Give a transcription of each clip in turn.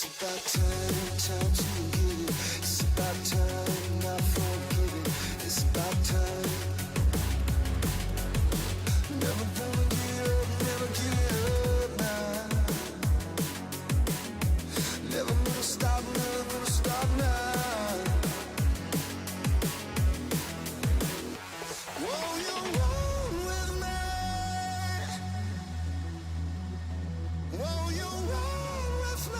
about time, time to get it. It's about time, not forget it. It's about time. Never gonna get up, never give up now. Never gonna stop, never gonna stop now. Whoa, you roll with me. Whoa, you roll with me.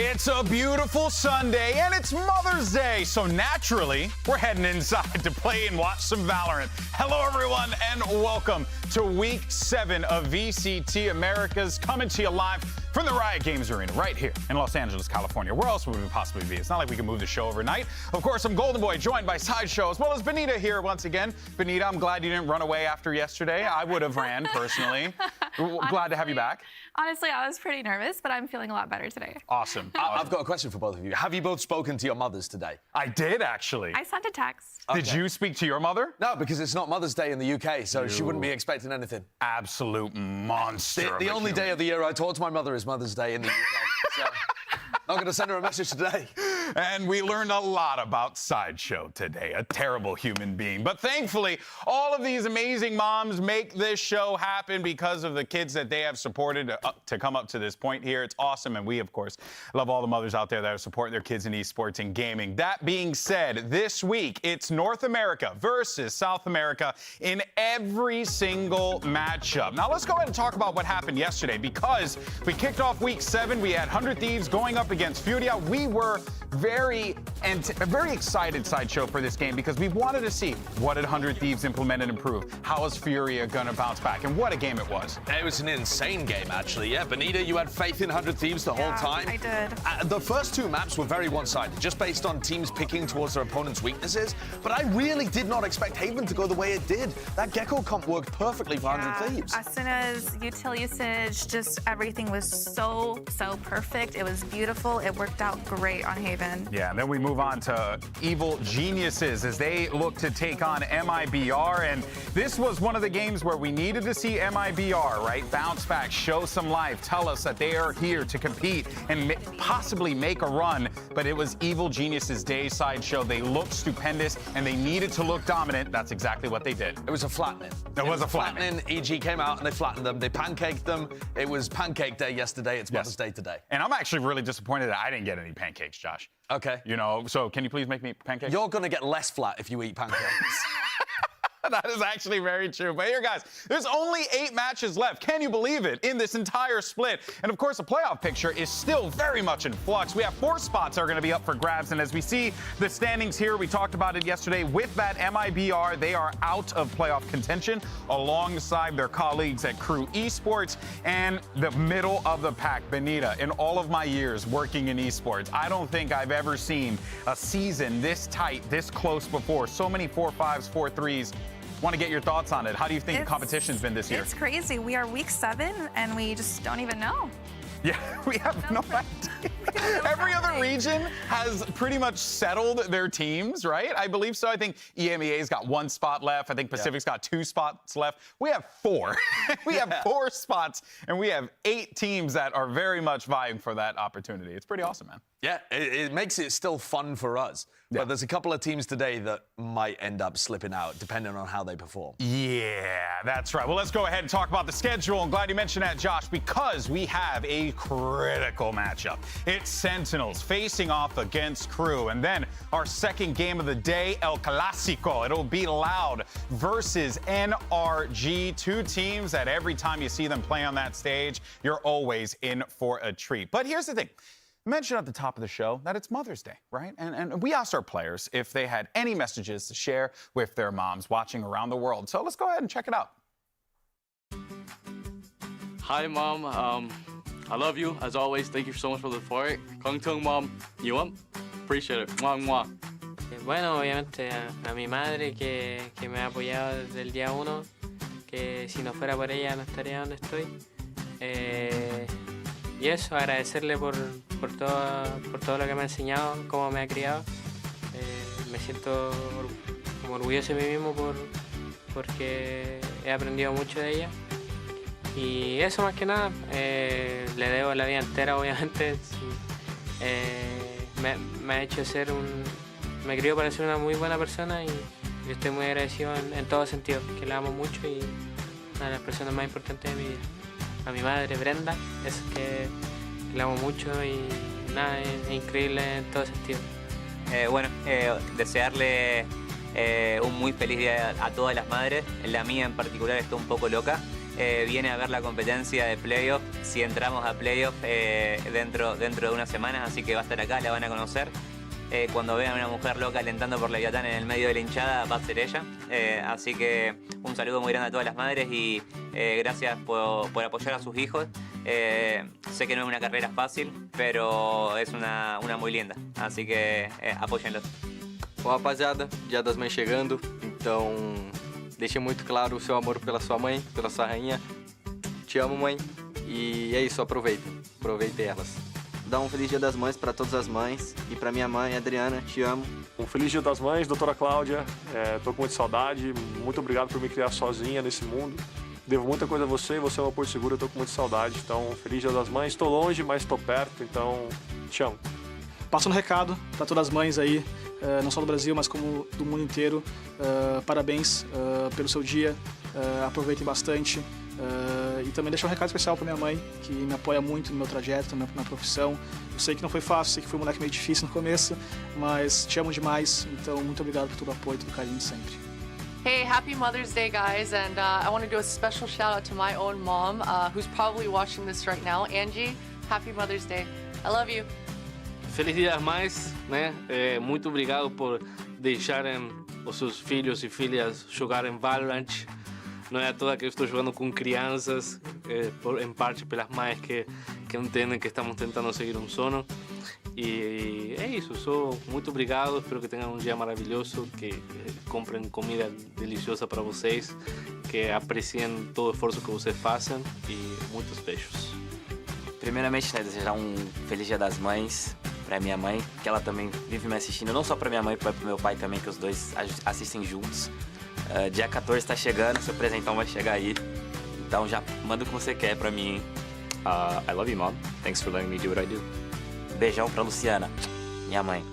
It's a beautiful Sunday, and it's Mother's Day, so naturally, we're heading inside to play and watch some Valorant. Hello, everyone, and welcome to Week 7 of VCT Americas, coming to you live from the Riot Games Arena, right here in Los Angeles, California. Where else would we possibly be? It's not like we can move the show overnight. Of course, I'm Golden Boy, joined by Sideshow, as well as Benita here once again. Benita, I'm glad you didn't run away after yesterday. I would have ran, personally. Glad to have you back. Honestly, I was pretty nervous, but I'm feeling a lot better today. Awesome. I've got a question for both of you. Have you both spoken to your mothers today? I did, actually. I sent a text. Did you speak to your mother? No, because it's not Mother's Day in the UK, so she wouldn't be expecting anything. Absolute monster. The only day of the year I talk to my mother is Mother's Day in the UK. So I'm going to send her a message today. And we learned a lot about Sideshow today, a terrible human being. But thankfully, all of these amazing moms make this show happen because of the kids that they have supported to come up to this point here. It's awesome, and we, of course, love all the mothers out there that are supporting their kids in esports and gaming. That being said, this week, it's North America versus South America in every single matchup. Now, let's go ahead and talk about what happened yesterday, because we kicked off Week 7. We had 100 Thieves going up against Furia. We were very excited, Sideshow, for this game, because we wanted to see what did 100 Thieves implement and improve. How is Furia going to bounce back? And what a game it was. It was an insane game, actually. Yeah, Benita, you had faith in 100 Thieves the whole time. I did. The first two maps were very one-sided, just based on teams picking towards their opponent's weaknesses. But I really did not expect Haven to go the way it did. That Gecko comp worked perfectly for 100 Thieves. As soon as util usage, just everything was so perfect. It was beautiful. It worked out great on Haven. Yeah, and then we move on to Evil Geniuses as they look to take on MIBR. And this was one of the games where we needed to see MIBR, right? Bounce back, show some life, tell us that they are here to compete and possibly make a run. But it was Evil Geniuses' day. Sideshow. They looked stupendous, and they needed to look dominant. That's exactly what they did. It was a flattening. It was a flattening. EG came out and they flattened them. They pancaked them. It was pancake day yesterday. It's Mother's Day today. And I'm actually really disappointed that I didn't get any pancakes, Josh. Okay. You know, so can you please make me pancakes? You're going to get less flat if you eat pancakes. That is actually very true. But here, guys, there's only 8 matches left. Can you believe it? In this entire split. And of course, the playoff picture is still very much in flux. We have 4 spots that are going to be up for grabs. And as we see the standings here, we talked about it yesterday. With that MIBR, they are out of playoff contention alongside their colleagues at Crew Esports and the middle of the pack. Benita, in all of my years working in esports, I don't think I've ever seen a season this tight, this close before. So many 4-5s, 4-3s. Want to get your thoughts on it. How do you think the competition's been this year? It's crazy. We are Week 7, and we just don't even know. Yeah, we have no idea. Every other region has pretty much settled their teams, right? I believe so. I think EMEA's got 1 spot left. I think Pacific's got 2 spots left. We have 4. We have 4 spots, and we have 8 teams that are very much vying for that opportunity. It's pretty awesome, man. Yeah, it makes it still fun for us. Yeah. But there's a couple of teams today that might end up slipping out, depending on how they perform. Yeah, that's right. Well, let's go ahead and talk about the schedule. I'm glad you mentioned that, Josh, because we have a critical matchup. It's Sentinels facing off against Crew. And then our second game of the day, El Clásico. It'll be Loud versus NRG. 2 teams that every time you see them play on that stage, you're always in for a treat. But here's the thing. I mentioned at the top of the show that it's Mother's Day, right? And we asked our players if they had any messages to share with their moms watching around the world. So let's go ahead and check it out. Hi, Mom. I love you, as always. Thank you so much for the support. Kongtung, Mom. You appreciate it. Mwah, mwah. Bueno, obviamente a mi madre que me ha apoyado desde el día 1, que si no fuera por ella no estaría donde estoy. Y eso, agradecerle por todo lo que me ha enseñado, cómo me ha criado. Me siento como orgulloso de mí mismo porque he aprendido mucho de ella. Y eso más que nada, le debo la vida entera, obviamente. Me ha hecho me crió para ser una muy buena persona y yo estoy muy agradecido en todo sentido, que la amo mucho y una de las personas más importantes de mi vida. A mi madre Brenda, es que la amo mucho y nada, es increíble en todo sentido. Desearle un muy feliz día a todas las madres. La mía en particular está un poco loca. viene a ver la competencia de playoff, si entramos a playoff dentro de unas semanas, así que va a estar acá, la van a conocer. Cuando vean a una mujer loca alentando por Leviatán en el medio de la hinchada, va a ser ella. Así que un saludo muy grande a todas las madres y gracias por apoyar a sus hijos. Sé que no es una carrera fácil, pero es una muy linda. Así que apóyenlos. Bom, rapaziada, Dia das Mães chegando, então deixe muito claro o seu amor pela sua mãe, pela sua rainha. Te amo, mãe, e é isso, aproveitem elas. Dá um feliz Dia das Mães para todas as mães e para minha mãe, Adriana, te amo. Um feliz Dia das Mães, doutora Cláudia. Tô com muita saudade, muito obrigado por me criar sozinha nesse mundo. Devo muita coisa a você, você é uma porto seguro, eu tô com muita saudade. Então, feliz Dia das Mães. Estou longe, mas estou perto, então te amo. Passando um recado para todas as mães aí, não só do Brasil, mas como do mundo inteiro. Parabéns pelo seu dia, aproveitem bastante. E também deixar um recado especial para minha mãe, que me apoia muito no meu trajeto, na profissão. Eu sei que não foi fácil, sei que foi um moleque meio difícil no começo, mas te amo demais, então muito obrigado por todo o apoio, todo o carinho sempre. Hey, happy Mother's Day, guys, and I want to do a special shout out to my own mom, who's probably watching this right now. Angie, happy Mother's Day. I love you. Feliz Dia das Mães, né? Muito obrigado por deixarem os seus filhos e filhas jogarem Valorant. Não é à toa que eu estou jogando com crianças, em parte pelas mães que entendem que estamos tentando seguir um sono. E é isso, sou muito obrigado, espero que tenham um dia maravilhoso, que comprem comida deliciosa para vocês, que apreciem todo o esforço que vocês fazem e muitos beijos. Primeiramente, né, desejar um feliz Dia das Mães para minha mãe, que ela também vive me assistindo, não só para minha mãe, para o meu pai também, que os dois assistem juntos. Dia 14 está chegando, seu presentão vai chegar aí. Então já manda o que você quer pra mim. I love you, Mom. Thanks for letting me do what I do. Beijão pra Luciana, minha mãe.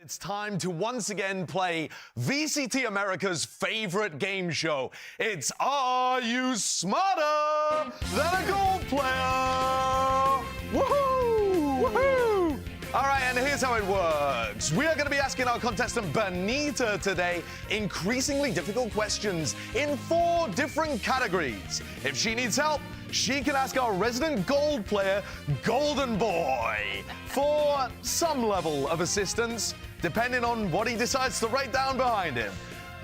It's time to once again play VCT America's favorite game show. It's Are You Smarter Than a Gold Player? Woohoo! Woohoo! All right, and here's how it works. We are going to be asking our contestant Benita today increasingly difficult questions in 4 different categories. If she needs help, she can ask our resident gold player, Golden Boy, for some level of assistance, depending on what he decides to write down behind him.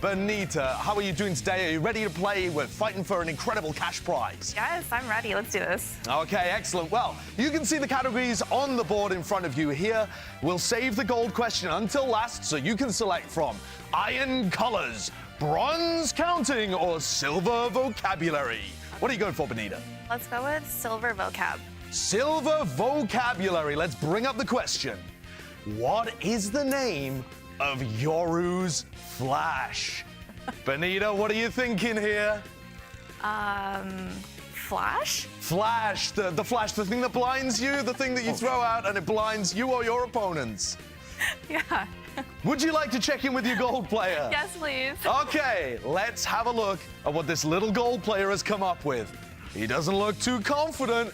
Benita, how are you doing today? Are you ready to play? We're fighting for an incredible cash prize. Yes, I'm ready. Let's do this. Okay, excellent. Well, you can see the categories on the board in front of you here. We'll save the gold question until last, so you can select from iron colors, bronze counting, or silver vocabulary. What are you going for, Benita? Let's go with silver vocab. Silver vocabulary. Let's bring up the question. What is the name of Yoru's Flash? Benita, what are you thinking here? Flash? Flash, the flash, the thing that blinds you, the thing that you throw out and it blinds you or your opponents. Yeah. Would you like to check in with your gold player? Yes, please. Okay, let's have a look at what this little gold player has come up with. He doesn't look too confident.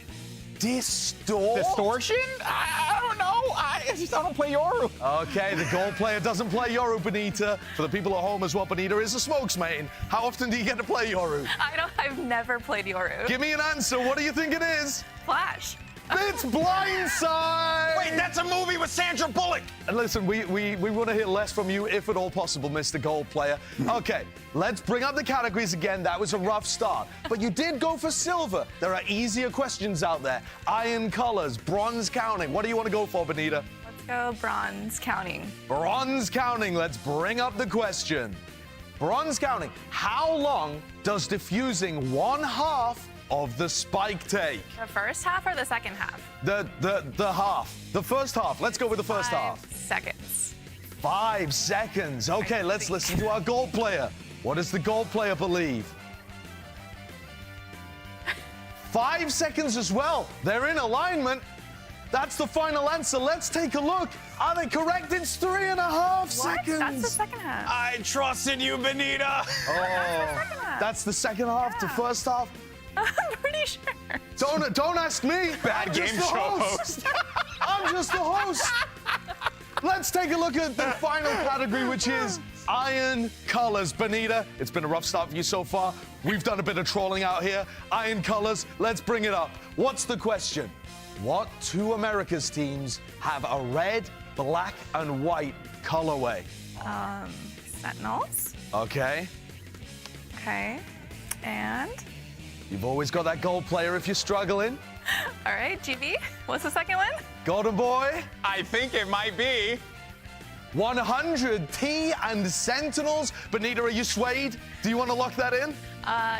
Distortion? I don't know. I don't play Yoru. Okay, the gold player doesn't play Yoru, Benita. For the people at home as well, Benita is a smokesman. How often do you get to play Yoru? I've never played Yoru. Give me an answer. What do you think it is? Flash. It's Blindside! Wait, that's a movie with Sandra Bullock. And listen, we want to hear less from you, if at all possible, Mr. Gold Player. Okay, let's bring up the categories again. That was a rough start. But you did go for silver. There are easier questions out there. Iron colors, bronze counting. What do you want to go for, Benita? Let's go bronze counting. Bronze counting. Let's bring up the question. Bronze counting. How long does defusing 1/2 of the spike take? The first half or the second half? The half. The first half. Let's go with the first half. 5 seconds. 5 seconds. Okay, let's listen to our gold player. What does the gold player believe? 5 seconds as well. They're in alignment. That's the final answer. Let's take a look. Are they correct? It's 3.5 seconds. That's the second half. I trust in you, Benita. That's the second half. The first half. I'm pretty sure. Don't ask me. Bad I'm game just the show host. I'm just the host. Let's take a look at the final category, which is Iron Colors. Benita, it's been a rough start for you so far. We've done a bit of trolling out here. Iron Colors, let's bring it up. What's the question? What two Americas teams have a red, black, and white colorway? Sentinels. Okay. Okay. And, You've always got that gold player if you're struggling. all right, GB. What's the second one? Golden Boy. I think it might be. 100 T and Sentinels. Benita, are you swayed? Do you want to lock that in?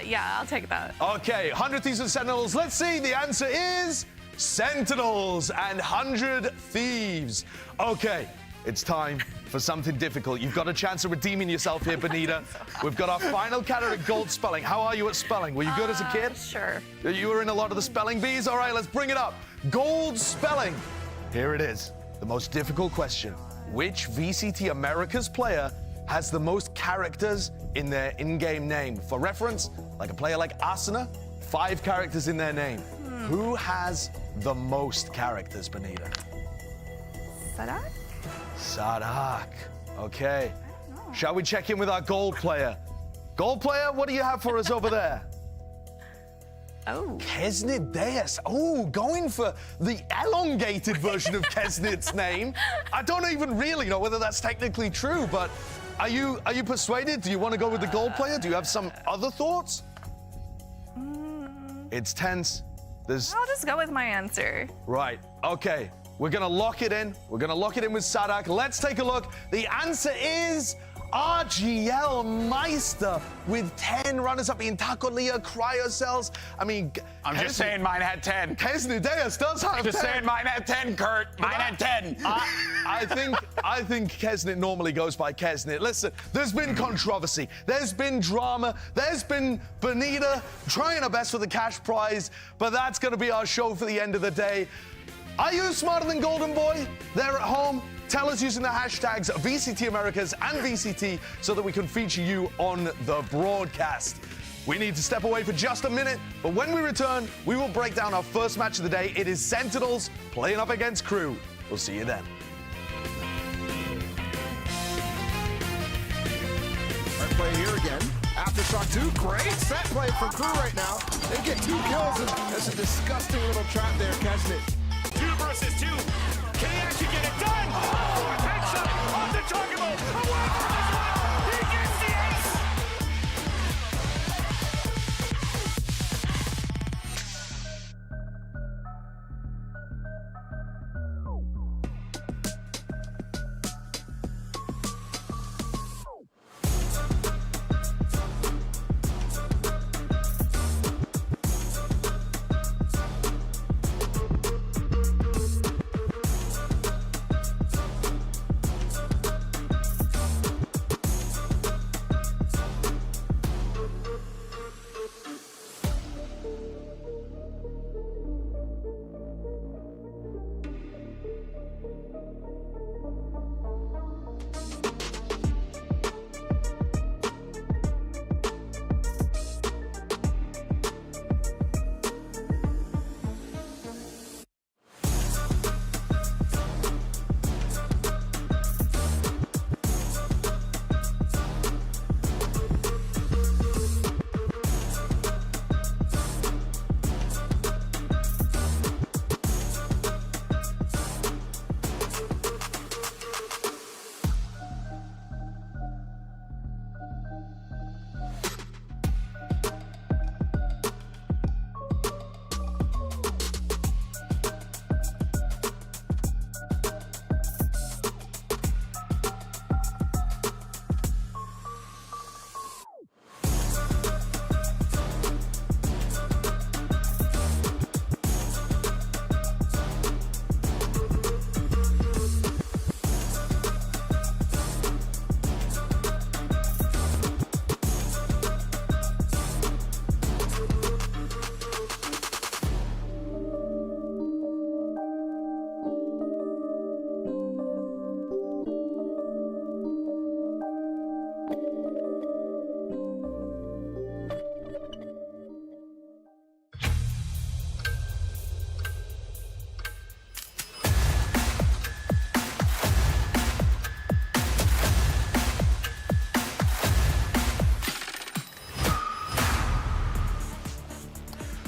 Yeah, I'll take that. Okay, 100 Thieves and Sentinels. Let's see. The answer is Sentinels and 100 Thieves. Okay, it's time for something difficult. You've got a chance of redeeming yourself here, Benita. We've got our final category, gold spelling. How are you at spelling? Were you good as a kid? Sure. You were in a lot of the spelling bees? All right, let's bring it up. Gold spelling. Here it is, the most difficult question. Which VCT Americas player has the most characters in their in-game name? For reference, like a player like Asuna, 5 characters in their name. Who has the most characters, Benita? Sadak? Sadak. Okay. Shall we check in with our gold player? Gold player, what do you have for us over there? Oh. Kesnit Deus. Oh, going for the elongated version of Kesnit's name. I don't even really know whether that's technically true, but are you persuaded? Do you want to go with the gold player? Do you have some other thoughts? It's tense. I'll just go with my answer. Right. Okay. We're going to lock it in. We're going to lock it in with Sadak. Let's take a look. The answer is RGL Meister with 10 runners-up in Tacolia, Cryocells. I mean... I'm just saying mine had 10. Kesnit Deus does have 10. Just saying mine had 10, Kurt. Mine had 10. I think Kesnit normally goes by Kesnit. Listen, there's been controversy. There's been drama. There's been Benita trying her best for the cash prize, but that's going to be our show for the end of the day. Are you smarter than Golden Boy? There at home, tell us using the hashtags VCT Americas and VCT so that we can feature you on the broadcast. We need to step away for just a minute, but when we return, we will break down our first match of the day. It is Sentinels playing up against Crew. We'll see you then. Our play here again. Aftershock 2, great set play from Crew right now. They get 2 kills, and that's a disgusting little trap there, Kesnit. 2 versus 2. Can he actually get it done? Fourth headshot off the target mode. Away from this one. He gets the ace.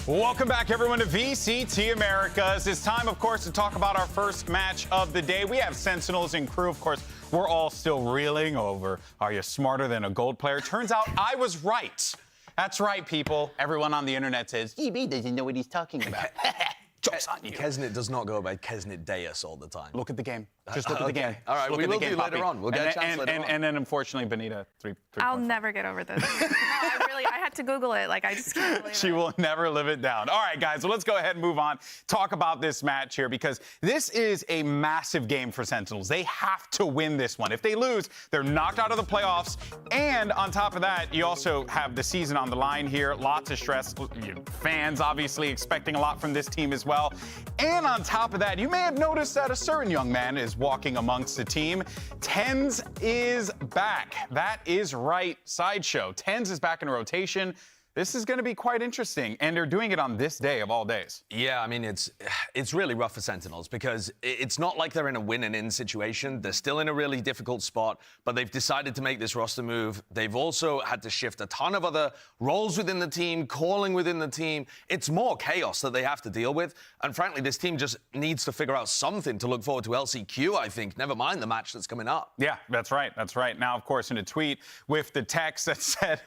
Welcome back, everyone, to VCT Americas. It's time, of course, to talk about our first match of the day. We have Sentinels and crew. Of course, we're all still reeling over, are you smarter than a gold player? Turns out I was right. That's right, people. Everyone on the internet says, EB doesn't know what he's talking about. Joke's on you. Kesnit does not go by Kesnit Deus all the time. Look at the game. Just look at the game. All right, we will do later on. We'll get a chance and, later on. And then, unfortunately, Benita, three I'll never get over this. No, I had to Google it. Like, I just can't believe She it. will never live it down. All right, guys, so let's go ahead and move on. Talk about this match here because this is a massive game for Sentinels. They have to win this one. If they lose, they're knocked out of the playoffs. And on top of that, you also have the season on the line here. Lots of stress. Fans obviously expecting a lot from this team as well. And on top of that, you may have noticed that a certain young man is walking amongst the team. Tens is back. That is right, Sideshow. Tens is back in rotation. This is going to be quite interesting, and they're doing it on this day of all days. Yeah, I mean, it's really rough for Sentinels because it's not like they're in a win and in situation. They're still in a really difficult spot, but they've decided to make this roster move. They've also had to shift a ton of other roles within the team, calling within the team. It's more chaos that they have to deal with, and frankly, this team just needs to figure out something to look forward to LCQ, I think, never mind the match that's coming up. Yeah, that's right. That's right. Now, of course, in a tweet with the text that said,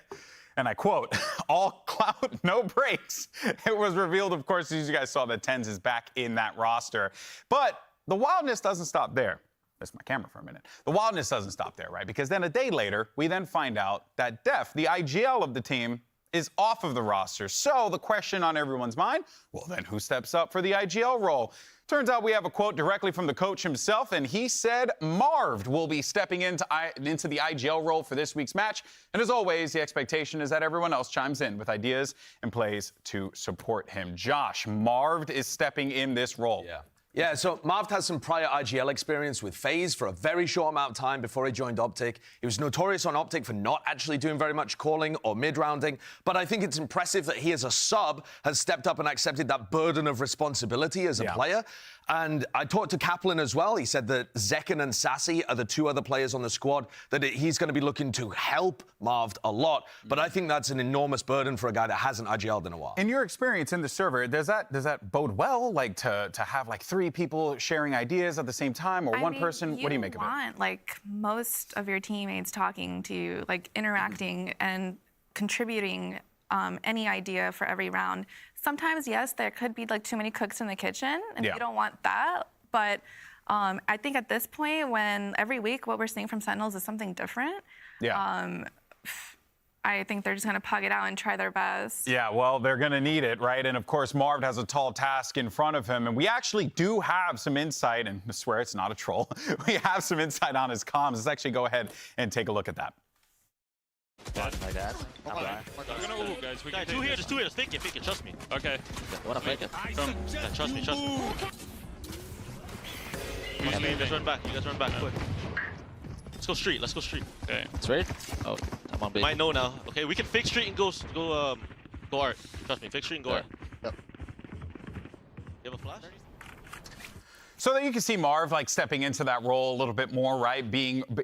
and I quote, all clout, no breaks. It was revealed, of course, as you guys saw, that Tens is back in that roster. But the wildness doesn't stop there. That's my camera for a minute. The wildness doesn't stop there, right? Because then a day later, we then find out that Def, the IGL of the team, is off of the roster. So the question on everyone's mind, well, then who steps up for the IGL role? Turns out we have a quote directly from the coach himself, and he said Marv will be stepping into the IGL role for this week's match. And as always, the expectation is that everyone else chimes in with ideas and plays to support him. Josh, Marv is stepping in this role. Yeah, so Marv has some prior IGL experience with FaZe for a very short amount of time before he joined Optic. He was notorious on Optic for not actually doing very much calling or mid-rounding, but I think it's impressive that he as a sub has stepped up and accepted that burden of responsibility as a player. And I talked to Kaplan as well. He said that Zekken and Sassy are the two other players on the squad that he's going to be looking to help Marv a lot. But I think that's an enormous burden for a guy that hasn't IGL'd in a while. In your experience in the server, does that bode well, like to have like three people sharing ideas at the same time, or one person? What do you make of it? You want like most of your teammates talking to you, like interacting and contributing any idea for every round. Sometimes, yes, there could be like too many cooks in the kitchen, and you don't want that. But I think at this point, when every week what we're seeing from Sentinels is something different, I think they're just going to pug it out and try their best. Yeah, well, they're going to need it, right? And, of course, Marv has a tall task in front of him. And we actually do have some insight, and I swear it's not a troll. We have some insight on his comms. Let's actually go ahead and take a look at that. Like that. We're gonna move, guys. We can two here, just two here. Just fake it, trust me. Okay. Wanna fake it? Trust me. You guys run back, quick. Let's go street, Okay. Straight? Oh, I'm on B. Might know now. Okay, we can fake street and go art. Trust me, fake street and go art. Yep. You have a flash? So that you can see Marv like stepping into that role a little bit more, right?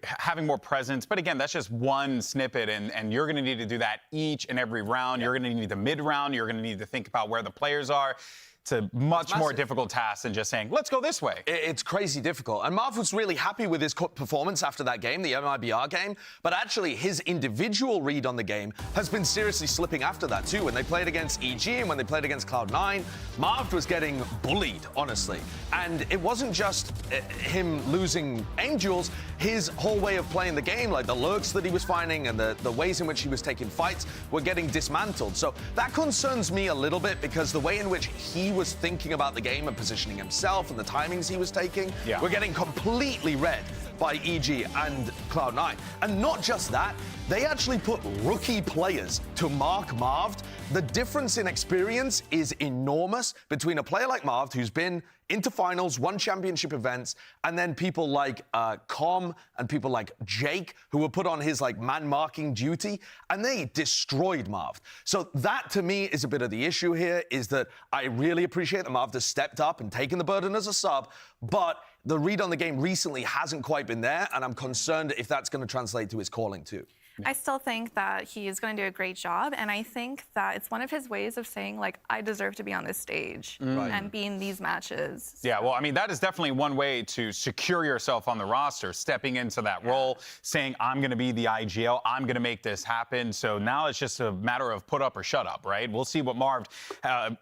Having more presence. But again, that's just one snippet, and you're going to need to do that each and every round. You're going to need the mid round. You're going to need to think about where the players are. It's a much more difficult task than just saying, let's go this way. It's crazy difficult. And Marv was really happy with his performance after that game, the MIBR game. But actually, his individual read on the game has been seriously slipping after that, too. When they played against EG and when they played against Cloud9, Marv was getting bullied, honestly. And it wasn't just him losing Angels. His whole way of playing the game, like the lurks that he was finding and the ways in which he was taking fights, were getting dismantled. So that concerns me a little bit because the way in which he was thinking about the game and positioning himself and the timings he was taking, were getting completely read by EG and Cloud9. And not just that, they actually put rookie players to mark Marv. The difference in experience is enormous between a player like Marv, who's been into finals, won championship events, and then people like Com and people like Jake, who were put on his like man-marking duty, and they destroyed Marv. So that, to me, is a bit of the issue here, is that I really appreciate that Marv has stepped up and taken the burden as a sub, but the read on the game recently hasn't quite been there, and I'm concerned if that's going to translate to his calling too. I still think that he is going to do a great job, and I think that it's one of his ways of saying, like, I deserve to be on this stage and be in these matches. Yeah, well, I mean, that is definitely one way to secure yourself on the roster, stepping into that role, saying, I'm going to be the IGL, I'm going to make this happen. So now it's just a matter of put up or shut up, right? We'll see what Marv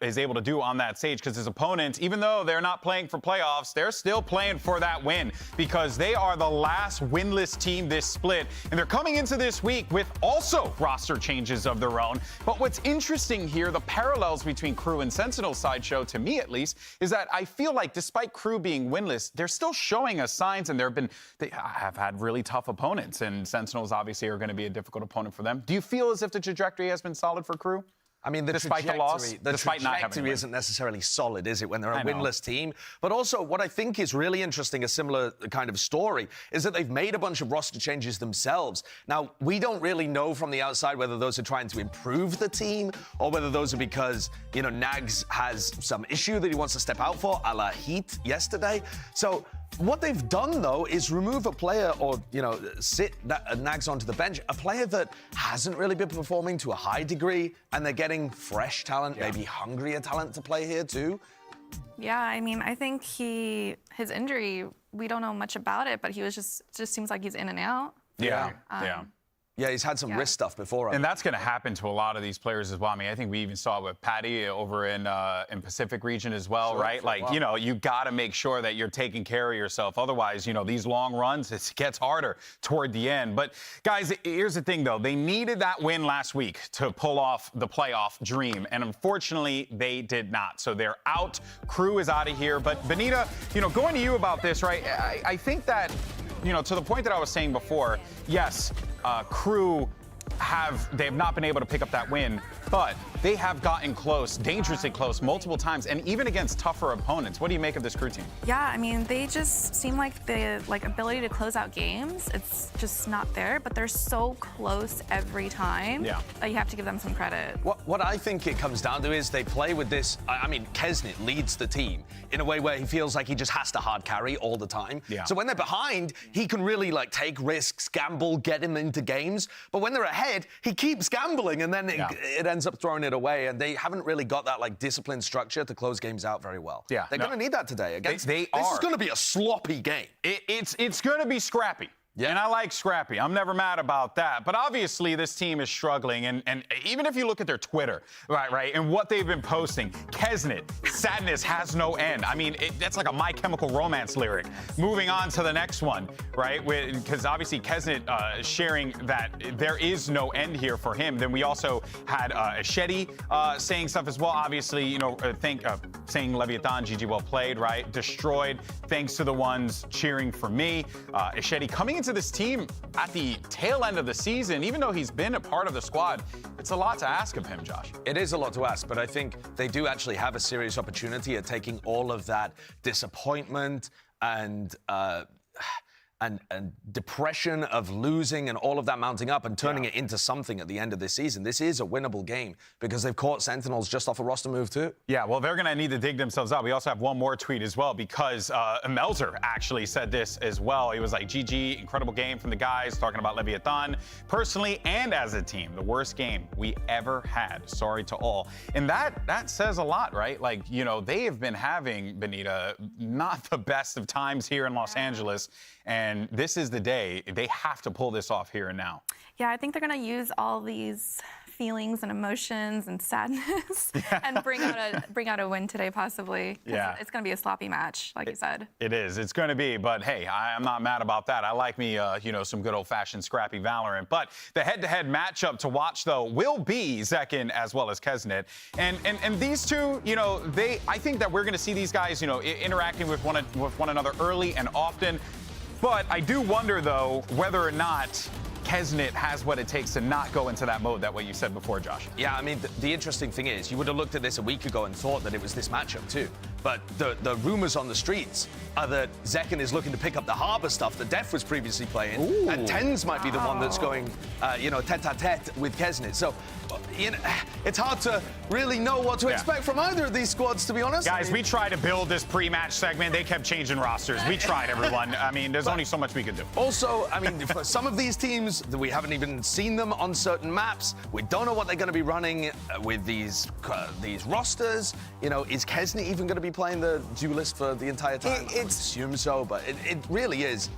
is able to do on that stage, because his opponents, even though they're not playing for playoffs, they're still playing for that win, because they are the last winless team this split, and they're coming into this week with also roster changes of their own. But what's interesting here, the parallels between Crew and Sentinel Sideshow, to me at least, is that I feel like despite Crew being winless, they're still showing us signs, and they have had really tough opponents, and Sentinels obviously are going to be a difficult opponent for them. Do you feel as if the trajectory has been solid for Crew? I mean, the trajectory isn't necessarily solid, is it, when they're a winless team? But also, what I think is really interesting, a similar kind of story, is that they've made a bunch of roster changes themselves. Now, we don't really know from the outside whether those are trying to improve the team or whether those are because, you know, Nags has some issue that he wants to step out for, a la Heat yesterday. So what they've done, though, is remove a player or, you know, sit Nags onto the bench, a player that hasn't really been performing to a high degree, and they're getting fresh talent, maybe hungrier talent to play here, too. Yeah, I mean, I think his injury, we don't know much about it, but he was just seems like he's in and out. Yeah. Yeah, he's had some wrist stuff before. And that's going to happen to a lot of these players as well. I mean, I think we even saw it with Patty over in Pacific region as well, right? Like, you know, you got to make sure that you're taking care of yourself. Otherwise, you know, these long runs, it gets harder toward the end. But, guys, here's the thing, though. They needed that win last week to pull off the playoff dream. And, unfortunately, they did not. So they're out. Crew is out of here. But, Benita, you know, going to you about this, right, I think that, you know, to the point that I was saying before, yes, Crew they have not been able to pick up that win, but they have gotten close, dangerously close, multiple times, and even against tougher opponents. What do you make of this Crew team? Yeah, I mean, they just seem like the ability to close out games, it's just not there, but they're so close every time that you have to give them some credit. What I think it comes down to is they play with this, I mean, Kesnit leads the team in a way where he feels like he just has to hard carry all the time. So when they're behind, he can really, like, take risks, gamble, get him into games, but when they're ahead, he keeps gambling, and then it ends up throwing it away, and they haven't really got that, like, disciplined structure to close games out very well. They're going to need that today. This is going to be a sloppy game. It's going to be scrappy. And I like scrappy. I'm never mad about that. But obviously, this team is struggling. And even if you look at their Twitter, right, and what they've been posting, Kesnit, sadness has no end. I mean, that's like a My Chemical Romance lyric. Moving on to the next one, right? Because obviously, Kesnit sharing that there is no end here for him. Then we also had Shetty saying stuff as well. Obviously, you know, saying Leviathan, GG well played, right? Destroyed, thanks to the ones cheering for me. Shetty coming into this team at the tail end of the season, even though he's been a part of the squad, it's a lot to ask of him, Josh. It is a lot to ask, but I think they do actually have a serious opportunity at taking all of that disappointment and depression of losing and all of that mounting up and turning it into something at the end of this season. This is a winnable game because they've caught Sentinels just off a roster move too. Yeah, well, they're going to need to dig themselves out. We also have one more tweet as well because Melzer actually said this as well. He was like, GG, incredible game from the guys, talking about Leviathan. Personally and as a team, the worst game we ever had. Sorry to all. And that says a lot, right? Like, you know, they have been having, Benita, not the best of times here in Los Angeles. And this is the day. They have to pull this off here and now. Yeah, I think they're going to use all these feelings and emotions and sadness and bring out a win today, possibly. Yeah. It's going to be a sloppy match, like you said. It is. It's going to be. But, hey, I'm not mad about that. I like me, you know, some good old-fashioned scrappy Valorant. But the head-to-head matchup to watch, though, will be Zekin as well as Kesnit. And these two, you know, I think that we're going to see these guys, you know, interacting with one another early and often. But I do wonder, though, whether or not Kesnit has what it takes to not go into that mode, that way you said before, Josh. Yeah, I mean, the interesting thing is, you would have looked at this a week ago and thought that it was this matchup, too. But the rumors on the streets are that Zekken is looking to pick up the Harbor stuff that Def was previously playing. Ooh. And Tens might be the one that's going, tete-a-tete with Kesnit. So, it's hard to really know what to expect from either of these squads, to be honest. Guys, we tried to build this pre-match segment. They kept changing rosters. We tried, everyone. I mean, there's only so much we could do. Also, I mean, for some of these teams, we haven't even seen them on certain maps. We don't know what they're going to be running with these rosters. Is Kesnit even going to be playing the duelist for the entire time? I would assume so, but it really is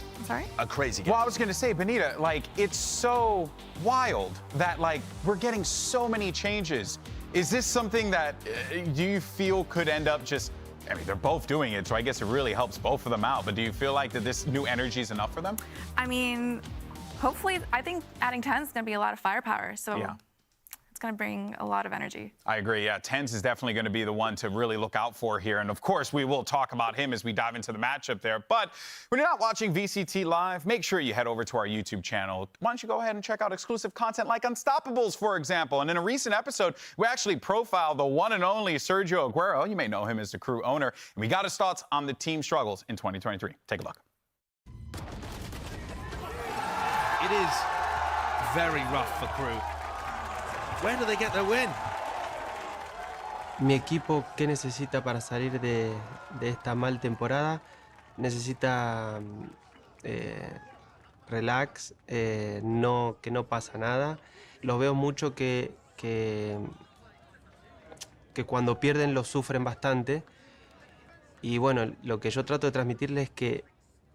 a crazy game. Well, I was going to say, Benita, it's so wild that, we're getting so many changes. Is this something that do you feel could end up just, I mean, they're both doing it, so I guess it really helps both of them out, but do you feel like that this new energy is enough for them? I mean, hopefully, I think adding 10 is going to be a lot of firepower, so it's going to bring a lot of energy. I agree, yeah. Tens is definitely going to be the one to really look out for here, and of course, we will talk about him as we dive into the matchup there, but when you're not watching VCT Live, make sure you head over to our YouTube channel. Why don't you go ahead and check out exclusive content like Unstoppables, for example, and in a recent episode, we actually profiled the one and only Sergio Aguero. You may know him as the Crew owner, and we got his thoughts on the team struggles in 2023. Take a look. It is very rough for Crew. Where do they get their win? Mi equipo, ¿qué necesita para salir de esta mal temporada? Necesita relax, que no pasa nada. Los veo mucho que cuando pierden lo sufren bastante. Y bueno, lo que yo trato de transmitirles es que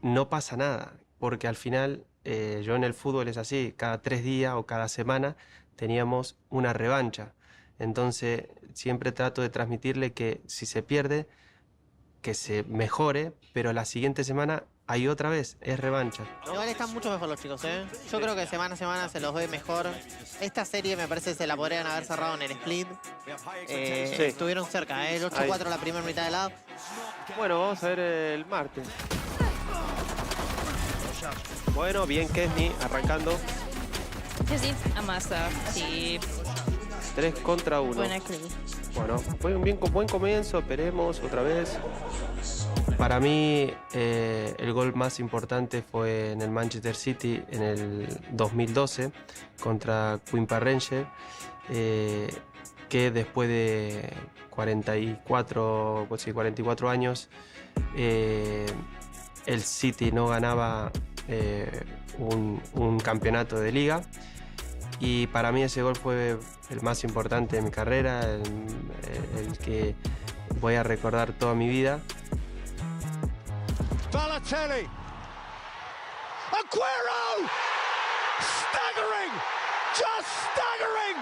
no pasa nada, porque al final yo en el fútbol es así, cada 3 días o cada semana teníamos una revancha. Entonces siempre trato de transmitirle que si se pierde, que se mejore, pero la siguiente semana hay otra vez, es revancha. Igual están mucho mejor los chicos, ¿eh? Yo creo que semana a semana se los ve mejor. Esta serie me parece que se la podrían haber cerrado en el split. Estuvieron cerca, el 8-4 la primera mitad de lado. Bueno, vamos a ver el martes. Bueno, bien Kesnit, arrancando. Kesnit, amasa, sí. 3 contra 1. Buena Crew. Bueno, fue un buen comienzo, esperemos otra vez. Para mí, el gol más importante fue en el Manchester City en el 2012 contra Qualifier Ranger, que después de 44 años, el City no ganaba un campeonato de liga. Y para mí ese gol fue el más importante de mi carrera, el que voy a recordar toda mi vida. Balotelli. Aguero! Staggering! Just staggering!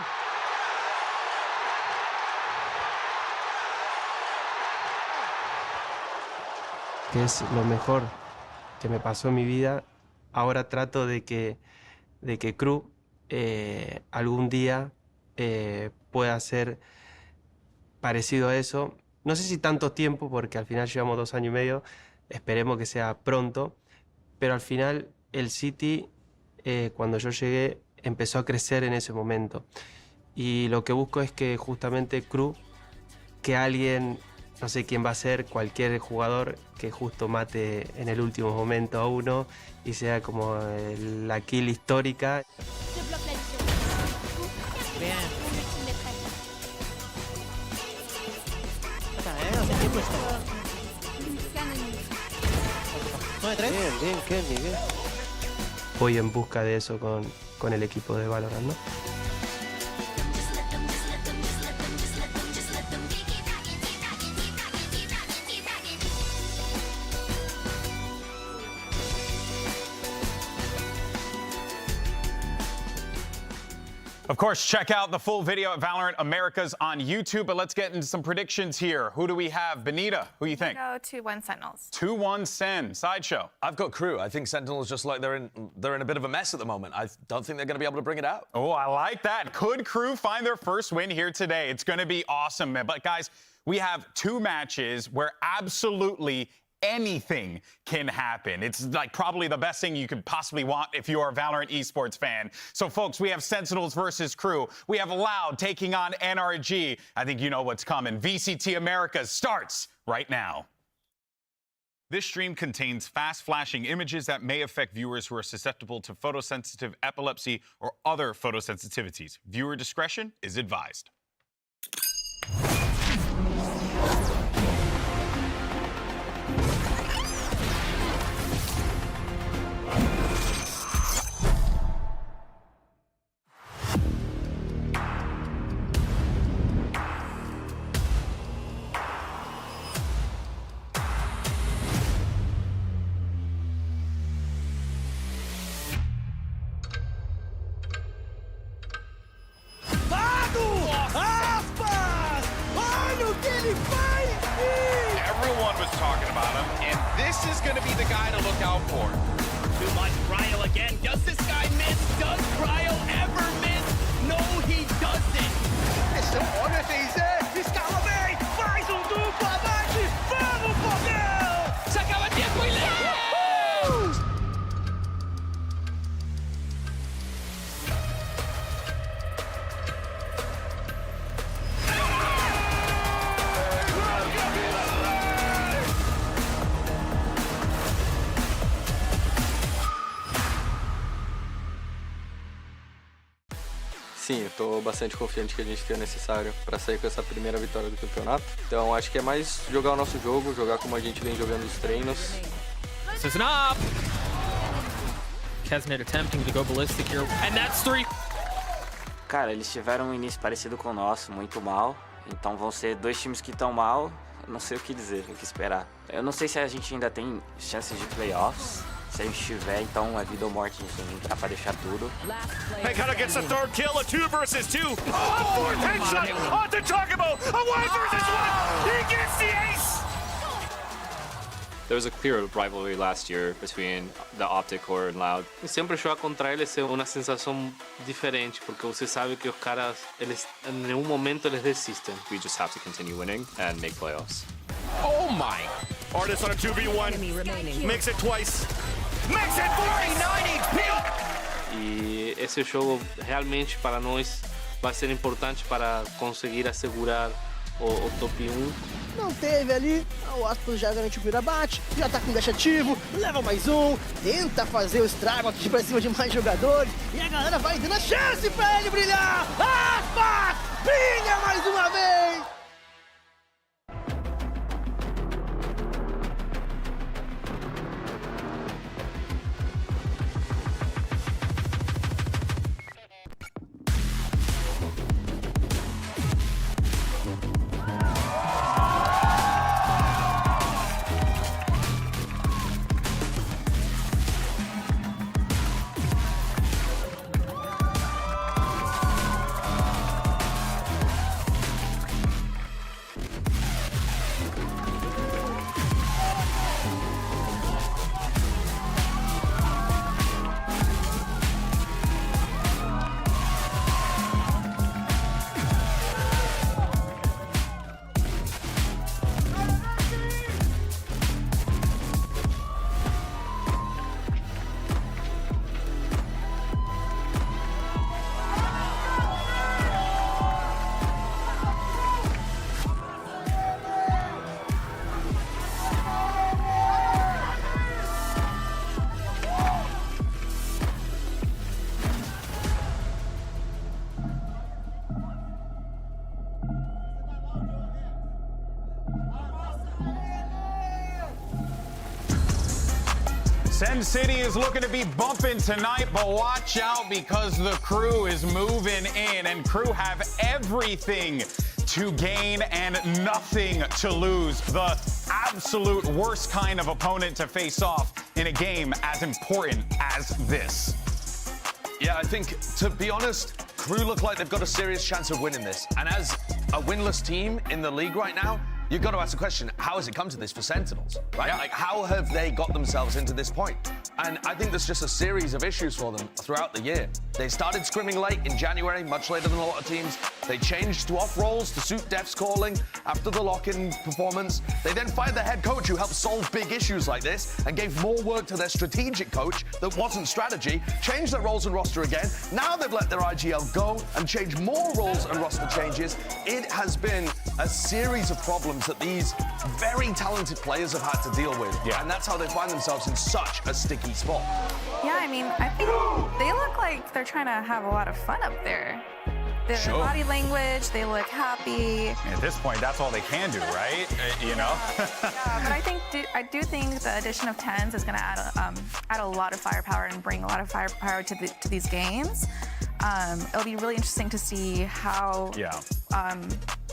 Que es lo mejor que me pasó en mi vida. Ahora trato de que Crew algún día pueda ser parecido a eso. No sé si tanto tiempo, porque al final llevamos 2 años y medio. Esperemos que sea pronto. Pero al final el City, cuando yo llegué, empezó a crecer en ese momento. Y lo que busco es que justamente Crew, que alguien, no sé quién va a ser, cualquier jugador que justo mate en el último momento a uno y sea como la kill histórica. Bien. Bien, Kenny, bien. Voy en busca de eso con el equipo de Valorant, ¿no? Of course, check out the full video at VALORANT Americas on YouTube, but let's get into some predictions here. Who do we have? Benita, who do you think? Go 2-1 Sentinels. 2-1 Sen. Sideshow. I've got Crew. I think Sentinels just like they're in a bit of a mess at the moment. I don't think they're going to be able to bring it out. Oh, I like that. Could Crew find their first win here today? It's going to be awesome. But guys, we have 2 matches where absolutely anything can happen. It's like probably the best thing you could possibly want if you are a Valorant esports fan. So folks, we have Sentinels versus Crew. We have Loud taking on NRG. I think you know what's coming. VCT Americas starts right now. This stream contains fast flashing images that may affect viewers who are susceptible to photosensitive epilepsy or other photosensitivities. Viewer discretion is advised. Everyone was talking about him, and this is going to be the guy to look out for. Too much Cryo again. Does this guy miss? Does Cryo ever miss? No, he doesn't. Olha, Zé, escala bem, faz duplo abate, vamos, Fogão! Se acaba tempo e Sim, eu tô bastante confiante que a gente tem o necessário para sair com essa primeira vitória do campeonato. Então acho que é mais jogar o nosso jogo, jogar como a gente vem jogando os treinos. This is an op. Kesnet attempting to go ballistic here, and that's 3. Cara, eles tiveram um início parecido com o nosso, muito mal. Então vão ser dois times que estão mal. Eu não sei o que dizer, o que esperar. Eu não sei se a gente ainda tem chances de playoffs. Se a gente tiver, então é vida ou morte, a gente tem que entrar pra deixar tudo. Pekano gets the third kill, a 2 versus 2. A fourth headshot onto Chocobo. A 1 versus 1. He gets the ace. There was a clear rivalry last year between the Optic Core and Loud. E sempre jogar contra eles é uma sensação diferente, porque você sabe que os caras, eles, em nenhum momento eles desistem. We just have to continue winning and make playoffs. Oh my. Artist on a 2v1. Makes it twice. Makes it 49 HP. E esse jogo realmente para nós vai ser importante para conseguir assegurar o top 1. Não teve ali, o Astros já garantiu o primeiro abate, já tá com dash ativo, leva mais um, tenta fazer o estrago aqui pra cima de mais jogadores, e a galera vai dando a chance pra ele brilhar! Aspas! Brilha mais uma vez! Send City is looking to be bumping tonight, but watch out because the Crew is moving in, and Crew have everything to gain and nothing to lose. The absolute worst kind of opponent to face off in a game as important as this. Yeah, I think, to be honest, Crew look like they've got a serious chance of winning this. And as a winless team in the league right now, you've got to ask the question, how has it come to this for Sentinels, right? Yeah. Like, how have they got themselves into this point? And I think there's just a series of issues for them throughout the year. They started scrimming late in January, much later than a lot of teams. They changed to off roles to suit Def's calling after the lock-in performance. They then fired the head coach who helped solve big issues like this and gave more work to their strategic coach that wasn't strategy, changed their roles and roster again. Now they've let their IGL go and changed more roles and roster changes. It has been a series of problems that these very talented players have had to deal with. Yeah. And that's how they find themselves in such a sticky spot. Yeah, I mean, I think they look like they're trying to have a lot of fun up there. Their body language, they look happy. At this point, that's all they can do, right? You know? Yeah, but I do think the addition of TenZ is going to add a lot of firepower and bring a lot of firepower to these games. It'll be really interesting to see how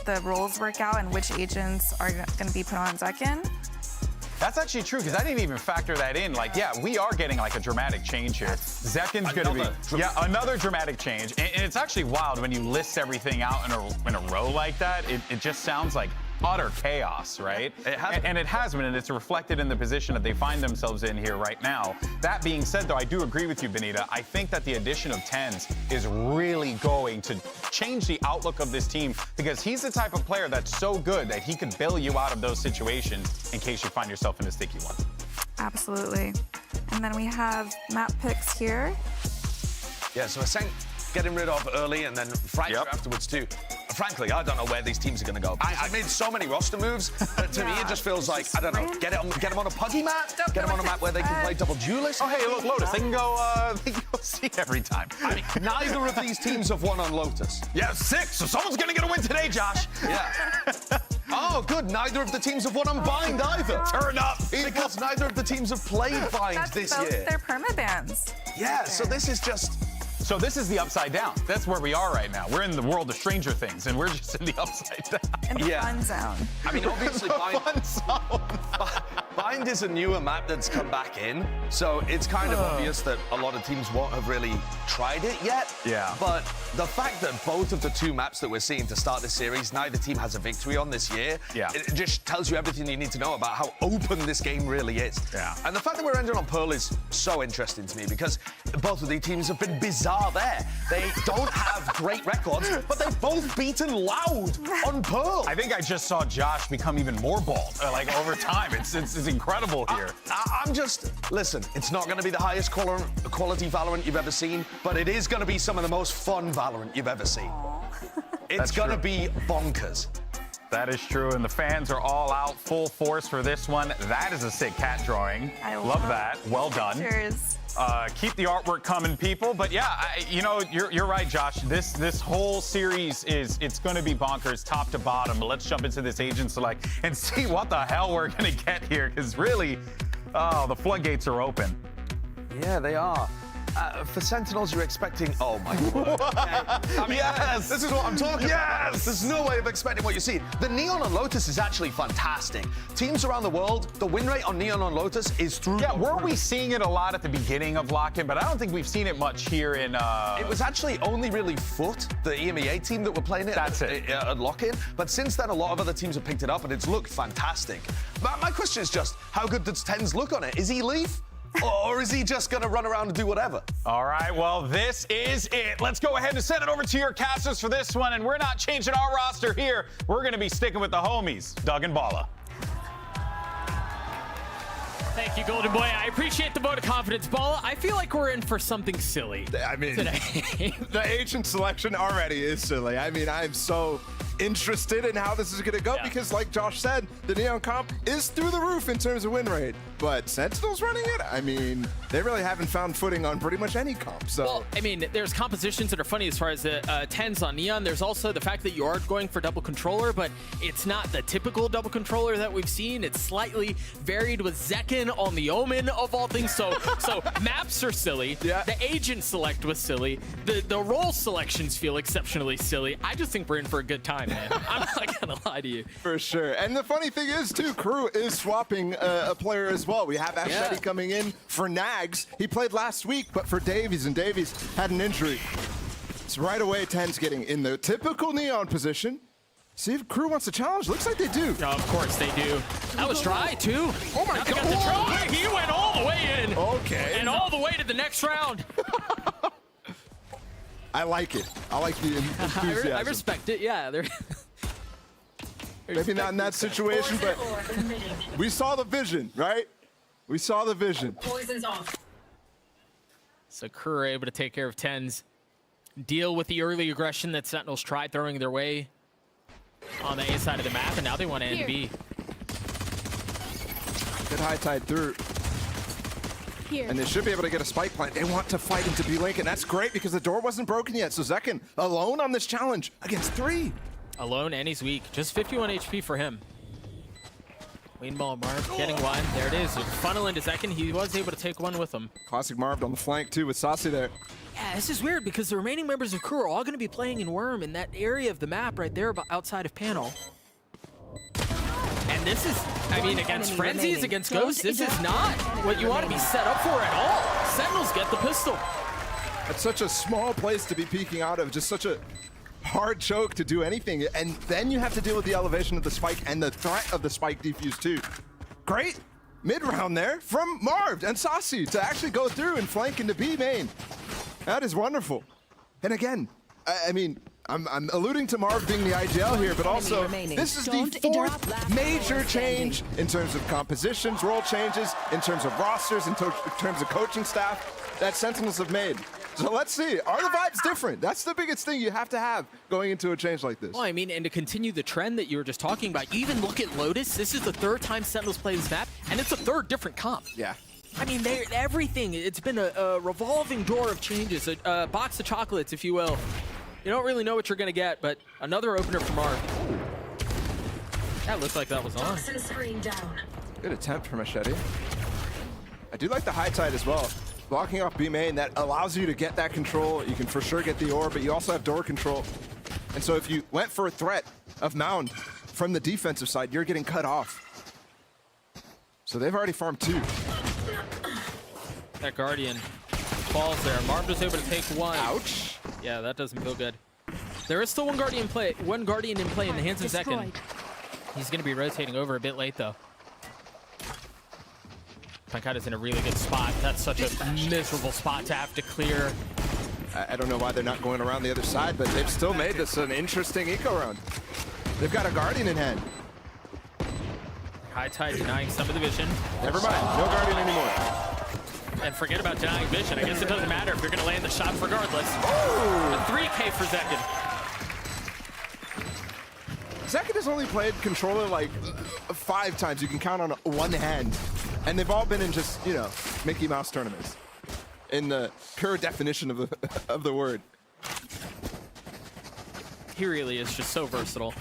the roles work out and which agents are going to be put on Zekin. That's actually true, because I didn't even factor that in. Like, yeah, we are getting like a dramatic change here. Zekin's going to be, another dramatic change. And it's actually wild when you list everything out in a row like that. It just sounds like utter chaos, right? It has and it has been, and it's reflected in the position that they find themselves in here right now. That being said, though, I do agree with you, Benita. I think that the addition of TenZ is really going to change the outlook of this team, because he's the type of player that's so good that he could bail you out of those situations in case you find yourself in a sticky one. Absolutely. And then we have map picks here. Yeah, so Ascent getting rid of early and then Fracture afterwards too. Frankly, I don't know where these teams are going to go. I made so many roster moves that to me it just feels like, I don't know, get them on a puggy map, get them on a map where they can play double duelist. Oh, hey, look, Lotus, they can go C every time. I mean, neither of these teams have won on Lotus. Yeah, 6, so someone's going to get a win today, Josh. Yeah. Oh, good. Neither of the teams have won on Bind either. Turn up. Because neither of the teams have played Bind this year. They're permabans. Yeah, so this is just... So this is the upside down. That's where we are right now. We're in the world of Stranger Things, and we're just in the upside down. In the fun zone. I mean, obviously, Bind is a newer map that's come back in, so it's kind of obvious that a lot of teams won't have really tried it yet. Yeah. But the fact that both of the two maps that we're seeing to start this series, neither team has a victory on this year, it just tells you everything you need to know about how open this game really is. Yeah. And the fact that we're ending on Pearl is so interesting to me, because both of these teams have been bizarre there. They don't have great records, but they've both beaten Loud on Pearl. I think I just saw Josh become even more bald, like over time. It's incredible here. I'm just, listen, it's not going to be the highest quality Valorant you've ever seen, but it is going to be some of the most fun Valorant you've ever seen. It's going to be bonkers. That is true, and the fans are all out full force for this one. That is a sick cat drawing. I love that. Well done. Cheers. Keep the artwork coming, people. But yeah, you know, you're right, Josh. This whole series it's going to be bonkers, top to bottom. But let's jump into this agent select and see what the hell we're going to get here, because really, the floodgates are open. Yeah, they are. For Sentinels, you're expecting... Oh, my word. I mean, yes! This is what I'm talking about. Yes! There's no way of expecting what you see. The Neon on Lotus is actually fantastic. Teams around the world, the win rate on Neon on Lotus is through... Yeah, were we seeing it a lot at the beginning of Lock-In? But I don't think we've seen it much here in... It was actually only really Foot, the EMEA team that were playing it. That's it. At Lock-In. But since then, a lot of other teams have picked it up, and it's looked fantastic. But my question is just, how good does TenZ look on it? Is he Leaf? Or is he just going to run around and do whatever? All right, well, this is it. Let's go ahead and send it over to your casters for this one, and we're not changing our roster here. We're going to be sticking with the homies, Doug and Bala. Thank you, Golden Boy. I appreciate the vote of confidence. Bala, I feel like we're in for something silly. I mean, today. The agent selection already is silly. I mean, I'm so interested in how this is going to go because, like Josh said, the Neon comp is through the roof in terms of win rate. But Sentinels running it, I mean, they really haven't found footing on pretty much any comp. So, well, I mean, there's compositions that are funny as far as the TenZ on Neon. There's also the fact that you are going for double controller, but it's not the typical double controller that we've seen. It's slightly varied with Zekin on the Omen of all things. So maps are silly. Yeah. The agent select was silly. The role selections feel exceptionally silly. I just think we're in for a good time, man. I'm not gonna lie to you. For sure. And the funny thing is, too, Crew is swapping a player as well. We have Ashetti coming in for Nags. He played last week, but for Davies, and Davies had an injury. So right away, TenZ getting in the typical Neon position. See if Crew wants to challenge. Looks like they do. Oh, of course they do. That was dry, too. Oh, my God. He went all the way in. Okay. And all the way to the next round. I like it. I like the enthusiasm. I respect it, yeah. Maybe not in that situation, but we saw the vision, right? We saw the vision. Poison's off. So Crew are able to take care of Tens, deal with the early aggression that Sentinels tried throwing their way on the A side of the map, and now they want to end B. Good high tide through. And they should be able to get a spike plant. They want to fight into B link, and that's great because the door wasn't broken yet. So Zekin alone on this challenge against 3. Alone, and he's weak. Just 51 HP for him. Weenball Marv getting one. There it is. Funnel into Zekin. He was able to take one with him. Classic Marv on the flank too with Saucy there. Yeah, this is weird because the remaining members of Crew are all going to be playing in Worm in that area of the map right there outside of panel. And this is, I mean, against Frenzies, against Ghosts, this is not what you want to be set up for at all. Sentinels get the pistol. That's such a small place to be peeking out of. Just such a hard choke to do anything. And then you have to deal with the elevation of the spike and the threat of the spike defuse too. Great mid-round there from Marv and Saucy to actually go through and flank into B main. That is wonderful. And again, I mean, I'm alluding to Marv being the IGL here, but also this is the 4th major change in terms of compositions, role changes, in terms of rosters, in terms of coaching staff that Sentinels have made. So let's see, are the vibes different? That's the biggest thing you have to have going into a change like this. Well, I mean, and to continue the trend that you were just talking about, even look at Lotus. This is the 3rd time Sentinels play this map, and it's the 3rd different comp. Yeah. I mean, everything, it's been a revolving door of changes, a box of chocolates, if you will. You don't really know what you're going to get, but another opener from Marv. That looked like that was on. Good attempt for Machete. I do like the high tide as well. Blocking off B main, that allows you to get that control. You can for sure get the orb, but you also have door control. And so if you went for a threat of Mound from the defensive side, you're getting cut off. So they've already farmed 2. That Guardian falls there. Marv was able to take one. Ouch. Yeah, that doesn't feel good. There is still one Guardian in play in the hands of Zekin. He's going to be rotating over a bit late, though. Pankata's in a really good spot. That's such a miserable spot to have to clear. I don't know why they're not going around the other side, but they've still made this an interesting eco round. They've got a Guardian in hand. High tide denying some of the vision. Never mind, no Guardian anymore. And forget about denying vision. I guess it doesn't matter if you're going to land the shots regardless. Ooh. A 3K for Zekin. Zekin has only played controller like 5 times. You can count on one hand. And they've all been in just, you know, Mickey Mouse tournaments. In the pure definition of the word. He really is just so versatile.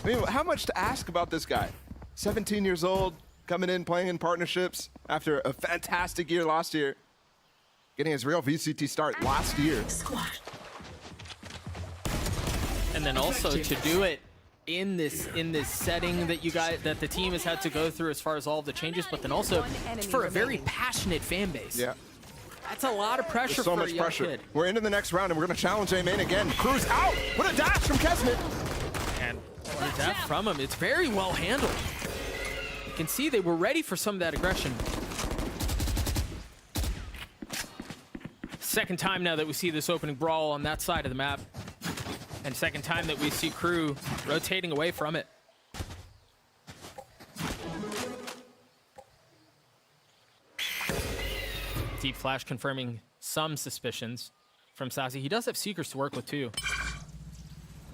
I mean, how much to ask about this guy? 17 years old, coming in, playing in partnerships after a fantastic year last year. Getting his real VCT start last year. And then also to do it in this setting that that the team has had to go through as far as all of the changes, but then also for a very passionate fan base. Yeah. That's a lot of pressure. There's so for much a young pressure. Kid. We're into the next round and we're going to challenge A main again. Cruz out. What a dash from Kesmet. And the death from him. It's very well handled. You can see they were ready for some of that aggression. Second time now that we see this opening brawl on that side of the map. And second time that we see Crew rotating away from it. Deep flash confirming some suspicions from Saucy. He does have Seekers to work with too.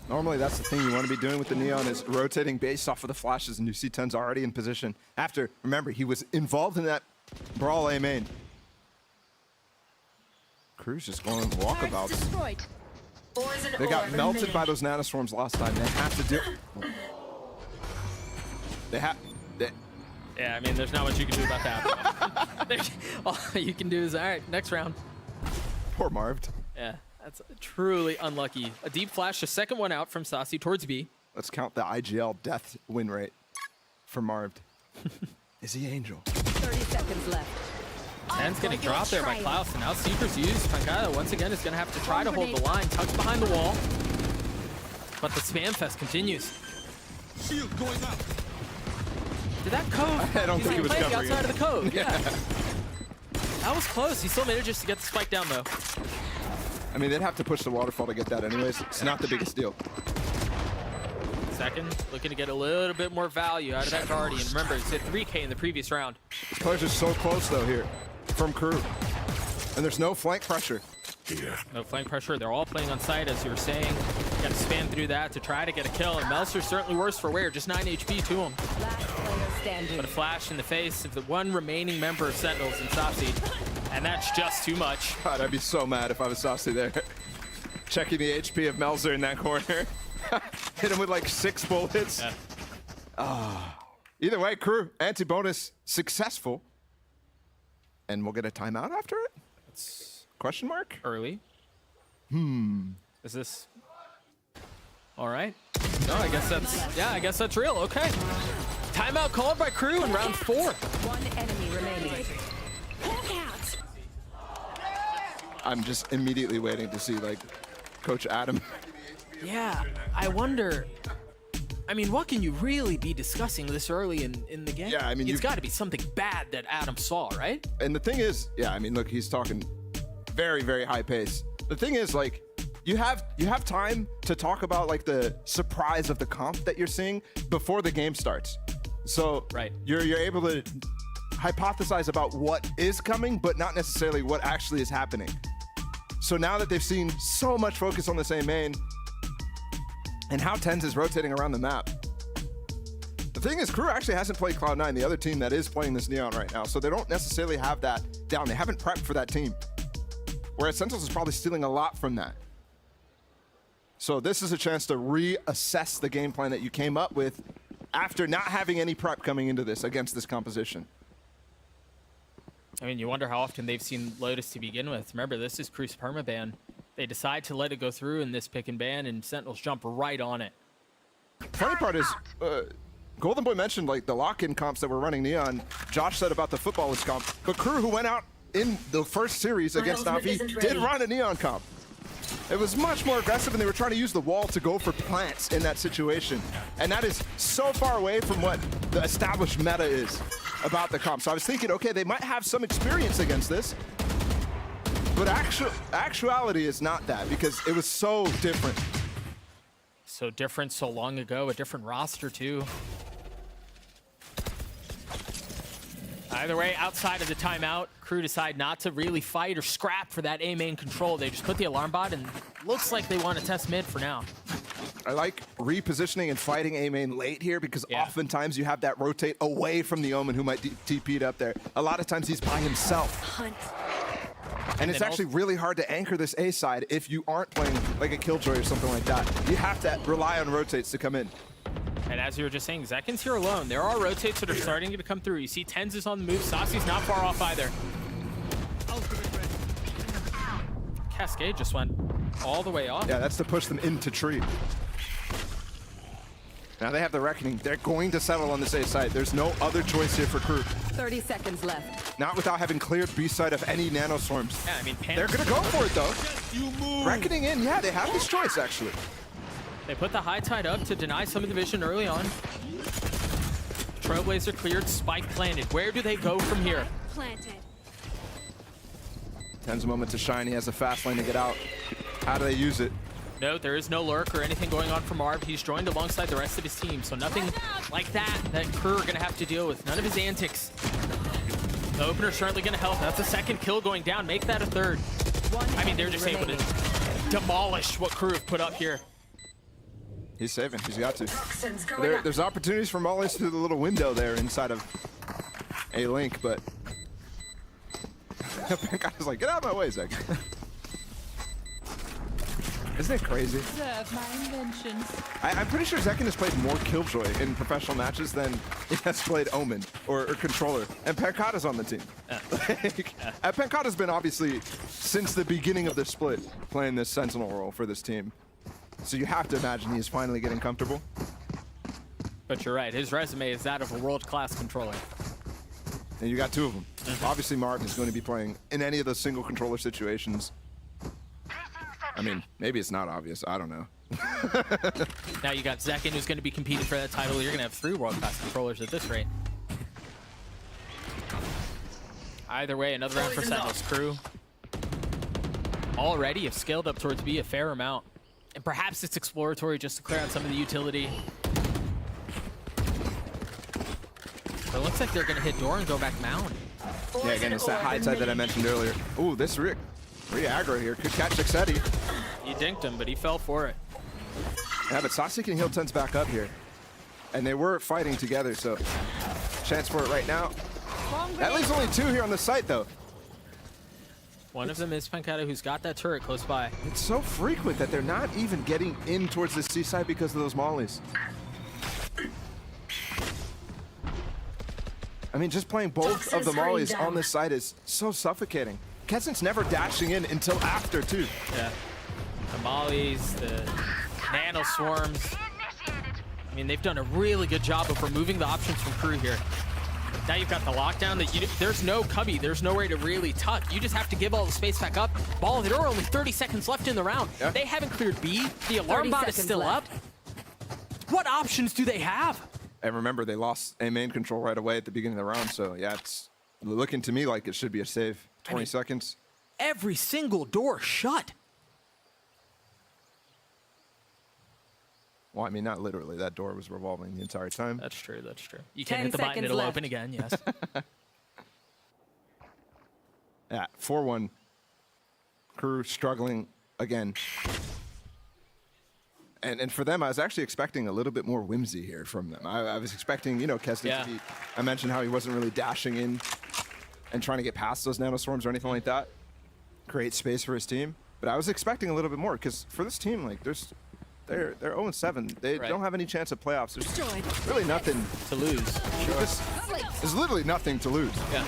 Normally that's the thing you want to be doing with the Neon is rotating based off of the flashes, and you see Ten's already in position. After, remember, he was involved in that brawl A main. Crew's just going walkabouts. They got melted by those nanoswarms last time. They have to do. Yeah, I mean, there's not much you can do about that. All you can do is, all right, next round. Poor Marv. Yeah, that's truly unlucky. A deep flash, a second one out from Saucy towards B. Let's count the IGL death win rate for Marv. Is he Angel? 30 seconds left. Ten's getting dropped there by Klaus, and now Seekers used. Pankata once again is going to have to try to hold the line. Tucked behind the wall. but the spam fest continues. Shield going out. Did that cove? I don't think he was covering outside it. of the cove. Yeah. That was close. He still manages to get the spike down though. I mean, they'd have to push the waterfall to get that anyways. It's not the biggest deal. Second, looking to get a little bit more value out of that Guardian. Remember, he's hit 3K in the previous round. These players are so close though here from Crew. And there's no flank pressure. No flank pressure. They're all playing on site, as you were saying. Got to spam through that to try to get a kill. And Melser's certainly worse for wear. Just 9 HP to him. But a flash in the face of the one remaining member of Sentinels in Sopsy. And that's just too much. God, I'd be so mad if I was Saucy there. Checking the HP of Melzer in that corner. Hit him with like 6 bullets. Yeah. Either way, Crew, anti-bonus successful. And we'll get a timeout after it? That's question mark? Early. Is this... All right. No, I guess that's... Yeah, I guess that's real. Okay. Timeout called by Crew in round 4. One enemy remaining. I'm just immediately waiting to see like Coach Adam. Yeah, I wonder. I mean, what can you really be discussing this early in the game? Yeah, I mean, it's got to be something bad that Adam saw, right? And the thing is, yeah, I mean, look, he's talking very, very high pace. The thing is, like, you have time to talk about like the surprise of the comp that you're seeing before the game starts. So right, you're able to hypothesize about what is coming, but not necessarily what actually is happening. So now that they've seen so much focus on the same main and how TenZ is rotating around the map, the thing is, Crew actually hasn't played Cloud9, the other team that is playing this Neon right now, so they don't necessarily have that down. They haven't prepped for that team. Whereas Sentinels is probably stealing a lot from that. So this is a chance to reassess the game plan that you came up with after not having any prep coming into this against this composition. I mean, you wonder how often they've seen Lotus to begin with. Remember, this is Crew's permaban. They decide to let it go through in this pick and ban, and Sentinels jump right on it. Funny part is, Golden Boy mentioned like the lock-in comps that were running Neon. Josh said about the footballers comp, but Crew, who went out in the first series against Navi, did run a Neon comp. It was much more aggressive, and they were trying to use the wall to go for plants in that situation. And that is so far away from what the established meta is about the comp. So I was thinking, okay, they might have some experience against this, but actuality is not that, because it was so different. So different, so long ago, a different roster too. Either way, outside of the timeout, Crew decide not to really fight or scrap for that A main control. They just put the alarm bot, and looks like they want to test mid for now. I like repositioning and fighting A main late here, because oftentimes you have that rotate away from the Omen who might TP'd up there. A lot of times he's by himself. And it's actually really hard to anchor this A side if you aren't playing like a Killjoy or something like that. You have to rely on rotates to come in. And as you were just saying, Zekin's here alone. There are rotates that are starting to come through. You see TenZ is on the move. Saucy's not far off either. Cascade just went all the way off. Yeah, that's to push them into tree. Now they have the Reckoning. They're going to settle on this A side. There's no other choice here for Crew. 30 seconds left. Not without having cleared B side of any nanoswarms. Yeah, I mean, they're going to go for it though. Reckoning in, yeah, they have this choice actually. They put the high tide up to deny some of the vision early on. Trailblazer cleared, spike planted. Where do they go from here? Planted. TenZ a moment to shine. He has a fast lane to get out. How do they use it? No, there is no lurk or anything going on from Arb. He's joined alongside the rest of his team, so nothing like that Crew are going to have to deal with. None of his antics. The opener's certainly going to help. That's a second kill going down. Make that a third. I mean, they're just able to demolish what Crew have put up here. He's saving. He's got to. There's opportunities for mollies through the little window there inside of a link, but Penkai is like, get out of my way, Zach. Isn't it crazy? I'm pretty sure Zekin has played more Killjoy in professional matches than he has played Omen or Controller. And Penkata's on the team. And Penkata's been obviously, since the beginning of the split, playing this Sentinel role for this team. So you have to imagine he is finally getting comfortable. But you're right, his resume is that of a world-class controller. And you got 2 of them. Obviously Martin is going to be playing in any of those single controller situations. I mean, maybe it's not obvious, I don't know. Now you got Zekin, who's going to be competing for that title. You're going to have 3 world-class controllers at this rate. Either way, another round for Sentinels. Crew already have scaled up towards B a fair amount. And perhaps it's exploratory just to clear out some of the utility. But it looks like they're going to hit door and go back mound. Yeah, again, it's that high tide that I mentioned earlier. Ooh, this re-aggro here could catch Sexetti. He dinked him, but he fell for it. Yeah, but Saucy can heal Tens back up here. And they were fighting together, so chance for it right now. That leaves only 2 here on the site, though. One of them is Pancata, who's got that turret close by. It's so frequent that they're not even getting in towards the C side because of those mollies. I mean, just playing both of the mollies on this side is so suffocating. Kessen's never dashing in until after, too. Yeah. The mollies, the nano swarms. I mean, they've done a really good job of removing the options from Crew here. Now you've got the lockdown that there's no cubby, there's no way to really tuck. You just have to give all the space back up. Ball the door, only 30 seconds left in the round. Yeah. They haven't cleared B. The alarm bot is still up. What options do they have? And remember, they lost a main control right away at the beginning of the round, so yeah, it's looking to me like it should be a save. 20 seconds. Every single door shut. Well, I mean, not literally. That door was revolving the entire time. That's true, that's true. You can hit the button, it'll open again, yes. Yeah, 4-1. Crew struggling again. And for them, I was actually expecting a little bit more whimsy here from them. I was expecting, you know, Keston to be, I mentioned how he wasn't really dashing in and trying to get past those nanoswarms or anything like that. Create space for his team. But I was expecting a little bit more, because for this team, like, they're 0-7. They don't have any chance of playoffs. There's really nothing to lose. There's literally nothing to lose. Yeah.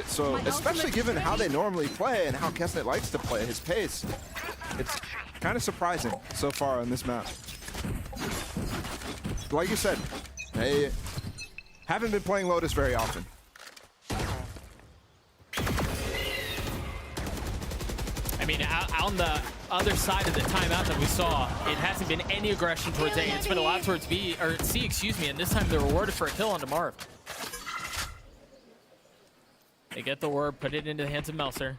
So, especially given how they normally play and how Kesnet likes to play, his pace, it's kind of surprising so far on this map. Like you said, they haven't been playing Lotus very often. I mean, on the other side of the timeout that we saw, it hasn't been any aggression towards A. It's been a lot towards B, or C, excuse me, and this time they're rewarded for a kill onto Marv. They get the orb, put it into the hands of Melser,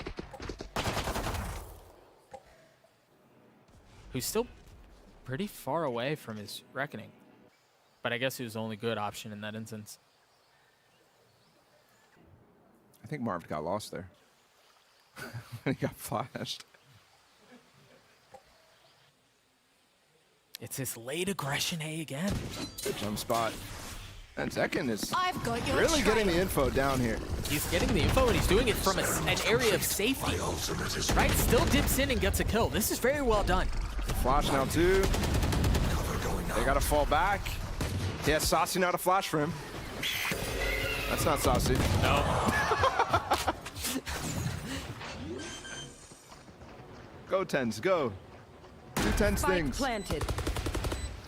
who's still pretty far away from his Reckoning. But I guess he was the only good option in that instance. I think Marv got lost there. He got flashed. It's this late aggression A again. Good jump spot. And Zekin is got really getting the info down here. He's getting the info, and he's doing it from an area of safety. Right? Still dips in and gets a kill. This is very well done. Flash now, too. They got to fall back. He has Saucy now to flash for him. That's not Saucy. No. Go, Tens, go. Do Tens things. Planted.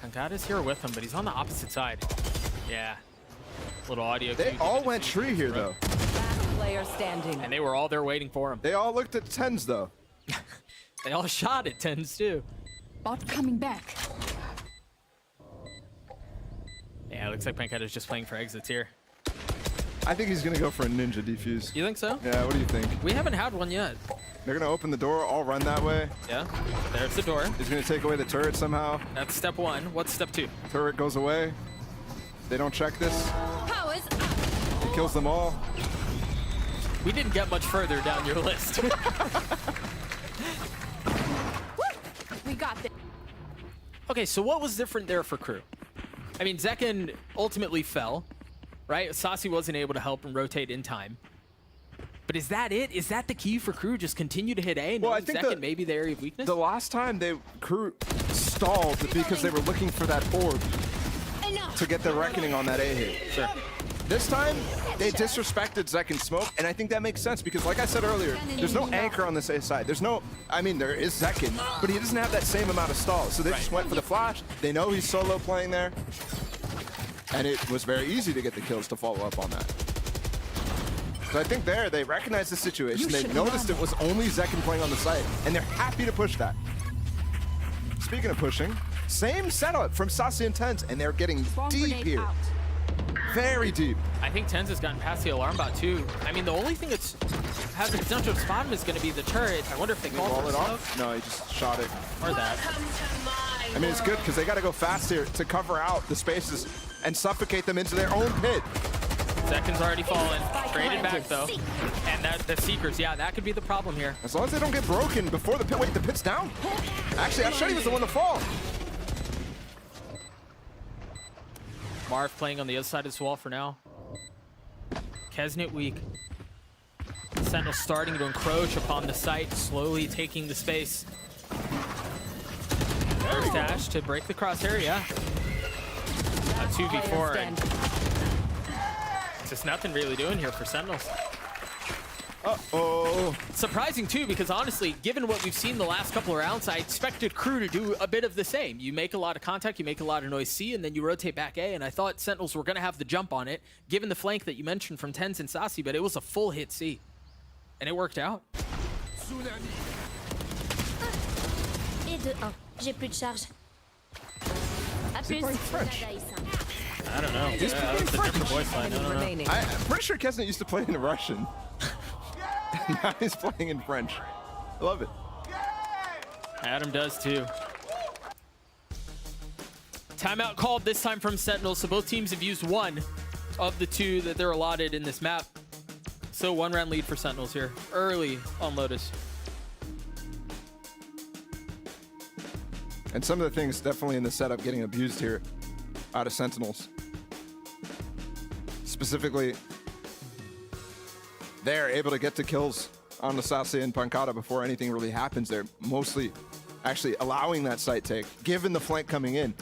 Kangada's here with him, but he's on the opposite side. Yeah. Little audio. They all went tree here, though. Last player standing. And they were all there waiting for him. They all looked at Tens, though. They all shot at Tens, too. Bot coming back. Yeah, it looks like Pancata's just playing for exits here. I think he's going to go for a ninja defuse. You think so? Yeah, what do you think? We haven't had one yet. They're going to open the door, all run that way. Yeah, there's the door. He's going to take away the turret somehow. That's step one. What's step two? Turret goes away. They don't check this. Powers up. He kills them all. We didn't get much further down your list. We got this. Okay, so what was different there for Crew? I mean, Zekin ultimately fell, right? Saucy wasn't able to help him rotate in time. But is that it? Is that the key for Crew? Just continue to hit A and I think Zekin maybe the area of weakness? The last time Crew stalled because they were looking for that orb to get the Reckoning on that A hit. Sure. This time, they disrespected Zekin's smoke, and I think that makes sense because, like I said earlier, there's no anchor on this A side. There's no, I mean, there is Zekin, but he doesn't have that same amount of stall. So they just went for the flash. They know he's solo playing there, and it was very easy to get the kills to follow up on that. So I think there, they recognized the situation. They noticed it was only Zekin playing on the site, and they're happy to push that. speaking of pushing, same setup from Sassy and Tens, and they're getting deep here. Very deep. I think Tens has gotten past the alarm bot too. I mean, the only thing that's has the potential to spot him is going to be the turret. I wonder if they call it off. No, he just shot it. Or that. I mean, it's good because they got to go fast here to cover out the spaces and suffocate them into their own pit. Second's already fallen. Traded back though. And that the Seekers, yeah, that could be the problem here. As long as they don't get broken before the pit. Wait, the pit's down. Actually, Ashadi was the one to fall. Marv playing on the other side of this wall for now. Kesnit weak. Sentinel starting to encroach upon the site, slowly taking the space. There's Dash to break the crosshair, yeah. A 2v4. And just nothing really doing here for Sentinels. Uh-oh. Surprising too, because honestly, given what we've seen the last couple of rounds, I expected Crew to do a bit of the same. You make a lot of contact, you make a lot of noise C, and then you rotate back A, and I thought Sentinels were going to have the jump on it, given the flank that you mentioned from Tens and Sassy, but it was a full hit C. And it worked out. Et de 1. J'ai plus de charge. A plus. I don't know. He's Yeah, that's a different voice line. I don't know. I'm pretty sure Kesnit used to play in Russian. Now he's playing in French. I love it. Adam does too. Timeout called this time from Sentinel, so both teams have used one of the two that they're allotted in this map. So 1 round lead for Sentinels here, early on Lotus. And some of the things definitely in the setup getting abused here out of Sentinels. Specifically, they're able to get to kills on the Sassy and Pancada before anything really happens. They're mostly actually allowing that site take, given the flank coming in,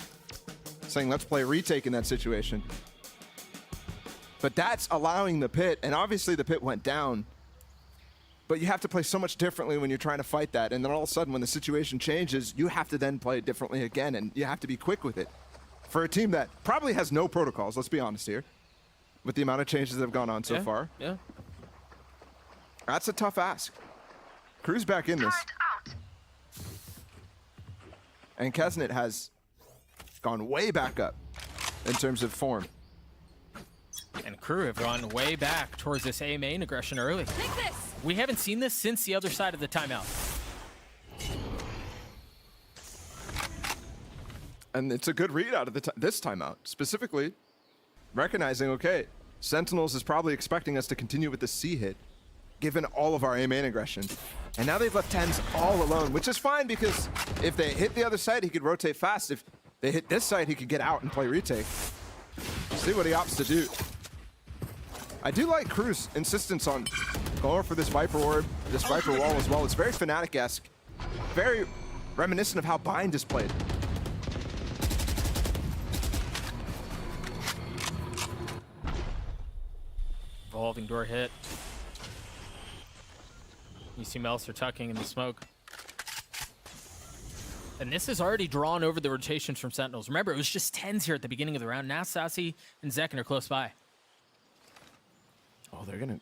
saying let's play retake in that situation. But that's allowing the pit, and obviously the pit went down. But you have to play so much differently when you're trying to fight that, and then all of a sudden when the situation changes, you have to then play it differently again, and you have to be quick with it. For a team that probably has no protocols, let's be honest here, with the amount of changes that have gone on so far. Yeah. That's a tough ask. Crew's back in this. And Kesnit has gone way back up in terms of form. And Crew have gone way back towards this A main aggression early. We haven't seen this since the other side of the timeout. And it's a good read out of this timeout, specifically recognizing, okay, Sentinels is probably expecting us to continue with the C hit, given all of our A main aggression. And now they've left Tens all alone, which is fine because if they hit the other side, he could rotate fast. If they hit this side, he could get out and play retake. See what he opts to do. I do like Crew's insistence on going for this Viper Orb, this Viper Wall as well. It's very Fnatic-esque, very reminiscent of how Bind is played. Revolving door hit. You see Melser tucking in the smoke. And this is already drawn over the rotations from Sentinels. Remember, it was just 10s here at the beginning of the round. Now Sassy and Zekken are close by. Oh, they're gonna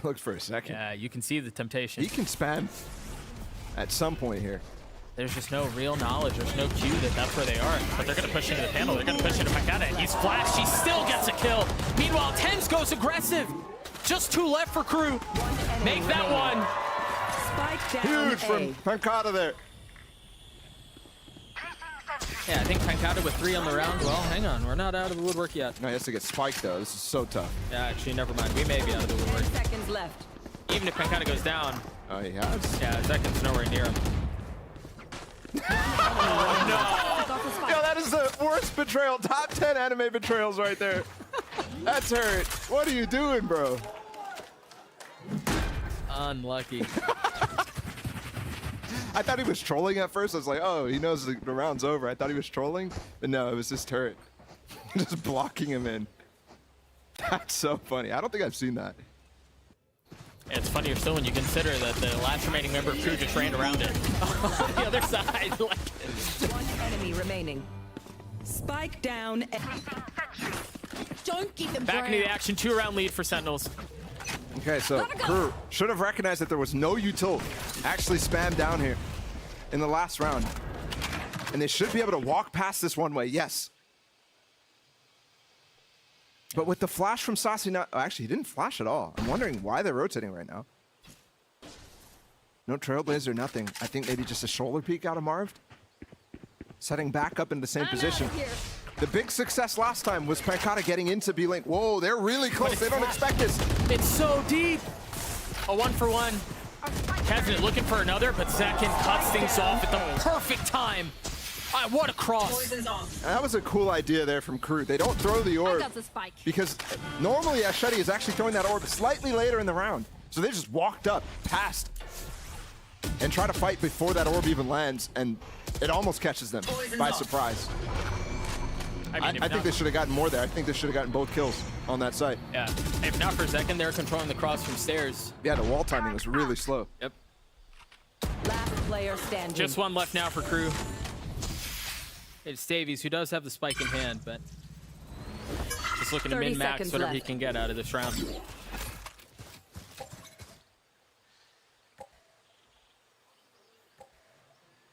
look for a second. Yeah, you can see the temptation. He can spam at some point here. There's just no real knowledge. There's no cue that that's where they are. But they're going to push into the panel. They're going to push into Pancada. He's flashed. He still gets a kill. Meanwhile, Tens goes aggressive. Just 2 left for Crew. Make that one. Huge from Pancada there. Yeah, I think Pancada with 3 on the round. Well, hang on. We're not out of the woodwork yet. No, he has to get spiked, though. This is so tough. Yeah, actually, never mind. We may be out of the woodwork. 10 seconds left. Even if Pancada goes down. Oh, he has? Yeah, Zekken's nowhere near him. Oh, no. Yo, that is the worst betrayal. Top 10 anime betrayals right there. That's hurt. What are you doing, bro? Unlucky. I thought he was trolling at first. I was like, oh, he knows the round's over. I thought he was trolling. But no, it was this turret. Just blocking him in. That's so funny. I don't think I've seen that. It's funnier still when you consider that the last remaining member of Crew just ran around it. On the other side. Like, 1 enemy remaining. Spike down. Don't give them back into the action. 2-round lead for Sentinels. Okay, so Crew should have recognized that there was no util actually spammed down here in the last round. And they should be able to walk past this one way, yes. But with the flash from Sassy now, oh, actually, he didn't flash at all. I'm wondering why they're rotating right now. No Trailblazer, nothing. I think maybe just a shoulder peek out of Marv. Setting back up in the same position. The big success last time was Pankata getting into B-Link. Whoa, they're really close. They don't expect this. It's so deep. A 1-for-1. Kesnet looking for another, but Zekin cuts things off at the perfect time. What a cross. That was a cool idea there from Crew. They don't throw the orb because normally Asheti is actually throwing that orb slightly later in the round. So they just walked up, passed, and try to fight before that orb even lands, and it almost catches them by surprise. I think they should have gotten more there. I think they should have gotten both kills on that site. Yeah, if not for Zekin, they're controlling the cross from stairs. Yeah, the wall timing was really slow. Yep. Last player standing. Just one left now for Crew. It's Davies, who does have the spike in hand, but just looking to min-max whatever he can get out of this round.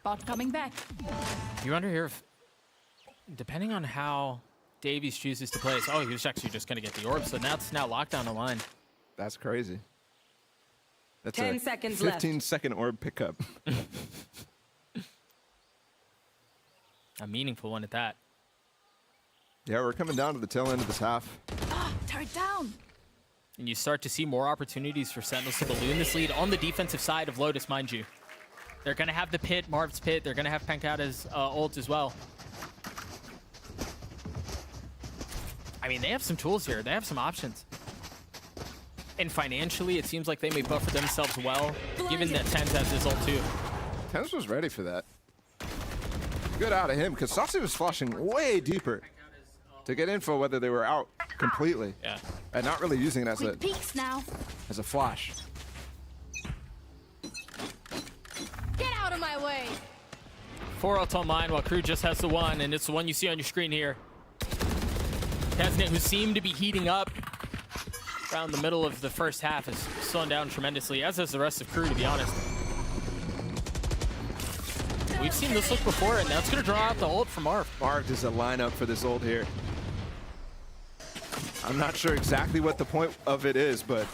Bot coming back. You wonder here if, depending on how Davies chooses to play, oh, he was actually just going to get the orb, so that's now locked down the line. That's crazy. That's 10 a seconds 15-second orb pickup. A meaningful one at that. Yeah, we're coming down to the tail end of this half. Tear it down. And you start to see more opportunities for Sentinels to balloon this lead on the defensive side of Lotus, mind you. They're going to have the pit, Marv's pit. They're going to have Pankata's ult as well. I mean, they have some tools here. They have some options. And financially, it seems like they may buffer themselves well, given that Tens has his ult too. Tens was ready for that. Good out of him, because Sassy was flashing way deeper to get info whether they were out completely. Yeah. And not really using it as Quick peeks now. a flash. Get out of my way. 4 ult online while Crew just has the one, and it's the one you see on your screen here. Kesnet, who seemed to be heating up around the middle of the first half, is slowing down tremendously, as is the rest of Crew, to be honest. We've seen this look before, and that's going to draw out the ult from Marv. Marv is a lineup for this ult here. I'm not sure exactly what the point of it is, but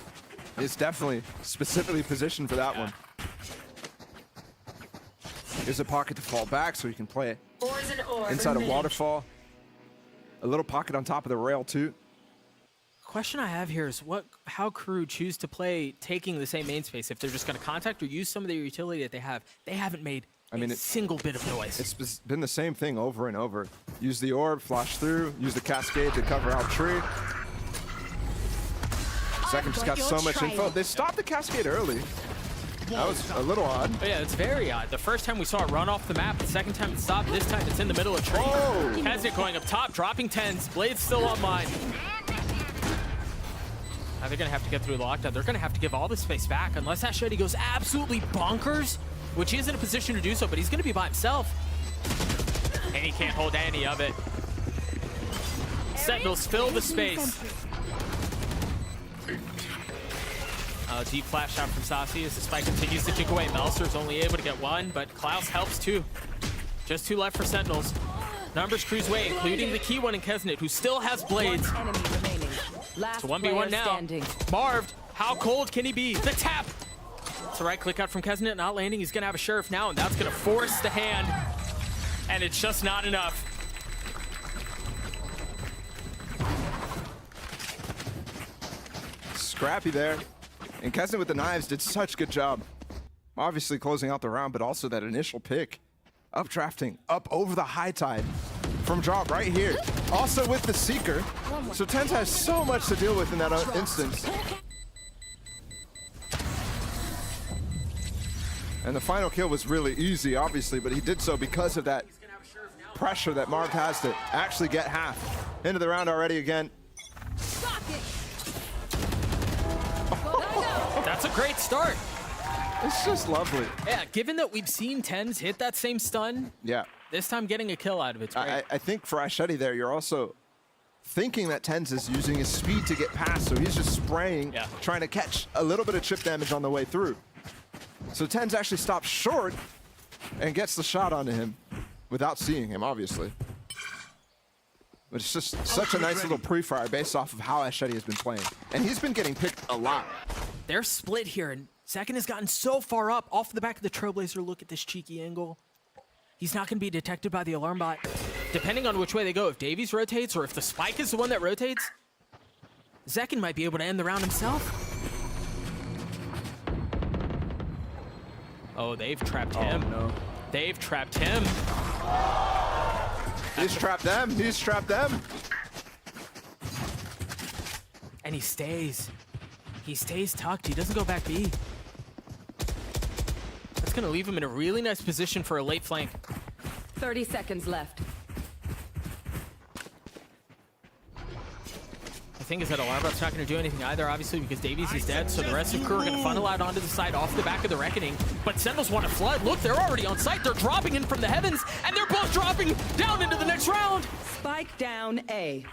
it's definitely specifically positioned for that one. There's a pocket to fall back so you can play it inside a waterfall. A little pocket on top of the rail too. Question I have here is how Crew choose to play taking the same main space. If they're just going to contact or use some of their utility that they haven't made a single bit of noise. It's been the same thing over and over. Use the orb, flash through, use the cascade to cover out tree. Second just got so much info. They stopped the cascade early. That was a little odd. Oh, yeah, it's very odd. The first time we saw it run off the map, the second time it stopped, this time it's in the middle of tree. Has it going up top, dropping Tens. Blade's still online. Now they're going to have to get through the lockdown. They're going to have to give all the space back unless Asheti goes absolutely bonkers, which he is in a position to do so, but he's going to be by himself. And he can't hold any of it. Sentinels fill the space. Deep flash shot from Sassy as the spike continues to tick away. Melser's only able to get one, but Klaus helps too. Just 2 left for Sentinels. Numbers cruise way, including the key one in Kesnet, who still has blades. It's a 1v1 now. Marv, how cold can he be? The tap! It's a right click out from Kesnet, not landing. He's going to have a Sheriff now, and that's going to force the hand. And it's just not enough. Scrappy there. And Kesnet with the knives did such a good job. Obviously closing out the round, but also that initial pick. Up drafting, up over the high tide from drop right here. Also with the Seeker. So Tens has so much to deal with in that instance. And the final kill was really easy, obviously, but he did so because of that pressure that Marv has to actually get half. Into the round already again. That's a great start. It's just lovely. Yeah, given that we've seen Tens hit that same stun, yeah, this time getting a kill out of it's great. I think for Asheti there, you're also thinking that Tens is using his speed to get past, so he's just spraying, trying to catch a little bit of chip damage on the way through. So Tens actually stops short and gets the shot onto him. without seeing him, obviously. But it's just such a nice little pre-fire based off of how Eschetti has been playing. And he's been getting picked a lot. They're split here, and Second has gotten so far up off the back of the Trailblazer. Look at this cheeky angle. He's not going to be detected by the alarm bot. Depending on which way they go, if Davies rotates or if the spike is the one that rotates, Zekin might be able to end the round himself. Oh, they've trapped him. No. They've trapped him. He's trapped them. He's trapped them. And he stays. He stays tucked. He doesn't go back B. That's going to leave him in a really nice position for a late flank. 30 seconds left. The thing is that Alarbot's not going to do anything either, obviously, because Davies is dead, so the rest of the crew are going to funnel out onto the side off the back of the Reckoning. But Sentinels want to flood. Look, they're already on site. They're dropping in from the heavens, and they're both dropping down into the next round. Spike down A.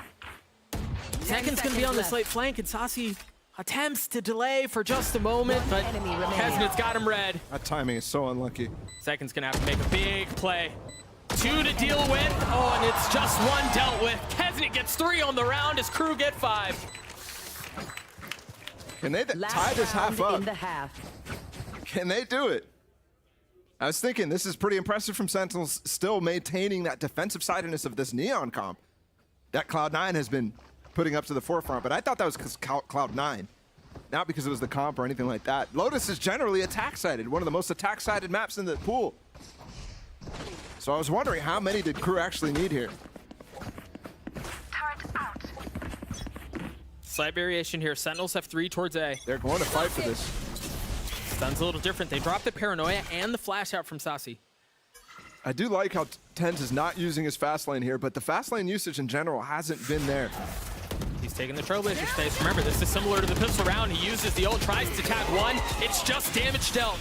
Second's going to be on this late flank, and Sasi attempts to delay for just a moment, but Kesnit's got him red. That timing is so unlucky. Second's going to have to make a big play. 2 to deal with. Oh, and it's just 1 dealt with. Kesnit gets 3 on the round. His crew get 5. Can they tie this half up? Can they do it? I was thinking this is pretty impressive from Sentinels, still maintaining that defensive sidedness of this Neon comp that Cloud9 has been putting up to the forefront, but I thought that was because Cloud9, not because it was the comp or anything like that. Lotus is generally attack-sided, one of the most attack-sided maps in the pool. So I was wondering how many did crew actually need here? Slight variation here. Sentinels have 3 towards A. They're going to fight for this. Stun's a little different. They dropped the Paranoia and the flash out from Sasi. I do like how Tens is not using his fast lane here, but the fast lane usage in general hasn't been there. He's taking the Trailblazer space. Remember, this is similar to the pistol round. He uses the ult, tries to tag 1. It's just damage dealt.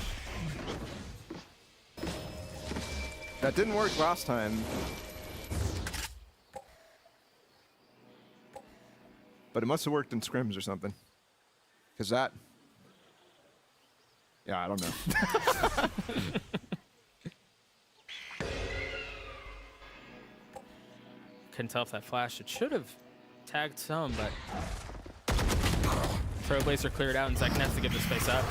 That didn't work last time. But it must have worked in scrims or something. Because that... Yeah, I don't know. Couldn't tell if that flash. It should have tagged some, but... Trailblazer cleared out, and Zekin has to give the space up.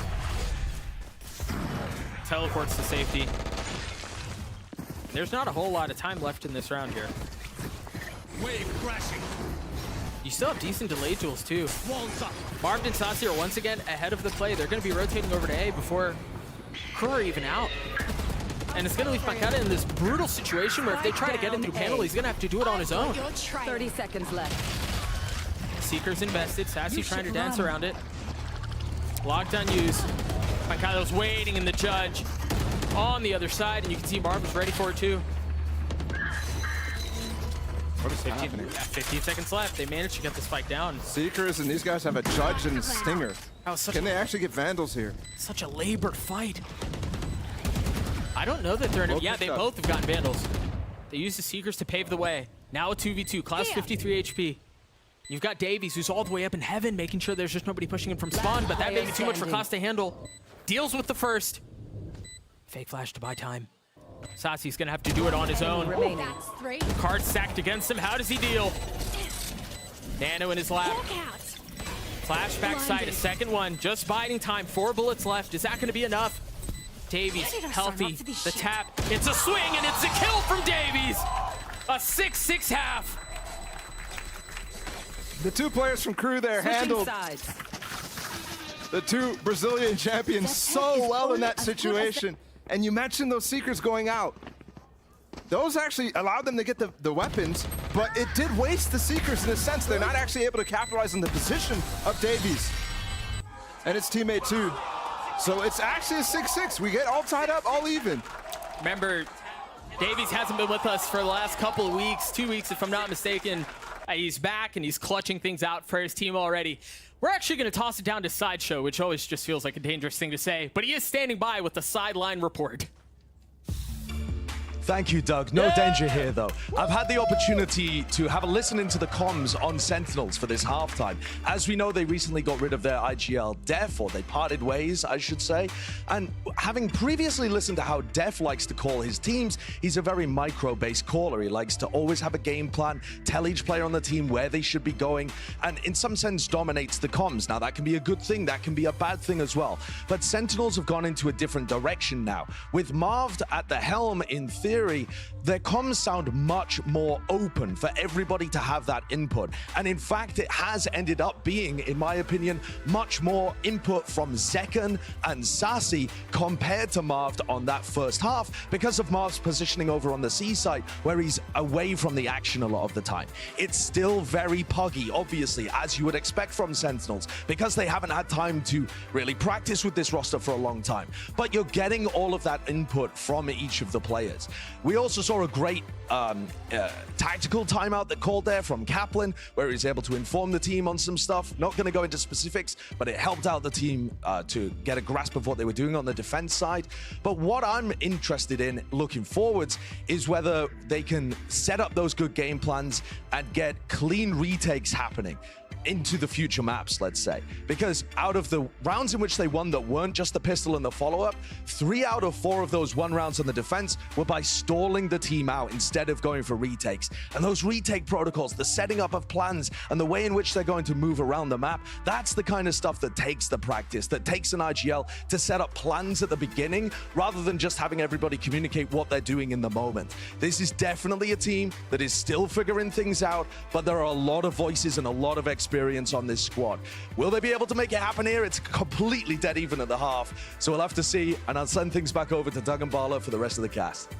Teleports to safety. There's not a whole lot of time left in this round here. Wave crashing. You still have decent delay duels too. Marved and Sasi are once again ahead of the play. They're going to be rotating over to A before crew are even out. And it's going to leave Makata in this brutal situation where if they try to get in through panel, he's going to have to do it on his own. 30 seconds left. Seeker's invested. Sasi trying to dance around it. Locked on use. Makato's waiting in the judge on the other side, and you can see Marv is ready for it too. What is happening? 15 seconds left. They managed to get the spike down. Seekers and these guys have a judge and a stinger. Can they actually get Vandals here? Such a labored fight. I don't know that they're in. Yeah, they both have gotten Vandals. They use the Seekers to pave the way. Now a 2v2. Klaus 53 HP. You've got Davies, who's all the way up in heaven, making sure there's just nobody pushing him from spawn, but that may be too much for Klaus to handle. Deals with the first. Fake flash to buy time. Sasi's gonna have to do it on his own. Card stacked against him. How does he deal? Nano in his lap. Flash backside, a second one. Just biding time. 4 bullets left. Is that gonna be enough? Davies, healthy. The tap. It's a swing and it's a kill from Davies. A 6-6 half. The 2 players from crew there handled the 2 Brazilian champions so well in that situation. And you mentioned those Seekers going out. Those actually allowed them to get the weapons, but it did waste the Seekers in a sense. They're not actually able to capitalize on the position of Davies and his teammate too. So it's actually a 6-6. We get all tied up, all even. Remember, Davies hasn't been with us for the last couple of weeks, 2 weeks if I'm not mistaken. He's back and he's clutching things out for his team already. We're actually going to toss it down to Sideshow, which always just feels like a dangerous thing to say, but he is standing by with the sideline report. Thank you, Doug. No danger here, though. I've had the opportunity to have a listen into the comms on Sentinels for this halftime. As we know, they recently got rid of their IGL Def, or they parted ways, I should say. And having previously listened to how Def likes to call his teams, he's a very micro-based caller. He likes to always have a game plan, tell each player on the team where they should be going, and in some sense dominates the comms. Now, that can be a good thing, that can be a bad thing as well. But Sentinels have gone into a different direction now. With Marved at the helm, in theory, their comms sound much more open for everybody to have that input. And in fact, it has ended up being, in my opinion, much more input from Zekken and Sassy compared to Marved on that first half because of Marv's positioning over on the C side, where he's away from the action a lot of the time. It's still very puggy, obviously, as you would expect from Sentinels, because they haven't had time to really practice with this roster for a long time. But you're getting all of that input from each of the players. We also saw a great tactical timeout that called there from Kaplan, where he's able to inform the team on some stuff. Not going to go into specifics, but it helped out the team to get a grasp of what they were doing on the defense side. But what I'm interested in looking forwards is whether they can set up those good game plans and get clean retakes happening into the future maps, let's say. Because out of the rounds in which they won that weren't just the pistol and the follow-up, 3 out of 4 of those 1 rounds on the defense were by stalling the team out instead of going for retakes. And those retake protocols, the setting up of plans, and the way in which they're going to move around the map, that's the kind of stuff that takes the practice, that takes an IGL to set up plans at the beginning, rather than just having everybody communicate what they're doing in the moment. This is definitely a team that is still figuring things out, but there are a lot of voices and a lot of experience on this squad. Will they be able to make it happen here? It's completely dead even at the half, so we'll have to see, and I'll send things back over to Doug and Bala for the rest of the cast.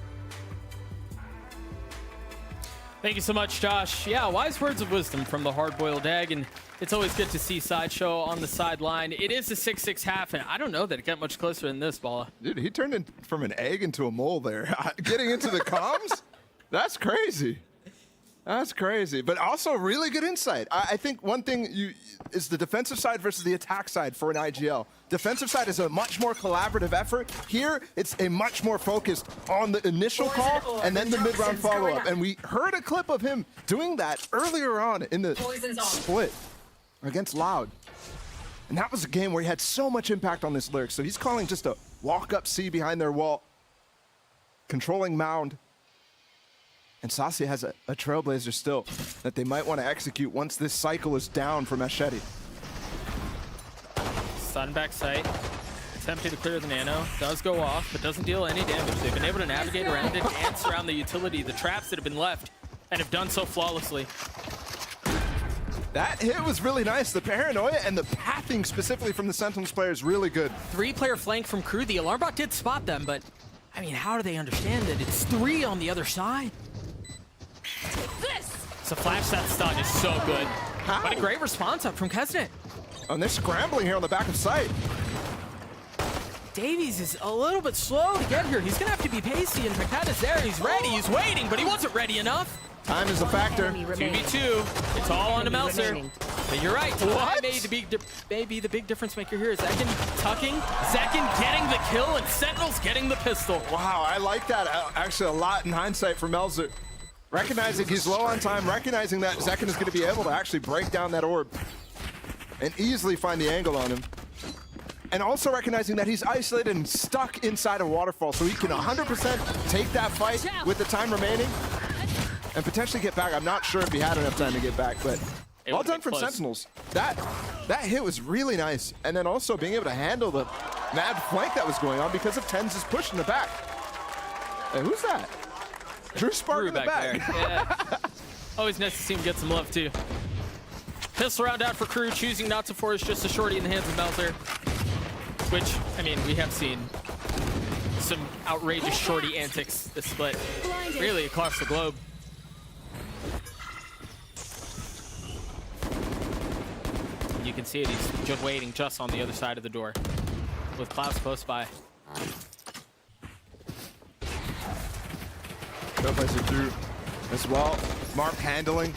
Thank you so much, Josh. Yeah, wise words of wisdom from the hard-boiled egg, and it's always good to see Sideshow on the sideline. It is a 6-6 half, and I don't know that it got much closer than this, Bala. Dude, he turned from an egg into a mole there. Getting into the comms? That's crazy. That's crazy, but also really good insight. I think one thing is the defensive side versus the attack side for an IGL. Defensive side is a much more collaborative effort. Here, it's a much more focused on the initial call and then the mid-round follow-up. And we heard a clip of him doing that earlier on in the split against Loud. And that was a game where he had so much impact on this lyric. So he's calling just a walk-up C behind their wall, controlling Mound. And Sassy has a trailblazer still that they might want to execute once this cycle is down for Machete. Sun back sight. Attempting to clear the nano. Does go off, but doesn't deal any damage. They've been able to navigate around it, dance around the utility, the traps that have been left, and have done so flawlessly. That hit was really nice. The paranoia and the pathing specifically from the Sentinels player is really good. 3-player flank from Crew. The alarm bot did spot them, but I mean, how do they understand that it's 3 on the other side? So flash that stun is so good. How? But a great response up from Kesnet. And they're scrambling here on the back of sight. Davies is a little bit slow to get here. He's gonna have to be pacey, and Takata's there. He's ready, he's waiting, but he wasn't ready enough. Time is a factor. 2v2. It's all on to Meltzer. But you're right. What? Maybe the big difference maker here is Zekken tucking, Zekken getting the kill, and Sentinels getting the pistol. Wow, I like that actually a lot in hindsight for Meltzer. Recognizing he's low on time, recognizing that Zekken is going to be able to actually break down that orb and easily find the angle on him. And also recognizing that he's isolated and stuck inside a waterfall, so he can 100% take that fight with the time remaining and potentially get back. I'm not sure if he had enough time to get back, but well done from Sentinels. That hit was really nice. And then also being able to handle the mad flank that was going on because of Tens' push in the back. Hey, who's that? Drew Spark in the back. Yeah. Always nice to see him get some love, too. Pistol round out for Crew, choosing not to force just a shorty in the hands of Meltzer. Which, I mean, we have seen some outrageous shorty antics this split, really across the globe. You can see it, he's just waiting just on the other side of the door with Klaus close by. Trailblazer through as well. Mark handling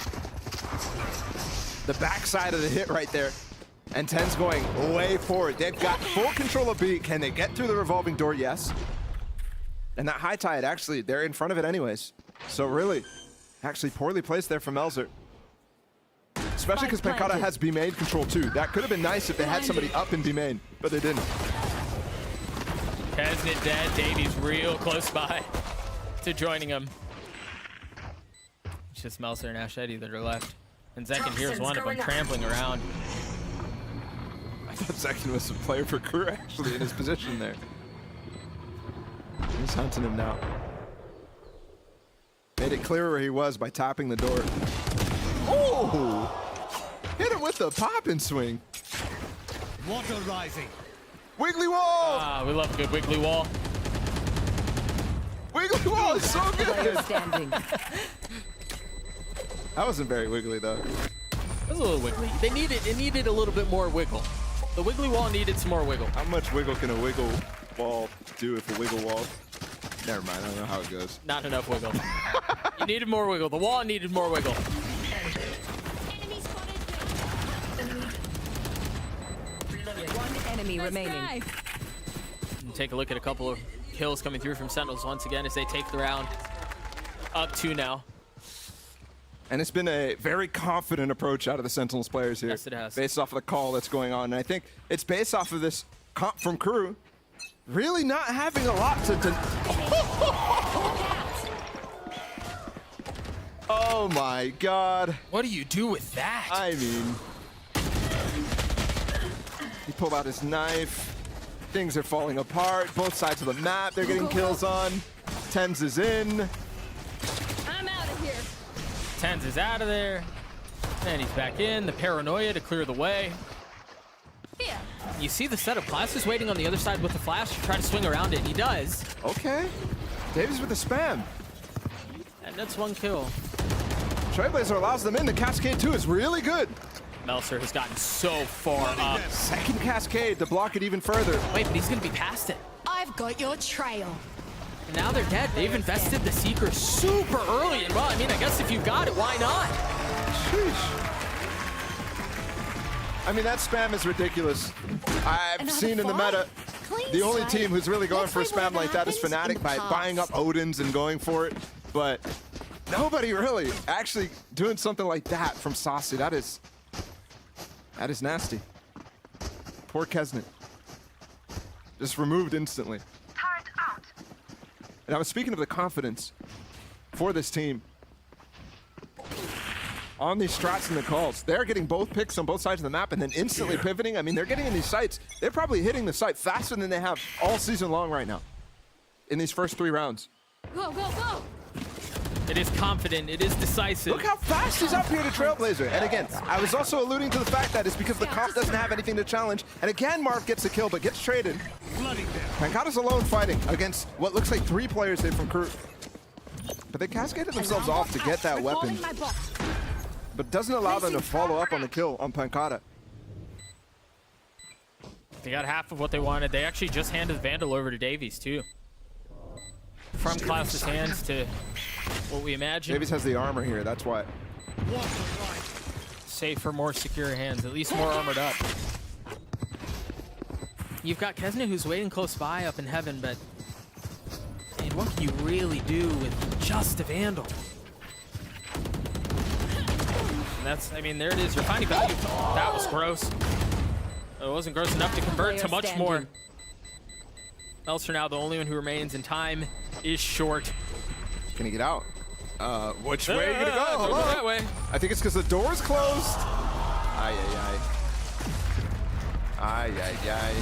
the backside of the hit right there. And Ten's going way forward. They've got full control of B. Can they get through the revolving door? Yes. And that high tide, actually, they're in front of it anyways. So really, actually poorly placed there from Elzer. Especially because Pancada has B main control too. That could have been nice if they had somebody up in B main, but they didn't. Kesnet dead. Davies real close by to joining him. It's just Melser and Ashedi that are left. And Zekin here's one of them trampling around. I thought Zekin was a player for Crew actually in his position there. He's hunting him now. Made it clear where he was by tapping the door. Oh! Hit him with the pop and swing. Water rising. Wiggly wall! Ah, we love a good wiggly wall. Wiggly wall is so good! Standing. That wasn't very wiggly though. It was a little wiggly. It needed a little bit more wiggle. The wiggly wall needed some more wiggle. How much wiggle can a wiggle wall do if a wiggle wall? Never mind, I don't know how it goes. Not enough wiggle. You needed more wiggle. The wall needed more wiggle. One enemy remaining. And take a look at a couple of kills coming through from Sentinels once again as they take the round. Up 2 now. And it's been a very confident approach out of the Sentinels players here. Yes, it has. Based off of the call that's going on. And I think it's based off of this comp from Crew really not having a lot to... Oh my God. What do you do with that? I mean... He pulled out his knife. Things are falling apart. Both sides of the map they're getting kills on. Tens is in. I'm out of here. Tens is out of there. And he's back in. The paranoia to clear the way. Here. You see the set of classes waiting on the other side with the flash to try to swing around it, and he does. Okay. Davies with the spam. And that's 1 kill. Trailblazer allows them in. The Cascade 2 is really good. Melser has gotten so far up. Second Cascade to block it even further. Wait, but he's going to be past it. I've got your trail. And now they're dead. They've invested the Seeker super early. And well, I mean, I guess if you've got it, why not? Sheesh. I mean, that spam is ridiculous. I've seen in the meta, the only team who's really going for a spam like that is Fnatic by buying up Odins and going for it. But nobody really actually doing something like that from Saucy. That is nasty. Poor Kesnet. Just removed instantly. And I was speaking of the confidence for this team on these strats and the calls. They're getting both picks on both sides of the map and then instantly pivoting. I mean, they're getting in these sites. They're probably hitting the site faster than they have all season long right now in these first 3 rounds. Go, go, go. It is confident. It is decisive. Look how fast he's up here to Trailblazer. And again, I was also alluding to the fact that it's because the comp doesn't have anything to challenge. And again, Marv gets the kill, but gets traded. Pancada's alone fighting against what looks like 3 players here from Crew. But they cascaded themselves off to get that weapon. But doesn't allow them to follow up on the kill on Pancada. They got half of what they wanted. They actually just handed the Vandal over to Davies, too. From Klaus's hands to what we imagine. Davies has the armor here, that's why. Safer, more secure hands, at least more armored up. You've got Kesnet who's waiting close by up in heaven, but man, what can you really do with just a Vandal? And that's, I mean, there it is. You're finding value. That was gross. It wasn't gross enough to convert to much more. Melser now the only one who remains, and time is short. Can he get out? Which way are you gonna go? Hello? That way. I think it's because the door's closed. Ay, ay, ay. Ay, ay, ay.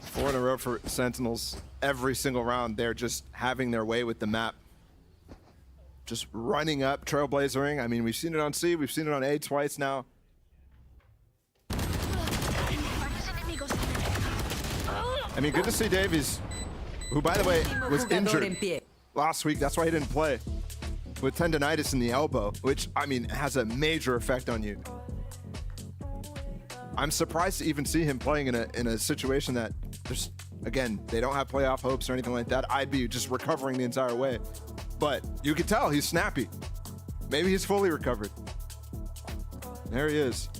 Four in a row for Sentinels. Every single round, they're just having their way with the map. Just running up, trailblazering. I mean, we've seen it on C, we've seen it on A twice now. I mean, good to see Davies, who, by the way, was injured last week. That's why he didn't play. With tendonitis in the elbow, which, I mean, has a major effect on you. I'm surprised to even see him playing in a situation that there's, again, they don't have playoff hopes or anything like that. I'd be just recovering the entire way. But you can tell he's snappy. Maybe he's fully recovered. There he is.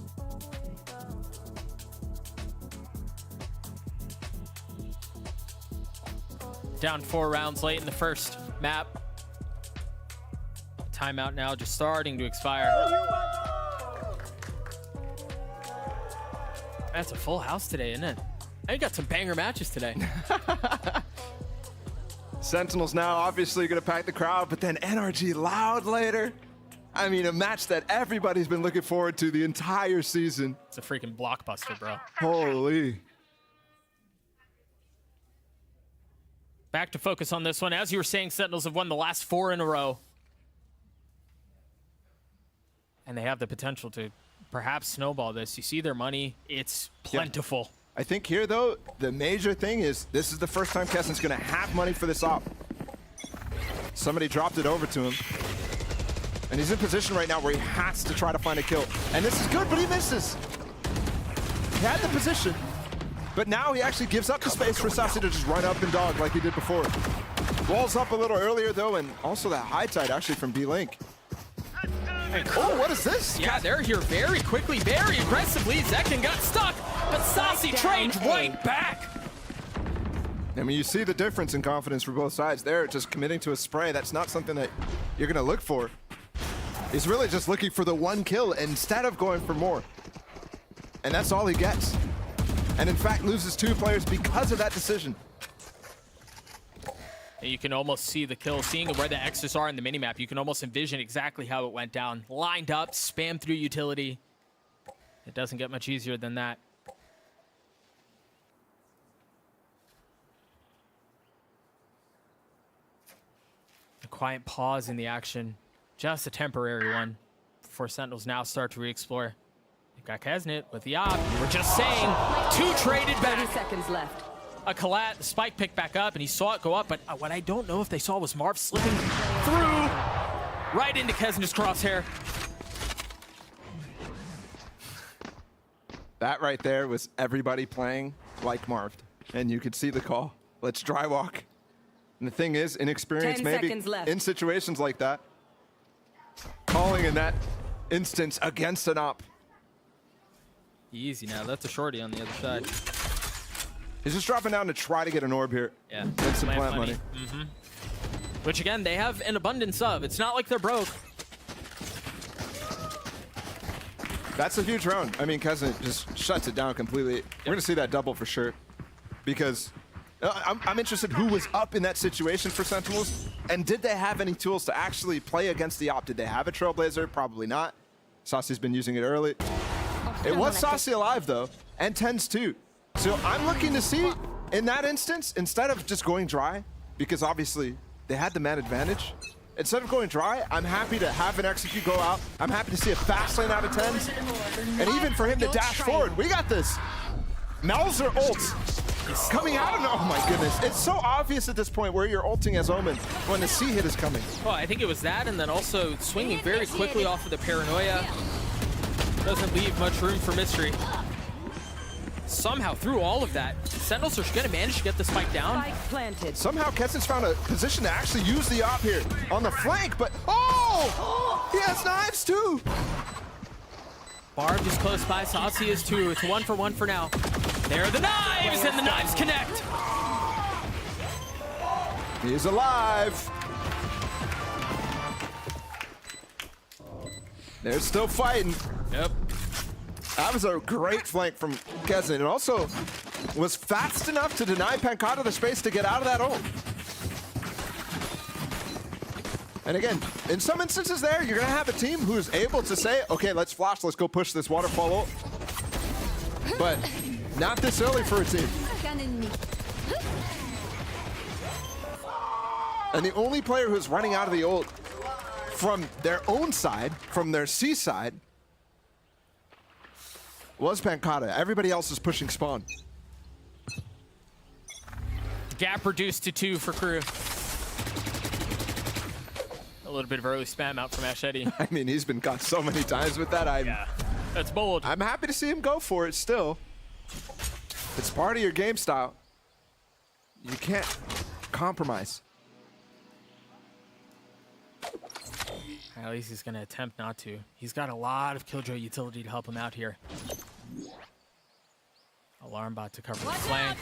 Down 4 rounds late in the first map. Timeout now just starting to expire. That's a full house today, isn't it? I got some banger matches today. Sentinels now obviously going to pack the crowd, but then NRG Loud later. I mean, a match that everybody's been looking forward to the entire season. It's a freaking blockbuster, bro. Holy. Back to focus on this one. As you were saying, Sentinels have won the last 4 in a row. And they have the potential to perhaps snowball this. You see their money. It's plentiful. Yeah. I think here, though, the major thing is this is the first time Kessen's going to have money for this op. Somebody dropped it over to him. And he's in position right now where he has to try to find a kill. And this is good, but he misses. He had the position, but now he actually gives up the space for Sassy to just run up and dog like he did before. Walls up a little earlier, though, and also that high tide actually from B-Link. Oh, what is this? Yeah, they're here very quickly, very aggressively. Zekin got stuck, but Sassy trained right back. I mean, you see the difference in confidence for both sides. They're just committing to a spray. That's not something that you're going to look for. He's really just looking for the one kill instead of going for more. And that's all he gets. And in fact, loses 2 players because of that decision. You can almost see the kill, seeing where the X's are in the minimap. You can almost envision exactly how it went down. Lined up, spam through utility. It doesn't get much easier than that. A quiet pause in the action. Just a temporary one before Sentinels now start to re-explore. You've got Kesnit with the op. We're just saying, 2 traded back. 30 seconds left. A collat, the spike picked back up, and he saw it go up, but what I don't know if they saw was Marv slipping through right into Kesnit's crosshair. That right there was everybody playing like Marv, and you could see the call. Let's dry walk. And the thing is, inexperience maybe in situations like that, calling in that instance against an op. Easy now, that's a shorty on the other side. He's just dropping down to try to get an orb here. Yeah. Get some plant money. Which again, they have an abundance of. It's not like they're broke. That's a huge round. I mean, Kesnit just shuts it down completely. We're going to see that double for sure. Because I'm interested who was up in that situation for Sentinels. And did they have any tools to actually play against the op? Did they have a Trailblazer? Probably not. Sassy's been using it early. It was Sassy alive, though. And Tens too. So I'm looking to see, in that instance, instead of just going dry, because obviously they had the man advantage, instead of going dry, I'm happy to have an execute go out. I'm happy to see a fast lane out of Tens. And even for him to dash forward, we got this. Melzer ult coming out of, oh my goodness. It's so obvious at this point where you're ulting as Omen when the C hit is coming. Well, I think it was that, and then also swinging very quickly off of the paranoia. Doesn't leave much room for mystery. Somehow, through all of that, Sentinels are going to manage to get the spike down. Spike planted. Somehow, Kessen's found a position to actually use the op here on the flank, but oh! He has knives too! Barb is close by, Sassy is too. It's 1 for 1 for now. There are the knives, and the knives connect. He's alive. They're still fighting. Yep. That was a great flank from Kesnit. It also was fast enough to deny Pancata the space to get out of that ult. And again, in some instances there, you're going to have a team who's able to say, okay, let's flash, let's go push this waterfall ult. But not this early for a team. And the only player who's running out of the ult from their own side, from their C side, was Pancata. Everybody else is pushing spawn. Gap reduced to 2 for crew. A little bit of early spam out from Ashedi. I mean, he's been caught so many times with that. Yeah, that's bold. I'm happy to see him go for it still. It's part of your game style. You can't compromise. At least he's going to attempt not to. He's got a lot of Killjoy utility to help him out here. Alarm bot to cover the flank.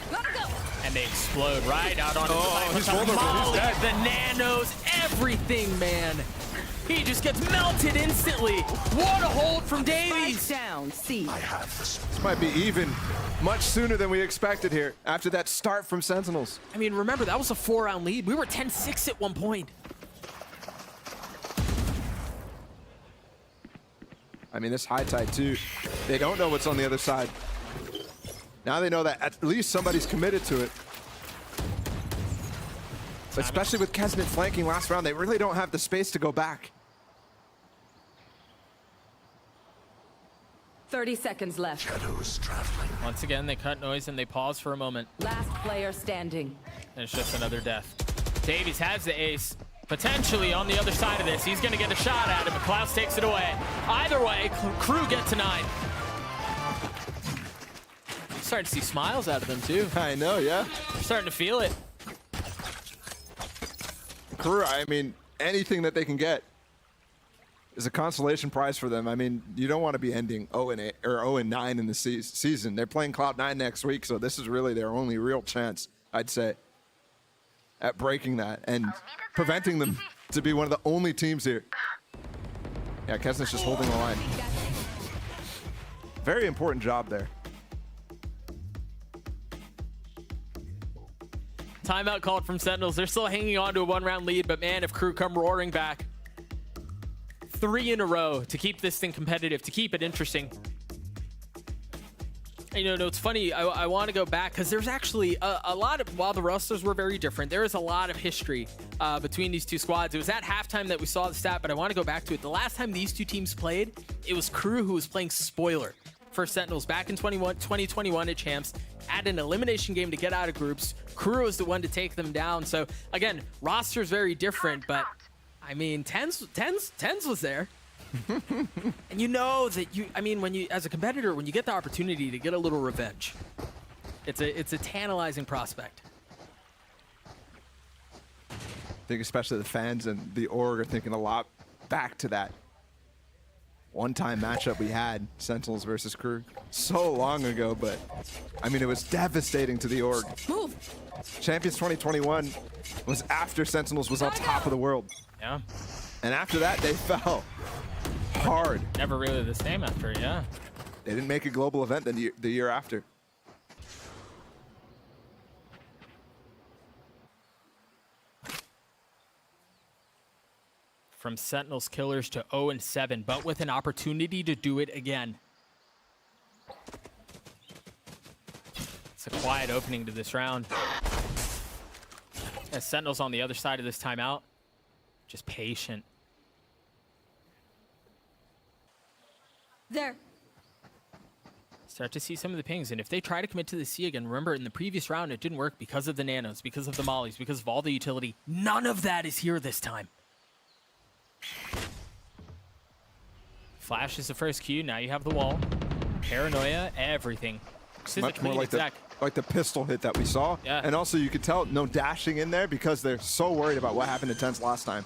And And they explode right out onto the side. He's vulnerable. He's dead. The nanos, everything, man. He just gets melted instantly. What a hold from Davies. Down, C. This might be even much sooner than we expected here after that start from Sentinels. I mean, remember, that was a 4-round lead. We were 10-6 at one point. I mean, this high tide too. They don't know what's on the other side. Now they know that at least somebody's committed to it. Especially with Kesnet flanking last round, they really don't have the space to go back. 30 seconds left. Shadows traveling. Once again, they cut noise and they pause for a moment. Last player standing. And it's just another death. Davies has the ace. Potentially on the other side of this. He's going to get a shot at it, but Klaus takes it away. Either way, Crew get to 9. Starting to see smiles out of them, too. I know, yeah. Starting to feel it. Crew, I mean, anything that they can get is a consolation prize for them. I mean, you don't want to be ending 0-8 or 0-9 in the season. They're playing Cloud9 next week, so this is really their only real chance, I'd say, at breaking that and preventing them to be one of the only teams here. Yeah, Kesnet's just holding the line. Very important job there. Timeout called from Sentinels. They're still hanging on to a 1-round lead, but man, if Crew come roaring back. 3 in a row to keep this thing competitive, to keep it interesting. And, you know, it's funny, I want to go back because there's actually a lot of, while the rosters were very different, there is a lot of history between these two squads. It was at halftime that we saw the stat, but I want to go back to it. The last time these two teams played, it was Crew who was playing spoiler for Sentinels back in 2021 at Champs, at an elimination game to get out of groups. Crew was the one to take them down. So again, roster's very different, but I mean, Tens was there. And you know that when you, as a competitor, when you get the opportunity to get a little revenge, it's a tantalizing prospect. I think especially the fans and the org are thinking a lot back to that one-time matchup we had, Sentinels versus Crew, so long ago, but I mean, it was devastating to the org. Move. Champions 2021 was after Sentinels was on top of the world. Yeah. And after that, they fell hard. Never really the same after, yeah. They didn't make a global event the year after. From Sentinels killers to 0-7, but with an opportunity to do it again. It's a quiet opening to this round. As Sentinels on the other side of this timeout, just patient. There. Start to see some of the pings, and if they try to commit to the C again, remember in the previous round it didn't work because of the nanos, because of the mollies, because of all the utility. None of that is here this time. Flash is the first Q, now you have the wall. Paranoia, everything. It's much more like the pistol hit that we saw. Yeah. And also you could tell no dashing in there because they're so worried about what happened to Tens last time.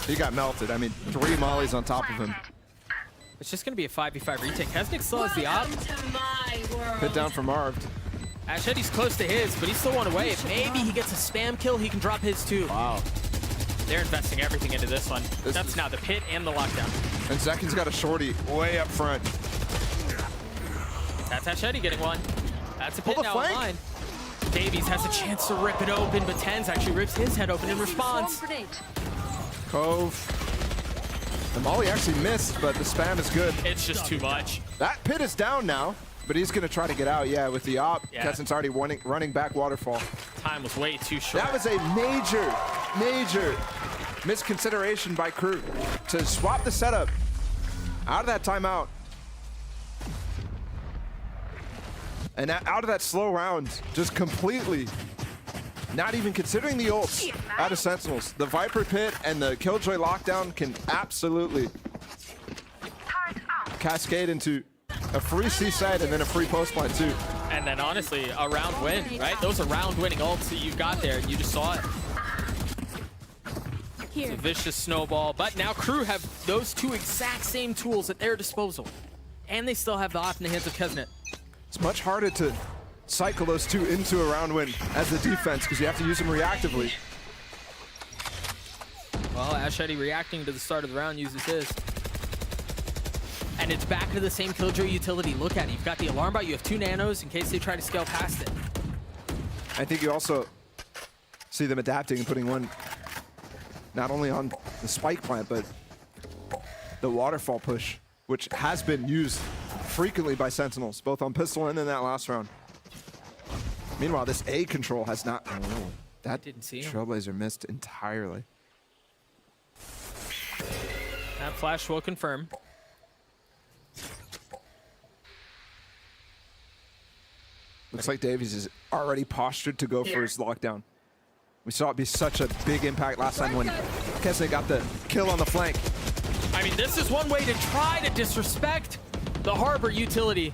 He got melted. I mean, 3 mollies on top of him. It's just going to be a 5v5 retake. Kesnick still has the op. Hit down from Marved. Ashetti's close to his, but he's still one away. If maybe he gets a spam kill, he can drop his too. Wow. They're investing everything into this one. That's now the pit and the lockdown. And Zekin's got a shorty way up front. That's Ashetti getting one. That's a pit now flank. online. Davies has a chance to rip it open, but Tens actually rips his head open in response. Cove. The molly actually missed, but the spam is good. It's just too much. That pit is down now, but he's going to try to get out, yeah, with the op. Yeah. Kessen's already running back waterfall. Time was way too short. That was a major misconsideration by Crew to swap the setup out of that timeout. And out of that slow round, just completely not even considering the ults out of Sentinels. The Viper pit and the Killjoy lockdown can absolutely cascade into a free C side and then a free post line too. And then honestly, a round win, right? Those are round winning ults that you've got there, and you just saw it. It's a vicious snowball, but now Crew have those two exact same tools at their disposal. And they still have the op in the hands of Kesnet. It's much harder to cycle those two into a round win as the defense, because you have to use them reactively. Well, Ashedi reacting to the start of the round uses his. And it's back to the same Killjoy utility. Look at it. You've got the alarm bot. You have 2 nanos in case they try to scale past it. I think you also see them adapting and putting one not only on the spike plant, but the waterfall push, which has been used frequently by Sentinels, both on pistol and in that last round. Meanwhile, this A control has not. Oh, that didn't see him. Trailblazer missed entirely. That flash will confirm. Looks like Davies is already postured to go for his lockdown. We saw it be such a big impact last time when Kesne got the kill on the flank. I mean, this is one way to try to disrespect the Harbor utility.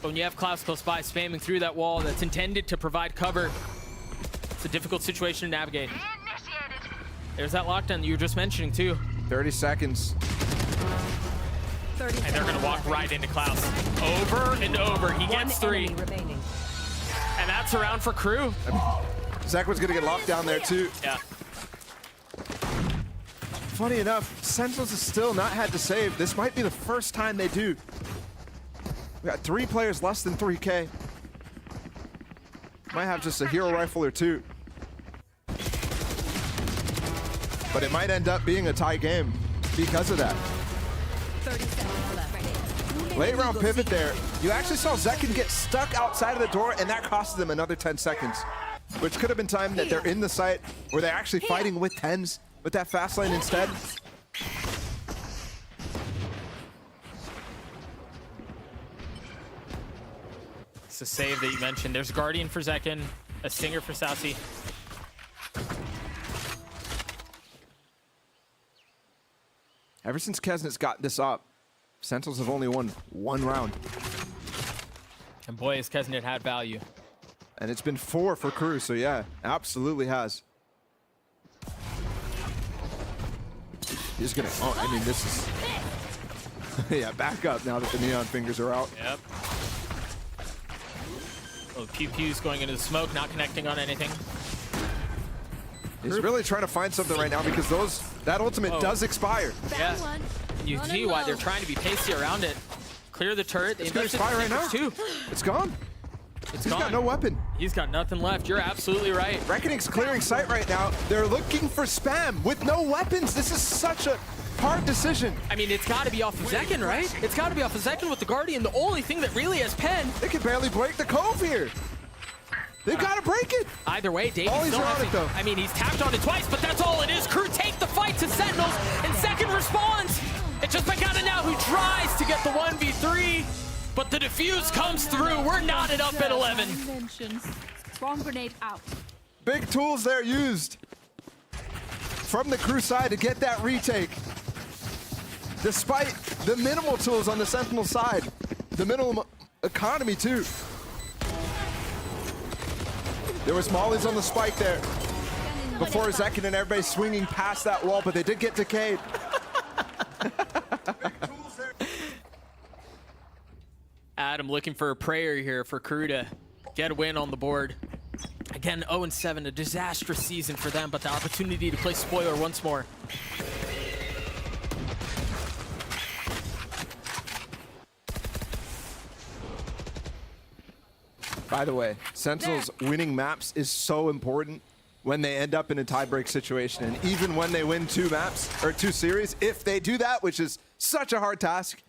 But when you have Klaus close by spamming through that wall that's intended to provide cover, it's a difficult situation to navigate. There's that lockdown that you were just mentioning too. 30 seconds. And they're gonna walk right into Klaus. Over and over, he gets 3. And that's a round for Crew. Zach was gonna get locked down there too. Yeah. Funny enough, Sentinels has still not had to save. This might be the first time they do. We got 3 players less than 3K. Might have just a hero rifle or 2. But it might end up being a tie game because of that. 30 seconds left. Late round pivot there. You actually saw Zekin get stuck outside of the door, and that cost them another 10 seconds. Which could have been time that they're in the site where they're actually fighting with 10s with that fast lane instead. It's a save that you mentioned. There's Guardian for Zekin, a Stinger for Sassy. Ever since Kesnet's got this up, Sentinels have only won 1 round. And boy, has Kesnet had value. And it's been 4 for Crew, so yeah, absolutely has. He's gonna, oh, I mean, this is, yeah, back up now that the neon fingers are out. Yep. Oh, Pew Pew's going into the smoke, not connecting on anything. He's really trying to find something right now because that ultimate does expire. Yeah. You see why they're trying to be pasty around it. Clear the turret. It's gonna expire right now. Too. It's gone. He's got no weapon. He's got nothing left. You're absolutely right. Reckoning's clearing sight right now. They're looking for spam with no weapons. This is such a hard decision. I mean, it's got to be off of Zekin, right? It's got to be off of Zekin with the Guardian. The only thing that really has pen. They can barely break the cove here. They've got to break it. Either way, Davies Ollie's still on has it, though. I mean, he's tapped on it twice, but that's all it is. Crew take the fight to Sentinels, and Zekin responds. It's just Pagana now who tries to get the 1v3, but the defuse comes through. We're knotted up at 11. Bomb grenade out. Big tools there used from the Crew side to get that retake. Despite the minimal tools on the Sentinel side, the minimal economy too. There was mollies on the spike there before Zekin and everybody swinging past that wall, but they did get decayed. Adam looking for a prayer here for Crew to get a win on the board. Again, 0-7, a disastrous season for them, but the opportunity to play spoiler once more. By the way, Sentinels winning maps is so important when they end up in a tiebreak situation. And even when they win 2 maps, or 2 series, if they do that, which is such a hard task,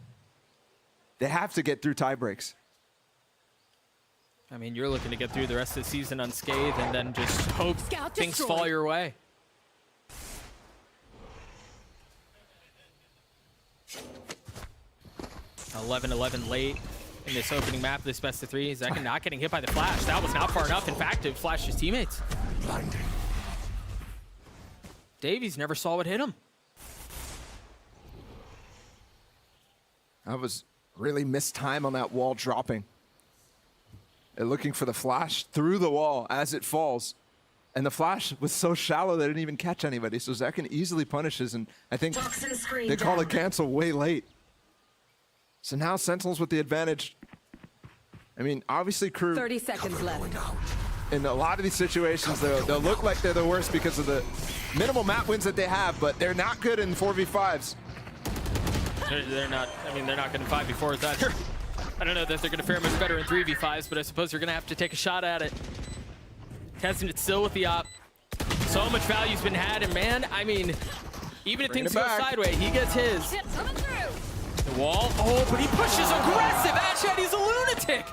they have to get through tiebreaks. I mean, you're looking to get through the rest of the season unscathed and then just hope things fall your way. (11-11) late in this opening map of this best of 3. Zekin not getting hit by the flash. That was not far enough. In fact, it flashed his teammates. Blinding. Davies never saw what hit him. That was really missed time on that wall dropping. They're looking for the flash through the wall as it falls. And the flash was so shallow they didn't even catch anybody. So Zekin easily punishes, and I think they call it cancel way late. So now Sentinels with the advantage. I mean, obviously Crew, 30 seconds left. in a lot of these situations, they'll look like they're the worst because of the minimal map wins that they have, but they're not good in 4v5s. They're not, I mean, they're not good in 5v4s either. I don't know that they're going to fare much better in 3v5s, but I suppose you're going to have to take a shot at it. Testing it still with the op. So much value's been had, and man, I mean, even if things go sideways, he gets his. The wall, oh, but he pushes aggressive. Ashad, he's a lunatic.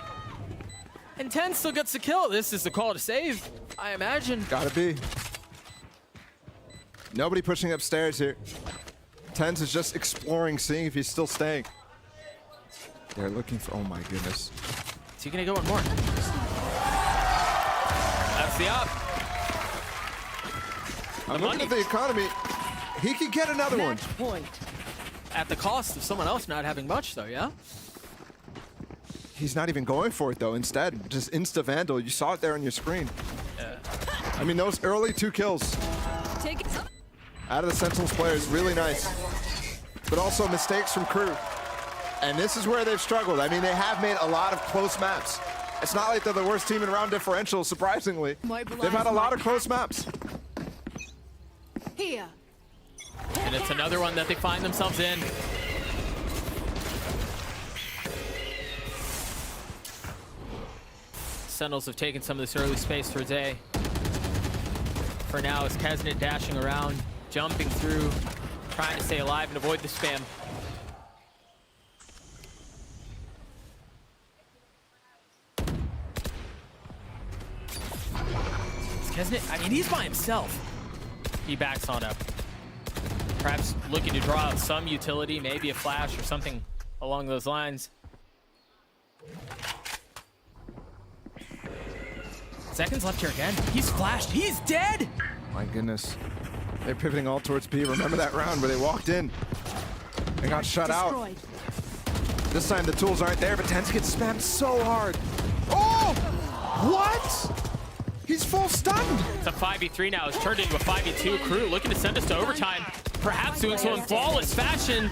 And 10 still gets the kill. This is the call to save, I imagine. Gotta be. Nobody pushing upstairs here. Tens is just exploring, seeing if he's still staying. They're looking for, oh my goodness. Is he gonna go one more? That's the op. I'm looking at the economy. He could get another one. Point. At the cost of someone else not having much, though, yeah? He's not even going for it, though. Instead, just insta-vandal. You saw it there on your screen. Yeah. I mean, those early 2 kills Take it. out of the Sentinels players, really nice. But also mistakes from Crew. And this is where they've struggled. I mean, they have made a lot of close maps. It's not like they're the worst team in round differential, surprisingly. They've had a lot of close maps. Here. And it's another one that they find themselves in. Sentinels have taken some of this early space for Zay. For now, is Kesnet dashing around, jumping through, trying to stay alive and avoid the spam. Kesnet, I mean, he's by himself. He backs on up. Perhaps looking to draw out some utility, maybe a flash or something along those lines. Seconds left here again. He's flashed. He's dead. My goodness. They're pivoting all towards B. Remember that round where they walked in and got shut out? This time the tools aren't there, but Tense gets spammed so hard. Oh! What? He's full stunned. It's a 5v3 now. It's turned into a 5v2. Crew looking to send us to overtime. Perhaps doing so in flawless fashion.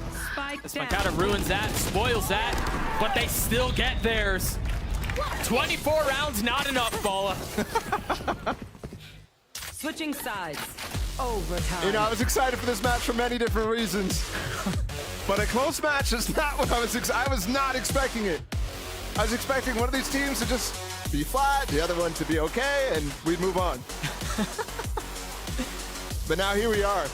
This Mankata ruins that, spoils that, but they still get theirs. 24 rounds, not enough, Bala. Switching sides. Overtime. You know, I was excited for this match for many different reasons. But a close match is not what I was not expecting it. I was expecting one of these teams to just be flat, the other one to be okay, and we'd move on. But now here we are.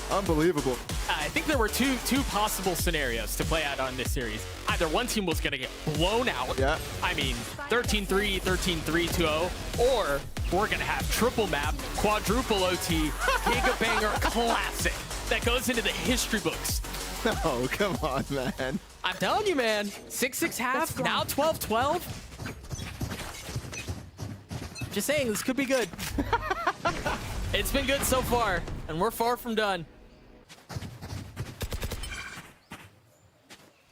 Unbelievable. I think there were two possible scenarios to play out on this series. Either one team was going to get blown out. Yeah. I mean, 13-3, 13-3, 2-0, or we're going to have triple map, quadruple OT, Giga Banger classic that goes into the history books. No, come on, man. I'm telling you, man. 6-6 half, now 12-12. Just saying, this could be good. It's been good so far, and we're far from done.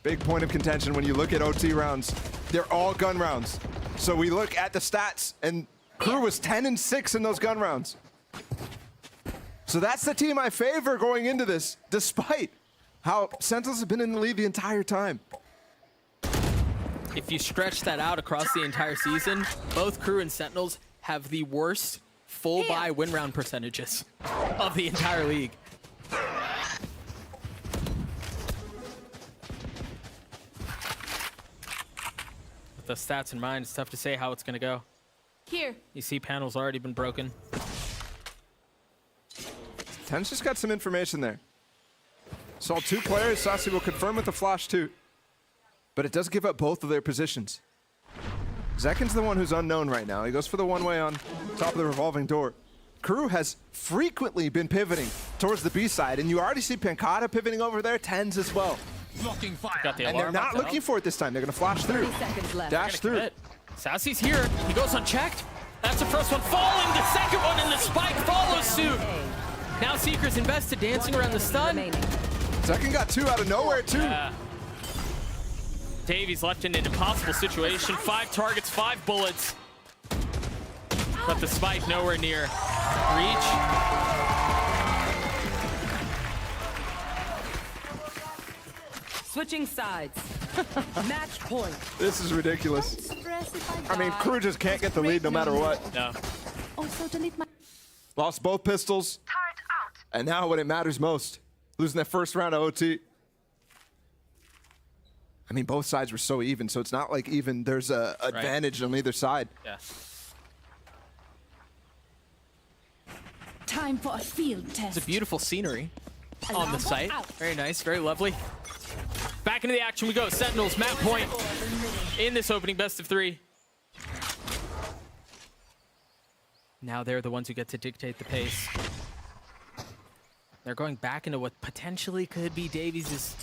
Big point of contention when you look at OT rounds. They're all gun rounds. So we look at the stats, and Crew was 10-6 in those gun rounds. So that's the team I favor going into this, despite how Sentinels have been in the lead the entire time. If you stretch that out across the entire season, both Crew and Sentinels have the worst full buy win round percentages of the entire league. With the stats in mind, it's tough to say how it's going to go. Here. You see panel's already been broken. Ten's just got some information there. Saw 2 players. Sasi will confirm with the flash too. But it does give up both of their positions. Zekin's the one who's unknown right now. He goes for the one-way on top of the revolving door. Crew has frequently been pivoting towards the B side, and you already see Pankata pivoting over there, Tens as well. Blocking fire. Got the and they're not looking for it this time. They're going to flash through. 30 seconds left. Dash through. Sassy's here. He goes unchecked. That's the first one falling. The second one, and the spike follows suit. Now Seeker's invested, dancing around the stun. Zekin got 2 out of nowhere, too. Davies left in an impossible situation. 5 targets, 5 bullets. But the spike nowhere near. Reach. Switching sides. Match point. This is ridiculous. I mean, Crew just can't get the lead no matter what. No. Also delete my Lost both pistols. And now when it matters most, losing that first round of OT. I mean, both sides were so even, so it's not like even there's a advantage on either side. Yeah. time for a field test. It's a beautiful scenery on the site. Very nice, very lovely. Back into the action we go. Sentinels, map point in this opening best of 3. Now they're the ones who get to dictate the pace. They're going back into what potentially could be Davies'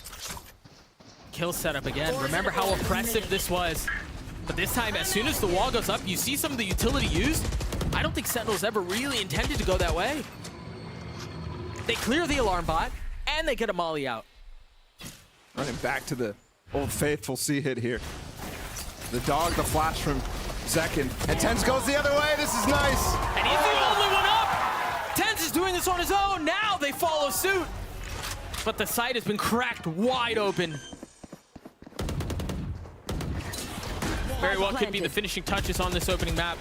kill setup again. Remember how oppressive this was. But this time, as soon as the wall goes up, you see some of the utility used. I don't think Sentinels ever really intended to go that way. They clear the alarm bot, and they get a molly out. Running back to the old faithful C-hit here. The dog, the flash from Zekin. And Tens goes the other way. This is nice. And he's the only one up. Tens is doing this on his own. Now they follow suit. But the site has been cracked wide open. Very well could be the finishing touches on this opening map.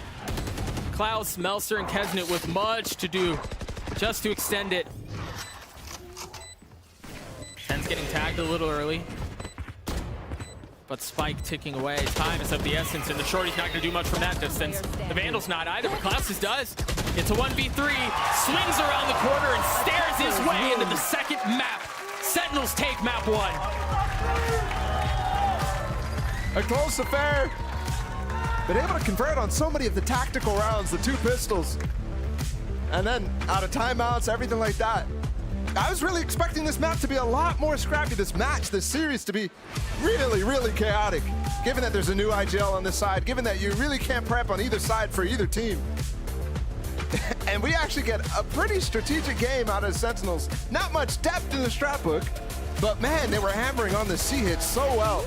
Klaus, Melser, and Kesnet with much to do just to extend it. Tens getting tagged a little early. But Spike ticking away. Time is of the essence, and the Shorty's not going to do much from that distance. The Vandal's not either, but Klaus does. It's a 1v3. Swings around the corner and stares his way into the second map. Sentinels take map 1. A close affair. Been able to convert on so many of the tactical rounds, the 2 pistols. And then out of timeouts, everything like that. I was really expecting this map to be a lot more scrappy, this match, this series to be really, really chaotic. Given that there's a new IGL on this side, given that you really can't prep on either side for either team. And we actually get a pretty strategic game out of Sentinels. Not much depth in the strat book, but man, they were hammering on the C-hit so well.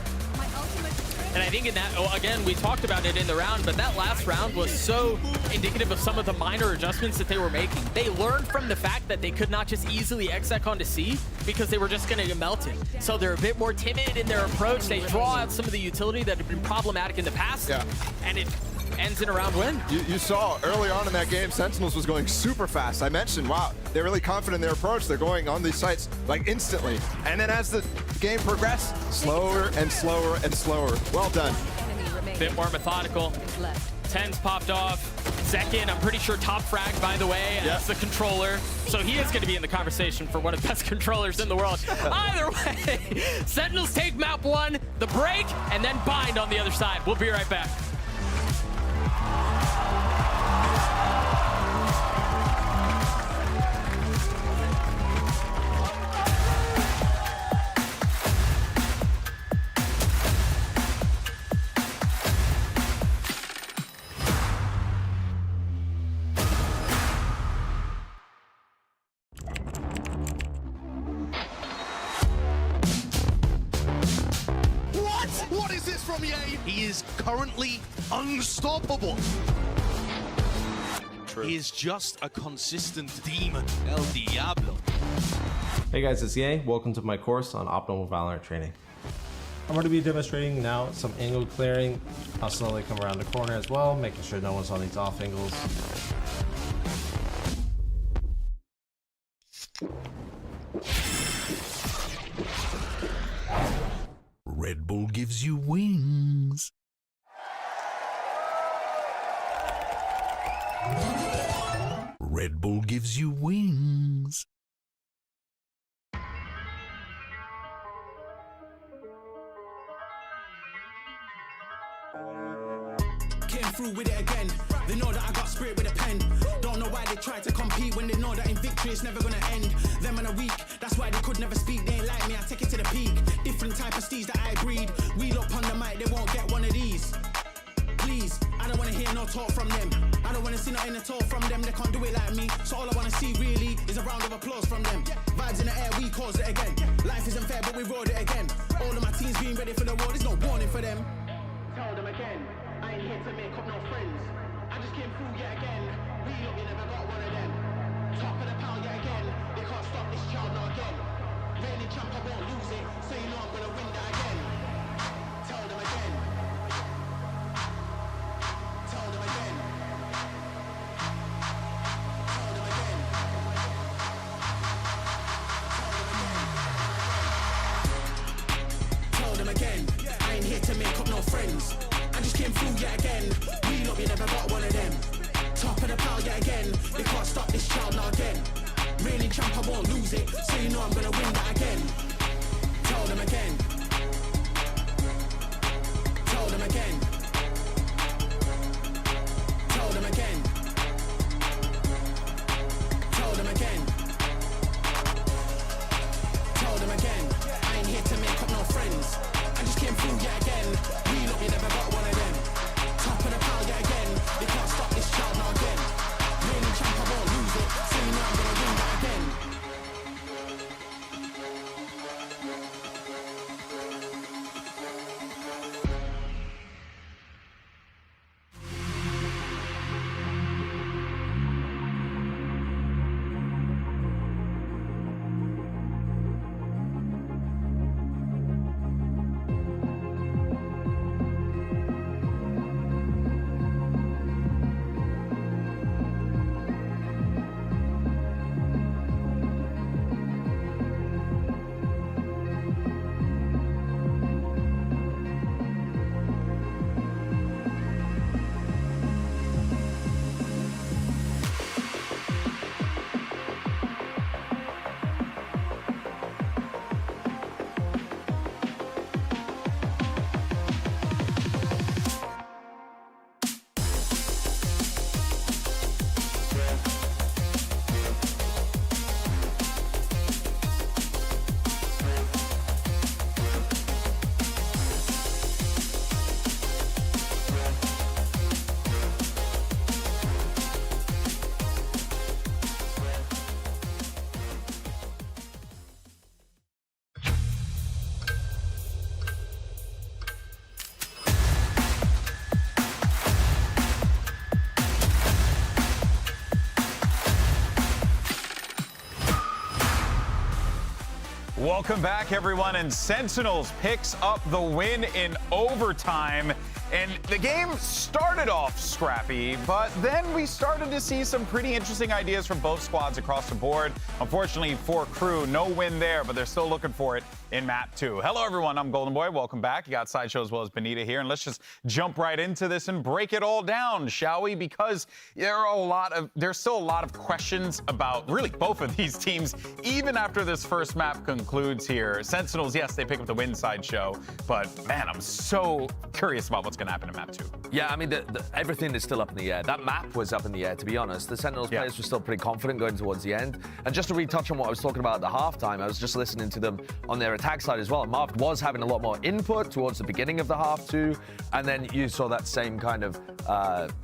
And I think in that, again, we talked about it in the round, but that last round was so indicative of some of the minor adjustments that they were making. They learned from the fact that they could not just easily exec onto C because they were just going to get melted. So they're a bit more timid in their approach. They draw out some of the utility that had been problematic in the past, and it ends in a round win. You saw early on in that game, Sentinels was going super fast. I mentioned, wow, they're really confident in their approach. They're going on these sites like instantly. And then as the game progressed, slower and slower and slower. Well done. A bit more methodical. Tens popped off. Zekin, I'm pretty sure top frag, by the way, as the controller. So he is going to be in the conversation for one of the best controllers in the world. Either way, Sentinels take map 1, the break, and then bind on the other side. We'll be right back. What is this from EA? He is currently unstoppable. He is just a consistent demon. El Diablo. Hey guys, it's EA. Welcome to my course on optimal Valorant training. I'm going to be demonstrating now some angle clearing. I'll slowly come around the corner as well, making sure no one's on these off angles. Red Bull gives you wings. Red Bull gives you wings. Came through with it again. They know that I got spirit with a pen. Don't know why they try to compete when they know that in victory it's never gonna end. Them and a week, that's why they could never speak. They ain't like me, I take it to the peak. Different type of steeds that I breed. Wheel up on the mic, they won't get one of these. Please, I don't wanna hear no talk from them. I don't wanna see nothing at all from them. They can't do it like me. So all I wanna see really is a round of applause from them. Vibes in the air, we caused it again. Life isn't fair, but we rode it again. All of my teams being ready for the war, there's no warning for them. Tell them again, I ain't here to make up no friends. I just came through yet again. We look, you never got one of them. Top of the pile yet again. They can't stop this child now again. Reigning champ, I won't lose it. So you know I'm gonna win that again. came through yet again. We lot, we never got one of them. Top of the pile yet again. They can't stop this child now again. Reigning champ, I won't lose it. So you know I'm gonna win that again. Tell them again. Tell them again. Tell them again. Tell them again. Tell them again. I ain't here to make up no friends. I just came through yet again. We lot, we never got one of them. Top of the pile yet again. They can't stop this child now again. Reigning champ, I won't lose it. So you know I'm gonna win that again. Welcome back, everyone, and Sentinels picks up the win in overtime. And the game started off scrappy, but then we started to see some pretty interesting ideas from both squads across the board. Unfortunately for Crew, no win there, but they're still looking for it in map 2. Hello, everyone. I'm Golden Boy. Welcome back. You got Sideshow as well as Benita here, and let's just jump right into this and break it all down, shall we? Because there's still a lot of questions about really both of these teams, even after this first map concludes here. Sentinels, yes, they pick up the win, Sideshow, but man, I'm so curious about what's going to happen in map 2. Yeah, I mean, everything is still up in the air. That map was up in the air, to be honest. The Sentinels players were still pretty confident going towards the end. And just to retouch on what I was talking about at the halftime, I was just listening to them on their attack side as well. Marv was having a lot more input towards the beginning of the half too, and then you saw that same kind of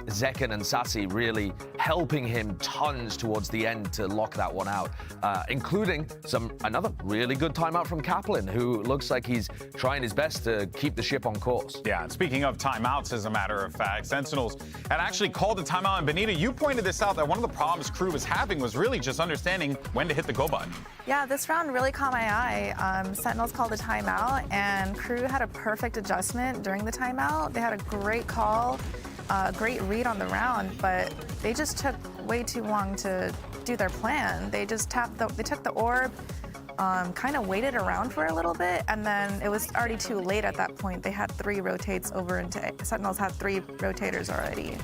Zekken and Sassy really helping him tons towards the end to lock that one out, including another really good timeout from Kaplan, who looks like he's trying his best to keep the ship on course. Yeah, and speaking of timeouts, as a matter of fact, Sentinels had actually called a timeout, and Benita, you pointed this out, that one of the problems Crew was having was really just understanding when to hit the go button. Yeah, this round really caught my eye. Sentinels called a timeout, and Crew had a perfect adjustment during the timeout. They had a great call, great read on the round, but they just took way too long to do their plan. They just they took the orb, kind of waited around for a little bit, and then it was already too late at that point. They had 3 rotates over into Sentinels had 3 rotators already.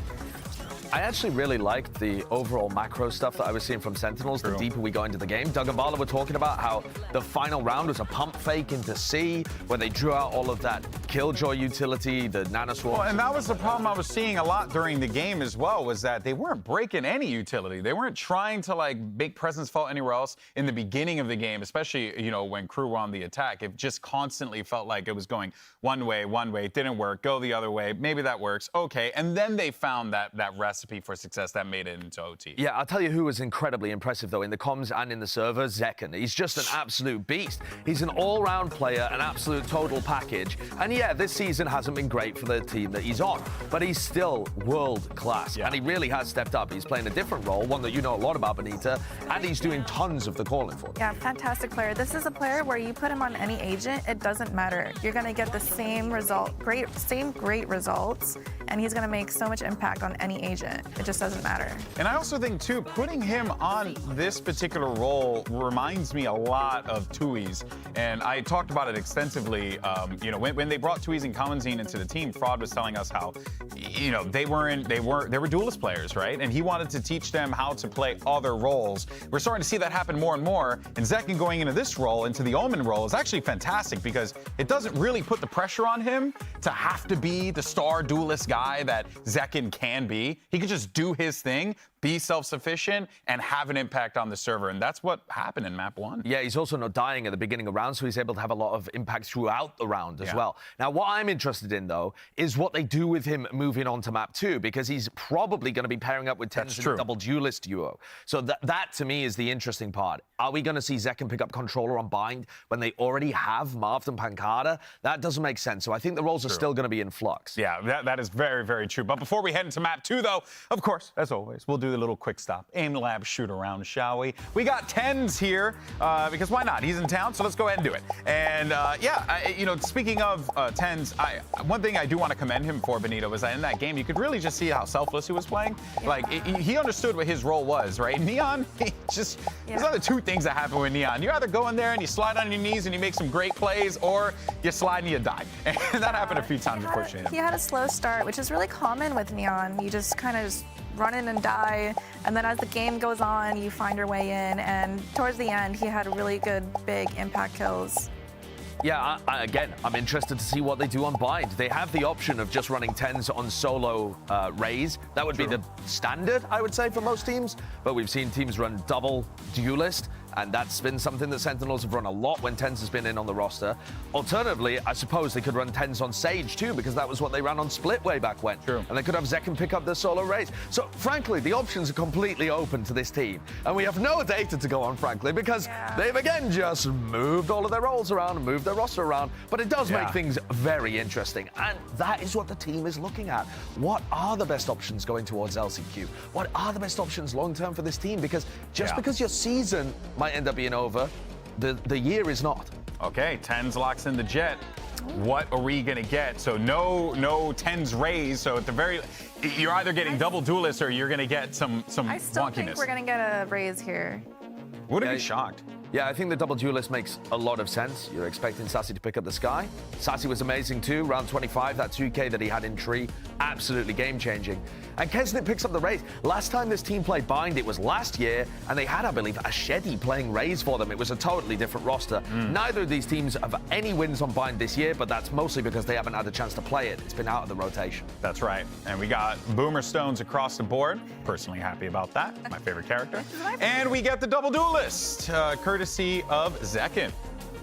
I actually really liked the overall macro stuff that I was seeing from Sentinels the deeper we go into the game. Doug and Bala were talking about how the final round was a pump fake into C, where they drew out all of that Killjoy utility, the nanoswarm. Well, and that was the problem I was seeing a lot during the game as well, was that they weren't breaking any utility. They weren't trying to like make presence felt anywhere else in the beginning of the game, especially, you know, when Crew were on the attack. It just constantly felt like it was going one way, it didn't work, go the other way, maybe that works, okay. And then they found that recipe for success that made it into OT. Yeah, I'll tell you who was incredibly impressive, though, in the comms and in the server, Zekken. He's just an absolute beast. He's an all-round player, an absolute total package. And yeah, this season hasn't been great for the team that he's on, but he's still world-class. Yeah. And he really has stepped up. He's playing a different role, one that you know a lot about, Benita, and he's doing tons of the calling for them. Yeah, fantastic player. This is a player where you put him on any agent, it doesn't matter. You're going to get the same result, great results, and he's going to make so much impact on any agent. It just doesn't matter. And I also think, too, putting him on this particular role reminds me a lot of Tui's. And I talked about it extensively, you know, when they brought brought Tweez and Commonsine into the team, Fraud was telling us how, you know, they were duelist players, right? And he wanted to teach them how to play other roles. We're starting to see that happen more and more. And Zekken going into this role, into the Omen role, is actually fantastic because it doesn't really put the pressure on him to have to be the star duelist guy that Zekken can be. He could just do his thing, be self-sufficient, and have an impact on the server. And that's what happened in map 1. Yeah, he's also not dying at the beginning of round, so he's able to have a lot of impact throughout the round as well. Now, what I'm interested in, though, is what they do with him moving on to map 2, because he's probably going to be pairing up with Tens in a double duelist duo. So that, to me, is the interesting part. Are we going to see Zekken pick up controller on Bind when they already have Marved and Pancada? That doesn't make sense. So I think the roles are still going to be in flux. Yeah, that is very, very true. But before we head into map 2, though, of course, as always, we'll do the little quick stop. Aim lab shoot around, shall we? We got Tens here, because why not? He's in town, so let's go ahead and do it. And you know, speaking of Tens, one thing I do want to commend him for, Benito, was that in that game, you could really just see how selfless he was playing. Like, he understood what his role was, right? Neon, there's other two things that happen with Neon. You either go in there and you slide on your knees and you make some great plays, or you slide and you die. And that happened a few times, unfortunately. He had a slow start, which is really common with Neon. You just kind of just run in and die, and then as the game goes on, you find your way in, and towards the end, he had really good, big impact kills. Yeah, again, I'm interested to see what they do on Bind. They have the option of just running Tens on solo Raze. That would be the standard, I would say, for most teams, but we've seen teams run double duelist, and that's been something that Sentinels have run a lot when Tens has been in on the roster. Alternatively, I suppose they could run Tens on Sage too, because that was what they ran on Split way back when. True. And they could have Zekken pick up their solo Raze. So, frankly, the options are completely open to this team. And we have no data to go on, frankly, because they've, again, just moved all of their roles around and moved their roster around. But it does make things very interesting. And that is what the team is looking at. What are the best options going towards LCQ? What are the best options long-term for this team? Because just because your season might end up being over, the year is not. Okay, Tens locks in the Jet. What are we gonna get? So no Tens Raze. So at the very, you're either getting double duelist or you're gonna get some I still wonkiness. think we're gonna get a Raze here. Wouldn't be shocked. Yeah, I think the double duelist makes a lot of sense. You're expecting Sassy to pick up the Sky. Sassy was amazing too, round 25, that 2K that he had in Tree, absolutely game-changing. And Kesnit picks up the Raze. Last time this team played Bind, it was last year, and they had, I believe, a Sheddy playing Raze for them. It was a totally different roster. Neither of these teams have any wins on Bind this year, but that's mostly because they haven't had a chance to play it. It's been out of the rotation. That's right. And we got Boomer Stones across the board. Personally happy about that. My favorite character. And we get the double duelist, courtesy of Zekken.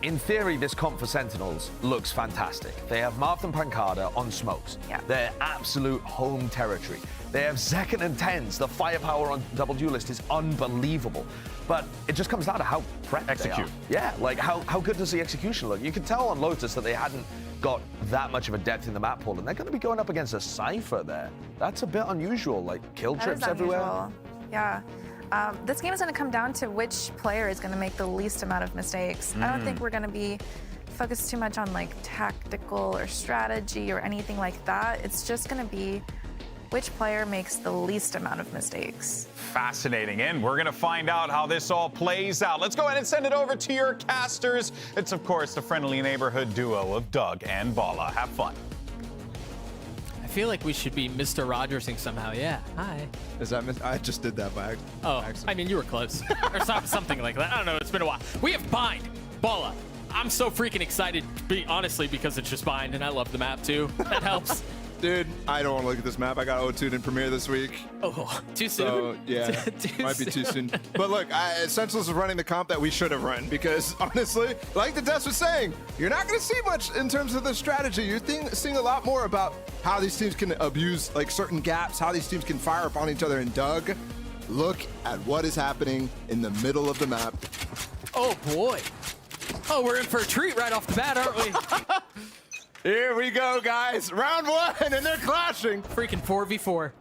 In theory, this comp for Sentinels looks fantastic. They have Marth and Pancada on smokes. They're absolute home territory. They have Zekken and Tens. The firepower on double duelist is unbelievable. But it just comes down to how prepped they are. Yeah, like how good does the execution look? You can tell on Lotus that they hadn't got that much of a depth in the map pool, and they're going to be going up against a Cypher there. That's a bit unusual, like kill trips everywhere. Yeah. This game is going to come down to which player is going to make the least amount of mistakes. I don't think we're going to be focused too much on like tactical or strategy or anything like that. It's just going to be which player makes the least amount of mistakes. Fascinating, and we're gonna find out how this all plays out. Let's go ahead and send it over to your casters. It's, of course, the friendly neighborhood duo of Doug and Bala. Have fun. I feel like we should be Mr. Rogersing somehow. Yeah. Hi. Is that I just did that by accident. Oh, I mean, you were close. Or something like that. I don't know. It's been a while. We have Bind. Bala. I'm so freaking excited, honestly, because it's just Bind, and I love the map, too. That helps. Dude, I don't want to look at this map. I got O2'd in Premiere this week. Oh, too soon? So, yeah, might be too soon. But look, Sentinels is running the comp that we should have run because, honestly, like the Des was saying, you're not going to see much in terms of the strategy. You're seeing a lot more about how these teams can abuse like certain gaps, how these teams can fire upon each other. And Doug, look at what is happening in the middle of the map. Oh, boy. Oh, we're in for a treat right off the bat, aren't we? Here we go, guys. Round one, and they're clashing. Freaking 4v4.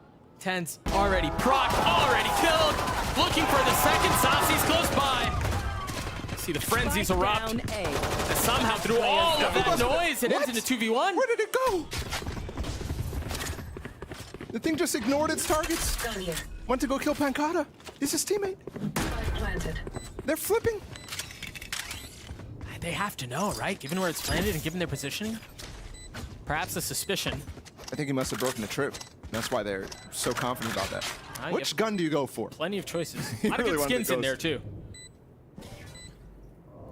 Tens already proc, already killed. Looking for the second. Sassy's close by. See the frenzies erupt. And somehow through all of that noise, it ends into 2v1. Where did it go? The thing just ignored its targets. Went to go kill Pancada. He's his teammate. They're flipping. They have to know, right? Given where it's landed and given their positioning. Perhaps a suspicion. I think he must have broken the trip. That's why they're so confident about that. Which gun do you go for? Plenty of choices. He A lot of really good wanted skins the in there, ghost. too.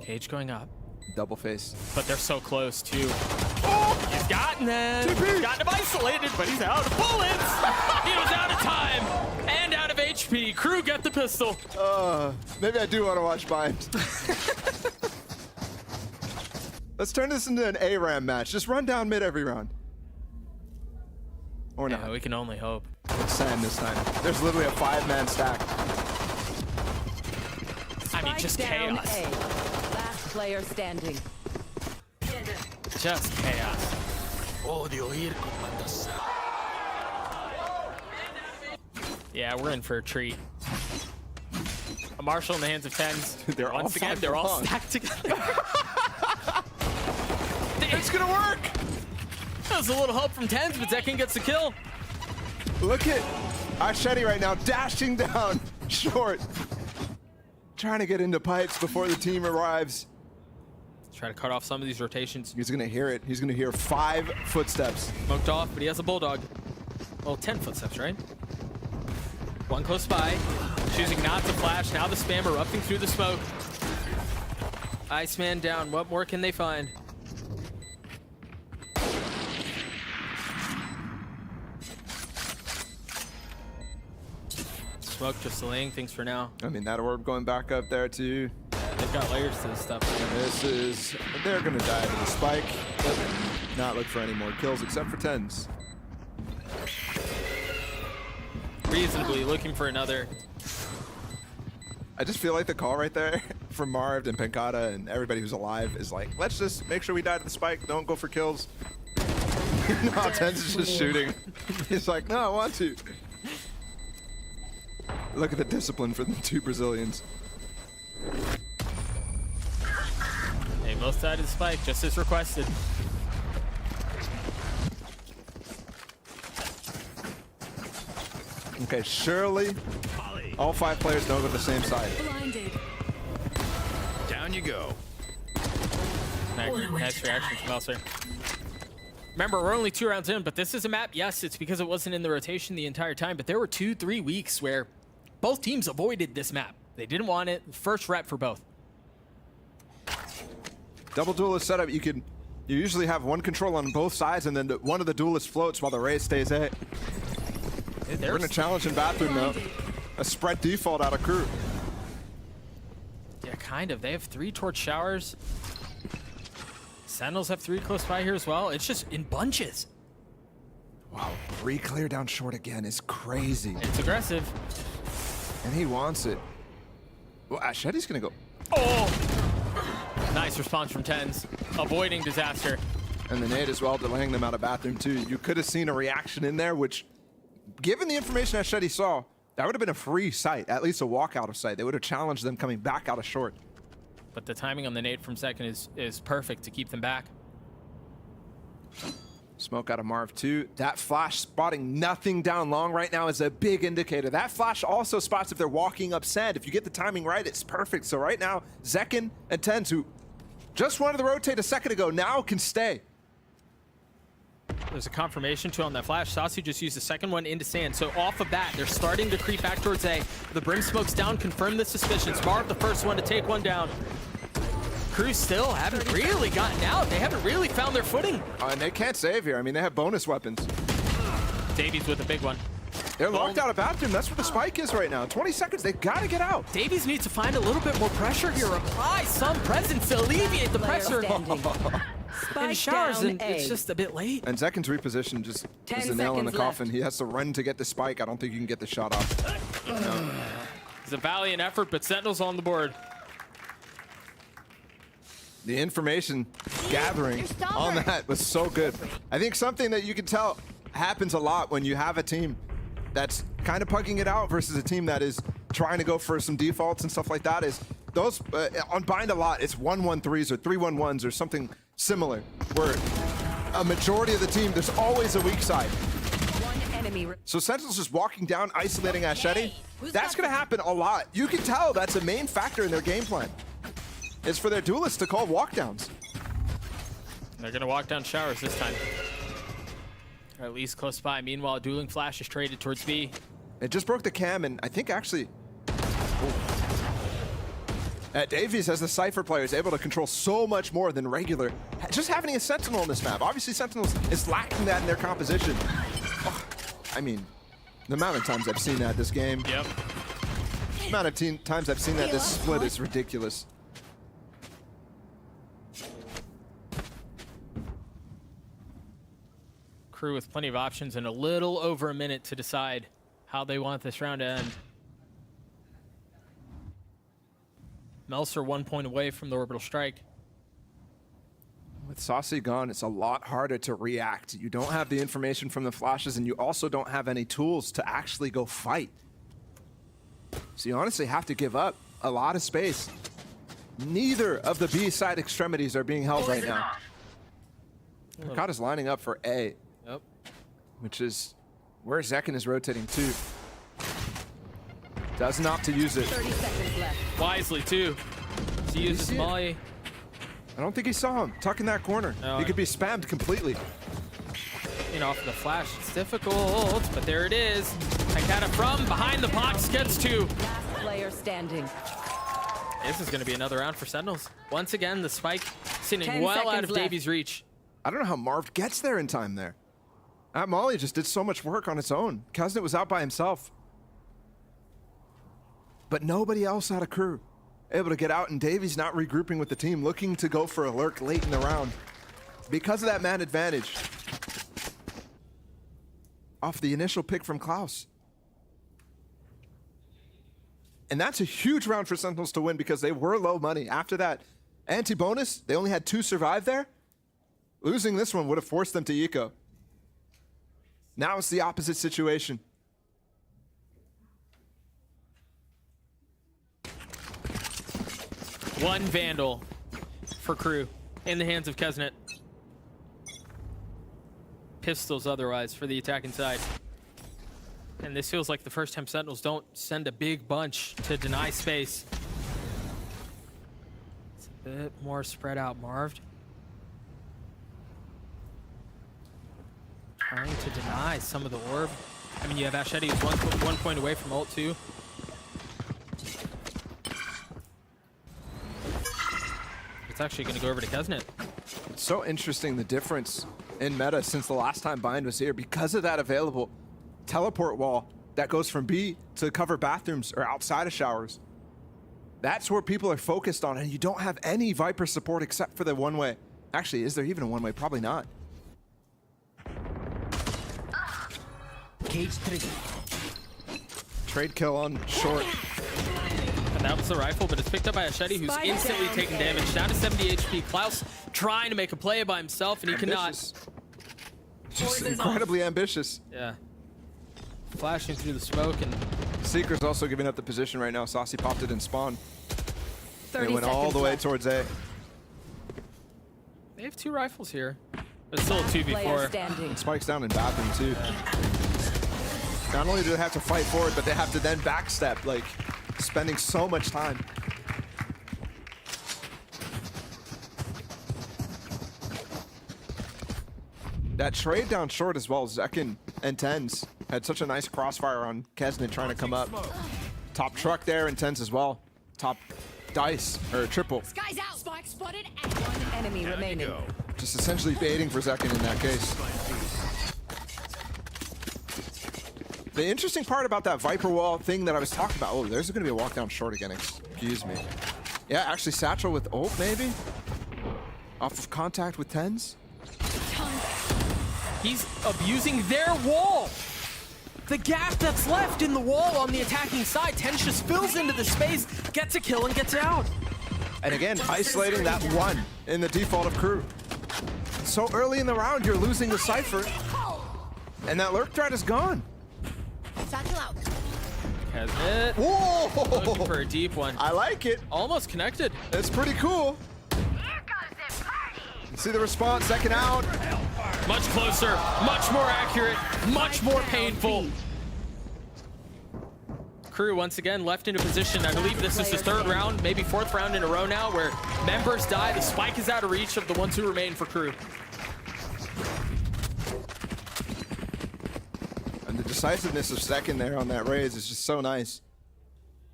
Cage going up. Double face. But they're so close, too. Oh! He's gotten them. He's gotten him isolated, but he's out of bullets. He was out of time and out of HP. Crew, get the pistol. Maybe I do want to watch Bind. Let's turn this into an ARAM match. Just run down mid every round. Or not. Yeah, we can only hope. It's Sand this time. There's literally a 5-man stack. I mean, just Down chaos. A. Last player standing. Just chaos. Yeah, we're in for a treat. A Marshall in the hands of Tens. They're all Once again, five they're all long. stacked together. It's gonna work! That was a little help from Tens, but Zekin gets the kill. Look at Ashedi right now dashing down short. Trying to get into pipes before the team arrives. Try to cut off some of these rotations. He's gonna hear it. He's gonna hear 5 footsteps. Smoked off, but he has a Bulldog. Well, 10 footsteps, right? One close by. Choosing not to flash. Now the spam erupting through the smoke. Iceman down. What more can they find? Smoke just delaying things for now. I mean, that orb going back up there too. They've got layers to this stuff. This is, they're gonna dive to the spike, but not look for any more kills except for Tens. Reasonably looking for another. I just feel like the call right there from Marv and Penkata and everybody who's alive is like, let's just make sure we die to the spike, don't go for kills. No, Tens is just shooting. He's like, no, I want to. Look at the discipline for the 2 Brazilians. They both died to the spike, just as requested. Okay, surely all 5 players don't go to the same side. Blinded. Down you go. Nice reaction from Elser. Remember, we're only 2 rounds in, but this is a map. Yes, it's because it wasn't in the rotation the entire time, but there were 2-3 weeks where both teams avoided this map. They didn't want it. First rep for both. Double duelist setup, you usually have one control on both sides and then one of the duelists floats while the Raze stays A. We're gonna challenge in bathroom though. A spread default out of crew. Yeah, kind of. They have 3 torch showers. Sentinels have 3 close by here as well. It's just in bunches. Wow, 3 clear down short again is crazy. It's aggressive. And he wants it. Well, Ashedi's gonna go. Oh! Nice response from Tens. Avoiding disaster. And the nade as well, delaying them out of bathroom too. You could have seen a reaction in there, which, given the information Ashedi saw, that would have been a free sight, at least a walk out of sight. They would have challenged them coming back out of short. But the timing on the nade from second is perfect to keep them back. Smoke out of Marv too. That flash spotting nothing down long right now is a big indicator. That flash also spots if they're walking up sand. If you get the timing right, it's perfect. So right now, Zekin and Tens, who just wanted to rotate a second ago, now can stay. There's a confirmation too on that flash. Saucy just used the second one into sand. So off of that, they're starting to creep back towards A. The brim smokes down, confirm the suspicions. Marv, the first one to take one down. Crew still haven't really gotten out. They haven't really found their footing. And they can't save here. I mean, they have bonus weapons. Davies with a big one. They're locked out of bathroom. That's where the spike is right now. 20 seconds. They gotta get out. Davies needs to find a little bit more pressure here. Apply some presence to alleviate the pressure. And showers, and it's just a bit late. And Zekin's reposition just is the nail in the coffin. He has to run to get the spike. I don't think you can get the shot off. No. It's a valiant effort, but Sentinel's on the board. The information gathering on that was so good. I think something that you can tell happens a lot when you have a team that's kind of pugging it out versus a team that is trying to go for some defaults and stuff like that is those on bind a lot. It's 1-1-3s or 3-1-1s or something similar where a majority of the team, there's always a weak side. So Sentinel's just walking down, isolating Ashedi. That's going to happen a lot. You can tell that's a main factor in their game plan. It's for their duelists to call walkdowns. They're going to walk down showers this time. Or at least close by. Meanwhile, dueling flash is traded towards B. It just broke the cam, and I think actually... Davies, as the Cypher player, is able to control so much more than regular. Just having a Sentinel in this map. Obviously, Sentinels is lacking that in their composition. Oh, I mean, the amount of times I've seen that this game. Yep. The amount of times I've seen that this split is ridiculous. Crew with plenty of options and a little over a minute to decide how they want this round to end. Melser 1 point away from the orbital strike. With Saucy gone, it's a lot harder to react. You don't have the information from the flashes, and you also don't have any tools to actually go fight. So you honestly have to give up a lot of space. Neither of the B side extremities are being held right now. Hakata's lining up for A. Yep. Which is where Zekin is rotating to. Doesn't opt to use it. 30 seconds left. Wisely, too. He uses Molly. I don't think he saw him. Tuck in that corner. No, he could be spammed completely. You know, off of the flash, it's difficult, but there it is. Hakata from behind the box gets 2. Last player standing. This is going to be another round for Sentinels. Once again, the spike sitting 10 well out seconds of left. Davies' reach. I don't know how Marv gets there in time there. That Molly just did so much work on its own. Kaznet was out by himself. But nobody else had a crew able to get out, and Davies not regrouping with the team, looking to go for a lurk late in the round. Because of that man advantage off the initial pick from Klaus. And that's a huge round for Sentinels to win because they were low money. After that anti-bonus, they only had 2 survive there. Losing this one would have forced them to eco. Now it's the opposite situation. One Vandal for Crew in the hands of Kaznet. Pistols otherwise for the attacking side. And this feels like the first time Sentinels don't send a big bunch to deny space. It's a bit more spread out, Marv. Trying to deny some of the orb. I mean, you have Ashedi who's one point away from ult too. It's actually going to go over to Kaznet. It's so interesting the difference in meta since the last time Bind was here because of that available teleport wall that goes from B to cover bathrooms or outside of showers. That's where people are focused on, and you don't have any Viper support except for the one-way. Actually, is there even a one-way? Probably not. Cage 3. Trade kill on short. And that was the rifle, but it's picked up by Ashedi, who's instantly taking damage. Down to 70 HP. Klaus trying to make a play by himself, and he cannot. Just incredibly ambitious. Yeah. Flashing through the smoke, and Seeker's also giving up the position right now. Saucy popped it in spawn. 30 It went all the way towards A. they have 2 rifles here. But still a 2v4. And Spike's down in bathroom too. Not only do they have to fight forward, but they have to then backstep, like spending so much time. That trade down short as well, Zekin and Tens had such a nice crossfire on Kaznet trying to come up. Top truck there and Tens as well. Top dice, or triple. Sky's out. Spike spotted. One enemy remaining. Just essentially baiting for Zekin in that case. The interesting part about that Viper wall thing that I was talking about, oh, there's gonna be a walk down short again, excuse me. Yeah, actually Satchel with ult maybe? Off of contact with Tens? He's abusing their wall. The gap that's left in the wall on the attacking side, Tens just fills into the space, gets a kill and gets out. And again, isolating that one in the default of Crew. So early in the round, you're losing the Cypher. And that lurk threat is gone. Satchel out. Kaznet. Whoa! Looking for a deep one. I like it. Almost connected. It's pretty cool. See the response, second out. Much closer, much more accurate, much more painful. Crew once again left into position. I believe this is his 3rd round, maybe 4th round in a row now, where members die. The spike is out of reach of the ones who remain for Crew. decisiveness of second there on that raise is just so nice.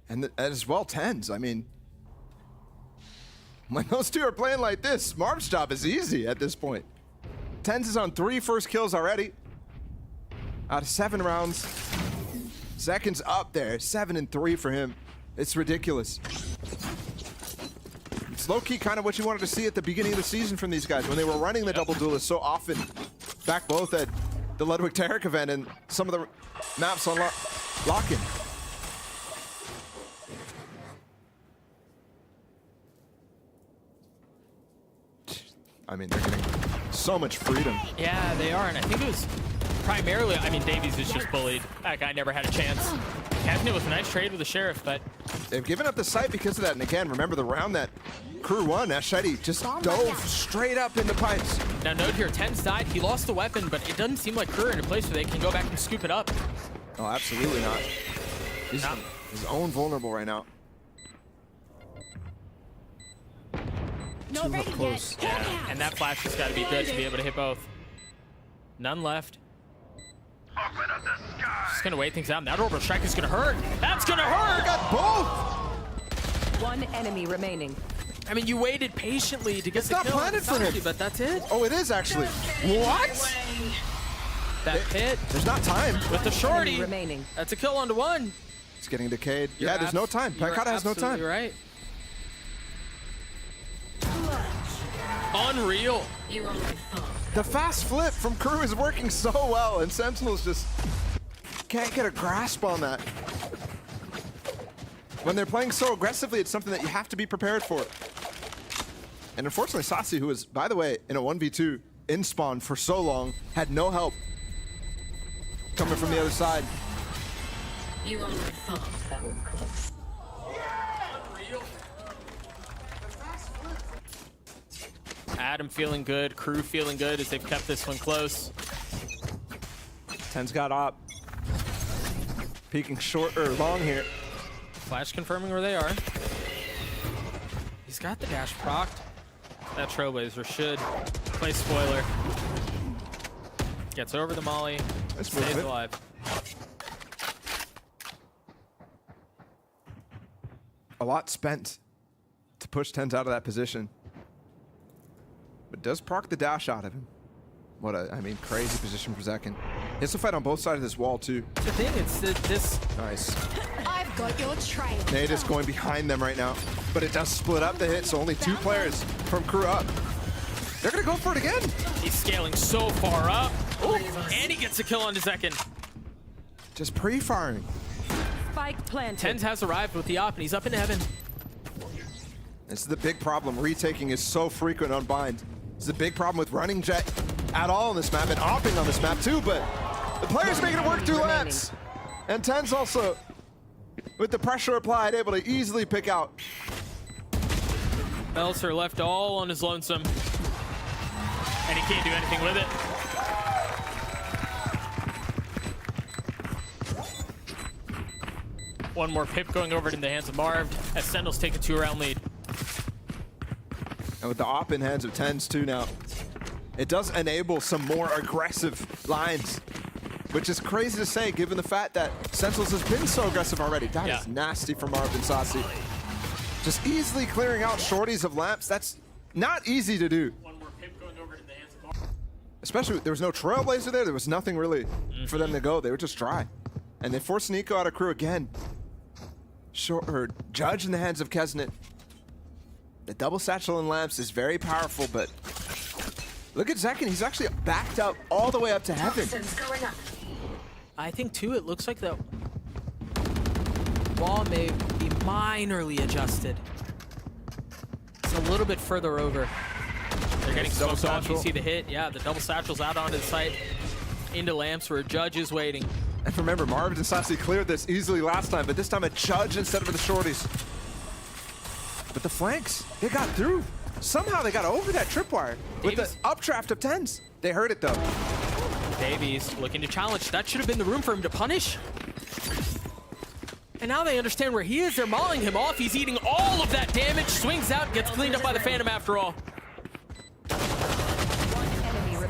And as well, Tens. I mean, when those two are playing like this, Marv's job is easy at this point. Tens is on 3 first kills already out of 7 rounds. Zekin's up there, 7 and 3 for him. It's ridiculous. It's low-key kind of what you wanted to see at the beginning of the season from these guys when they were running the double duelist so often. Back both at the Ludwig Tarek event and some of the maps on lock-in. I mean, they're getting so much freedom. Yeah, they are, and I think it was primarily, I mean, Davies is just bullied. That guy never had a chance. Catching it was a nice trade with the Sheriff, but... They've given up the site because of that, and again, remember the round that Crew won, Asheti just dove straight up in the pipes. Now note here, Tens died, he lost the weapon, but it doesn't seem like Crew are in a place where they can go back and scoop it up. Oh, absolutely not. He's his own vulnerable right now. Not ready close. yet. Yeah, and that flash has got to be good to be able to hit both. None left. Just gonna wait things out. That orbital strike is gonna hurt. That's gonna hurt! Got both! One enemy remaining. I mean, you waited patiently to get the not kill. planted for him. But that's it. Oh, it is actually. What? That pit. There's not time. With the shorty. Enemy remaining. That's a kill onto one. It's getting decayed. You're Yeah, there's no time. Pankata has no time. You're right. Unreal. The fast flip from Crew is working so well, and Sentinels just can't get a grasp on that. When they're playing so aggressively, it's something that you have to be prepared for. And unfortunately, Sasi, who was, by the way, in a 1v2 in spawn for so long, had no help coming from the other side. Adam feeling good, Crew feeling good as they've kept this one close. Ten's got op. Peeking short or long here. Flash confirming where they are. He's got the dash procced. That Trailblazer should play spoiler. Gets over the molly. Stays alive. A lot spent to push Tens out of that position. But does proc the dash out of him. What a, I mean, crazy position for Zekin. He has to fight on both sides of this wall, too. The thing, it's this. Nice. I've got your trail. Nate is going behind them right now, but it does split up the hit, so only 2 players from Crew up. They're gonna go for it again. He's scaling so far up. Ooh, and he gets a kill onto Zekin. Just pre-firing. Spike planted. Tens has arrived with the op, and he's up in heaven. This is the big problem. Retaking is so frequent on bind. This is a big problem with running Jet at all on this map and opping on this map too, but the players making it work through lamps. And Tens also, with the pressure applied, able to easily pick out. Belser left all on his lonesome. And he can't do anything with it. One more pip going over in the hands of Marv as Sentinels take a 2-round lead. And with the op in hands of Tens too now, it does enable some more aggressive lines, which is crazy to say given the fact that Sentinels has been so aggressive already. That is nasty from Marvin Sasi. Just easily clearing out shorties of lamps, that's not easy to do. One more pip going over in the hands of Marv. Especially, there was no Trailblazer there, there was nothing really for them to go. They were just dry. And they forced Nico out of Crew again. Judge in the hands of Kesnet. The double satchel and lamps is very powerful, but look at Zekin. He's actually backed up all the way up to heaven. I think, too, it looks like the wall may be minorly adjusted. It's a little bit further over. They're getting smoked off. You see the hit. Yeah, the double satchel's out onto the site. Into lamps where Judge is waiting. And remember, Marvin and Sasi cleared this easily last time, but this time a Judge instead of the shorties. But the flanks, they got through. Somehow they got over that tripwire with the updraft of Tens. They heard it though. Davies looking to challenge. That should have been the room for him to punish. And now they understand where he is. They're mauling him off. He's eating all of that damage. Swings out, gets cleaned up by the Phantom after all.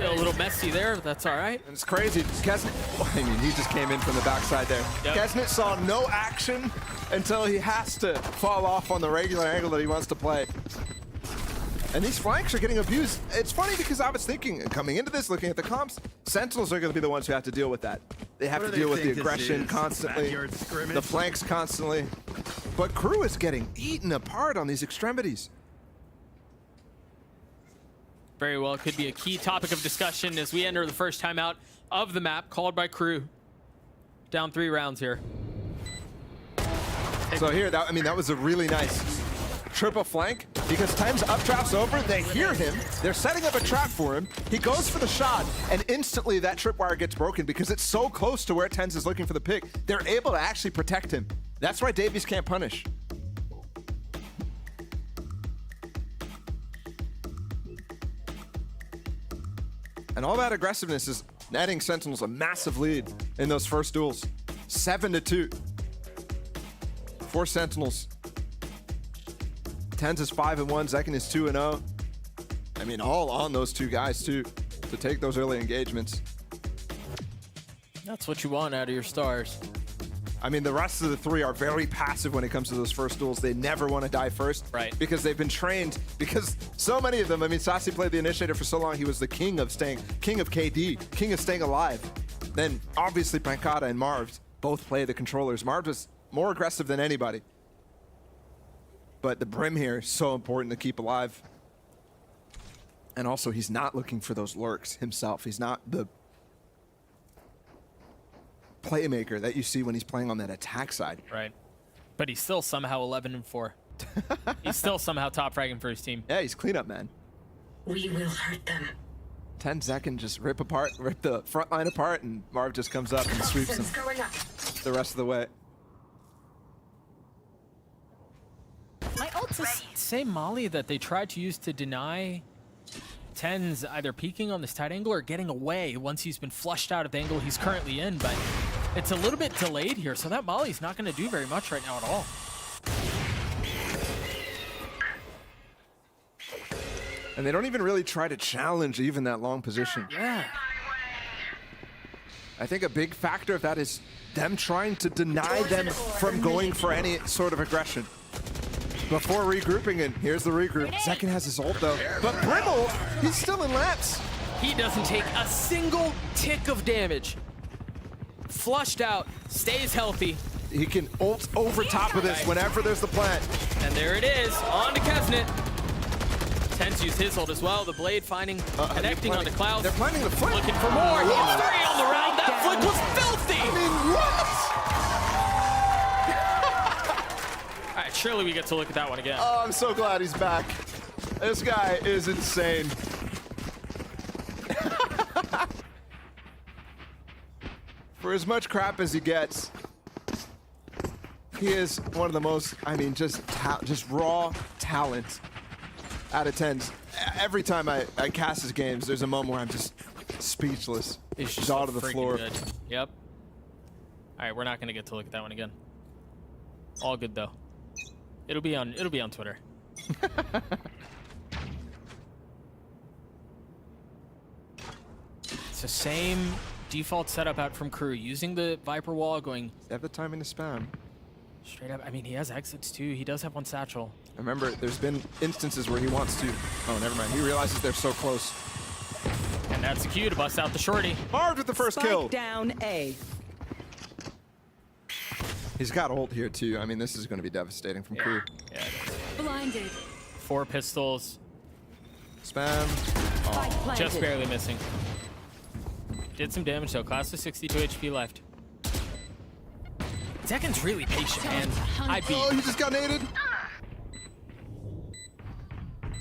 A little messy there, but that's all right. And it's crazy. Kesnet, I mean, he just came in from the backside there. Yep. Kesnet saw no action until he has to fall off on the regular angle that he wants to play. And these flanks are getting abused. It's funny because I was thinking, coming into this, looking at the comps, Sentinels are going to be the ones who have to deal with that. They have to deal with the aggression constantly, the flanks constantly. But Crew is getting eaten apart on these extremities. Very well, could be a key topic of discussion as we enter the first timeout of the map, called by Crew. Down 3 rounds here. So here, that was a really nice triple flank because Ten's up trap's over, they hear him, they're setting up a trap for him, he goes for the shot, and instantly that tripwire gets broken because it's so close to where Tens is looking for the pick. They're able to actually protect him. That's why Davies can't punish. And all that aggressiveness is netting Sentinels a massive lead in those first duels. 7-2 for Sentinels. Tens is 5-1, Zekken is 2-0. I mean, all on those two guys too, to take those early engagements. That's what you want out of your stars. I mean, the rest of the 3 are very passive when it comes to those first duels. They never want to die first. Right. Because they've been trained, because so many of them, I mean, Sassy played the Initiator for so long, he was the king of KD, king of staying alive. Then, obviously, Pancada and Marv both play the controllers. Marv was more aggressive than anybody. But the Brim here is so important to keep alive. And also, he's not looking for those lurks himself. He's not the playmaker that you see when he's playing on that attack side. Right. But he's still somehow 11-4. He's still somehow top fragging for his team. Yeah, he's cleanup, man. We will hurt them. 10 Zekken just rip the front line apart, and Marv just comes up and sweeps him the rest of the way. It's the same molly that they tried to use to deny Ten's either peeking on this tight angle or getting away once he's been flushed out of the angle he's currently in, but it's a little bit delayed here, so that molly's not going to do very much right now at all. And they don't even really try to challenge even that long position. Yeah. I think a big factor of that is them trying to deny them from going for any sort of aggression before regrouping, and here's the regroup. Zekken has his ult though, but Brimble, he's still in laps. He doesn't take a single tick of damage. Flushed out, stays healthy. He can ult over top of this whenever there's the plant. And there it is, on to Kesnet. Ten's used his ult as well. The blade connecting onto Cloud. They're planting the flick. Looking for more. He has 3 on the round. That flick was filthy. I mean, what? All right, surely we get to look at that one again. Oh, I'm so glad he's back. This guy is insane. For as much crap as he gets, he is one of the most, I mean, just raw talent out of 10s. Every time I cast his games, there's a moment where I'm just speechless. He's just jaw to the floor. good. Yep. All right, we're not gonna get to look at that one again. All good though. It'll be on Twitter. It's the same default setup out from Crew, using the Viper wall, going. They have the timing to spam. Straight up. I mean, he has exits too. He does have one satchel. Remember, there's been instances where he wants to. Oh, never mind. He realizes they're so close. And that's the cue to bust out the shorty. Marv with the first kill. Down A. He's got ult here too. I mean, this is going to be devastating from Crew. Yeah, it is. Blinded. 4 pistols. Spam. Oh, just barely missing. Did some damage though. Class with 62 HP left. Zekken's really patient, man. I beat. Oh, he just got naded.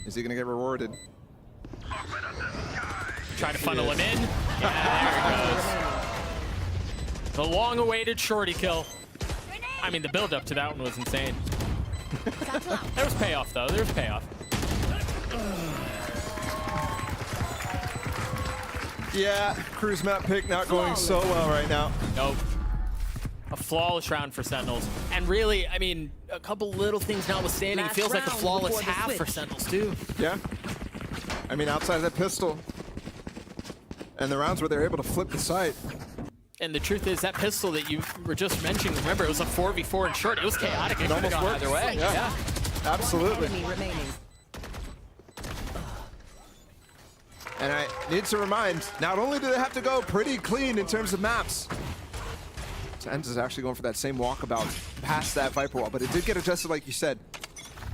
Is he going to get rewarded? Try to funnel him in. Yeah, there he goes. The long-awaited shorty kill. I mean, the build-up to that one was insane. There was payoff, though. There was payoff. Yeah, Crew's map pick not going so well right now. Nope. A flawless round for Sentinels. And really, I mean, a couple little things notwithstanding, it feels like a flawless half for Sentinels, too. Yeah. I mean, outside of that pistol, And the rounds where they're able to flip the site. And the truth is, that pistol that you were just mentioning, remember, it was a 4v4 in short. It was chaotic. It could have gone either way. Yeah. Absolutely. Enemy remaining. And I need to remind, not only do they have to go pretty clean in terms of maps, Tenz is actually going for that same walkabout past that Viper wall, but it did get adjusted like you said.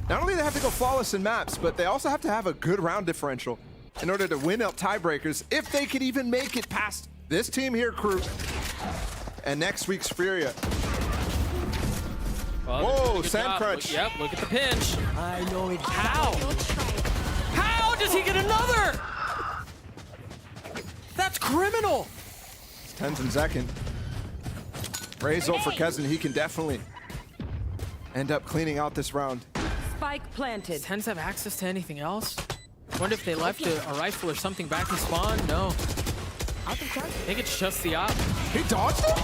Not only do they have to go flawless in maps, but they also have to have a good round differential in order to win out tiebreakers, if they could even make it past this team here, Crew, and next week's Furia. Whoa, Sand Crunch. Yep, look at the pinch. I know it. How? How does he get another? That's criminal. It's Tenz and Zekin. Razor for Kezin, he can definitely end up cleaning out this round. Spike planted. Does Tenz have access to anything else? Wonder if they left a rifle or something back in spawn? No. I think it's just the op. He dodged it?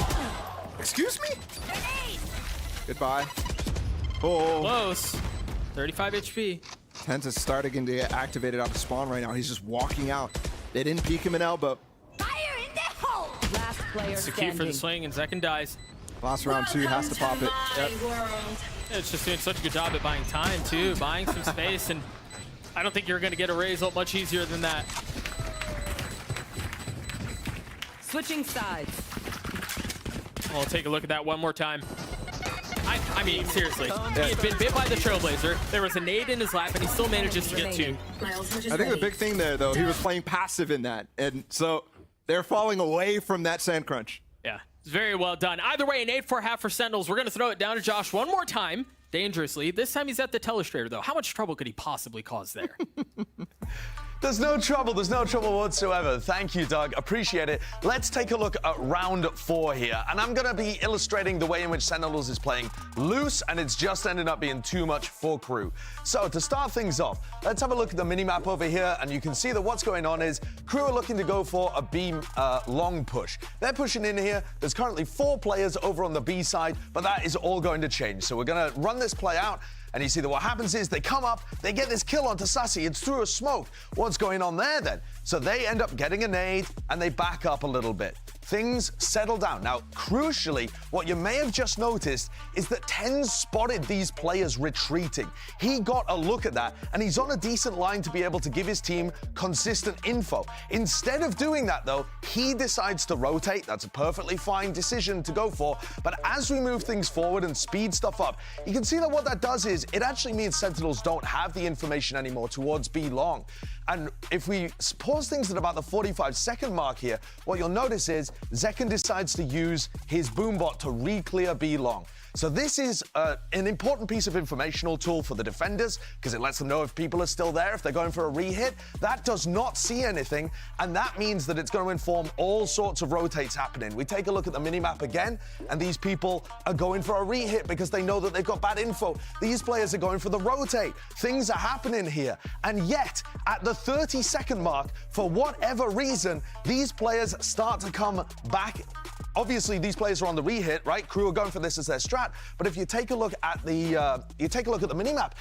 Excuse me? Goodbye. Oh. Close. 35 HP. Tenz is starting to get activated out of spawn right now. He's just walking out. They didn't peek him an elbow. Last player It's the key for the swing, and Zekin dies. Last round 2 has to pop it. Yep. It's just doing such a good job at buying time, too. Buying some space, and I don't think you're going to get a result much easier than that. Switching sides. I'll take a look at that one more time. I mean, seriously. He had been bit by the Trailblazer. There was a nade in his lap, and he still manages to get 2. I think the big thing there, though, he was playing passive in that. And so they're falling away from that Sand Crunch. Yeah, it's very well done. Either way, an 8-4 for Sentinels. We're going to throw it down to Josh one more time, dangerously. This time he's at the Telestrator, though. How much trouble could he possibly cause there? There's no trouble whatsoever. Thank you, Doug. Appreciate it. Let's take a look at round 4 here. And I'm going to be illustrating the way in which Sentinels is playing loose, and it's just ended up being too much for Crew. So to start things off, let's have a look at the minimap over here, and you can see that what's going on is Crew are looking to go for a B long push. They're pushing in here. There's currently 4 players over on the B side, but that is all going to change. So we're going to run this play out. And you see that what happens is they come up, they get this kill onto Sassy. It's through a smoke. What's going on there then? So they end up getting a nade and they back up a little bit. Things settle down. Now, crucially, what you may have just noticed is that Tenz spotted these players retreating. He got a look at that, and he's on a decent line to be able to give his team consistent info. Instead of doing that, though, he decides to rotate. That's a perfectly fine decision to go for. But as we move things forward and speed stuff up, you can see that what that does is it actually means Sentinels don't have the information anymore towards B long. And if we pause things at about the 45-second mark here, what you'll notice is Zekin decides to use his boombot to re-clear B long. So this is an important piece of informational tool for the defenders because it lets them know if people are still there, if they're going for a re-hit. That does not see anything, and that means that it's going to inform all sorts of rotates happening. We take a look at the minimap again, and these people are going for a re-hit because they know that they've got bad info. These players are going for the rotate. Things are happening here, and yet at the 30-second mark, for whatever reason, these players start to come back. Obviously, these players are on the re-hit, right? Crew are going for this as their strat. But if you take a look at the minimap,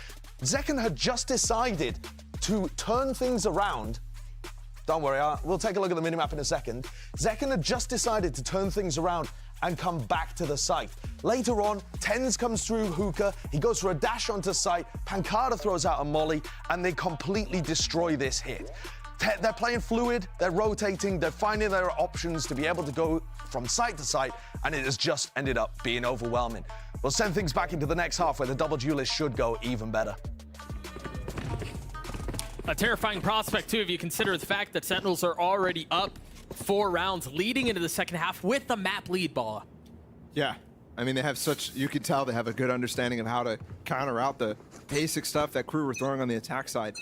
Zekin had just decided to turn things around. Don't worry, we'll take a look at the minimap in a second. Zekin had just decided to turn things around and come back to the site. Later on, Tenz comes through hookah, he goes for a dash onto site, Pancada throws out a molly, and they completely destroy this hit. They're playing fluid, they're rotating, they're finding their options to be able to go from site to site, and it has just ended up being overwhelming. We'll send things back into the next half where the double duelist should go even better. A terrifying prospect, too, if you consider the fact that Sentinels are already up 4 rounds leading into the second half with the map lead ball. Yeah. I mean, they have such, you can tell they have a good understanding of how to counter out the basic stuff that Crew were throwing on the attack side.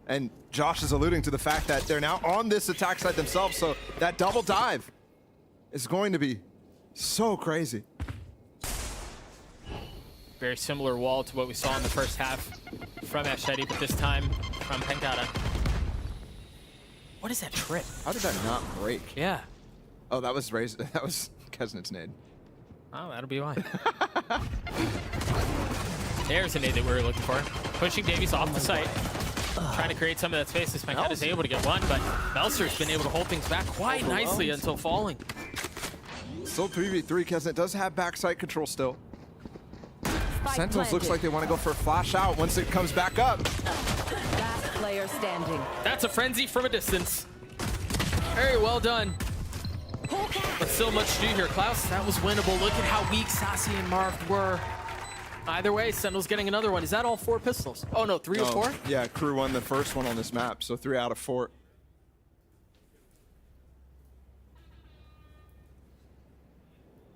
And Josh is alluding to the fact that they're now on this attack side themselves, so that double dive is going to be so crazy. Very similar wall to what we saw in the first half from Ashedi, but this time from Pancada. What is that trip? How did that not break? Yeah. Oh, that was Keznet's nade. Oh, that'll be why. There's a nade that we were looking for. Pushing Davies off the site. Trying to create some of that space. This Panketta is able to get one, but Melser's been able to hold things back quite nicely until falling. Still 3v3. Kesnet does have backside control still. Sentinels looks like they want to go for a flash out once it comes back up. Last player standing. That's a frenzy from a distance. Very well done. But still much to do here. Klaus, that was winnable. Look at how weak Sassy and Marv were. Either way, Sentinel's getting another one. Is that all 4 pistols? Oh no, 3 or 4? Yeah, Crew won the first one on this map, so 3 out of 4.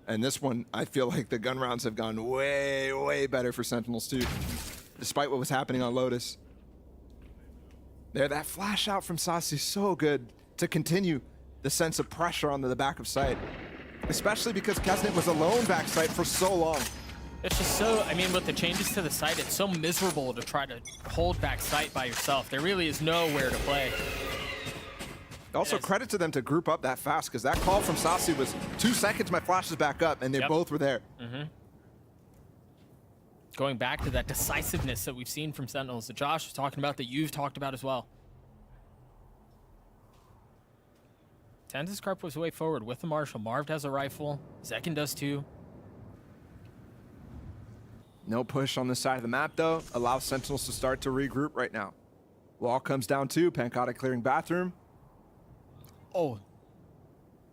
And this one, I feel like the gun rounds have gone way, way better for Sentinels too, despite what was happening on Lotus. There, that flash out from Sassy, so good to continue the sense of pressure on the back of sight, especially because Kesnet was alone backside for so long. It's just so, I mean, with the changes to the site, it's so miserable to try to hold back sight by yourself. There really is nowhere to play. Also, credit to them to group up that fast, because that call from Sassy was 2 seconds, my flash is back up, and they both were there. Going back to that decisiveness that we've seen from Sentinels that Josh was talking about, that you've talked about as well. Tenz's Carp was way forward with the Marshall. Marv has a rifle. Zekin does too. No push on this side of the map, though. Allows Sentinels to start to regroup right now. Wall comes down too. Pankata clearing bathroom. Oh.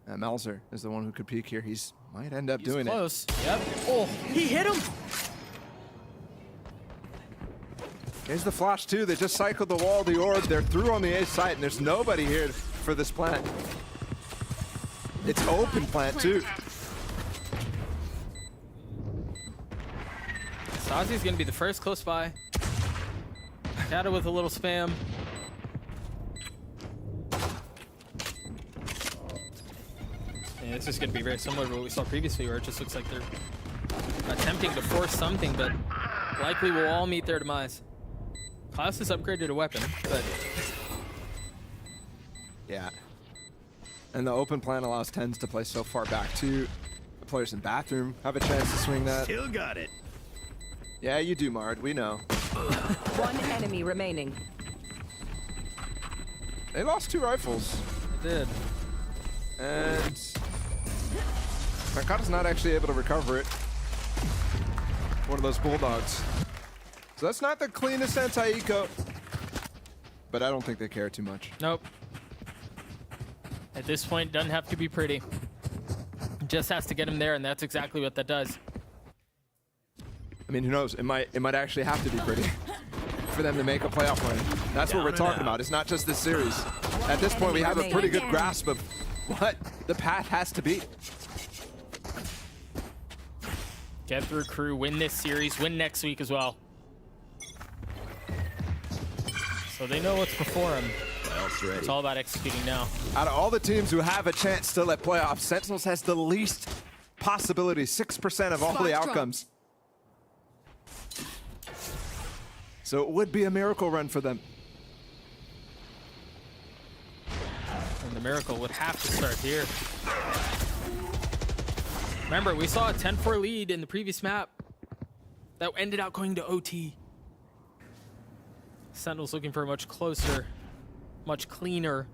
And Melzer is the one who could peek here. He's might end up doing close. Yep. Oh, he hit him. Here's the flash too. They just cycled the wall, the orb. They're through on the A site, and there's nobody here for this plant. It's open plant too. Sazi's gonna be the first close by. Kata with a little spam. Yeah, this is gonna be very similar to what we saw previously, where it just looks like they're attempting to force something, but likely will all meet their demise. Klaus has upgraded a weapon, but yeah. And the open plan allows Tens to play so far back too. The players in bathroom have a chance to swing that. Still got it. Yeah, you do, Mard. We know. One enemy remaining. They lost 2 rifles. They did. And Pankata's not actually able to recover it. One of those bulldogs. So that's not the cleanest anti-eco. But I don't think they care too much. Nope. At this point, doesn't have to be pretty. Just has to get him there, and that's exactly what that does. I mean, who knows? It might actually have to be pretty for them to make a playoff run. That's what we're talking about. It's not just this series. At this point, we have a pretty good grasp of what the path has to be. Get through Crew, win this series, win next week as well. So they know what's before them. It's all about executing now. Out of all the teams who have a chance still at playoffs, Sentinels has the least possibility, 6% of all the outcomes. So it would be a miracle run for them. And the miracle would have to start here. Remember, we saw a 10-4 lead in the previous map that ended up going to OT. Sentinel's looking for a much closer, much cleaner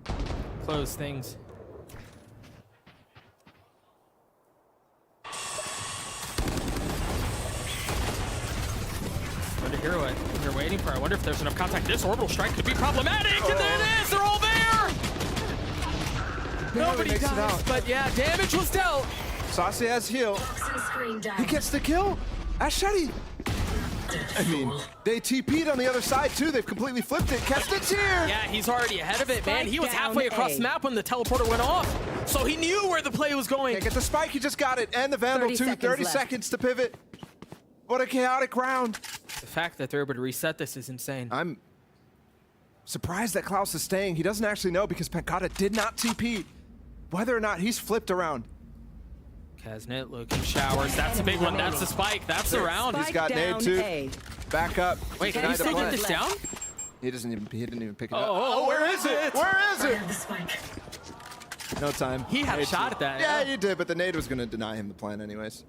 close things. Wonder here what they're waiting for. I wonder if there's enough contact. This orbital strike could be problematic, and there it is! They're all there! Nobody dies, but yeah, damage was dealt. Sassy has heal. He gets the kill. Ashadi. I mean, they TP'd on the other side too. They've completely flipped it. Kesnet's here. Yeah, he's already ahead of it, man. He was halfway across the map when the teleporter went off, so he knew where the play was going. Can't get the spike. He just got it, and the Vandal too. 30 seconds to pivot. What a chaotic round. The fact that they're able to reset this is insane. I'm surprised that Klaus is staying. He doesn't actually know because Pankata did not TP. Whether or not he's flipped around. Kesnet looking showers. That's a big one. That's the spike. That's the round. He's got nade too. Back up. Wait, can he still get this down? He didn't even pick it up. Oh, where is it? Where is it? No time. He had a shot at that. Yeah, he did, but the nade was going to deny him the plan anyways.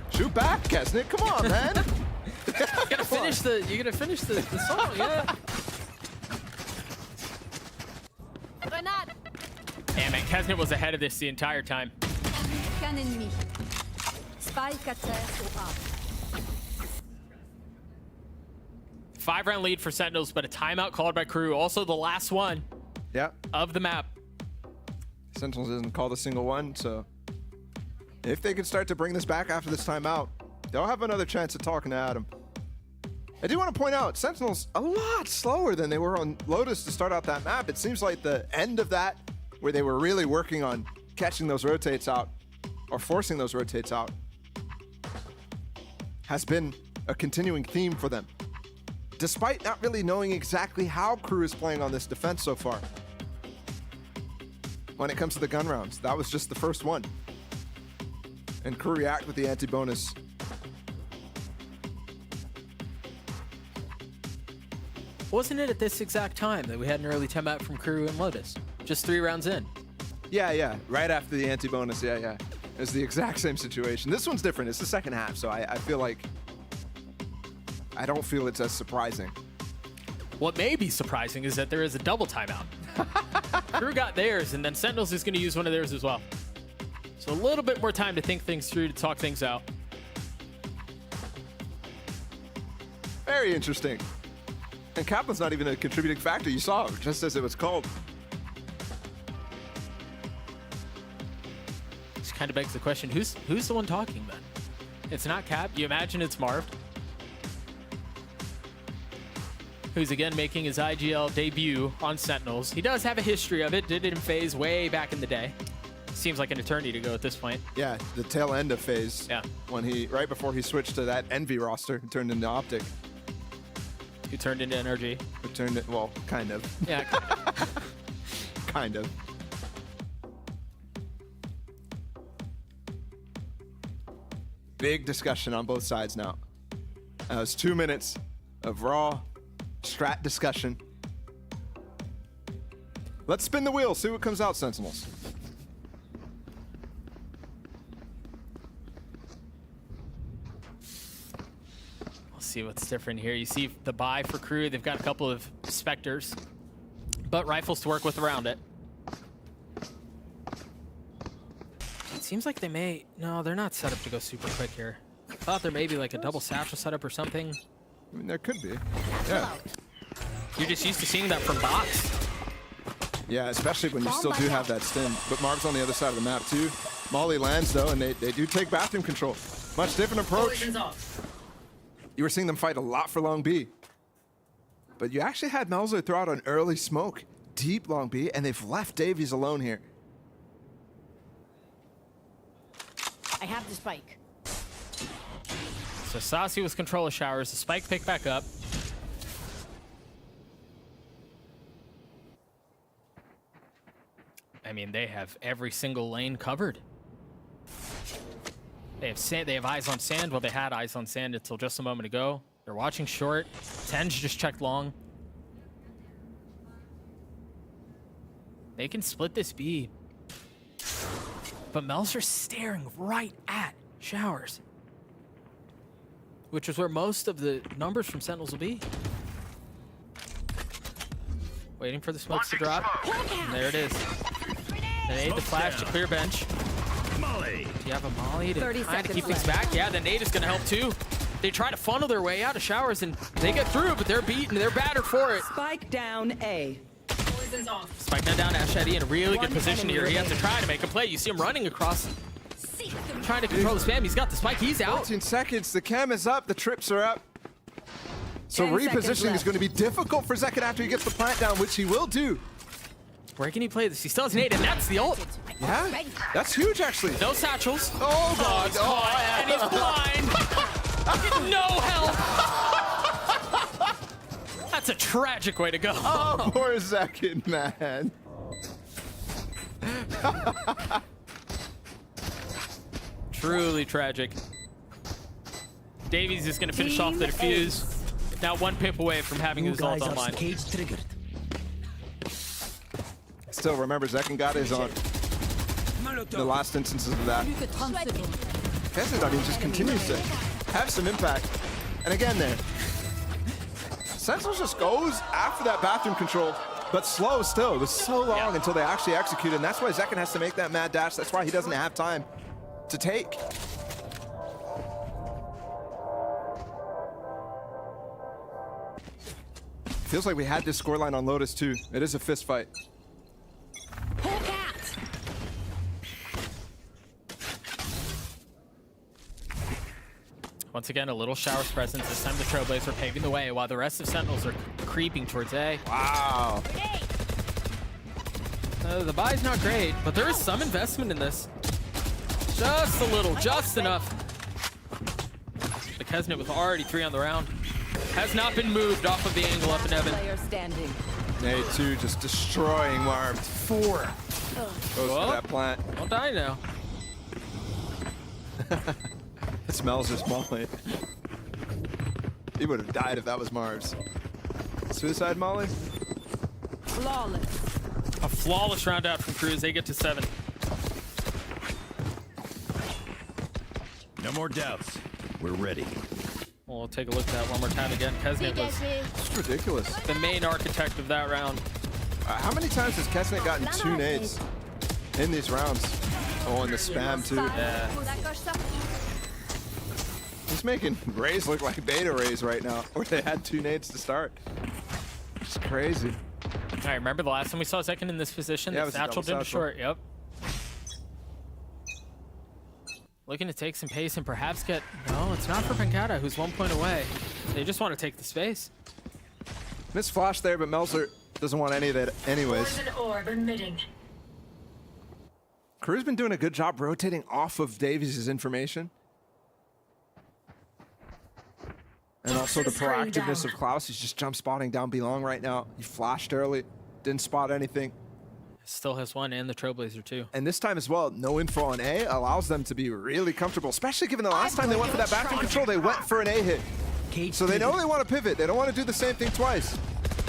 Shoot back, Kesnet. Come on, man. You gotta finish the song, yeah. Grenade. Damn it, Kesnet was ahead of this the entire time. Aucun ennemi. Spike à terre au A. 5-round lead for Sentinels, but a timeout called by Crew. Also the last one of the map. Sentinels isn't called a single one, so if they can start to bring this back after this timeout, they'll have another chance at talking to Adam. I do want to point out, Sentinels a lot slower than they were on Lotus to start out that map. It seems like the end of that, where they were really working on catching those rotates out, or forcing those rotates out, has been a continuing theme for them, despite not really knowing exactly how Crew is playing on this defense so far. When it comes to the gun rounds, that was just the first one. And Crew react with the anti-bonus. Wasn't it at this exact time that we had an early timeout from Crew and Lotus? Just 3 rounds in. Yeah. Right after the anti-bonus, yeah. It was the exact same situation. This one's different. It's the second half, so I feel like I don't feel it's as surprising. What may be surprising is that there is a double timeout. Crew got theirs, and then Sentinels is going to use one of theirs as well. So a little bit more time to think things through, to talk things out. Very interesting. And Kaplan's not even a contributing factor. You saw it just as it was called. This kind of begs the question, who's the one talking then? It's not Cap. You imagine it's Marv, who's again making his IGL debut on Sentinels. He does have a history of it. Did it in FaZe way back in the day. Seems like an eternity to go at this point. Yeah, the tail end of FaZe. Yeah. When right before he switched to that Envy roster, he turned into Optic. Who turned into NRG. Who turned it, well, kind of. Yeah, kind of. Big discussion on both sides now. That was 2 minutes of raw strat discussion. Let's spin the wheel, see what comes out, Sentinels. See what's different here. You see the buy for Crew. They've got a couple of Spectres, but rifles to work with around it. It seems like they may... No, they're not set up to go super quick here. I thought there may be like a double satchel setup or something. I mean, there could be. Yeah. You're just used to seeing that from bots. Yeah, especially when you still do have that stim. But Marv's on the other side of the map too. Molly lands though, and they do take bathroom control. Much different approach. You were seeing them fight a lot for Long B. But you actually had Melzer throw out an early smoke, deep Long B, and they've left Davies alone here. I have the spike. So Sassy with control of showers. The spike picked back up. I mean, they have every single lane covered. They have eyes on sand. Well, they had eyes on sand until just a moment ago. They're watching short. Tenj just checked long. They can split this B. But Melzer's staring right at showers, which is where most of the numbers from Sentinels will be. Waiting for the smokes to drop. And there it is. They need the flash to clear bench. Molly. Do you have a Molly to kind of keep things back? Yeah, the nade is going to help too. They try to funnel their way out of showers and they get through, but they're beaten. They're battered for it. Spike down A. Spike now down. Ashadi in a really good position here. He has to try to make a play. You see him running across, trying to control the spam. He's got the spike. He's out. 14 seconds. The cam is up. The trips are up. So repositioning is going to be difficult for Zekin after he gets the plant down, which he will do. Where can he play this? He still has an 8, and that's the ult. Yeah, that's huge, actually. No satchels. Oh, God. He's caught, and he's blind. No help. That's a tragic way to go. Oh, poor Zekin, man. Truly tragic. Davies is going to finish off the defuse. Now 1 pip away from having his ult online. Still, remember, Zekin got his on the last instances of that. Kesnet, I mean, just continues to have some impact. And again there. Sentinels just goes after that bathroom control, but slow still. It was so long until they actually executed, and that's why Zekken has to make that mad dash. That's why he doesn't have time to take. Feels like we had this scoreline on Lotus too. It is a fist fight. Once again, a little Shower's presence. This time the Trailblazers are paving the way while the rest of Sentinels are creeping towards A. Wow. The buy's not great, but there is some investment in this. Just a little, just enough. The Kesnet with already 3 on the round. Has not been moved off of the angle up in heaven. A2 just destroying Marv. 4 goes to that plant. Don't die now. It smells just Molly. He would have died if that was Marv's. Suicide Molly? Flawless. A flawless round out from Cruz. They get to 7. No more doubts. We're ready. We'll take a look at that one more time again. Kesnet was it's ridiculous. The main architect of that round. How many times has Kesnet gotten 2 nades in these rounds? Oh, and the spam too. Yeah. He's making Rays look like beta Rays right now, where they had 2 nades to start. It's crazy. All right, remember the last time we saw Zekken in this position? Yeah, The satchel didn't short. Yep. Looking to take some pace and perhaps get... No, it's not for Pancata, who's 1 point away. They just want to take the space. Missed flash there, but Melzer doesn't want any of that anyways. Orb emitting. Crew's been doing a good job rotating off of Davies' information. And also the proactiveness of Klaus. He's just jump spotting down B long right now. He flashed early, didn't spot anything. Still has 1 and the Trailblazer too. And this time as well, no info on A allows them to be really comfortable, especially given the last time they went for that backroom control, they went for an A hit. So they know they want to pivot. They don't want to do the same thing twice.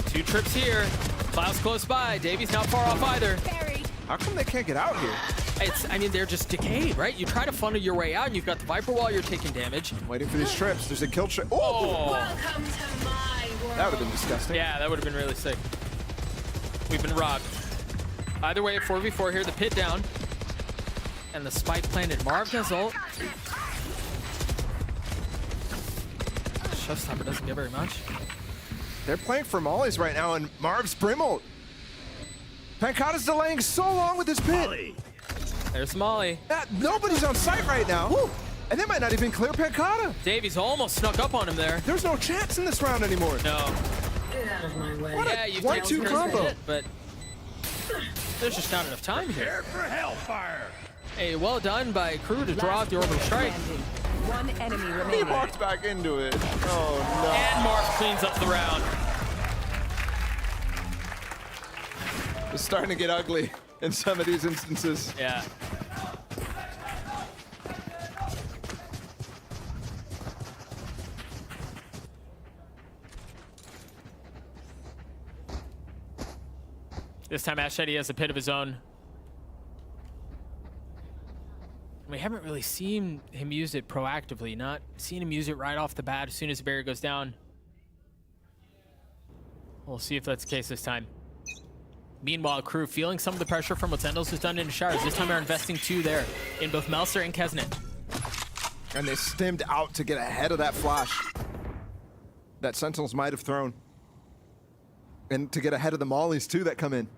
2 trips here. Klaus close by. Davies not far off either. How come they can't get out here? I mean, they're just decayed, right? You try to funnel your way out, and you've got the Viper wall, you're taking damage. Waiting for these trips. There's a kill trip. Oh! Welcome to my world. That would have been disgusting. Yeah, that would have been really sick. We've been robbed. Either way, 4v4 here, the pit down. And the spike planted. Marv does ult. Showstopper doesn't get very much. They're playing for mollies right now, and Marv's Brim ult. Pancata's delaying so long with this pit. There's Molly. Nobody's on site right now. Woo. And they might not even clear Pancata. Davies almost snuck up on him there. There's no chance in this round anymore. No. Get out of my way. What Yeah, a you've 1-2 combo. But there's just not enough time here. For hellfire. Hey, well done by Crew to draw out the orbital strike. 1 enemy He remaining. walked back into it. Oh, no. And Marv cleans up the round. It's starting to get ugly in some of these instances. Yeah. This time Ashedi has a pit of his own. We haven't really seen him use it proactively, not seen him use it right off the bat as soon as the barrier goes down. We'll see if that's the case this time. Meanwhile, Crew feeling some of the pressure from what Sentinels has done in the showers. This time they're investing 2 there in both Melzer and Kesnet. And they stemmed out to get ahead of that flash that Sentinels might have thrown. And to get ahead of the mollies too that come in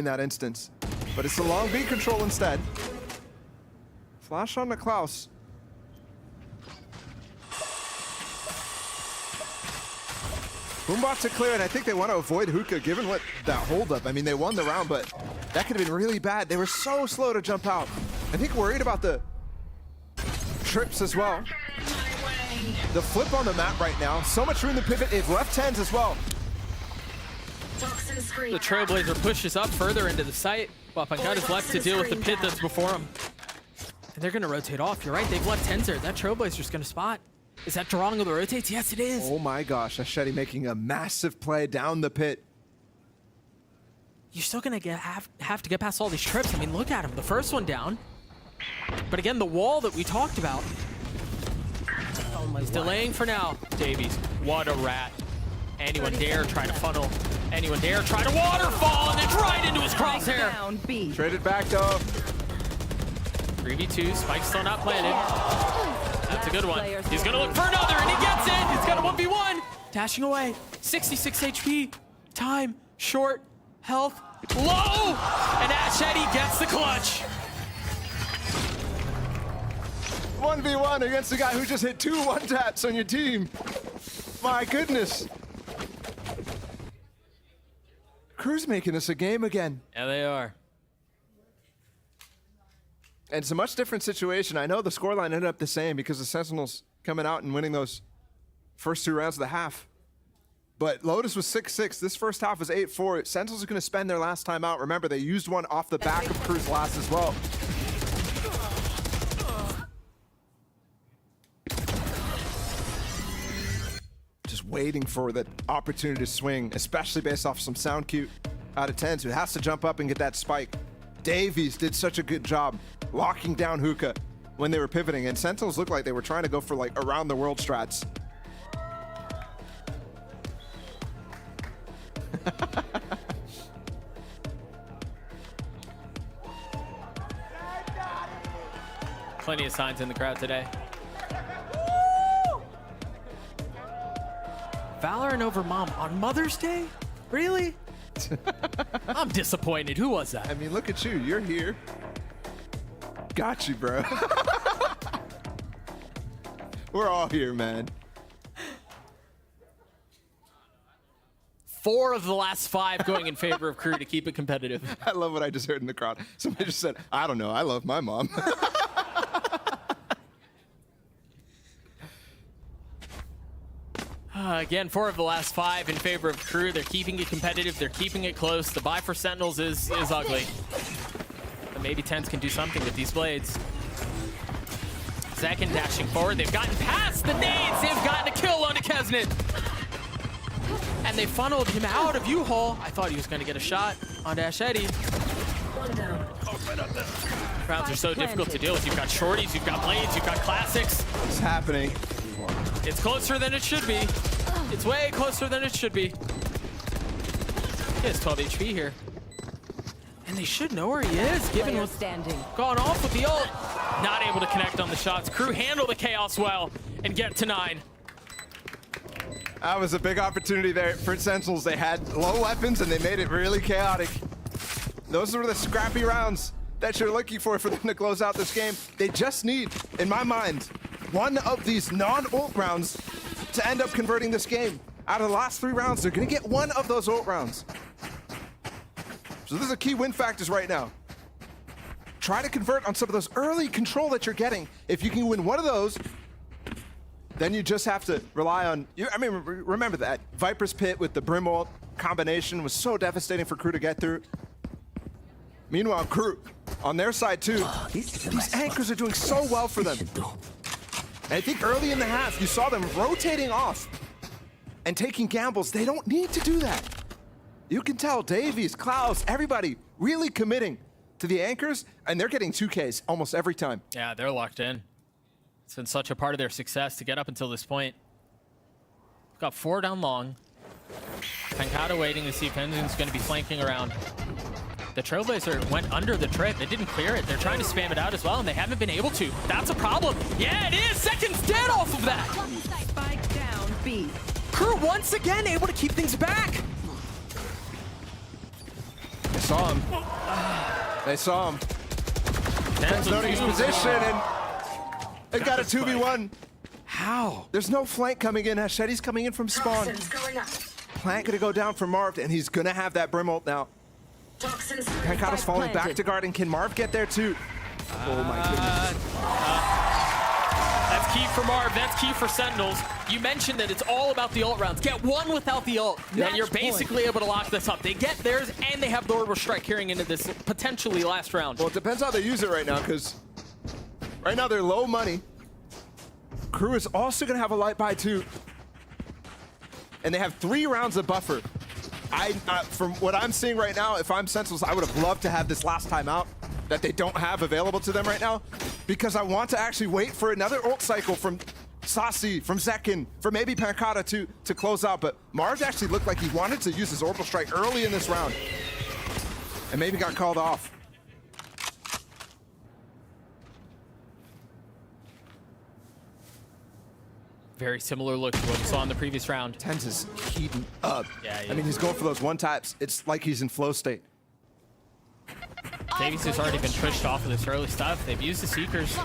that instance. But it's the long B control instead. Flash on to Klaus. Boombot to clear, and I think they want to avoid Hookah given what that holdup. I mean, they won the round, but that could have been really bad. They were so slow to jump out. I think worried about the trips as well. The flip on the map right now. So much room to pivot. They've left 10s as well. The Trailblazer pushes up further into the site, while Pancata's left to deal with the pit that's before him. And they're going to rotate off. You're right, they've left 10s there. That Trailblazer's going to spot. Is that drawing of the rotates? Yes, it is. Oh my gosh, Ashedi making a massive play down the pit. You're still going to have to get past all these trips. I mean, look at him. The first one down. But again, the wall that we talked about. He's delaying for now. Davies, what a rat. Anyone dare try to funnel. Anyone dare try to waterfall, and it's right into his crosshair. Traded back though. 3v2, Spike's still not planted. That's a good one. He's gonna look for another, and he gets it. He's got a 1v1. Dashing away. 66 HP. Time, short, health, low. And Ashedi gets the clutch. 1v1 against the guy who just hit 2 1-taps on your team. My goodness. Crew's making this a game again. Yeah, they are. And it's a much different situation. I know the scoreline ended up the same because the Sentinels coming out and winning those first 2 rounds of the half. But Lotus was 6-6. This first half was 8-4. Sentinels are going to spend their last time out. Remember, they used one off the back of Crew's last as well. Just waiting for the opportunity to swing, especially based off some sound cue out of 10s, who has to jump up and get that spike. Davies did such a good job locking down Hookah when they were pivoting, and Sentinels looked like they were trying to go for like around the world strats. Plenty of signs in the crowd today. Valorant over mom on Mother's Day? Really? I'm disappointed. Who was that? I mean, look at you. You're here. Got you, bro. We're all here, man. 4 of the last 5 going in favor of Crew to keep it competitive. I love what I just heard in the crowd. Somebody just said, I don't know. I love my mom. Again, 4 of the last 5 in favor of Crew. They're keeping it competitive. They're keeping it close. The buy for Sentinels is ugly. But maybe 10s can do something with these blades. Second dashing forward. They've gotten past the nades. They've gotten a kill onto Kesnet. And they funneled him out of U-Haul. I thought he was going to get a shot onto Ashedi. Rounds are so difficult to deal with. You've got shorties, you've got blades, you've got classics. It's happening. It's closer than it should be. It's way closer than it should be. He has 12 HP here. And they should know where he is, given what's gone off with the ult. Not able to connect on the shots. Crew handle the chaos well and get to 9. That was a big opportunity there for Sentinels. They had low weapons and they made it really chaotic. Those were the scrappy rounds that you're looking for them to close out this game. They just need, in my mind, one of these non-ult rounds to end up converting this game. Out of the last 3 rounds, they're gonna get one of those ult rounds. So this is a key win factors right now. Try to convert on some of those early control that you're getting. If you can win one of those, then you just have to rely on, remember that Viper's Pit with the Brim ult combination was so devastating for Crew to get through. Meanwhile, Crew, on their side too, these anchors are doing so well for them. And I think early in the half, you saw them rotating off and taking gambles. They don't need to do that. You can tell Davies, Klaus, everybody really committing to the anchors, and they're getting 2Ks almost every time. Yeah, they're locked in. It's been such a part of their success to get up until this point. Got 4 down long. Pankata waiting to see if Enzine's going to be flanking around. The Trailblazer went under the trip. They didn't clear it. They're trying to spam it out as well, and they haven't been able to. That's a problem. Yeah, it is. Second's dead off of that. Spike down B. Crew once again able to keep things back. They saw him. They saw him. That's noting his position, and they got a 2v1. How? There's no flank coming in. Hashedi's coming in from spawn. Plant gonna go down for Marv, and he's gonna have that Brim ult now. Pankata's falling back to guard, and can Marv get there too? Oh my goodness. That's key for Marv. That's key for Sentinels. You mentioned that it's all about the ult rounds. Get one without the ult, and you're basically able to lock this up. They get theirs, and they have the Orbital Strike carrying into this potentially last round. Well, it depends how they use it right now, because right now they're low money. Crew is also going to have a light buy too. And they have 3 rounds of buffer. From what I'm seeing right now, if I'm Sentinels, I would have loved to have this last time out that they don't have available to them right now, because I want to actually wait for another ult cycle from Saucy, from Zekin, for maybe Pancata to close out, but Mars actually looked like he wanted to use his orbital strike early in this round and maybe got called off. Very similar look to what we saw in the previous round. TenZ is heating up. Yeah, I mean, he's going for those one taps. It's like he's in flow state. Davies has already been pushed off of this early stuff. They've used the Seekers.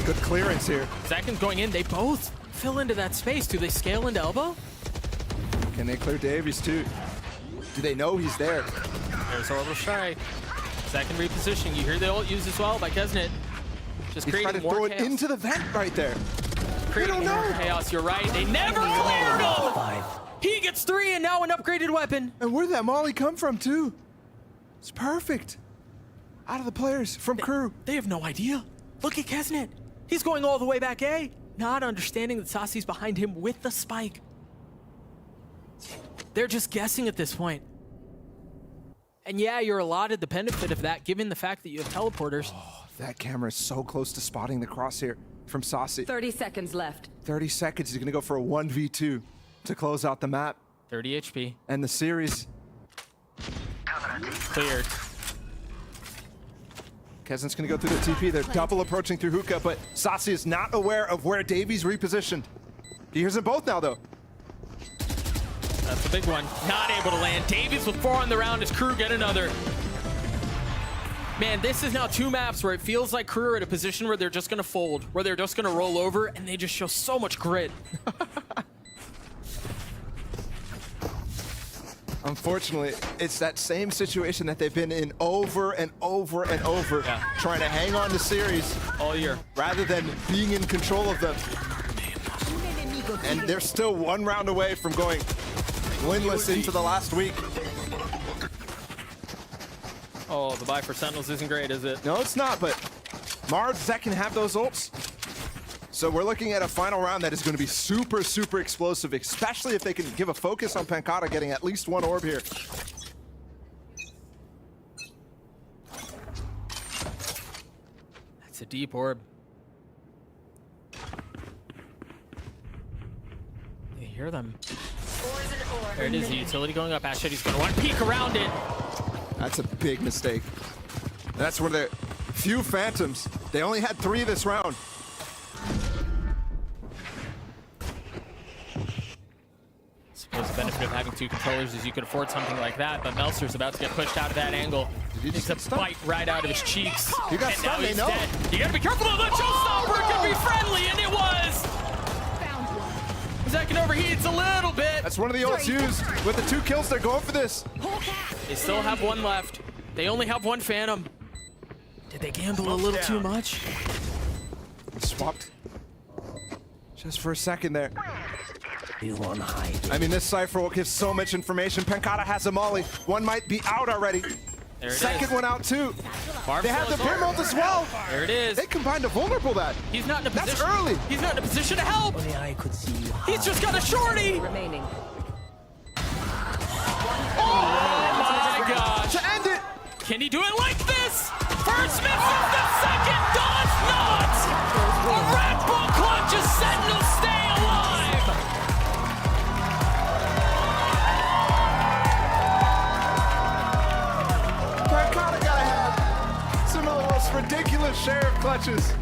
Good clearance here. Zekin's going in. They both fill into that space. Do they scale into elbow? Can they clear Davies too? Do they know he's there? There's orbital strike. Zekin repositioning. You hear the ult used as well by Kesnet. Just He's creating trying to more throw chaos. it into the vent right there. Creating more chaos. You're right. They never cleared him. He gets 3 and now an upgraded weapon. And where did that molly come from too? It's perfect. Out of the players from crew. They have no idea. Look at Kesnet. He's going all the way back A, not understanding that Saucy's behind him with the spike. They're just guessing at this point. And yeah, you're allotted the benefit of that given the fact that you have teleporters. Oh, that camera is so close to spotting the crosshair from Saucy. 30 seconds left. 30 seconds. He's going to go for a 1v2 to close out the map. 30 HP. And the series. Cleared. Kesnet's going to go through the TP. They're double approaching through hookah, but Saucy is not aware of where Davies repositioned. He hears them both now, though. That's a big one. Not able to land. Davies with 4 on the round. His crew get another. Man, this is now 2 maps where it feels like crew are at a position where they're just going to fold, where they're just going to roll over, and they just show so much grit. Unfortunately, it's that same situation that they've been in over and over and over, trying to hang on to series all year, rather than being in control of them. And they're still 1 round away from going winless into the last week. Oh, the buy for Sentinels isn't great, is it? No, it's not, but Mars, Zekin have those ults. So we're looking at a final round that is going to be super, super explosive, especially if they can give a focus on Pancata getting at least 1 orb here. That's a deep orb. You hear them. There it is, the utility going up. Ashetti's going to want to peek around it. That's a big mistake. That's where they're few Phantoms. They only had 3 this round. Suppose the benefit of having 2 controllers is you could afford something like that, but Meltzer's about to get pushed out of that angle. It's a bite right out of his cheeks. He got stunned, they know. Dead. You gotta be careful of the showstopper. It could be friendly, and it was. Zekin overheats a little bit. That's one of the ults used. With the 2 kills, they're going for this. They still have 1 left. They only have 1 Phantom. Did they gamble a little too much? Swapped. Just for a second there. I mean, this Cypher will give so much information. Pancata has a molly. 1 might be out already. There it Second is. one out too. Barb they have the still Pim ult as well. There it is. They combined to vulnerable that. He's not in a position. That's early. He's not in a position to help. He's just got a shorty. Remaining. Oh my gosh. To end it. Can he do it like this? First misses, the second does not. A Red Bull clutches Sentinels stay alive. Pancata gotta have some of the most ridiculous share of clutches.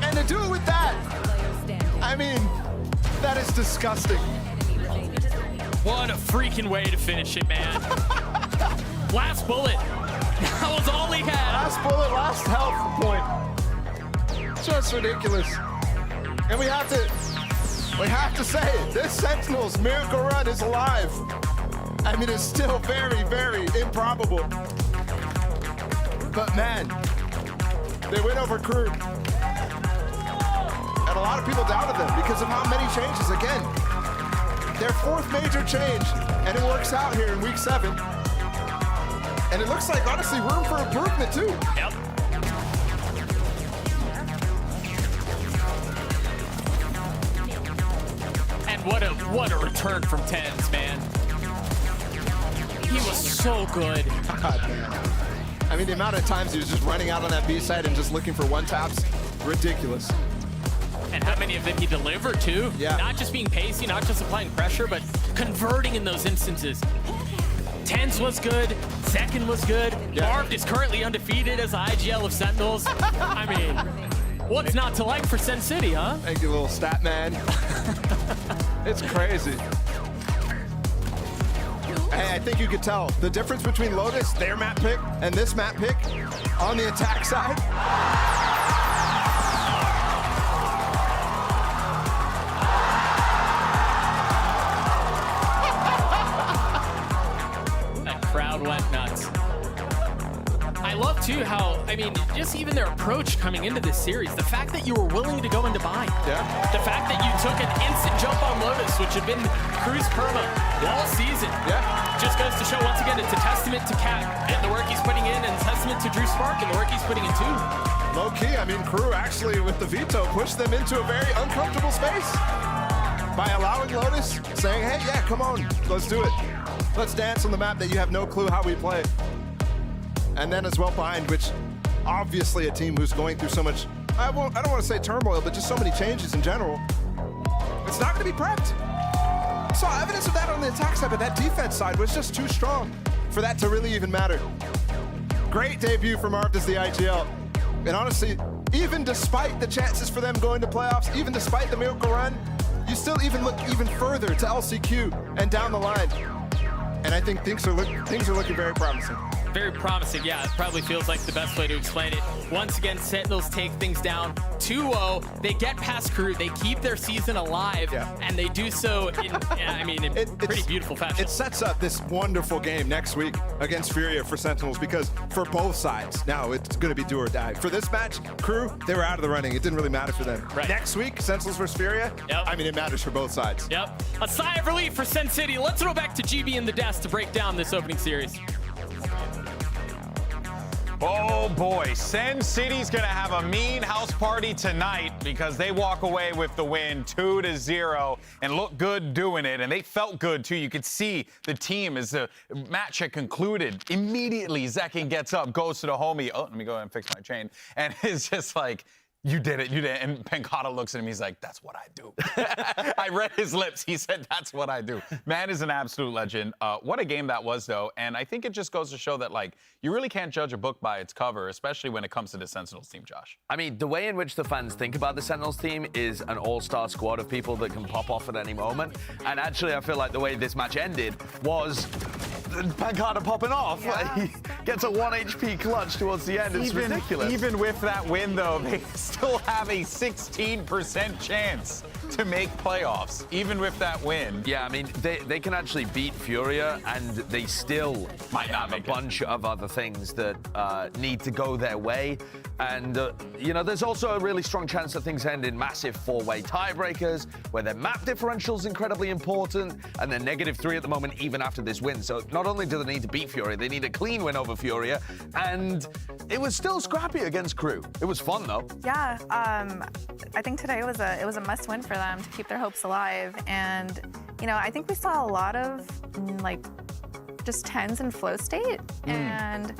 And to do it with that, I mean, that is disgusting. What a freaking way to finish it, man. Last bullet. That was all he had. Last bullet, last health point. Just ridiculous. And we have to say it. This Sentinels miracle run is alive. I mean, it's still very, very improbable. But man, they win over crew. And a lot of people doubted them because of how many changes. Again, their 4th major change, and it works out here in week 7. And it looks like, honestly, room for improvement, too. Yep. And what a return from TenZ, man. He was so good. God, man. I mean, the amount of times he was just running out on that B side and just looking for 1 taps, ridiculous. And how many of them he delivered too. Yeah. Not just being pacey, not just applying pressure, but converting in those instances. Tens was good, Zekin was good. Marved is currently undefeated as the IGL of Sentinels. I mean, what's not to like for Sen City, huh? Thank you, little stat man. It's crazy. Hey, I think you could tell the difference between Lotus, their map pick, and this map pick on the attack side. Crowd went nuts. I love too how, I mean, just even their approach coming into this series, the fact that you were willing to go into buy. Yeah. The fact that you took an instant jump on Lotus, which had been Crew's perma all season. Yeah. Just goes to show once again it's a testament to Cat and the work he's putting in, and a testament to Drew Spark and the work he's putting in too. Low key, I mean, Crew actually with the veto pushed them into a very uncomfortable space by allowing Lotus, saying, hey, yeah, come on, let's do it. Let's dance on the map that you have no clue how we play. And then as well behind, which obviously a team who's going through so much, I don't want to say turmoil, but just so many changes in general. It's not going to be prepped. Saw evidence of that on the attack side, but that defense side was just too strong for that to really even matter. Great debut from Marv as the IGL. And honestly, even despite the chances for them going to playoffs, even despite the miracle run, you still even look even further to LCQ and down the line. And I think things are looking very promising. Very promising, yeah. It probably feels like the best way to explain it. Once again, Sentinels take things down 2-0. They get past Crew. They keep their season alive, and they do so in pretty beautiful fashion. It sets up this wonderful game next week against Furia for Sentinels, because for both sides, now it's going to be do or die. For this match, Crew, they were out of the running. It didn't really matter for them. Right. Next week, Sentinels versus Furia, I mean, it matters for both sides. Yep. A sigh of relief for Sen City. Let's go back to GB in the desk to break down this opening series. Oh boy, Sen City's gonna have a mean house party tonight because they walk away with the win 2-0 and look good doing it, and they felt good too. You could see the team as the match had concluded. Immediately, Zekin gets up, goes to the homie. Oh, let me go ahead and fix my chain. And it's just like, you did it, you did it. And Pancata looks at him, he's like, that's what I do. I read his lips, he said, that's what I do. Man is an absolute legend. What a game that was, though. And I think it just goes to show that, like, you really can't judge a book by its cover, especially when it comes to the Sentinels team, Josh. I mean, the way in which the fans think about the Sentinels team is an all-star squad of people that can pop off at any moment. And actually, I feel like the way this match ended was Pancata popping off. Yeah. Like, he gets a 1 HP clutch towards the end. It's ridiculous. Even with that win, though, they still have a 16% chance to make playoffs, even with that win. Yeah, I mean, they can actually beat Furia, and they still might have a bunch of other things that need to go their way. And, you know, there's also a really strong chance that things end in massive 4-way tiebreakers, where their map differential is incredibly important, and they're -3 at the moment, even after this win. So not only do they need to beat Furia, they need a clean win over Furia, and it was still scrappy against Crew. It was fun, though. Yeah, I think today it was a must-win for them to keep their hopes alive. And, you know, I think we saw a lot of, like, just tens in flow state, and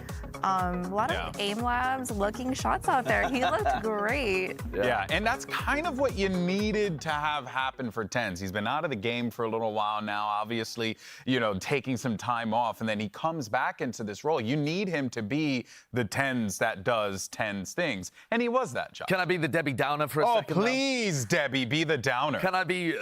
a lot of aim labs looking shots out there. He looked great. Yeah, and that's kind of what you needed to have happen for Tens. He's been out of the game for a little while now, obviously, you know, taking some time off, and then he comes back into this role. You need him to be the Tens that does Tens things, and he was that, Josh. Can I be the Debbie Downer for a second? Oh, please, Debbie, be the Downer. Can I be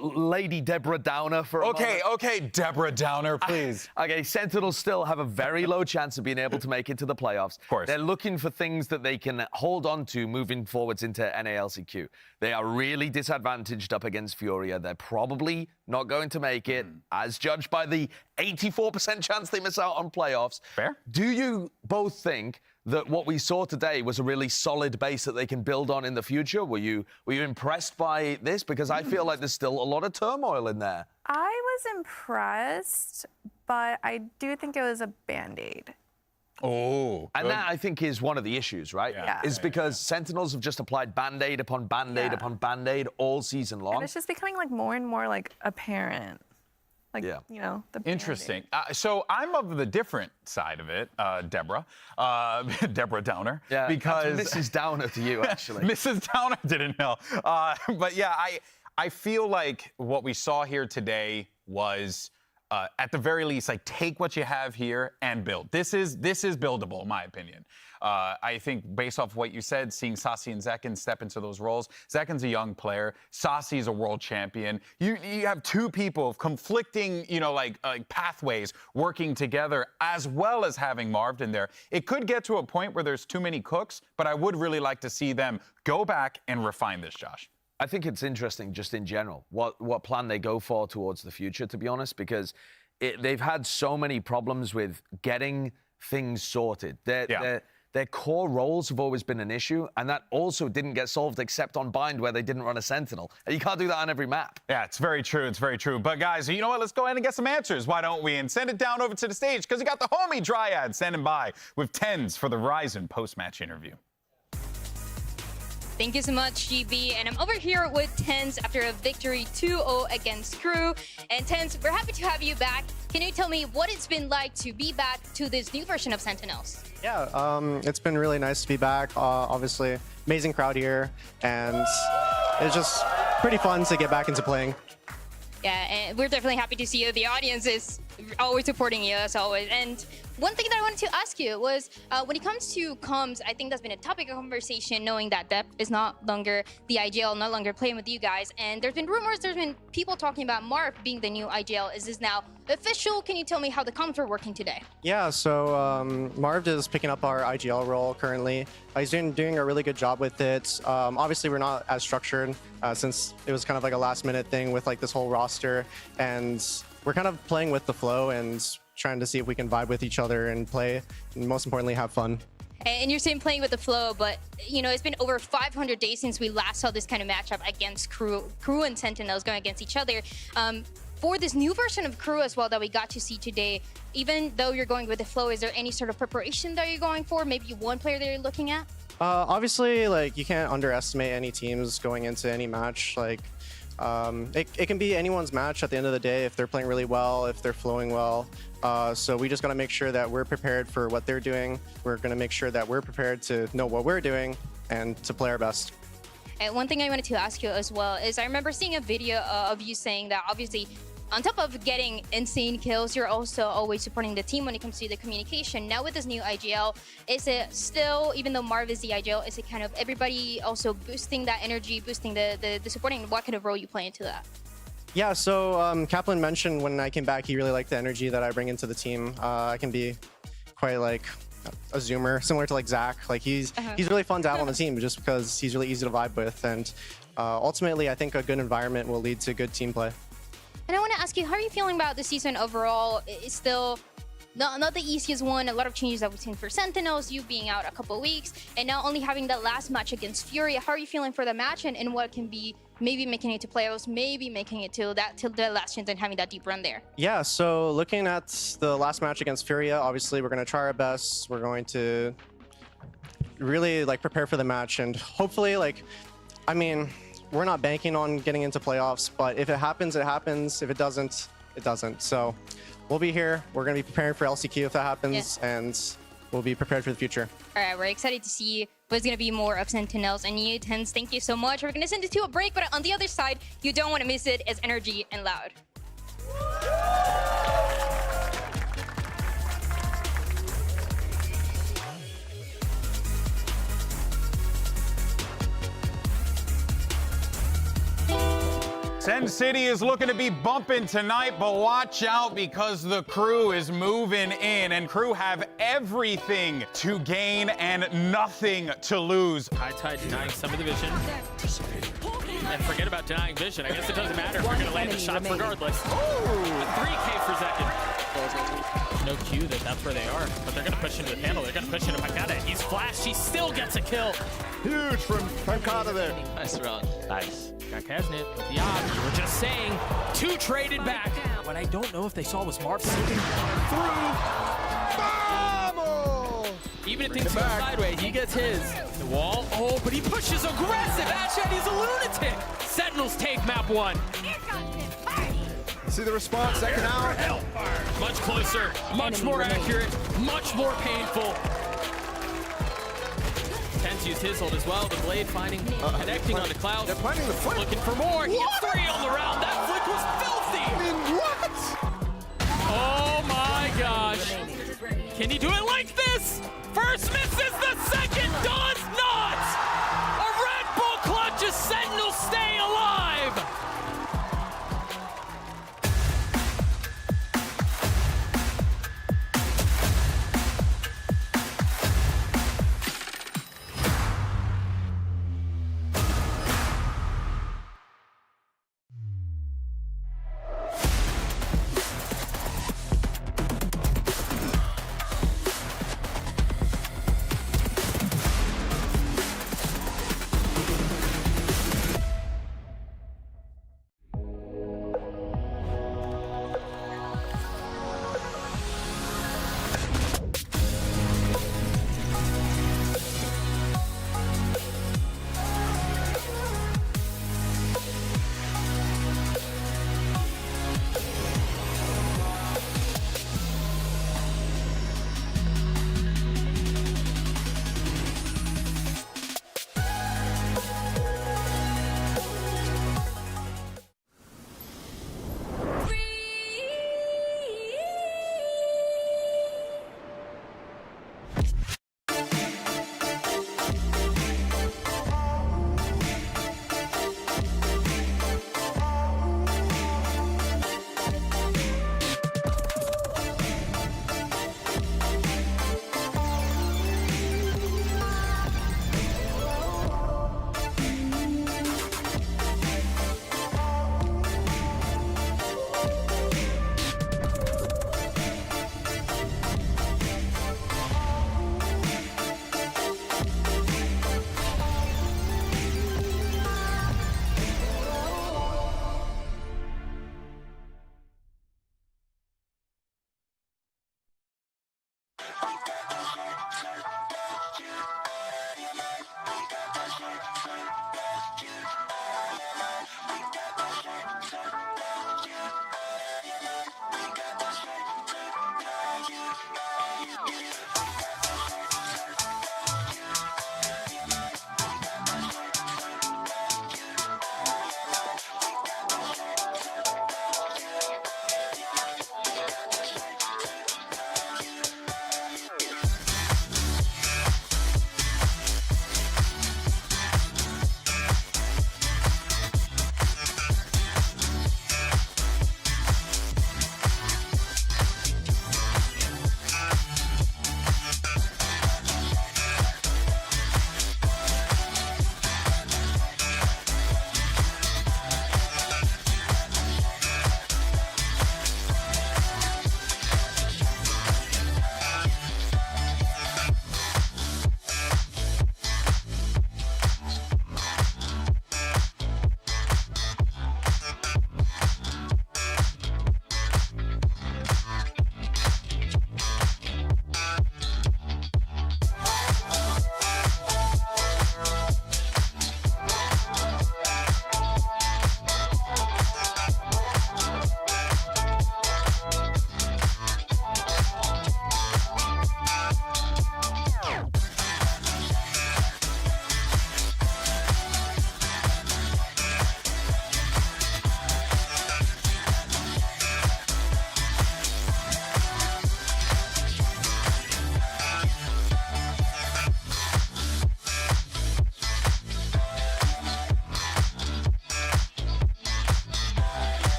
Lady Deborah Downer for a moment? Okay, Deborah Downer, please. Okay, Sentinels still have a very low chance of being able to make it to the playoffs. Of course. They're looking for things that they can hold on to moving forwards into NALCQ. They are really disadvantaged up against Furia. They're probably not going to make it, as judged by the 84% chance they miss out on playoffs. Fair. Do you both think that what we saw today was a really solid base that they can build on in the future? Were you impressed by this? Because I feel like there's still a lot of turmoil in there. I was impressed, but I do think it was a Band-Aid. Oh. And that, I think, is one of the issues, right? Yeah. Is because Sentinels have just applied Band-Aid upon Band-Aid upon Band-Aid all season long. And it's just becoming, like, more and more, like, apparent. like, you know, the Interesting. So I'm of the different side of it, Deborah. Deborah Downer. Yeah, because that's Mrs. Downer to you, actually. Mrs. Downer didn't know. But yeah, I feel like what we saw here today was, at the very least, like, take what you have here and build. This is buildable, in my opinion. I think based off what you said, seeing Saci and Zekken step into those roles, Zekken's a young player, Saci's a world champion. You have two people of conflicting, you know, like pathways working together, as well as having Marv in there. It could get to a point where there's too many cooks, but I would really like to see them go back and refine this, Josh. I think it's interesting just in general, what plan they go for towards the future, to be honest, because they've had so many problems with getting things sorted. Their core roles have always been an issue, and that also didn't get solved except on Bind, where they didn't run a Sentinel. And you can't do that on every map. Yeah, it's very true. It's very true. But guys, you know what? Let's go ahead and get some answers. Why don't we? And send it down over to the stage, because we got the homie Dryad standing by with TenZ for the Verizon post-match interview. Thank you so much, GB. And I'm over here with TenZ after a victory 2-0 against Crew. And TenZ, we're happy to have you back. Can you tell me what it's been like to be back to this new version of Sentinels? Yeah, it's been really nice to be back. Obviously, amazing crowd here. And it's just pretty fun to get back into playing. Yeah, and we're definitely happy to see you. The audience is always supporting you, as always. And one thing that I wanted to ask you was, when it comes to comms, I think that's been a topic of conversation, knowing that Dep is not longer the IGL, no longer playing with you guys. And there's been rumors, there's been people talking about Marv being the new IGL. Is this now official? Can you tell me how the comms were working today? Yeah, so Marv is picking up our IGL role currently. He's doing a really good job with it. Obviously, we're not as structured since it was kind of like a last-minute thing with like this whole roster. And we're kind of playing with the flow and trying to see if we can vibe with each other and play, and most importantly, have fun. And you're saying playing with the flow, but you know, it's been over 500 days since we last saw this kind of matchup against Crew and Sentinels going against each other. For this new version of Crew as well that we got to see today, even though you're going with the flow, is there any sort of preparation that you're going for? Maybe one player that you're looking at? Obviously, like, you can't underestimate any teams going into any match. Like, it can be anyone's match at the end of the day if they're playing really well, if they're flowing well. So we just got to make sure that we're prepared for what they're doing. We're going to make sure that we're prepared to know what we're doing and to play our best. And one thing I wanted to ask you as well is I remember seeing a video of you saying that obviously on top of getting insane kills, you're also always supporting the team when it comes to the communication. Now with this new IGL, is it still, even though Marv is the IGL, is it kind of everybody also boosting that energy, boosting the supporting? What kind of role you play into that? Yeah, so Kaplan mentioned when I came back, he really liked the energy that I bring into the team. I can be quite like a zoomer, similar to like Zach. Like he's really fun to have on the team just because he's really easy to vibe with. And ultimately, I think a good environment will lead to good team play. And I want to ask you, how are you feeling about the season overall? It's still not the easiest one. A lot of changes that we've seen for Sentinels, you being out a couple of weeks, and now only having that last match against Fury. How are you feeling for the match and what can be maybe making it to playoffs, maybe making it till the last chance and having that deep run there? Yeah, so looking at the last match against Furia, obviously we're going to try our best. We're going to really like prepare for the match, and hopefully, like, I mean, we're not banking on getting into playoffs, but if it happens, it happens. If it doesn't, it doesn't. So we'll be here. We're going to be preparing for LCQ if that happens, and we'll be prepared for the future. All right, we're excited to see what's going to be more of Sentinels and you, TenZ. Thank you so much. We're going to send it to a break, but on the other side, you don't want to miss it, is NRG and Loud. Sen City is looking to be bumping tonight, but watch out because the Crew is moving in, and Crew have everything to gain and nothing to lose. High Tide denying some of the vision. And forget about denying vision. I guess it doesn't matter if we're going to land the shots regardless. Ooh, 3K for Zekken. No cue that's where they are, but they're going to push into the panel. They're going to push into Pancada. He's flashed. He still gets a kill. Huge from Pancada there. Nice run. Nice. Got Kasnit with the odds. You were just saying, 2 traded back. What I don't know if they saw was Marv slipping through. Even if things go sideways, he gets his. The wall. Oh, but he pushes aggressive. Ashad, he's a lunatic. Sentinels take map 1. See the response, second out. Much closer, much more accurate, much more painful. Ten's used his hold as well. The blade finding, connecting onto Klaus. They're planning the flick. Looking for more. He gets 3 on the round. That flick was filthy. I mean, what? Oh my gosh. Can he do it like this? First misses, the second does not. A Red Bull clutches Sentinel stay alive.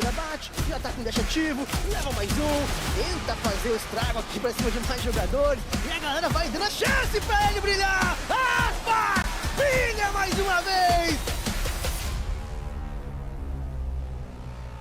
primeira bate, já tá com dash ativo, leva mais tenta fazer o estrago aqui pra cima de mais jogadores, e a galera vai dando a chance pra ele brilhar! Brilha mais uma vez!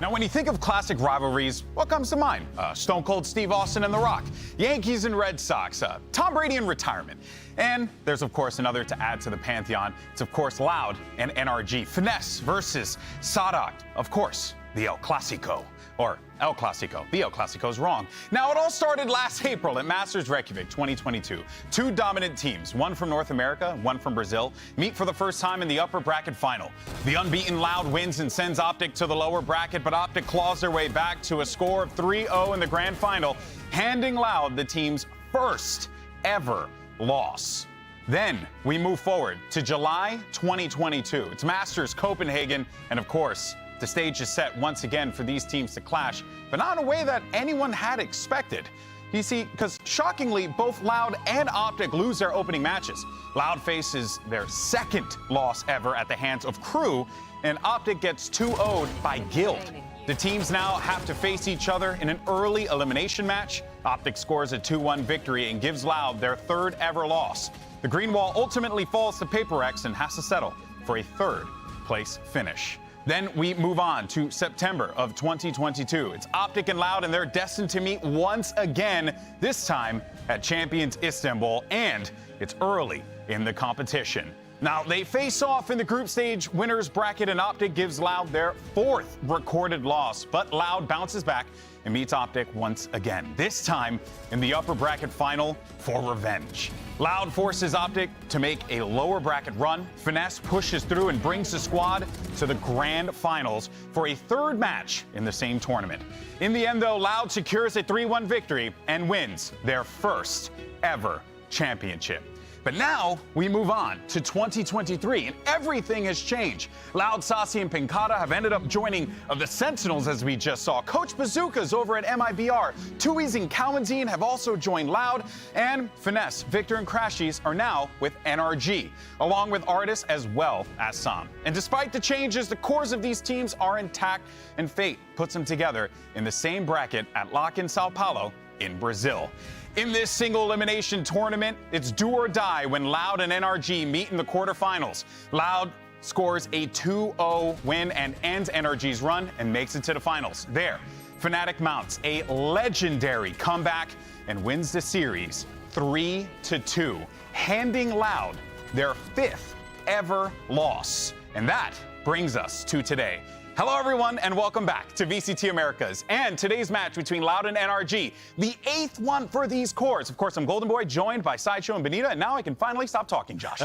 Now, when you think of classic rivalries, what comes to mind? Stone Cold Steve Austin and The Rock, Yankees and Red Sox, Tom Brady in retirement. And there's, of course, another to add to the pantheon. It's, of course, Loud and NRG. Finesse versus Sadat. Of course, the El Clasico. Or El Clasico. The El Clasico is wrong. Now, it all started last April at Masters Reykjavik 2022. Two dominant teams, one from North America, one from Brazil, meet for the first time in the upper bracket final. The unbeaten Loud wins and sends Optic to the lower bracket, but Optic claws their way back to a score of 3-0 in the grand final, handing Loud the team's first ever loss. Then we move forward to July 2022. It's Masters Copenhagen, and of course, the stage is set once again for these teams to clash, but not in a way that anyone had expected. You see, because shockingly, both Loud and Optic lose their opening matches. Loud faces their second loss ever at the hands of Crew, and Optic gets 2-0'd by Guild. The teams now have to face each other in an early elimination match. Optic scores a 2-1 victory and gives Loud their third ever loss. The Green Wall ultimately falls to Paper X and has to settle for a third place finish. Then we move on to September of 2022. It's Optic and Loud, and they're destined to meet once again, this time at Champions Istanbul, and it's early in the competition. Now, they face off in the group stage winners bracket, and Optic gives Loud their fourth recorded loss, but Loud bounces back and meets Optic once again, this time in the upper bracket final for revenge. Loud forces Optic to make a lower bracket run. Finesse pushes through and brings the squad to the grand finals for a third match in the same tournament. In the end, though, Loud secures a 3-1 victory and wins their first ever championship. But now we move on to 2023, and everything has changed. Loud, Sasi, and Pinkata have ended up joining the Sentinels, as we just saw. Coach Bazooka's over at MIBR. Tui's and Kalamazine have also joined Loud, and Finesse, Victor, and Crashies are now with NRG, along with Artis as well as Sam. And despite the changes, the cores of these teams are intact, and fate puts them together in the same bracket at LAC in Sao Paulo in Brazil. In this single elimination tournament, it's do or die when Loud and NRG meet in the quarterfinals. Loud scores a 2-0 win and ends NRG's run and makes it to the finals. There, Fnatic mounts a legendary comeback and wins the series 3-2, handing Loud their fifth ever loss. And that brings us to today. Hello, everyone, and welcome back to VCT Americas and today's match between Loud and NRG, the eighth one for these cores. Of course, I'm Golden Boy, joined by Sideshow and Benita, and now I can finally stop talking, Josh.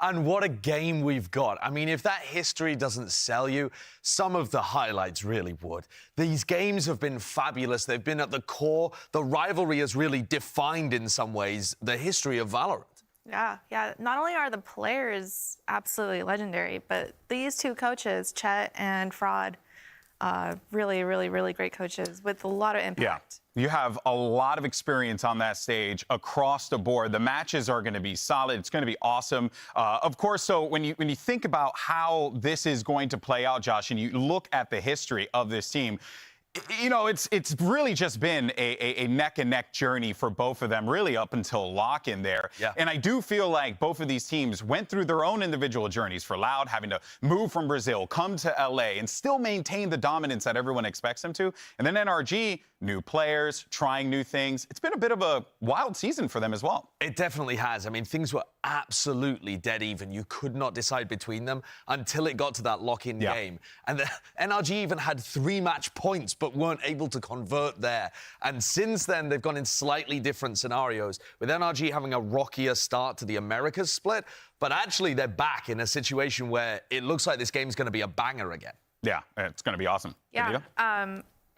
And what a game we've got. I mean, if that history doesn't sell you, some of the highlights really would. These games have been fabulous. They've been at the core. The rivalry has really defined, in some ways, the history of VALORANT. Yeah. Not only are the players absolutely legendary, but these two coaches, Chet and Fraud, really great coaches with a lot of impact. Yeah, you have a lot of experience on that stage across the board. The matches are going to be solid. It's going to be awesome. Of course, so when you think about how this is going to play out, Josh, and you look at the history of this team, you know, it's really just been a neck-and-neck journey for both of them, really up until lock-in there. Yeah. And I do feel like both of these teams went through their own individual journeys. For Loud, having to move from Brazil, come to LA, and still maintain the dominance that everyone expects them to. And then NRG, new players, trying new things. It's been a bit of a wild season for them as well. It definitely has. I mean, things were absolutely dead even. You could not decide between them until it got to that lock-in game. And the NRG even had 3 match points, but weren't able to convert there. And since then, they've gone in slightly different scenarios, with NRG having a rockier start to the Americas split, but actually they're back in a situation where it looks like this game's going to be a banger again. Yeah, it's going to be awesome. Yeah,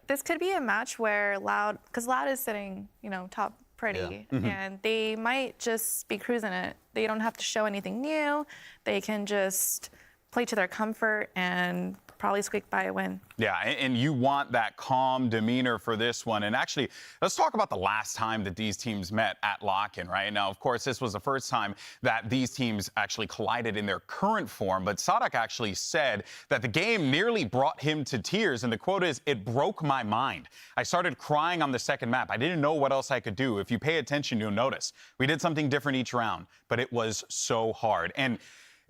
this could be a match where Loud, because Loud is sitting, top pretty, and they might just be cruising it. They don't have to show anything new. They can just play to their comfort and probably squeak by a win. Yeah, and you want that calm demeanor for this one. And actually, let's talk about the last time that these teams met at Lock-In, right? Now, of course, this was the first time that these teams actually collided in their current form, but Sadak actually said that the game nearly brought him to tears, and the quote is, "It broke my mind. I started crying on the second map. I didn't know what else I could do. If you pay attention, you'll notice. We did something different each round, but it was so hard." And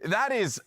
that is...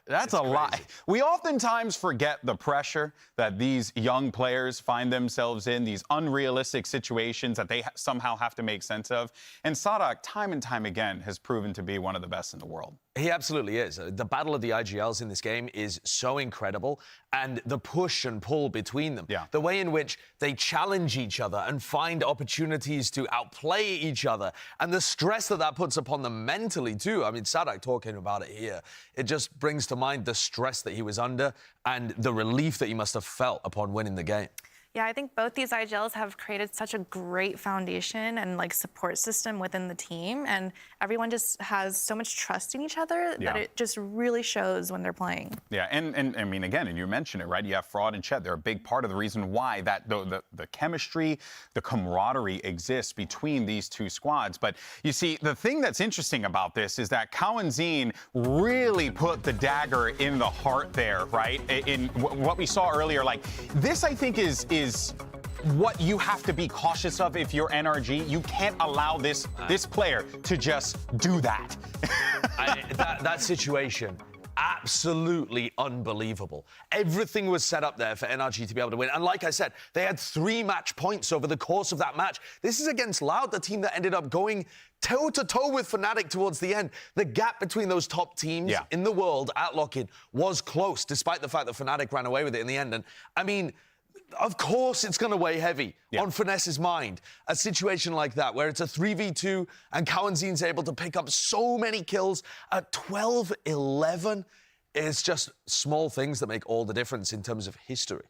That's a lot. We oftentimes forget the pressure that these young players find themselves in, these unrealistic situations that they somehow have to make sense of. And Sadak, time and time again, has proven to be one of the best in the world. He absolutely is. The battle of the IGLs in this game is so incredible, and the push and pull between them. Yeah. The way in which they challenge each other and find opportunities to outplay each other, and the stress that that puts upon them mentally too. I mean, Sadak talking about it here, it just brings to mind the stress that he was under and the relief that he must have felt upon winning the game. Yeah, I think both these IGLs have created such a great foundation and like support system within the team, and everyone just has so much trust in each other that it just really shows when they're playing. Yeah, and I mean, again, and you mentioned it, right? You have Fraud and Chet. They're a big part of the reason why that the chemistry, the camaraderie exists between these two squads. But you see, the thing that's interesting about this is that Cowanzine really put the dagger in the heart there, right? In what we saw earlier, like this, I think is what you have to be cautious of if you're NRG. You can't allow this player to just do that. That situation, absolutely unbelievable. Everything was set up there for NRG to be able to win. And like I said, they had 3 match points over the course of that match. This is against Loud, the team that ended up going toe-to-toe with Fnatic towards the end. The gap between those top teams in the world at Lock-In was close, despite the fact that Fnatic ran away with it in the end. And I mean, of course it's going to weigh heavy on Finesse's mind. A situation like that, where it's a 3v2 and Cowanzine's able to pick up so many kills at 12-11, it's just small things that make all the difference in terms of history.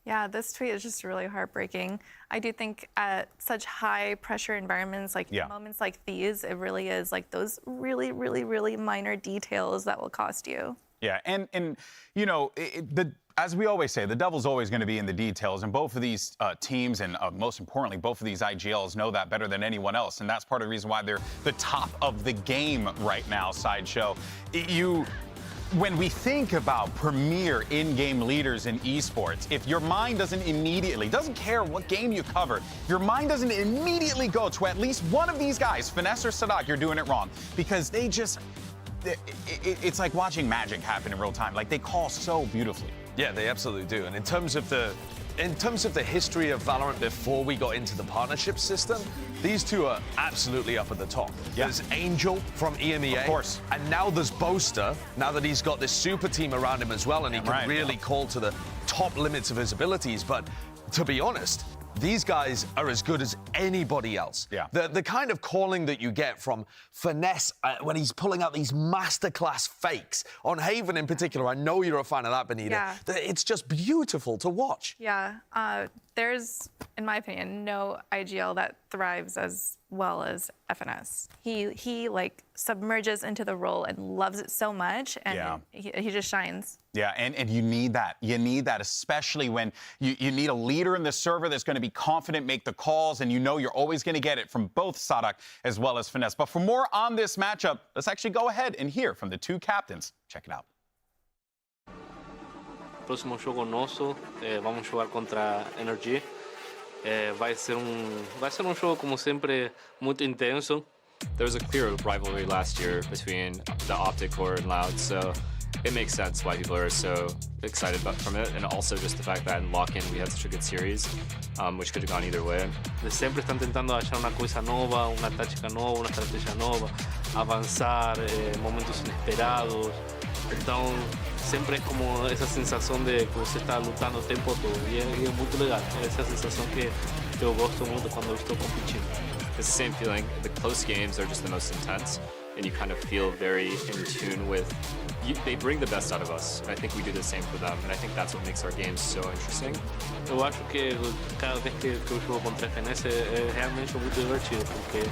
Yeah, this tweet is just really heartbreaking. I do think at such high pressure environments, like moments like these, it really is like those really, really, really minor details that will cost you. Yeah, and you know, as we always say, the devil's always going to be in the details, and both of these teams, and most importantly, both of these IGLs know that better than anyone else, and that's part of the reason why they're the top of the game right now, Sideshow. When we think about premier in-game leaders in esports, if your mind doesn't care what game you cover, if your mind doesn't immediately go to at least one of these guys, Finesse or Sadak, you're doing it wrong, because they just... It's like watching magic happen in real time. Like, they call so beautifully. Yeah, they absolutely do. And in terms of the history of Valorant before we got into the partnership system, these two are absolutely up at the top. Yeah. There's Angel from EMEA. Of course. And now there's Boaster, now that he's got this super team around him as well, and he can really call to the top limits of his abilities. But to be honest, these guys are as good as anybody else. Yeah. The kind of calling that you get from Finesse when he's pulling out these masterclass fakes, on Haven in particular, I know you're a fan of that, Benita. Yeah. It's just beautiful to watch. Yeah, there's, in my opinion, no IGL that thrives as well as FNS. He like submerges into the role and loves it so much, and he just shines. Yeah, and you need that. You need that, especially when you need a leader in the server that's going to be confident, make the calls, and you know you're always going to get it from both Sadak as well as Finesse. But for more on this matchup, let's actually go ahead and hear from the two captains. Check it out. Próximo jogo nosso, vamos jogar contra NRG. Vai ser jogo, como sempre, muito intenso. There was a clear rivalry last year between the Optic Core and Loud, so it makes sense why people are so excited from it, and also just the fact that in Lock-In we had such a good series, which could have gone either way. De sempre estão tentando achar uma coisa nova, uma tática nova, uma estratégia nova, avançar, momentos inesperados. Então, sempre é como essa sensação de que você está lutando o tempo todo, e é muito legal. É essa sensação que eu gosto muito quando eu estou competindo. It's the same feeling. The close games are just the most intense, and you kind of feel very in tune with. They bring the best out of us, and I think we do the same for them, and I think that's what makes our games so interesting. Eu acho que cada vez que eu jogo contra a FNS é realmente muito divertido, porque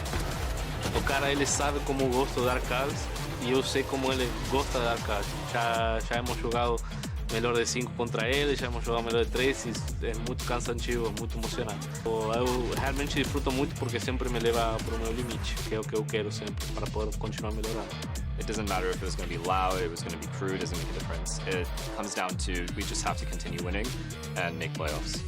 o cara ele sabe como eu gosto de dar cards e eu sei como ele gosta de dar cards. Já hemos jogado melhor de 5 contra ele, já hemos jogado melhor de 3 e é muito cansativo, muito emocionante. Eu realmente desfruto muito porque sempre me leva para o meu limite, que é o que eu quero sempre, para poder continuar melhorando. It doesn't matter if it was going to be loud, if it was going to be crude, it doesn't make a difference. It comes down to we just have to continue winning and make playoffs.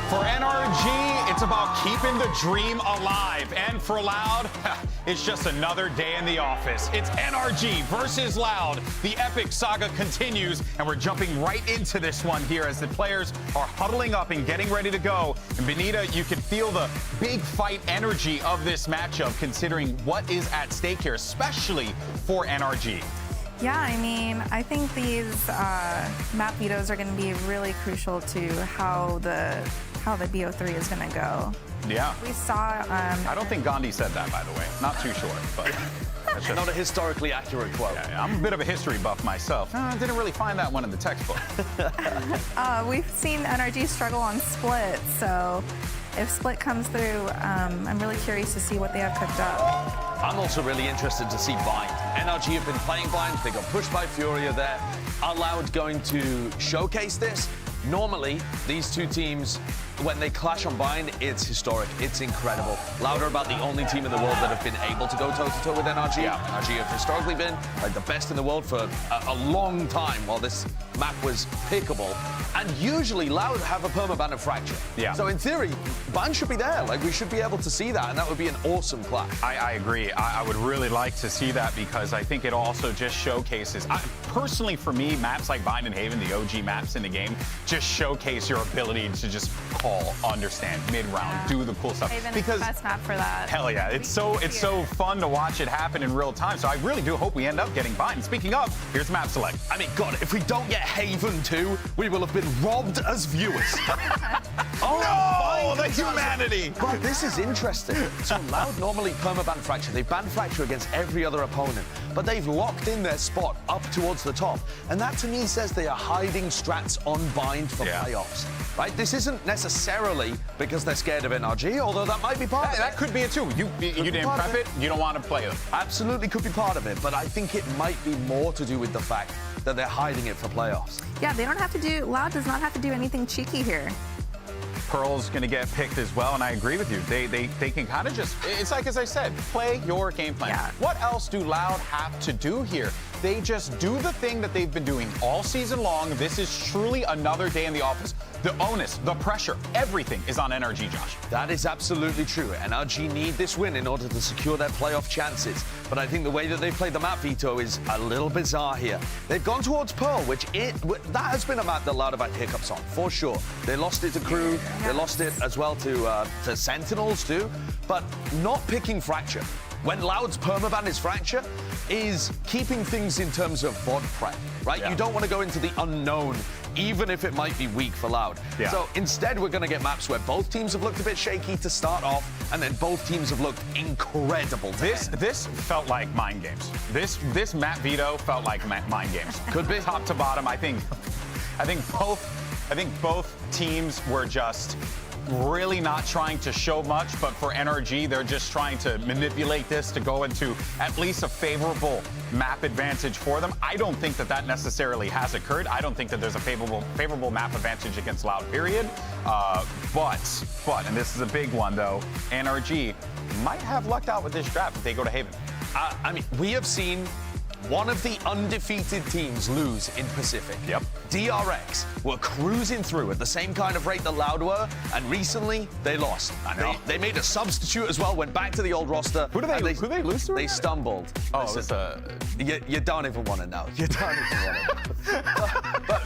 For NRG, it's about keeping the dream alive. And for Loud, it's just another day in the office. It's NRG versus Loud. The epic saga continues, and we're jumping right into this one here as the players are huddling up and getting ready to go. And Benita, you can feel the big fight energy of this matchup, considering what is at stake here, especially for NRG. Yeah, I mean, I think these map vetoes are going to be really crucial to how the BO3 is going to go. Yeah. We saw... I don't think Gandhi said that, by the way. Not too sure, but... That's just, not a historically accurate quote. Yeah, I'm a bit of a history buff myself. I didn't really find that one in the textbook. We've seen NRG struggle on Split, so if Split comes through, I'm really curious to see what they have cooked up. I'm also really interested to see Bind. NRG have been playing Bind. They got pushed by Furia there. Are Loud going to showcase this? Normally, these two teams, when they clash on Bind, it's historic. It's incredible. Loud are about the only team in the world that have been able to go toe-to-toe with NRG. Yeah. NRG have historically been like the best in the world for a long time while this map was pickable. And usually, Loud have a permaban of Fracture. Yeah. So in theory, Bind should be there. Like, we should be able to see that, and that would be an awesome clash. I agree. I would really like to see that because I think it also just showcases... personally, for me, maps like Bind and Haven, the OG maps in the game, just showcase your ability to just call, understand, mid-round, do the cool stuff. Haven is the best map for that. Hell yeah, it's so fun to watch it happen in real time. So I really do hope we end up getting Bind. Speaking of, here's map select. I mean, God, if we don't get Haven too, we will have been robbed as viewers. Oh, no, the humanity. But this is interesting. So Loud normally permaban Fracture. They ban Fracture against every other opponent, but they've locked in their spot up towards the top. And that to me says they are hiding strats on Bind for playoffs. Right? This isn't necessarily because they're scared of NRG, although that might be part of it. That could be it too. You didn't prep it, you don't want to play them. Absolutely could be part of it, but I think it might be more to do with the fact that they're hiding it for playoffs. Yeah, they don't have to do... Loud does not have to do anything cheeky here. Pearl's going to get picked as well, and I agree with you. They can kind of just, it's like, as I said, play your game plan. Yeah. What else do Loud have to do here? They just do the thing that they've been doing all season long. This is truly another day in the office. The onus, the pressure, everything is on NRG, Josh. That is absolutely true. NRG need this win in order to secure their playoff chances. But I think the way that they played the map veto is a little bizarre here. They've gone towards Pearl, that has been a map that Loud have had hiccups on, for sure. They lost it to Crew, they lost it as well to Sentinels too, but not picking Fracture. When Loud's permaban is Fracture, is keeping things in terms of VOD prep, right? Yeah. You don't want to go into the unknown, even if it might be weak for Loud. Yeah. So instead, we're going to get maps where both teams have looked a bit shaky to start off, and then both teams have looked incredible. This felt like mind games. This map veto felt like mind games. Could be top to bottom. I think both teams were just really not trying to show much, but for NRG, they're just trying to manipulate this to go into at least a favorable map advantage for them. I don't think that necessarily has occurred. I don't think that there's a favorable map advantage against Loud, period. But, and this is a big one though, NRG might have lucked out with this draft if they go to Haven. I mean, we have seen one of the undefeated teams lose in Pacific. Yep. DRX were cruising through at the same kind of rate that Loud were, and recently they lost. And they made a substitute as well, went back to the old roster. Who did they lose to? They stumbled. Oh, Listen, you don't even want to know. You don't even want to know. But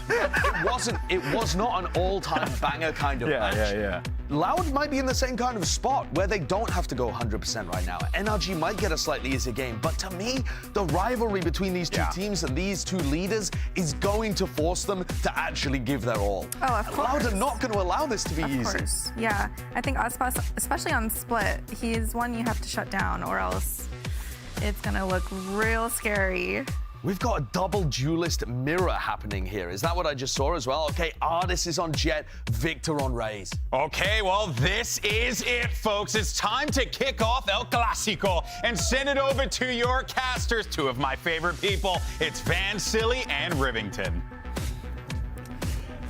it was not an all-time banger kind of match. Yeah. Loud might be in the same kind of spot where they don't have to go 100% right now. NRG might get a slightly easier game, but to me, the rivalry between these two teams and these two leaders is going to force them to actually give their all. Oh, of course. Loud are not going to allow this to be easy. Of course, yeah. I think Aspas, especially on split, he's one you have to shut down or else it's going to look real scary. We've got a double duelist mirror happening here. Is that what I just saw as well? Okay, Artis is on Jet, Victor on Raze. Okay, well, this is it, folks. It's time to kick off El Clásico and send it over to your casters, two of my favorite people. It's Van Silly and Rivington.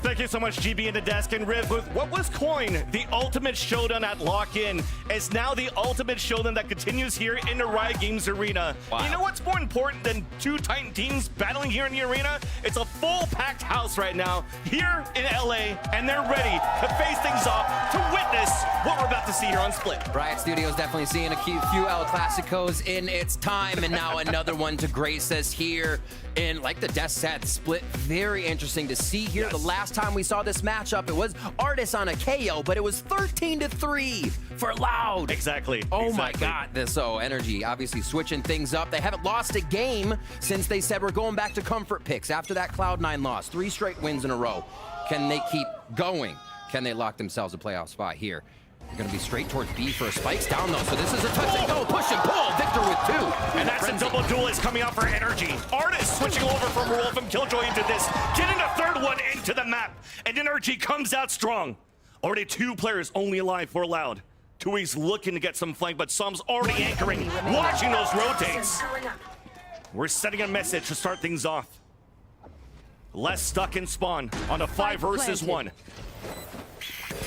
Thank you so much, GB in the desk, and Riv, with what was coined the ultimate showdown at Lock-In is now the ultimate showdown that continues here in the Riot Games Arena. Wow. You know what's more important than two Titan teams battling here in the arena? It's a full packed house right now here in LA, and they're ready to face things off to witness what we're about to see here on Split. Riot Studios definitely seeing a few El Clasicos in its time, and now another one to grace us here. And like the desk said, Split, very interesting to see here. The last time we saw this matchup, it was Artis on a KO, but it was 13-3 for Loud. Exactly. Oh my God. So NRG obviously switching things up. They haven't lost a game since they said we're going back to comfort picks after that Cloud9 loss. 3 straight wins in a row. Can they keep going? Can they lock themselves a playoff spot here? They're going to be straight towards B for spikes down though. So this is a touch and go, push and pull. Victor with 2. And that's a double duelist coming out for NRG. Artis switching over from Wolf and Killjoy into this, getting a third one into the map. And NRG comes out strong. Already 2 players only alive for Loud. Tui's looking to get some flank, but Som's already anchoring, watching those rotates. We're sending a message to start things off. Less stuck in spawn on a 5 versus 1.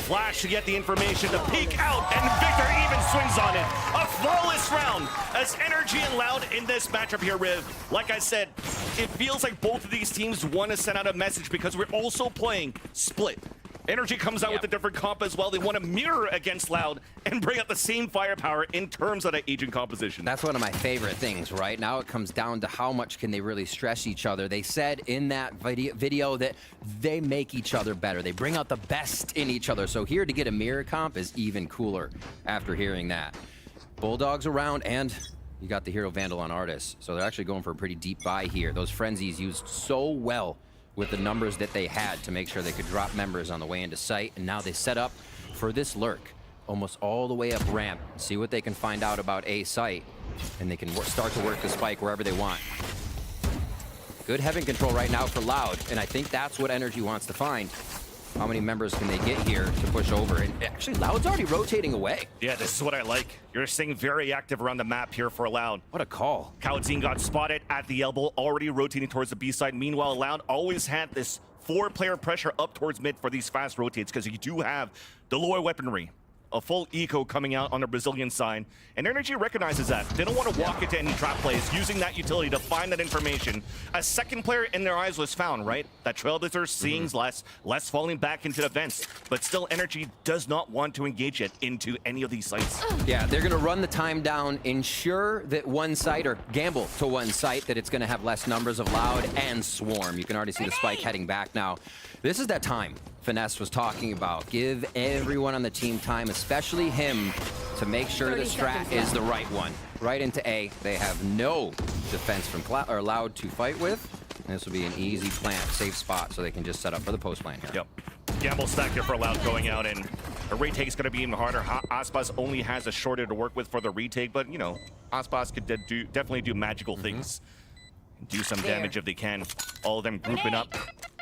Flash to get the information to peek out, and Victor even swings on it. A flawless round as NRG and Loud in this matchup here, Riv. Like I said, it feels like both of these teams want to send out a message because we're also playing Split. NRG comes out with a different comp as well. They want to mirror against Loud and bring out the same firepower in terms of the agent composition. That's one of my favorite things, right? Now it comes down to how much can they really stress each other. They said in that video that they make each other better. They bring out the best in each other. So here to get a mirror comp is even cooler after hearing that. Bulldogs around, and you got the Hero Vandal on Artis. So they're actually going for a pretty deep buy here. Those frenzies used so well with the numbers that they had to make sure they could drop members on the way into site. And now they set up for this lurk almost all the way up ramp. See what they can find out about A site, and they can start to work the spike wherever they want. Good heaven control right now for Loud, and I think that's what NRG wants to find. How many members can they get here to push over? And actually, Loud's already rotating away. Yeah, this is what I like. You're staying very active around the map here for Loud. What a call. Kawadzin got spotted at the elbow, already rotating towards the B side. Meanwhile, Loud always had this 4-player pressure up towards mid for these fast rotates because you do have the lower weaponry. A full eco coming out on the Brazilian side, and NRG recognizes that. They don't want to walk into any trap plays, using that utility to find that information. A second player in their eyes was found, right? That Trailblazer seeing less falling back into the vents, but still NRG does not want to engage it into any of these sites. Yeah, they're going to run the time down, ensure that one site, or gamble to one site, that it's going to have less numbers of Loud and Swarm. You can already see the spike heading back now. This is that time Finesse was talking about. Give everyone on the team time, especially him, to make sure the strat is the right one. Right into A. They have no defense from Loud to fight with. And this will be an easy plant, safe spot, so they can just set up for the post plan here. Yep. Gamble stack here for Loud going out, and a retake is going to be even harder. Aspas only has a shorter to work with for the retake, but, you know, Aspas could definitely do magical things. Do some damage if they can. All of them grouping up.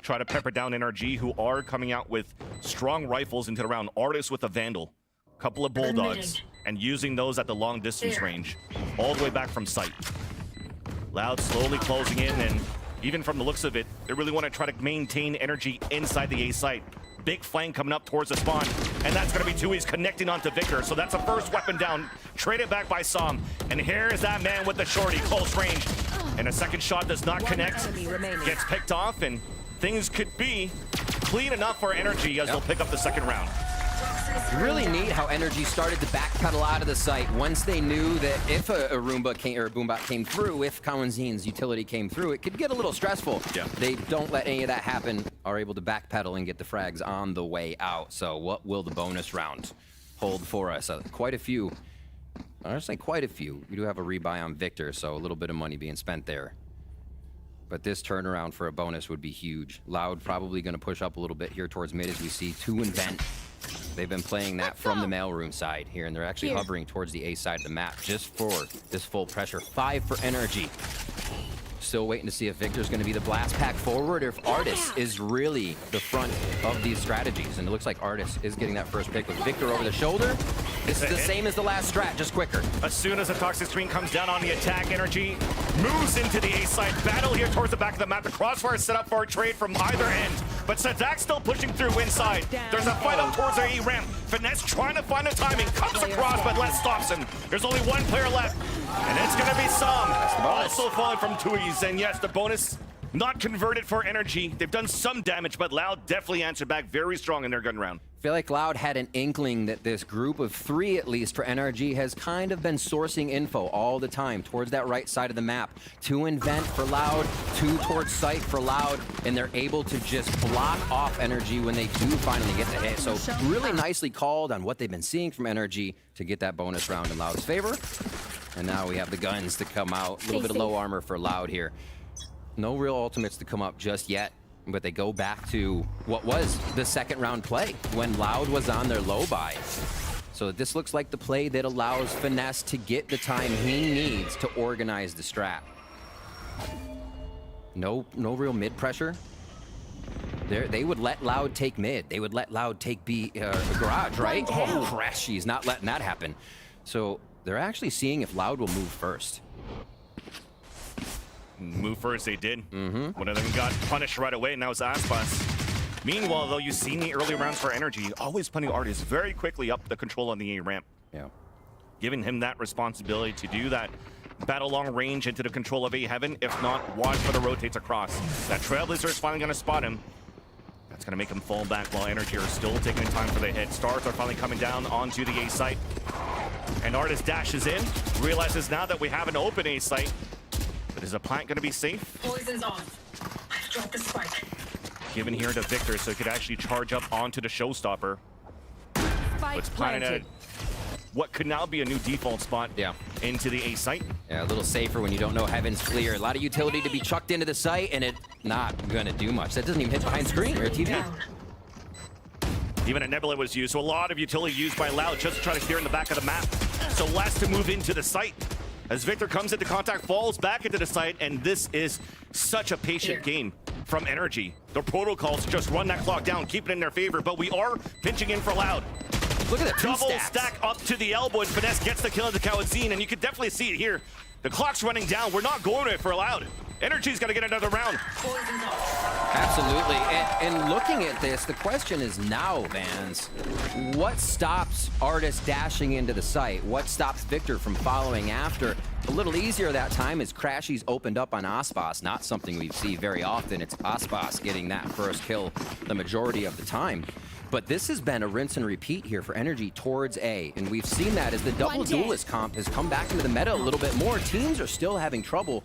Try to pepper down NRG, who are coming out with strong rifles into the round. Artis with a Vandal. Couple of Bulldogs. And using those at the long distance range. All the way back from sight. Loud slowly closing in, and even from the looks of it, they really want to try to maintain energy inside the A site. Big flank coming up towards the spawn, and that's going to be Tui's connecting onto Victor. So that's a first weapon down, traded back by Som. And here is that man with the shorty, close range. And a second shot does not connect. Gets picked off, and things could be clean enough for NRG as they'll pick up the second round. Really neat how NRG started to backpedal out of the site once they knew that if a Roomba came, or a Boombot came through, if Kawanzin's utility came through, it could get a little stressful. Yeah. They don't let any of that happen, are able to backpedal and get the frags on the way out. So what will the bonus round hold for us? Quite a few. I don't say quite a few. We do have a rebuy on Victor, so a little bit of money being spent there. But this turnaround for a bonus would be huge. Loud probably going to push up a little bit here towards mid as we see 2 and Vent. They've been playing that from the mailroom side here, and they're actually hovering towards the A side of the map just for this full pressure. 5 for NRG. Still waiting to see if Victor's going to be the blast pack forward or if Artis is really the front of these strategies. And it looks like Artis is getting that first pick with Victor over the shoulder. This is the same as the last strat, just quicker. As soon as the toxic screen comes down on the attack, NRG moves into the A side. Battle here towards the back of the map. The crossfire is set up for a trade from either end. But Sadak still pushing through inside. There's a fight up towards the A ramp. Finesse trying to find the timing. Comes across, but Les stops him. There's only 1 player left. And it's going to be Sam. Also falling from Tui's. And yes, the bonus not converted for NRG. They've done some damage, but Loud definitely answered back very strong in their gun round. I feel like Loud had an inkling that this group of 3, at least for NRG, has kind of been sourcing info all the time towards that right side of the map. 2 in Vent for Loud, 2 towards site for Loud, and they're able to just block off NRG when they do finally get the hit. So really nicely called on what they've been seeing from NRG to get that bonus round in Loud's favor. And now we have the guns to come out. A little bit of low armor for Loud here. No real ultimates to come up just yet, but they go back to what was the second round play when Loud was on their low buy. So this looks like the play that allows Finesse to get the time he needs to organize the strat. No real mid pressure. They would let Loud take mid. They would let Loud take garage, right? Oh, crash. She's not letting that happen. So they're actually seeing if Loud will move first. Move first, they did. One of them got punished right away, and that was Aspas. Meanwhile, though, you've seen the early rounds for NRG, always putting Artis very quickly up the control on the A ramp. Yeah. Giving him that responsibility to do that. Battle long range into the control of A heaven. If not, watch for the rotates across. That Trailblazer is finally going to spot him. That's going to make him fall back while NRG are still taking time for the hit. Stars are finally coming down onto the A site. And Artis dashes in, realizes now that we have an open A site. But is the plant going to be safe? Poison's on. I've dropped the spike. Given here to Victor so he could actually charge up onto the showstopper. It's planted at what could now be a new default spot into the A site. Yeah, a little safer when you don't know heaven's clear. A lot of utility to be chucked into the site, and it not going to do much. That doesn't even hit behind screen or TV. Even a Nebula was used, so a lot of utility used by Loud just to try to clear in the back of the map. So less to move into the site. As Victor comes into contact, falls back into the site, and this is such a patient game from NRG. The protocols just run that clock down, keep it in their favor, but we are pinching in for Loud. Look at that, double stack up to the elbow, and Finesse gets the kill of the Kawazine, and you can definitely see it here. The clock's running down. We're not going to it for Loud. NRG's got to get another round. Absolutely. And looking at this, the question is now, Vans, what stops Artis dashing into the site? What stops Victor from following after? A little easier that time as Crashy's opened up on Aspas, not something we see very often. It's Aspas getting that first kill the majority of the time. But this has been a rinse and repeat here for NRG towards A. And we've seen that as the double duelist comp has come back into the meta a little bit more. Teams are still having trouble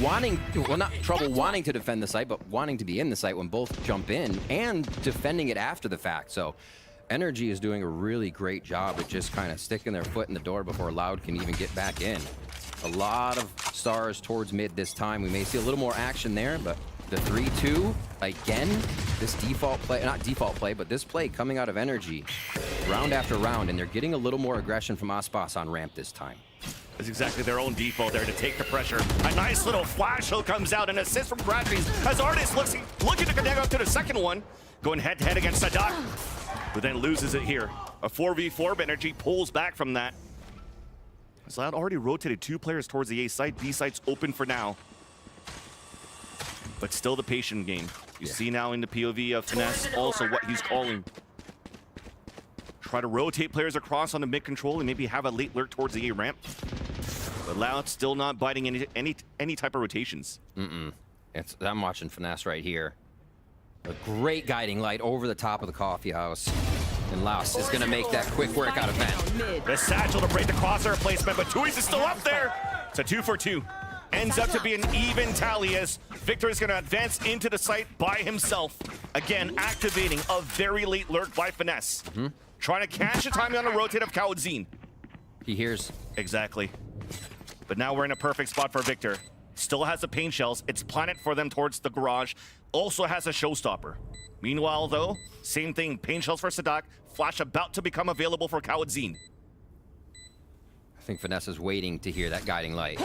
wanting to defend the site, but wanting to be in the site when both jump in and defending it after the fact. So NRG is doing a really great job at just kind of sticking their foot in the door before Loud can even get back in. A lot of stars towards mid this time. We may see a little more action there, but the 3-2, again, this default play, not default play, but this play coming out of NRG round after round, and they're getting a little more aggression from Aspas on ramp this time. It's exactly their own default there to take the pressure. A nice little flash hill comes out, an assist from Bradley's as Artis looking to connect up to the second one. Going head-to-head against Sadak, but then loses it here. A 4v4, but NRG pulls back from that. As Loud already rotated 2 players towards the A site. B site's open for now. But still the patient game. You see now in the POV of Finesse also what he's calling. Try to rotate players across on the mid control and maybe have a late lurk towards the A ramp. But Loud still not biting any type of rotations. I'm watching Finesse right here. A great guiding light over the top of the coffee house. And Laos is going to make that quick work out of vent. The satchel to break the crosshair placement, but Tui's is still up there. It's a 2 for 2. Ends up to be an even tally as Victor is going to advance into the site by himself. Again, activating a very late lurk by Finesse. Trying to catch the timing on the rotate of Kawadzin. He hears. Exactly. But now we're in a perfect spot for Victor. Still has the paint shells. It's planted for them towards the garage. Also has a showstopper. Meanwhile, though, same thing. Paint shells for Sadak. Flash about to become available for Kawadzin. I think Finesse is waiting to hear that guiding light.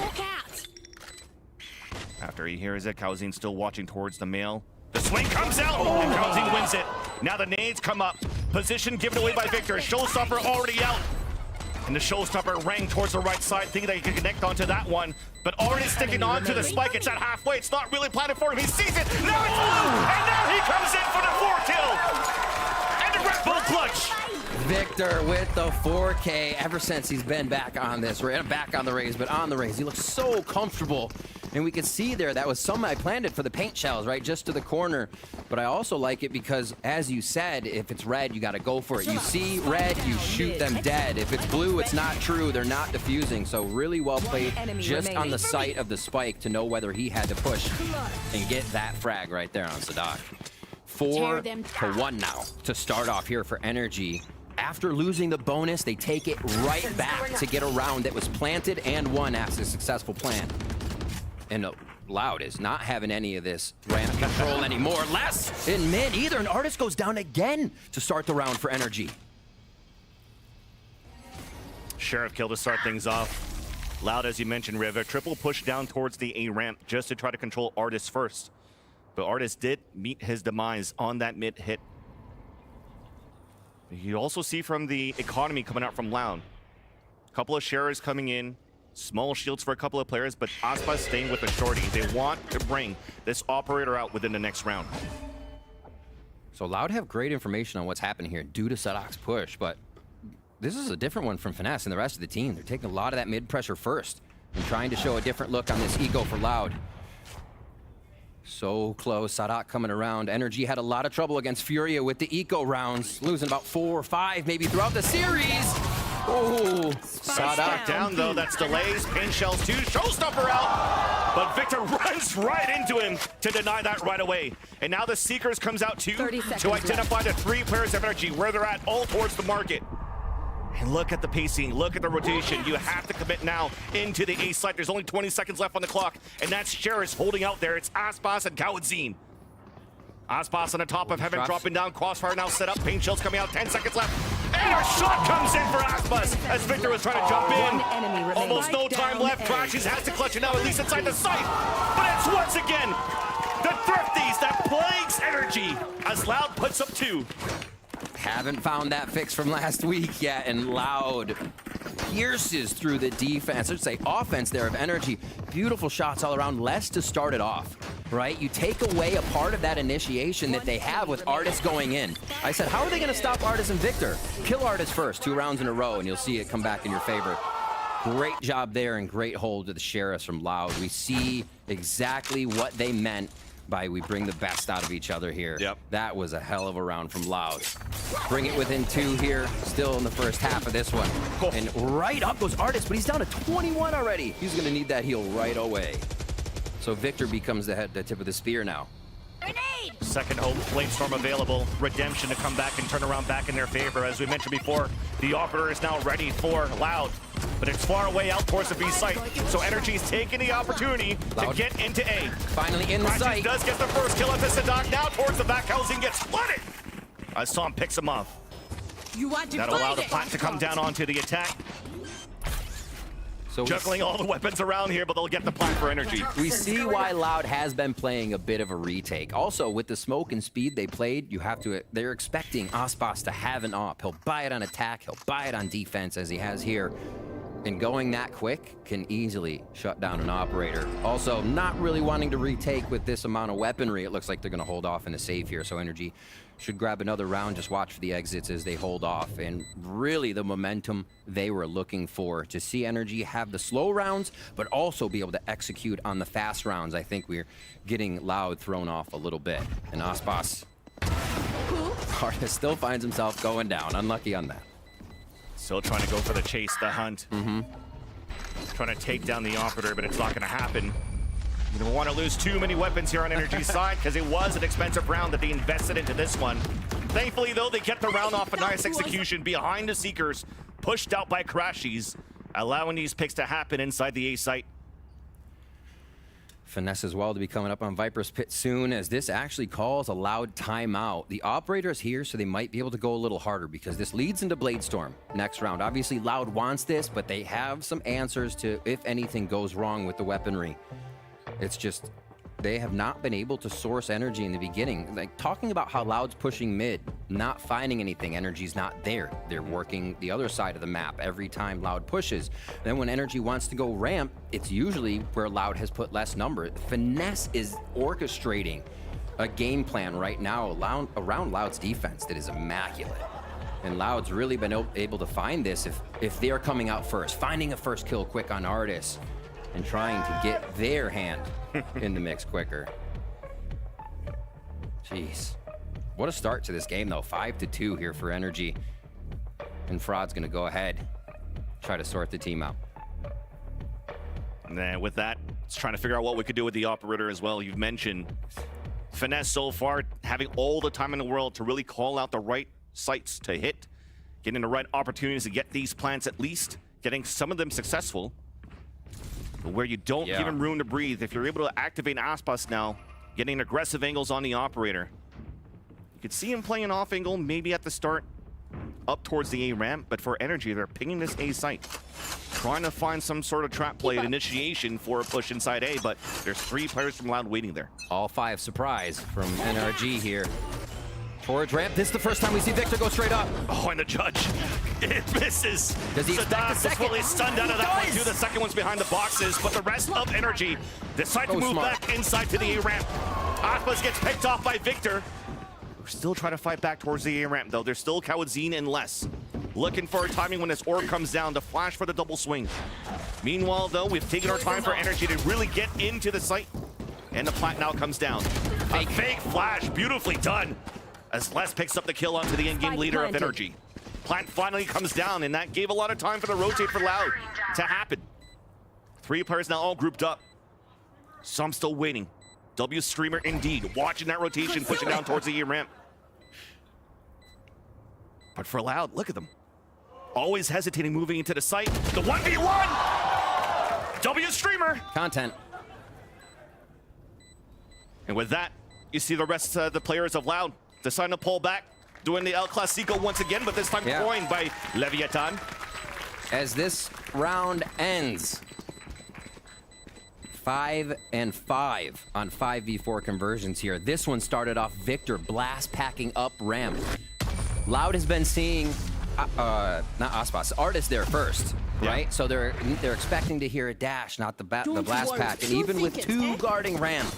After he hears it, Kawadzin still watching towards the mail. The swing comes out, and Kawadzin wins it. Now the nades come up. Position given away by Victor. Showstopper already out. And the showstopper rang towards the right side, thinking that he could connect onto that one. But already sticking onto the spike. It's at halfway. It's not really planted for him. He sees it. Now it's blue. And now he comes in for the 4 kill. And the Red Bull clutch. Victor with the 4K ever since he's been back on this, back on the Rays, but on the Rays. He looks so comfortable. And we can see there, that was some I planned it for the paint shells, right? Just to the corner. But I also like it because, as you said, if it's red, you got to go for it. You see red, you shoot them dead. If it's blue, it's not true. They're not diffusing. So really well played just on the sight of the spike to know whether he had to push and get that frag right there on Sadak. 4-1 now to start off here for NRG. After losing the bonus, they take it right back to get a round that was planted and won as a successful plan. And Loud is not having any of this ramp control anymore. Less in mid either. And Artist goes down again to start the round for NRG. Sheriff kill to start things off. Loud, as you mentioned, Riv, a triple push down towards the A ramp just to try to control Artist first. But Artist did meet his demise on that mid hit. You also see from the economy coming out from Loud. A couple of sharers coming in. Small shields for a couple of players, but Aspa staying with the shorty. They want to bring this operator out within the next round. So Loud have great information on what's happening here due to Sadak's push, but this is a different one from Finesse and the rest of the team. They're taking a lot of that mid pressure first and trying to show a different look on this ego for Loud. So close, Sadak coming around. NRG had a lot of trouble against Furia with the eco rounds, losing about 4 or 5 maybe throughout the series. Oh, Sadak down though, that's delays, paint shells too, showstopper out, but Victor runs right into him to deny that right away. And now the Seekers comes out too to identify the 3 players of NRG, where they're at, all towards the market. And look at the pacing, look at the rotation. You have to commit now into the A site. There's only 20 seconds left on the clock, and that's Sheriff holding out there. It's Aspas and Kawadzin. Aspas on the top of heaven, dropping down. Crossfire now set up. Paint shells coming out. 10 seconds left. And a shot comes in for Aspas as Victor was trying to jump in. Almost no time left. Crashes has to clutch it now, at least inside the site. But it's once again the Thrifties that plagues NRG as Loud puts up 2. Haven't found that fix from last week yet, and Loud pierces through the defense. I should say offense there of NRG. Beautiful shots all around. Less to start it off, right? You take away a part of that initiation that they have with Artist going in. I said, how are they going to stop Artist and Victor? Kill Artist first, 2 rounds in a row, and you'll see it come back in your favor. Great job there and great hold to the Sheriffs from Loud. We see exactly what they meant by we bring the best out of each other here. Yep. That was a hell of a round from Loud. Bring it within 2 here, still in the first half of this one. And right up goes Artist, but he's down to 21 already. He's gonna need that heal right away. So Victor becomes the tip of the spear now. Second home Flame Storm available. Redemption to come back and turn around back in their favor. As we mentioned before, the operator is now ready for Loud, but it's far away out towards the B site. So NRG's taking the opportunity to get into A. Finally in the site. Does get the first kill onto Sadak. Now towards the back, housing gets flooded. As Tom picks him off. That'll allow the plant to come down onto the attack. So juggling all the weapons around here, but they'll get the plant for NRG. We see why Loud has been playing a bit of a retake. Also, with the smoke and speed they played, they're expecting Aspas to have an op. He'll buy it on attack, he'll buy it on defense as he has here. And going that quick can easily shut down an operator. Also, not really wanting to retake with this amount of weaponry. It looks like they're going to hold off in the save here, so NRG should grab another round. Just watch for the exits as they hold off. And really the momentum they were looking for, to see NRG have the slow rounds, but also be able to execute on the fast rounds. I think we're getting Loud thrown off a little bit. And Aspas Artist still finds himself going down. Unlucky on that. Still trying to go for the chase, the hunt. Trying to take down the operator, but it's not going to happen. You don't want to lose too many weapons here on NRG's side, because it was an expensive round that they invested into this one. Thankfully, though, they get the round off a nice execution behind the Seekers, pushed out by Crashies, allowing these picks to happen inside the A site. Finesse as well to be coming up on Viper's Pit soon, as this actually calls a Loud timeout. The operator is here, so they might be able to go a little harder, because this leads into Bladestorm next round. Obviously, Loud wants this, but they have some answers to if anything goes wrong with the weaponry. It's just, they have not been able to source energy in the beginning. Like, talking about how Loud's pushing mid, not finding anything, energy's not there. They're working the other side of the map every time Loud pushes. Then when NRG wants to go ramp, it's usually where Loud has put less number. Finesse is orchestrating a game plan right now around Loud's defense that is immaculate. And Loud's really been able to find this if they're coming out first, finding a first kill quick on Artis, and trying to get their hand in the mix quicker. Jeez. What a start to this game, though. 5-2 here for NRG. And Fraud's going to go ahead, try to sort the team out. And then with that, it's trying to figure out what we could do with the operator as well. You've mentioned Finesse so far having all the time in the world to really call out the right sites to hit, getting the right opportunities to get these plants at least, getting some of them successful. But where you don't give him room to breathe, if you're able to activate Aspas now, getting aggressive angles on the operator. You could see him playing off angle maybe at the start up towards the A ramp, but for NRG, they're pinging this A site, trying to find some sort of trap play at initiation for a push inside A, but there's 3 players from Loud waiting there. All 5 surprise from NRG here. Forward ramp. This is the first time we see Victor go straight up. Oh, and the judge, it misses. Does he expect a second? Fully stunned out of that one too. The second one's behind the boxes, but the rest of NRG decide to move back inside to the A ramp. Aspas gets picked off by Victor. We're still trying to fight back towards the A ramp though. There's still Kawadzine and less. Looking for a timing when this orb comes down to flash for the double swing. Meanwhile though, we've taken our time for NRG to really get into the site. And the plant now comes down. A fake flash, beautifully done. As Les picks up the kill onto the in-game leader of NRG. Plant finally comes down, and that gave a lot of time for the rotate for Loud to happen. 3 players now all grouped up. Some still waiting. W Streamer indeed, watching that rotation, pushing down towards the E ramp. But for Loud, look at them. Always hesitating, moving into the site. The 1v1! W Streamer! Content. And with that, you see the rest of the players of Loud deciding to pull back, doing the El Clasico once again, but this time coined by Leviathan. As this round ends, 5 and 5 on 5v4 conversions here. This one started off Victor blast packing up ramp. Loud has been seeing, not Aspas, Artis there first, right? So they're expecting to hear a dash, not the blast pack. And even with 2 guarding ramp,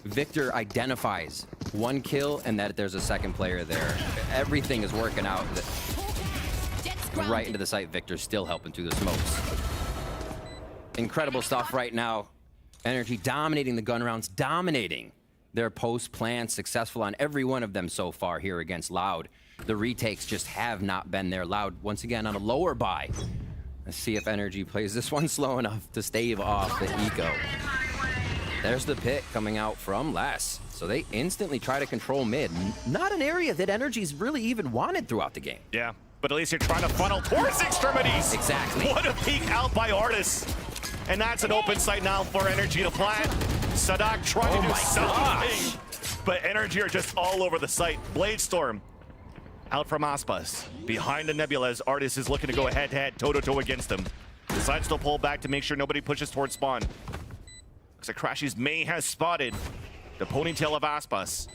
Victor identifies 1 kill and that there's a second player there. Everything is working out. Right into the site. Victor's still helping through the smokes. Incredible stuff right now. NRG dominating the gun rounds, dominating their post plans, successful on every one of them so far here against Loud. The retakes just have not been there. Loud once again on a lower buy. Let's see if NRG plays this one slow enough to stave off the eco. There's the pick coming out from Les. So they instantly try to control mid. Not an area that NRG's really even wanted throughout the game. Yeah, but at least you're trying to funnel towards extremities. Exactly. What a peek out by Artis. And that's an open site now for NRG to plant. Sadak trying to do something. But NRG are just all over the site. Bladestorm out from Aspas. Behind the Nebula as Artis is looking to go head-to-head, toe-to-toe against them. Decides to pull back to make sure nobody pushes towards spawn. Looks like Crashies may have spotted the ponytail of Aspas.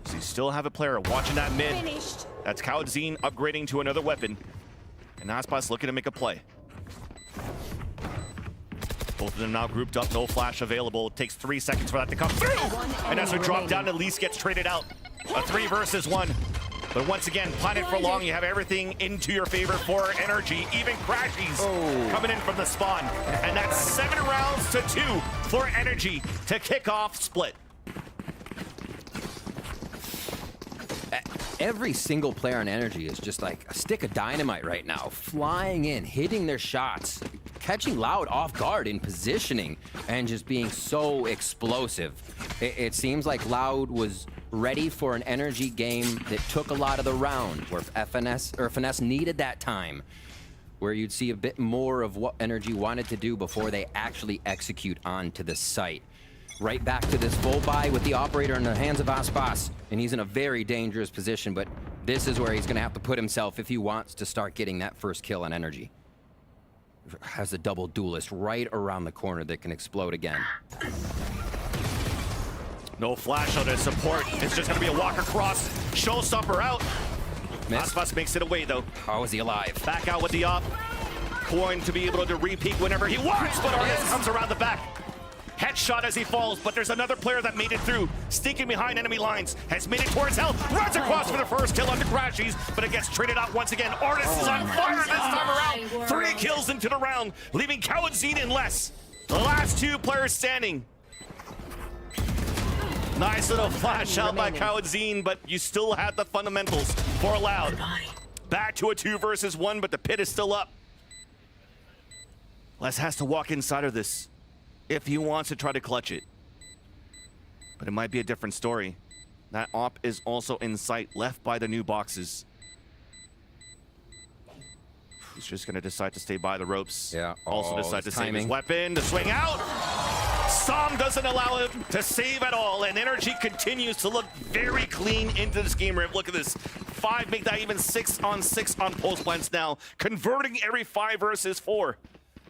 So you still have a player watching that mid. Finished. That's Kawadzine upgrading to another weapon. And Aspas looking to make a play. Both of them now grouped up, no flash available. It takes 3 seconds for that to come through. And as we drop down, at least gets traded out. A 3 versus 1. But once again, plan it for long. You have everything into your favor for NRG. Even Crashies coming in from the spawn. And that's 7 rounds to 2 for NRG to kick off split. Every single player on NRG is just like a stick of dynamite right now, flying in, hitting their shots, catching Loud off guard in positioning, and just being so explosive. It seems like Loud was ready for an NRG game that took a lot of the round, where Finesse needed that time, where you'd see a bit more of what NRG wanted to do before they actually execute onto the site. Right back to this full buy with the operator in the hands of Aspas, and he's in a very dangerous position, but this is where he's gonna have to put himself if he wants to start getting that first kill on NRG. Has a double duelist right around the corner that can explode again. No flash on his support. It's just gonna be a walk across. Showstopper out. Aspas makes it away though. How is he alive? Back out with the op. Coin to be able to re-peek whenever he wants, but Artist comes around the back. Headshot as he falls, but there's another player that made it through. Sneaking behind enemy lines, has made it towards hell, runs across for the first kill onto Crashies, but it gets traded out once again. Artist is on fire this time around. 3 kills into the round, leaving Kawadzine in less. The last 2 players standing. Nice little flash out by Kawadzine, but you still have the fundamentals for Loud. Back to a 2 versus 1, but the pit is still up. Les has to walk inside of this if he wants to try to clutch it. But it might be a different story. That op is also in sight, left by the new boxes. He's just gonna decide to stay by the ropes. Yeah. Also decide to save his weapon, to swing out. Som doesn't allow him to save at all, and NRG continues to look very clean into this game. Look at this. 5 make that even 6 on 6 on post plants now, converting every 5 versus 4.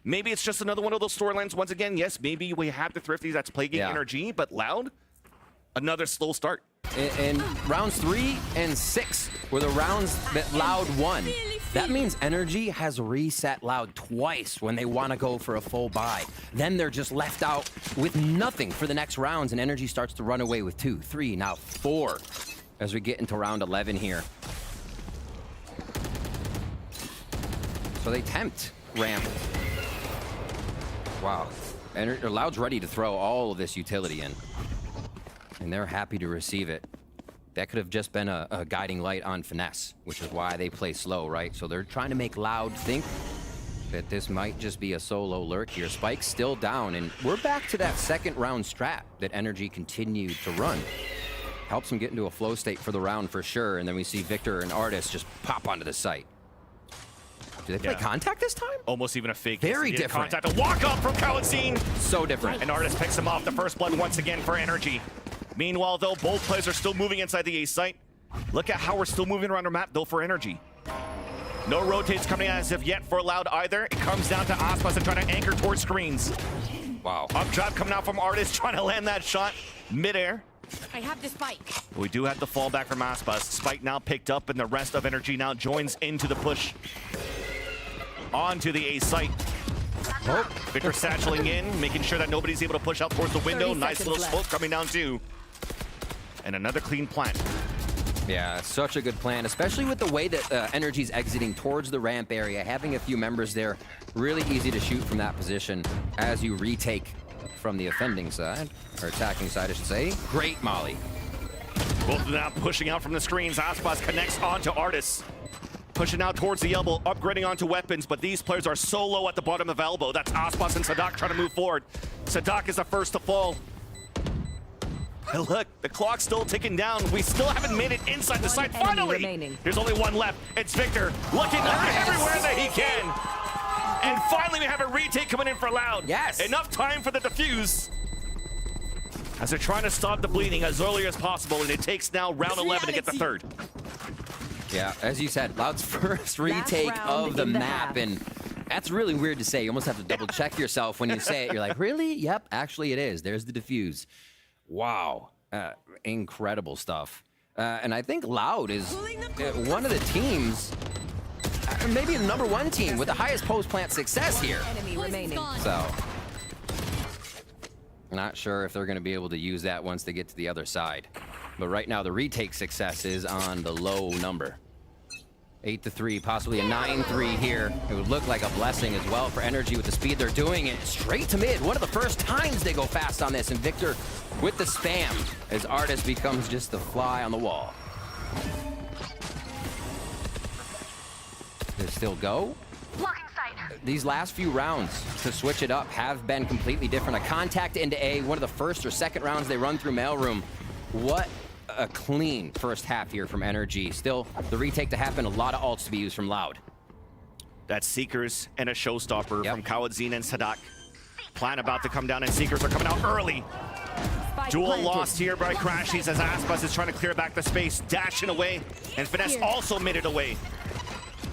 Maybe it's just another one of those storylines. Once again, yes, maybe we have the Thrifties that's plaguing NRG, but Loud, another slow start. And rounds 3 and 6 were the rounds that Loud won. That means NRG has reset Loud twice when they want to go for a full buy. Then they're just left out with nothing for the next rounds, and NRG starts to run away with 2, 3, now 4 as we get into round 11 here. So they tempt ramp. Wow. Loud's ready to throw all of this utility in. And they're happy to receive it. That could have just been a guiding light on Finesse, which is why they play slow, right? So they're trying to make Loud think that this might just be a solo lurk here. Spike's still down, and we're back to that second round strat that NRG continued to run. Helps them get into a flow state for the round for sure, and then we see Victor and Artist just pop onto the site. Do they play contact this time? Almost even a fake. Very different. Contact, a walk up from Kawadzine. So different. And Artist picks him off the first blood once again for NRG. Meanwhile, though, both players are still moving inside the A site. Look at how we're still moving around our map, though, for NRG. No rotates coming as of yet for Loud either. It comes down to Aspas and trying to anchor towards screens. Wow. Up drive coming out from Artist, trying to land that shot midair. I have the spike. We do have the fallback from Aspas. Spike now picked up, and the rest of NRG now joins into the push. Onto the A site. Victor satcheling in, making sure that nobody's able to push out towards the window. Nice little smoke coming down too. And another clean plant. Yeah, such a good plan, especially with the way that NRG's exiting towards the ramp area. Having a few members there, really easy to shoot from that position as you retake from the offending side, or attacking side, I should say. Great molly. Both of them now pushing out from the screens. Aspas connects onto Artis. Pushing out towards the elbow, upgrading onto weapons, but these players are so low at the bottom of elbow. That's Aspas and Sadak trying to move forward. Sadak is the first to fall. And look, the clock's still ticking down. We still haven't made it inside the site. Finally, there's only one left. It's Victor looking everywhere that he can. And finally, we have a retake coming in for Loud. Yes. Enough time for the defuse. As they're trying to stop the bleeding as early as possible, and it takes now round 11 to get the third. Yeah, as you said, Loud's first retake of the map, and that's really weird to say. You almost have to double check yourself when you say it. You're like, really? Yep, actually it is. There's the defuse. Wow, incredible stuff. And I think Loud is one of the teams, maybe the #1 team with the highest post-plant success here. Enemy remaining. So, Not sure if they're going to be able to use that once they get to the other side. But right now, the retake success is on the low number. 8-3, possibly a 9-3 here. It would look like a blessing as well for NRG with the speed they're doing it. Straight to mid, one of the first times they go fast on this. And Victor with the spam as Artist becomes just the fly on the wall. They still go? These last few rounds to switch it up have been completely different. A contact into A, one of the first or second rounds they run through mailroom. What a clean first half here from NRG. Still, the retake to happen, a lot of ults to be used from Loud. That's Seekers and a showstopper from Kawadzin and Sadak. Plan about to come down, and Seekers are coming out early. Duel lost here by Crashies as Aspas is trying to clear back the space, dashing away, and Finesse also made it away.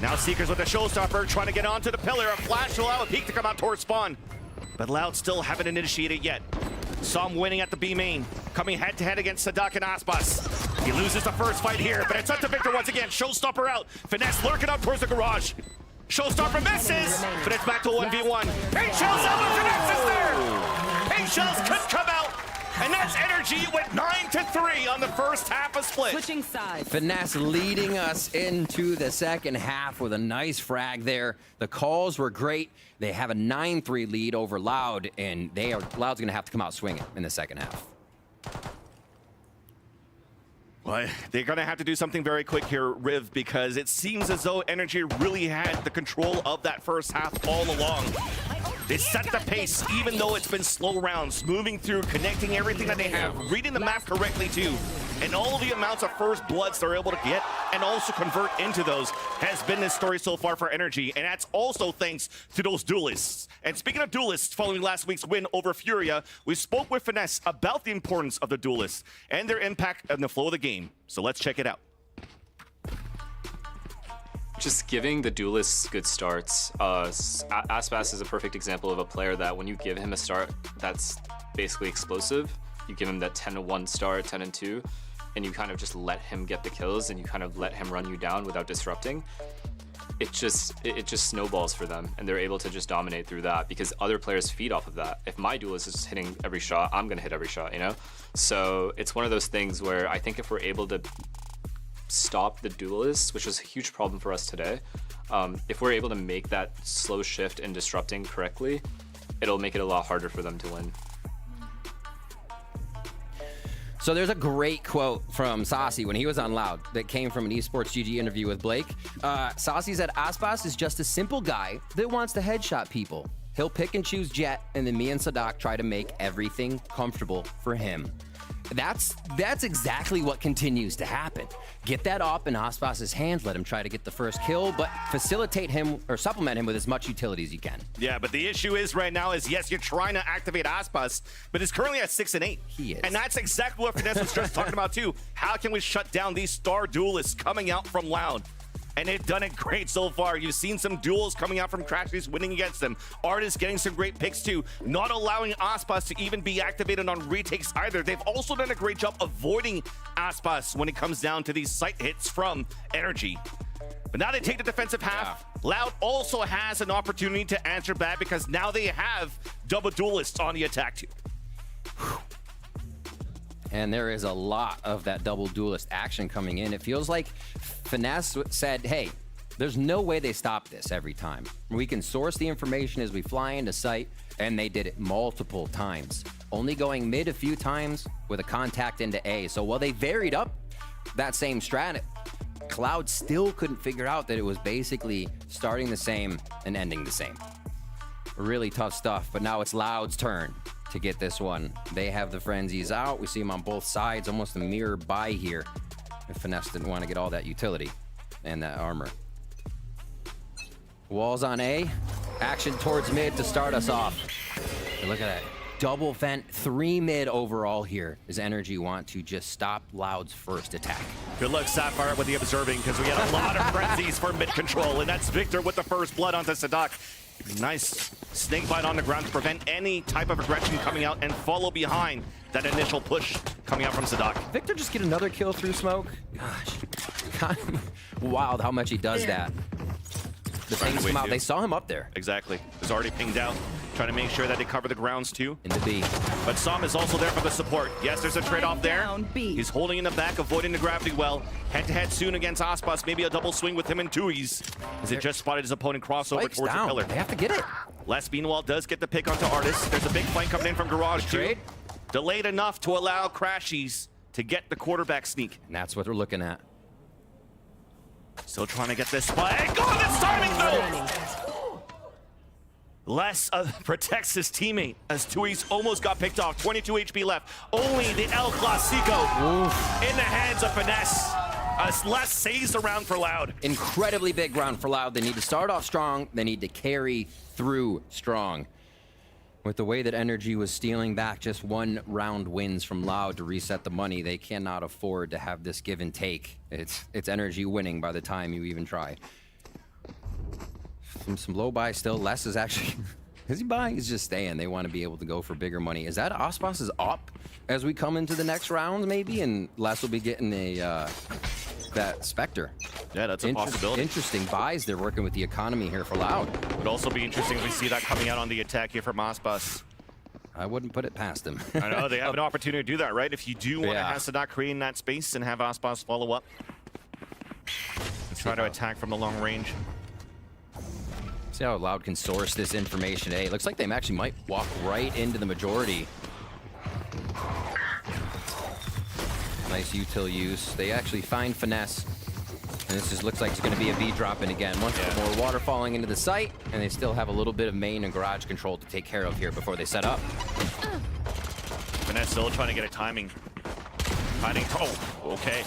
Now Seekers with the showstopper trying to get onto the pillar. A flash will allow a peek to come out towards spawn. But Loud still haven't initiated yet. Saw him winning at the B main, coming head-to-head against Sadak and Aspas. He loses the first fight here, but it's up to Victor once again. Showstopper out. Finesse lurking up towards the garage. Showstopper misses, but it's back to 1v1. Pink Shells out, but Finesse is there. Pink Shells could come out. And that's NRG with 9-3 on the first half of split. Switching sides. Finesse leading us into the second half with a nice frag there. The calls were great. They have a 9-3 lead over Loud, and Loud's gonna have to come out swinging in the second half. Well, they're gonna have to do something very quick here, Riv, because it seems as though NRG really had the control of that first half all along. They set the pace, even though it's been slow rounds, moving through, connecting everything that they have, reading the map correctly too. And all the amounts of first bloods they're able to get and also convert into those has been this story so far for NRG. And that's also thanks to those duelists. And speaking of duelists, following last week's win over Furia, we spoke with Finesse about the importance of the duelists and their impact on the flow of the game. So let's check it out. Just giving the duelists good starts. Aspas is a perfect example of a player that when you give him a start that's basically explosive, you give him that 10-1 start, 10-2, and you kind of just let him get the kills and you kind of let him run you down without disrupting. It just snowballs for them, and they're able to just dominate through that because other players feed off of that. If my duelist is hitting every shot, I'm gonna hit every shot, you know? So it's one of those things where I think if we're able to stop the duelists, which was a huge problem for us today, if we're able to make that slow shift in disrupting correctly, it'll make it a lot harder for them to win. So there's a great quote from Saucy when he was on Loud that came from an Esports GG interview with Blake. Saucy said, Aspas is just a simple guy that wants to headshot people. He'll pick and choose Jet, and then me and Sadak try to make everything comfortable for him. That's exactly what continues to happen. Get that up in Aspas's hands, let him try to get the first kill, but facilitate him or supplement him with as much utility as you can. Yeah, but the issue is right now is, yes, you're trying to activate Aspas, but he's currently at 6 and 8. He is. And that's exactly what Finesse was just talking about too. How can we shut down these star duelists coming out from Loud? And they've done it great so far. You've seen some duels coming out from Crashies winning against them. Artists getting some great picks too. Not allowing Aspas to even be activated on retakes either. They've also done a great job avoiding Aspas when it comes down to these sight hits from NRG. But now they take the defensive half. Yeah. Loud also has an opportunity to answer back because now they have double duelists on the attack too. And there is a lot of that double duelist action coming in. It feels like Finesse said, hey, there's no way they stop this every time. We can source the information as we fly into sight, and they did it multiple times. Only going mid a few times with a contact into A. So while they varied up that same strat, Cloud still couldn't figure out that it was basically starting the same and ending the same. Really tough stuff, but now it's Loud's turn to get this one. They have the frenzies out. We see them on both sides, almost a mirror buy here. If Finesse didn't want to get all that utility and that armor. Walls on A. Action towards mid to start us off. And look at that. Double vent, 3 mid overall here. Does NRG want to just stop Loud's first attack? Good luck, Sapphire, with the observing, because we had a lot of frenzies for mid control, and that's Victor with the first blood onto Sadak. Nice snake bite on the ground to prevent any type of aggression coming out and follow behind that initial push coming out from Sadak. Victor just get another kill through smoke? Gosh, kind of wild how much he does that. The things come out, they saw him up there. Exactly. It was already pinged out. trying to make sure that they cover the grounds too. In the B. But Som is also there for the support. Yes, there's a trade-off there. He's holding in the back, avoiding the gravity well. Head-to-head soon against Aspas. Maybe a double swing with him and Tui's. As it just spotted his opponent crossover Spike's towards down. the pillar. They have to get it. Les, meanwhile, does get the pick onto Artis. There's a big flank coming in from Garage too. Delayed enough to allow Crashies to get the quarterback sneak. And that's what we're looking at. Still trying to get this spike. Oh, that's timing though! Les protects his teammate as Tui's almost got picked off. 22 HP left. Only the El Clasico in the hands of Finesse. As Les saves the round for Loud. Incredibly big round for Loud. They need to start off strong. They need to carry through strong. With the way that NRG was stealing back just 1 round wins from Loud to reset the money, they cannot afford to have this give and take. It's NRG winning by the time you even try. Some low buy still. Les is actually... Is he buying? He's just staying. They want to be able to go for bigger money. Is that Aspas is up as we come into the next round, maybe? And Les will be getting a that Spectre. Yeah, that's a possibility. Interesting buys. They're working with the economy here for Loud. Would also be interesting if we see that coming out on the attack here from Aspas. I wouldn't put it past them. I know, they have an opportunity to do that, right? If you do want to Hasadok create in that space and have Aspas follow up. And try to attack from the long range. See how Loud can source this information. Hey, it looks like they actually might walk right into the majority. Nice util use. They actually find Finesse. And this just looks like it's going to be a B drop in again. Once more water falling into the site, and they still have a little bit of main and garage control to take care of here before they set up. Finesse still trying to get a timing. Finding, oh, okay.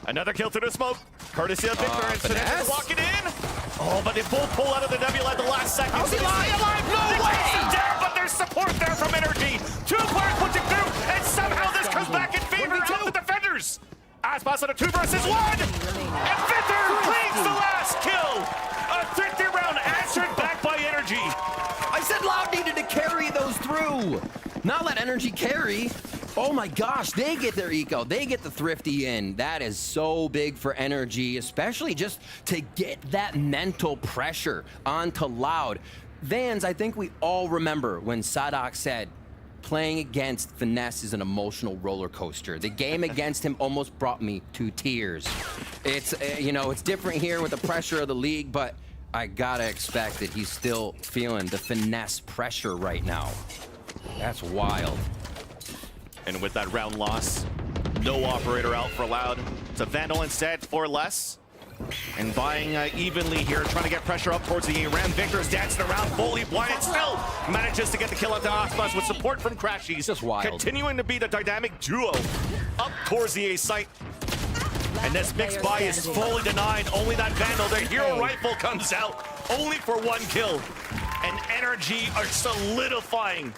Another kill through the smoke. Courtesy of Victor, and Finesse walking in. Oh, but they both pull out of the W at the last second. How's he alive? No way! Down, but there's support there from NRG. 2 players pushing through, and somehow this comes back in favor of the defenders. Aspas on a 2 versus 1, and Victor cleans the last kill. A 50 round answered back by NRG. I said Loud needed to carry those through, not let NRG carry. Oh my gosh, they get their eco. They get the thrifty in. That is so big for NRG, especially just to get that mental pressure onto Loud. Vans, I think we all remember when Sadok said, playing against Finesse is an emotional roller coaster. The game against him almost brought me to tears. It's, you know, it's different here with the pressure of the league, but I gotta expect that he's still feeling the Finesse pressure right now. That's wild. And with that round loss, no operator out for Loud. It's a Vandal instead for Les. And buying evenly here, trying to get pressure up towards the A-Ram. Victor's dancing around, fully blind, still manages to get the kill onto Aspas with support from Crashies. Just wild. Continuing to be the dynamic duo up towards the A site. And this mixed buy is fully denied. Only that Vandal, the hero rifle comes out, only for 1 kill. And NRG are solidifying,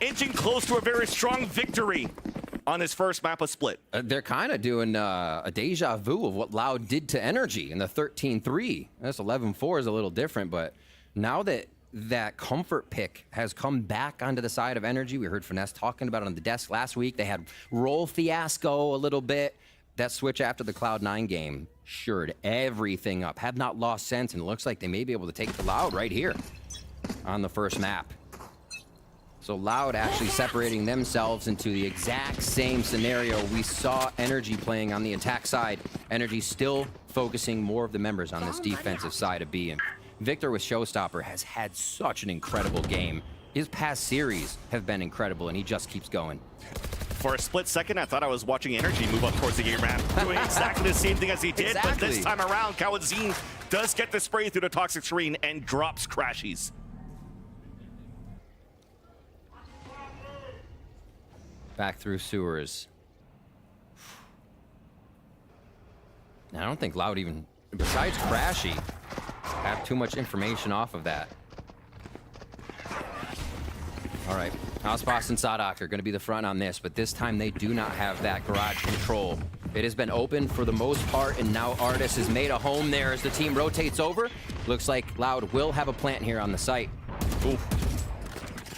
inching close to a very strong victory on his first map of Split. They're kind of doing a deja vu of what Loud did to NRG in the 13-3. This 11-4 is a little different, but now that that comfort pick has come back onto the side of NRG, we heard Finesse talking about it on the desk last week. They had roll fiasco a little bit. That switch after the Cloud9 game shored everything up. Have not lost sense, and it looks like they may be able to take the Loud right here on the first map. So Loud actually separating themselves into the exact same scenario we saw NRG playing on the attack side. NRG still focusing more of the members on this defensive side of B. And Victor with Showstopper has had such an incredible game. His past series have been incredible, and he just keeps going. For a split second, I thought I was watching NRG move up towards the A-Ramp, doing exactly the same thing as he did, but this time around, Kawadzin does get the spray through the toxic screen and drops Crashies. Back through sewers. I don't think Loud even, besides Crashy, have too much information off of that. All right, Aspas and Sadok are going to be the front on this, but this time they do not have that garage control. It has been open for the most part, and now Artis has made a home there as the team rotates over. Looks like Loud will have a plant here on the site. Ooh.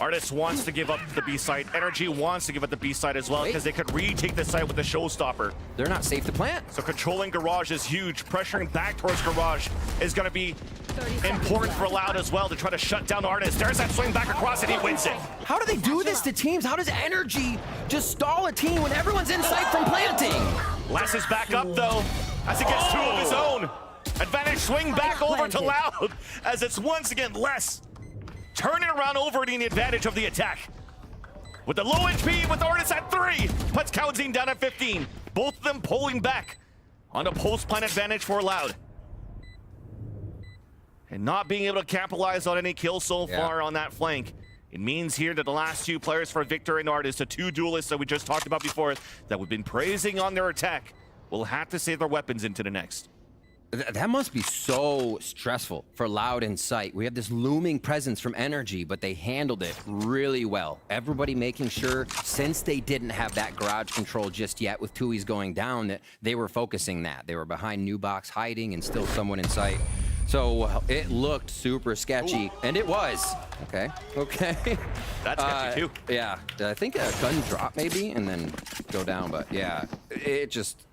Artis wants to give up the B site. NRG wants to give up the B site as well because they could retake the site with the showstopper. They're not safe to plant. So controlling Garage is huge. Pressuring back towards Garage is going to be important for Loud as well to try to shut down Artis. There's that swing back across and he wins it. How do they do this to teams? How does NRG just stall a team when everyone's in sight from planting? Les is back up though as he gets two of his own. Advantage swing back over to Loud as it's once again Les turning around over the advantage of the attack. With the low HP with Artis at 3, puts Kaudzine down at 15. Both of them pulling back on a post-plant advantage for Loud. And not being able to capitalize on any kills so far on that flank. It means here that the last two players for Victor and Artis, the two duelists that we just talked about before, that we've been praising on their attack, will have to save their weapons into the next. That must be so stressful for Loud in sight. We have this looming presence from NRG, but they handled it really well. Everybody making sure, since they didn't have that garage control just yet with Tui's going down, that they were focusing that. They were behind New Box hiding and still someone in sight. So it looked super sketchy, and it was. Okay. That's sketchy too. Yeah, I think a gun drop maybe, and then go down, but yeah, it just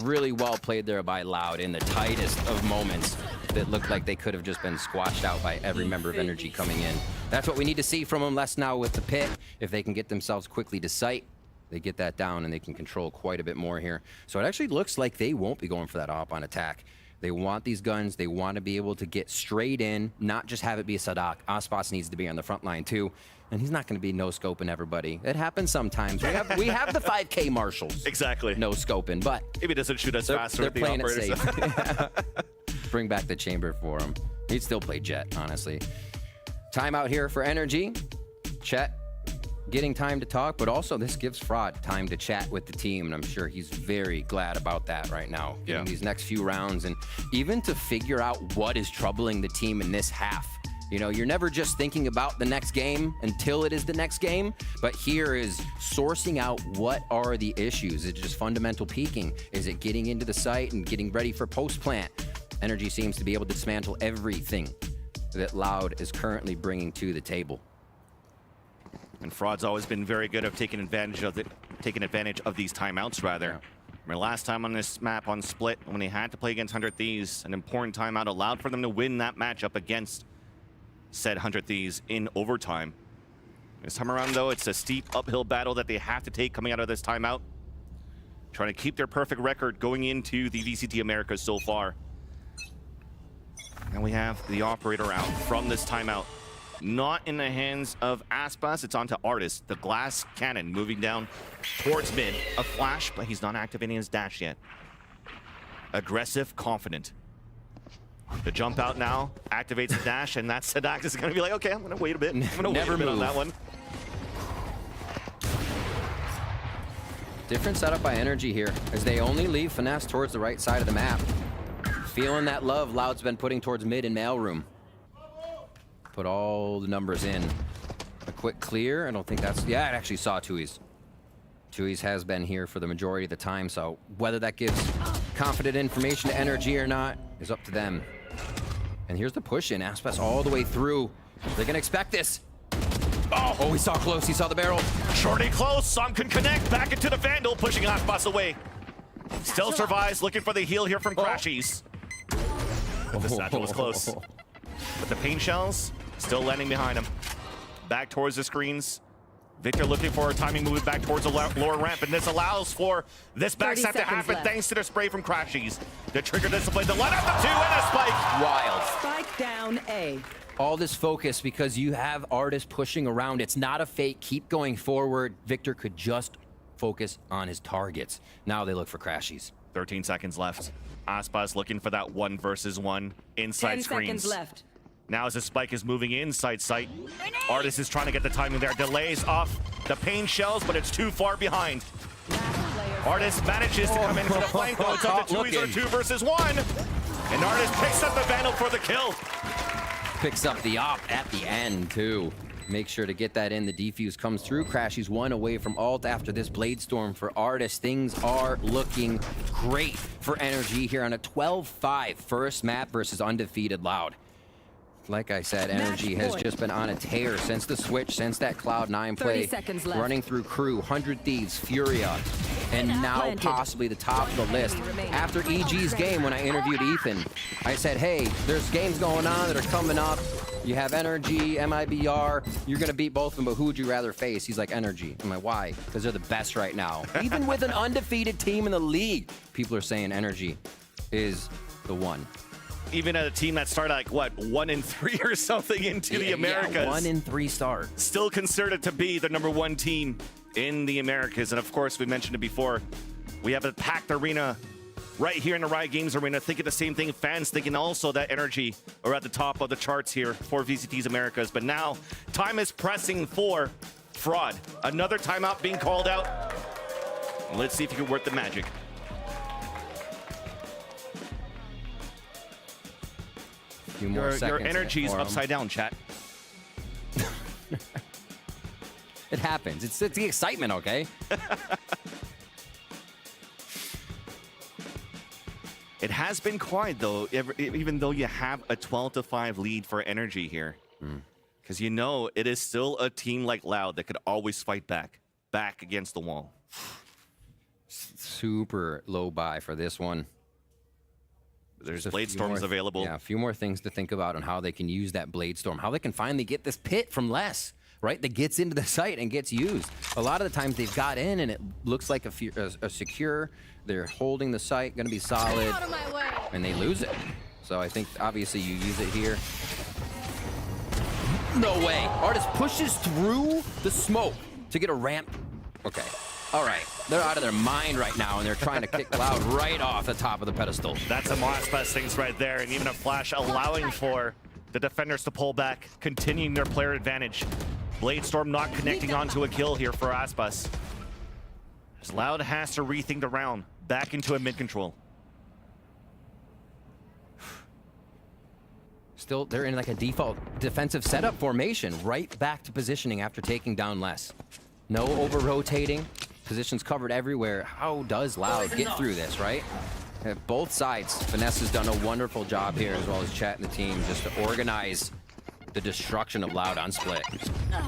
really well played there by Loud in the tightest of moments that looked like they could have just been squashed out by every member of NRG coming in. That's what we need to see from them less now with the pit. If they can get themselves quickly to sight, they get that down and they can control quite a bit more here. So it actually looks like they won't be going for that op-on attack. They want these guns. They want to be able to get straight in, not just have it be a Sadak. Aspas needs to be on the front line too. And he's not going to be no-scoping everybody. It happens sometimes. We have the 5K marshals. Exactly. No-scoping, but maybe it doesn't shoot us faster. They're playing it safe. Bring back the chamber for him. He'd still play Jet, honestly. Timeout here for NRG. Chet getting time to talk, but also this gives Fraud time to chat with the team, and I'm sure he's very glad about that right now. Getting these next few rounds, and even to figure out what is troubling the team in this half. You know, you're never just thinking about the next game until it is the next game, but here is sourcing out what are the issues. Is it just fundamental peaking? Is it getting into the site and getting ready for post-plant? NRG seems to be able to dismantle everything that Loud is currently bringing to the table. And Fraud's always been very good at taking advantage of these timeouts, rather. Remember last time on this map on Split, when they had to play against 100 Thieves, an important timeout allowed for them to win that matchup against said 100 Thieves in overtime. This time around, though, it's a steep uphill battle that they have to take coming out of this timeout. Trying to keep their perfect record going into the VCT Americas so far. And we have the operator out from this timeout. Not in the hands of Aspas, it's onto Artis. The glass cannon moving down towards mid. A flash, but he's not activating his dash yet. Aggressive, confident. The jump out now, activates the dash, and that Sadak is going to be like, okay, I'm going to wait a bit. I'm going to wait a bit on that one. Different setup by NRG here, as they only leave Finesse towards the right side of the map. Feeling that love Loud's been putting towards mid and mailroom. Put all the numbers in. A quick clear, I don't think that's, yeah, it actually saw Tui's. Tui's has been here for the majority of the time, so whether that gives confident information to NRG or not is up to them. And here's the push in, Aspas all the way through. They're gonna expect this. Oh, he saw close, he saw the barrel. Shorty close, Som can connect, back into the Vandal, pushing Aspas away. Still survives, looking for the heal here from Crashies. Well, this satchel was close. But the pain shells still landing behind him. Back towards the screens. Victor looking for a timing move back towards the lower ramp, and this allows for this backstab to happen thanks to the spray from Crashies. The trigger discipline, the let out the 2 and a spike. Wild. Spike down A. All this focus because you have Artis pushing around. It's not a fake. Keep going forward. Victor could just focus on his targets. Now they look for Crashies. 13 seconds left. Aspas looking for that 1 versus 1 inside 10 screens. seconds left. Now as the spike is moving inside sight, Artis is trying to get the timing there. Delays off the pain shells, but it's too far behind. Artis manages to come in for the flank, though it's up to 2 versus 1. And Artis picks up the Vandal for the kill. Picks up the op at the end, too. Make sure to get that in. The defuse comes through. Crashies 1 away from ult after this Blade Storm for Artis. Things are looking great for NRG here on a 12-5 first map versus undefeated Loud. Like I said, NRG has just been on a tear since the switch, since that Cloud9 play. 30 seconds left. Running through Crew, 100 Thieves, Furia, and now possibly the top of the list. After EG's game, when I interviewed Ethan, I said, hey, there's games going on that are coming up. You have NRG, MIBR. You're going to beat both of them, but who would you rather face? He's like, NRG. I'm like, why? Because they're the best right now. Even with an undefeated team in the league, people are saying NRG is the one. Even at a team that started like, what, 1-3 or something into the Americas. Yeah, 1-3 start. Still considered to be the #1 team in the Americas. And of course, we mentioned it before, we have a packed arena right here in the Riot Games Arena, thinking the same thing. Fans thinking also that NRG are at the top of the charts here for VCT's Americas. But now, time is pressing for Fraud. Another timeout being called out. Let's see if you can work the magic. Your energy's upside down, chat. It happens. It's the excitement, okay? It has been quiet, though, even though you have a 12-5 lead for NRG here. Because you know it is still a team like Loud that could always fight back against the wall. Super low buy for this one. There's Blade Storms available. Yeah, a few more things to think about on how they can use that Blade Storm, how they can finally get this pit from Les, right? That gets into the site and gets used. A lot of the times they've got in and it looks like a secure. They're holding the site, going to be solid, and they lose it. So I think obviously you use it here. No way. Artist pushes through the smoke to get a ramp. Okay. All right. They're out of their mind right now, and they're trying to kick Cloud right off the top of the pedestal. That's some Aspas things right there, and even a flash allowing for the defenders to pull back, continuing their player advantage. Blade Storm not connecting onto a kill here for Aspas. As Loud has to rethink the round, back into a mid control. Still, they're in like a default defensive setup formation, right back to positioning after taking down Les. No over-rotating, positions covered everywhere. How does Loud get through this, right? Both sides, Finesse has done a wonderful job here, as well as Chat and the team, just to organize the destruction of Loud on split.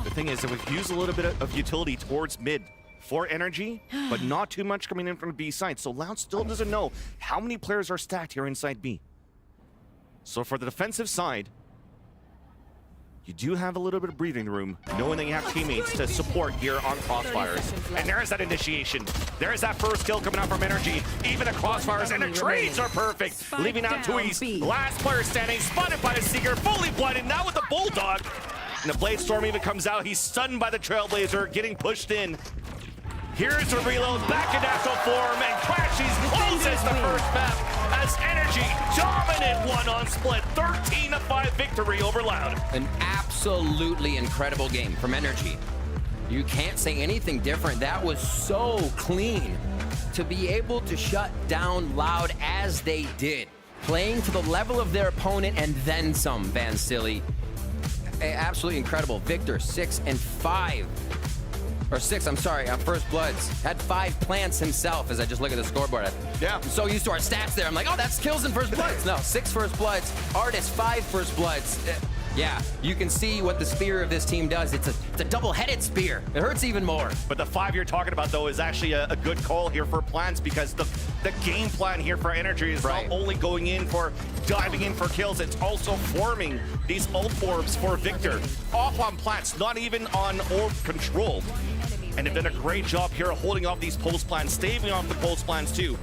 The thing is that we've used a little bit of utility towards mid for NRG, but not too much coming in from the B side. So Loud still doesn't know how many players are stacked here inside B. So for the defensive side, you do have a little bit of breathing room, knowing that you have teammates to support here on Crossfires. And there's that initiation. There's that first kill coming out from NRG. Even the Crossfires and the trades are perfect. Leaving out Tui's last player standing, spotted by the Seeker, fully blinded, now with the Bulldog. And the Blade Storm even comes out. He's stunned by the Trailblazer, getting pushed in. Here's the reload, back in natural form, and Crashies closes the first map as NRG dominant one on split. 13-5 victory over Loud. An absolutely incredible game from NRG. You can't say anything different. That was so clean to be able to shut down Loud as they did. Playing to the level of their opponent and then some, Van Silly. Absolutely incredible. Victor, 6 and 5. Or 6, I'm sorry, on First Bloods. Had 5 plants himself as I just look at the scoreboard. Yeah. I'm so used to our stats there. I'm like, oh, that's kills in First Bloods. No, 6 First Bloods. Artist, 5 First Bloods. Yeah, you can see what the spear of this team does. It's a double-headed spear. It hurts even more. But the 5 you're talking about, though, is actually a good call here for plants, because the game plan here for NRG is not only going in for diving in for kills, it's also forming these ult orbs for Victor. Off on plants, not even on orb control. And they've done a great job here holding off these pulse plans, staving off the pulse plans too.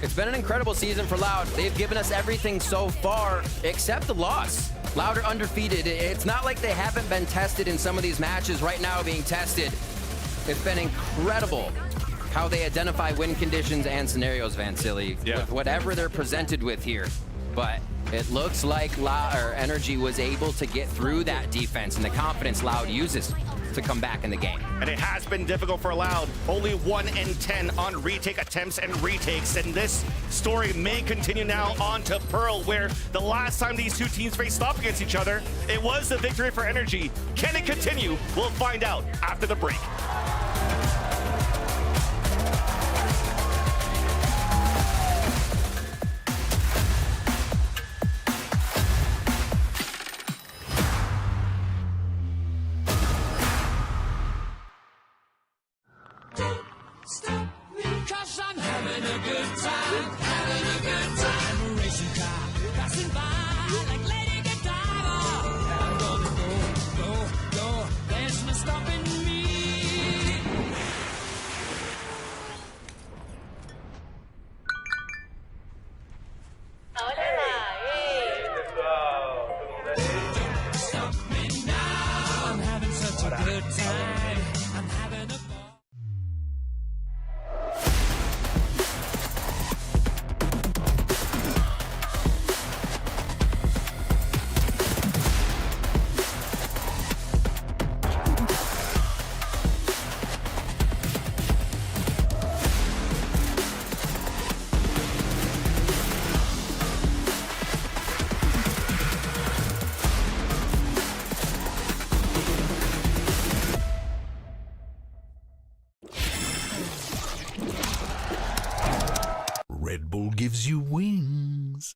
It's been an incredible season for Loud. They've given us everything so far, except the loss. Loud are undefeated. It's not like they haven't been tested in some of these matches right now being tested. It's been incredible how they identify win conditions and scenarios, Van Silly, with whatever they're presented with here. But it looks like NRG was able to get through that defense and the confidence Loud uses to come back in the game. And it has been difficult for Loud. Only 1 in 10 on retake attempts and retakes. And this story may continue now on to Pearl, where the last time these two teams faced off against each other, it was the victory for NRG. Can it continue? We'll find out after the break. Cause I'm having a good time, having a good time. I'm a racing car, passing by like Lady Godiva. I'm gonna go, go, go, there's no stopping me. Stop me now, I'm having such a good time. I'm having a Red Bull gives you wings.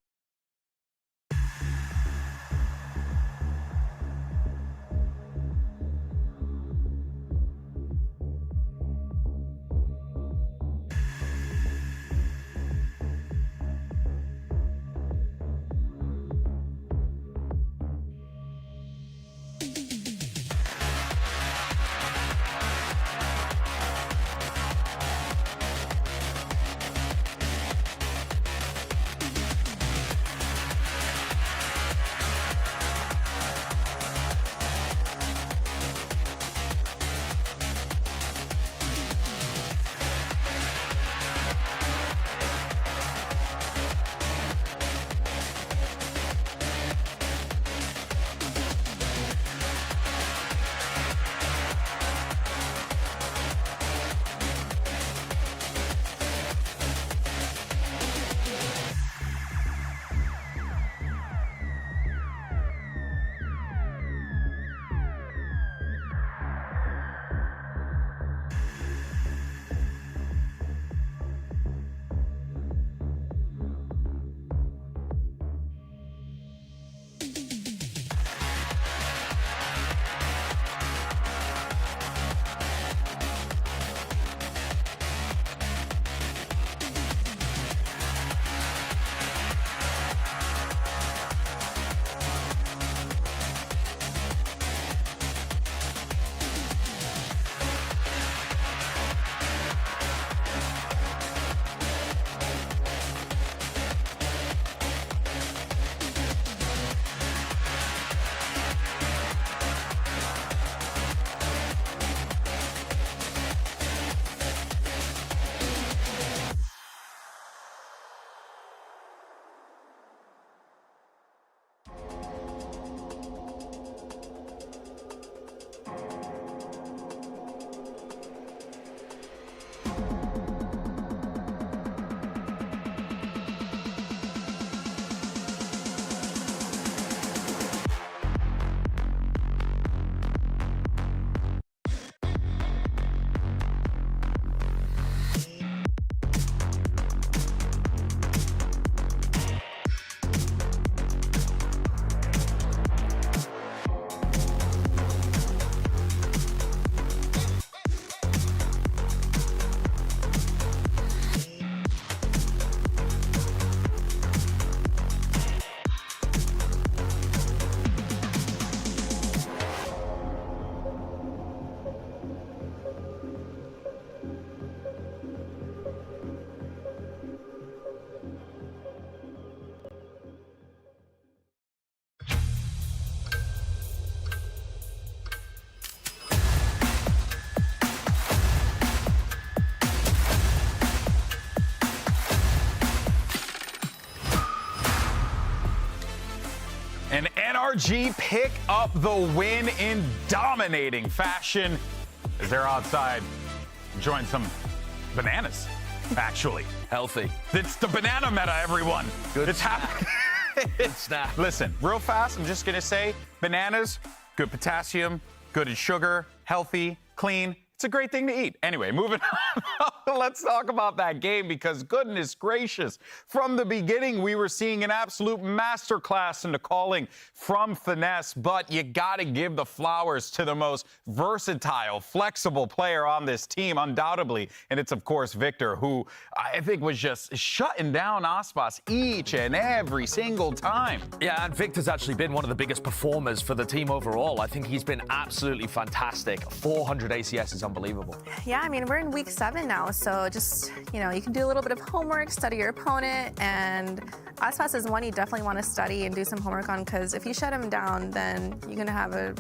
And NRG pick up the win in dominating fashion as they're outside enjoying some bananas, actually. Healthy. It's the banana meta, everyone. Good. It's happening. Good snap. Listen, real fast, I'm just going to say bananas, good potassium, good in sugar, healthy, clean. It's a great thing to eat. Anyway, moving on. Let's talk about that game because goodness gracious, from the beginning we were seeing an absolute masterclass in the calling from Finesse, but you gotta give the flowers to the most versatile, flexible player on this team, undoubtedly, and it's of course Victor, who I think was just shutting down Aspas each and every single time. Yeah, and Victor's actually been one of the biggest performers for the team overall. I think he's been absolutely fantastic. 400 ACS is unbelievable. Yeah, I mean, we're in week 7 now, so just, you know, you can do a little bit of homework, study your opponent, and Aspas is one you definitely want to study and do some homework on, because if you shut him down, then you're going to have a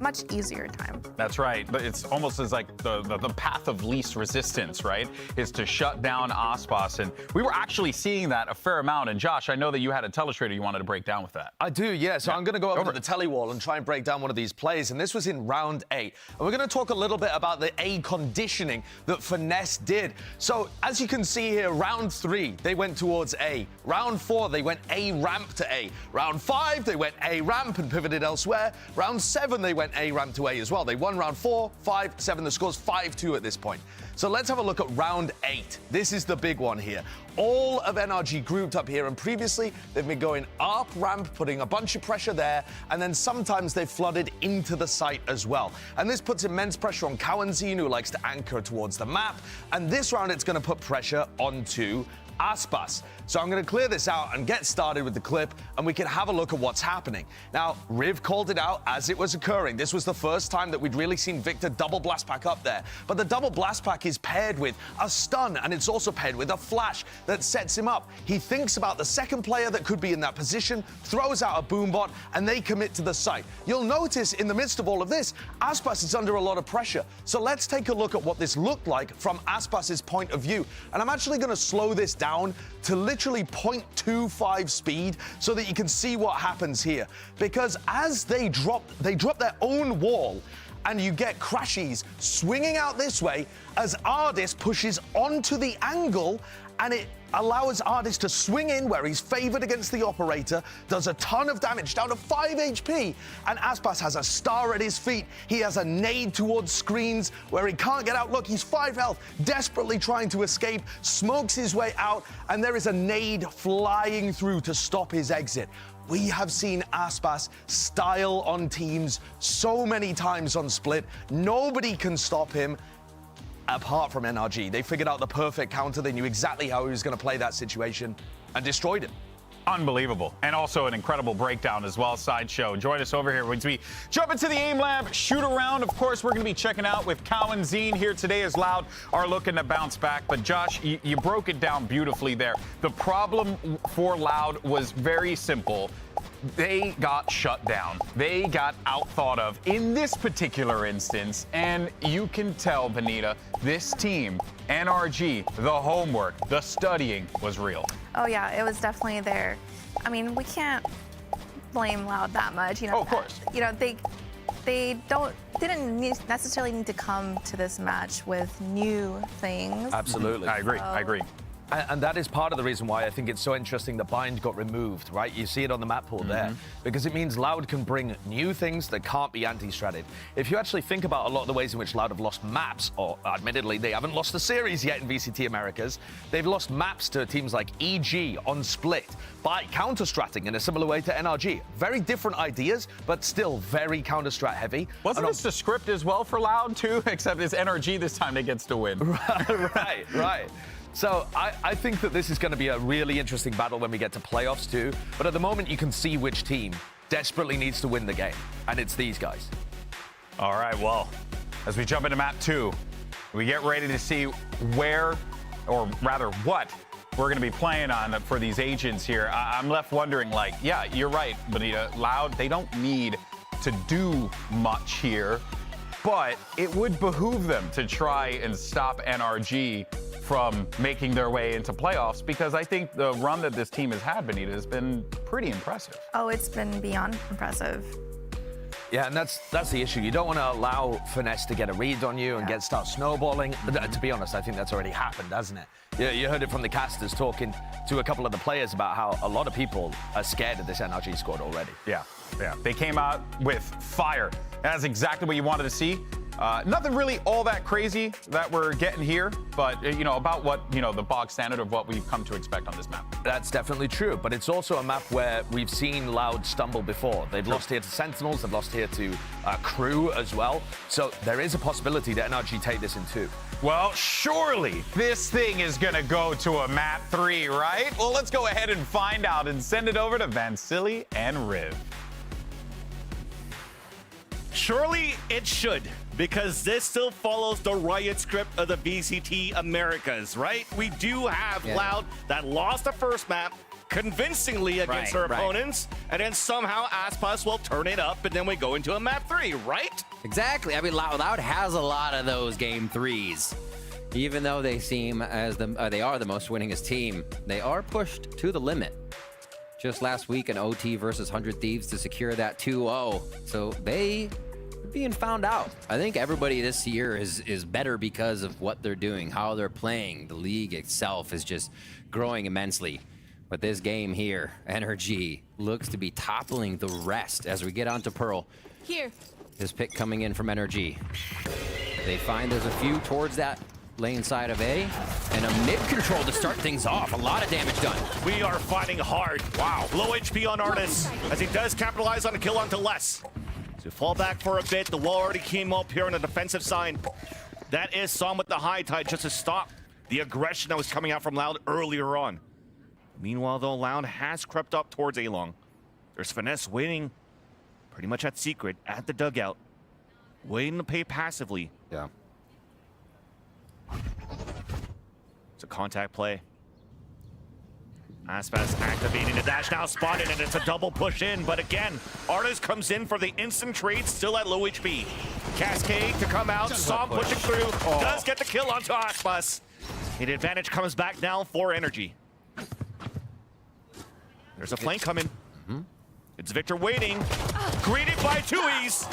much easier time. That's right, but it's almost as like the path of least resistance, right, is to shut down Aspas, and we were actually seeing that a fair amount, and Josh, I know that you had a telestrator you wanted to break down with that. I do, yeah, so I'm going to go over to the tele wall and try and break down one of these plays, and this was in round 8, and we're going to talk a little bit about the A conditioning that Finesse did. So as you can see here, round 3 they went towards A, round 4 they went A ramp to A, round 5 they went A ramp and pivoted elsewhere, round 7 they went A ramp to A as well. They won round 4, 5, 7, the score's 5-2 at this point. So let's have a look at round 8. This is the big one here. All of NRG grouped up here, and previously they've been going up ramp, putting a bunch of pressure there, and then sometimes they've flooded into the site as well. And this puts immense pressure on Cowanzine, who likes to anchor towards the map, and this round it's going to put pressure onto Aspas. So I'm going to clear this out and get started with the clip, and we can have a look at what's happening. Now, Riv called it out as it was occurring. This was the first time that we'd really seen Victor double blast pack up there. But the double blast pack is paired with a stun, and it's also paired with a flash that sets him up. He thinks about the second player that could be in that position, throws out a boombot, and they commit to the site. You'll notice in the midst of all of this, Aspas is under a lot of pressure. So let's take a look at what this looked like from Aspas's point of view. And I'm actually going to slow this down to literally 0.25 speed so that you can see what happens here. Because as they drop their own wall, and you get Crashies swinging out this way as Ardis pushes onto the angle, and it allows Ardis to swing in where he's favored against the operator, does a ton of damage, down to 5 HP, and Aspas has a star at his feet. He has a nade towards screens where he can't get out. Look, he's 5 health, desperately trying to escape, smokes his way out, and there is a nade flying through to stop his exit. We have seen Aspas style on teams so many times on Split. Nobody can stop him apart from NRG. They figured out the perfect counter. They knew exactly how he was going to play that situation and destroyed him. Unbelievable. And also an incredible breakdown as well. Sideshow, join us over here as we jump into the aim lab, shoot around. Of course, we're going to be checking out with Cowanzine here today as Loud are looking to bounce back. But Josh, you broke it down beautifully there. The problem for Loud was very simple. They got shut down. They got outthought of in this particular instance. And you can tell, Benita, this team, NRG, the homework, the studying was real. Oh yeah, it was definitely there. I mean, we can't blame Loud that much, you know. Oh, of course. You know, they didn't necessarily need to come to this match with new things. Absolutely. I agree. I agree. And that is part of the reason why I think it's so interesting that Bind got removed, right? You see it on the map pool there, because it means Loud can bring new things that can't be anti-stratted. If you actually think about a lot of the ways in which Loud have lost maps, or admittedly, they haven't lost the series yet in VCT Americas, they've lost maps to teams like EG on Split by counter-stratting in a similar way to NRG. Very different ideas, but still very counter-strat heavy. Wasn't this the script as well for Loud too, except it's NRG this time that gets to win? Right. So I think that this is going to be a really interesting battle when we get to playoffs too. But at the moment, you can see which team desperately needs to win the game. And it's these guys. All right, well, as we jump into map 2, we get ready to see where, or rather what, we're going to be playing on for these agents here. I'm left wondering, like, yeah, you're right, Benita. Loud, they don't need to do much here. But it would behoove them to try and stop NRG from making their way into playoffs, because I think the run that this team has had, Benita, has been pretty impressive. Oh, it's been beyond impressive. Yeah, and that's the issue. You don't want to allow Finesse to get a read on you and start snowballing. To be honest, I think that's already happened, hasn't it? You heard it from the casters talking to a couple of the players about how a lot of people are scared of this NRG squad already. Yeah. They came out with fire. That's exactly what you wanted to see. Nothing really all that crazy that we're getting here, but about what the bog standard of what we've come to expect on this map. That's definitely true, but it's also a map where we've seen Loud stumble before. They've lost here to Sentinels, they've lost here to Crew as well, so there is a possibility that NRG take this in 2. Well, surely this thing is gonna go to a map 3, right? Well, let's go ahead and find out and send it over to Vansili and Riv. Surely it should, because this still follows the Riot script of the VCT Americas, right? We do have Loud that lost the first map convincingly against their opponents, and then somehow Aspas will turn it up, and then we go into a map 3, right? Exactly. I mean, Loud has a lot of those game 3s. Even though they seem as they are the most winningest team, they are pushed to the limit. Just last week, an OT versus 100 Thieves to secure that 2-0. So they are being found out. I think everybody this year is better because of what they're doing, how they're playing. The league itself is just growing immensely. But this game here, NRG, looks to be toppling the rest as we get onto Pearl. Here. This pick coming in from NRG. They find there's a few towards that lane side of A, and a mid control to start things off. A lot of damage done. We are fighting hard. Wow. Low HP on Artis as he does capitalize on a kill onto Less. To fall back for a bit, the wall already came up here on the defensive side. That is Som with the high tide just to stop the aggression that was coming out from Loud earlier on. Meanwhile, though, Loud has crept up towards A-Long. There's Finesse waiting pretty much at Secret, at the dugout, waiting to pay passively. Yeah. It's a contact play. Aspas activating the dash, now spotted, and it's a double push in. But again, Artis comes in for the instant trade, still at low HP. Cascade to come out, Som pushing through, does get the kill onto Aspas. The advantage comes back now for NRG. There's a flank coming. It's Victor waiting, greeted by 2Es,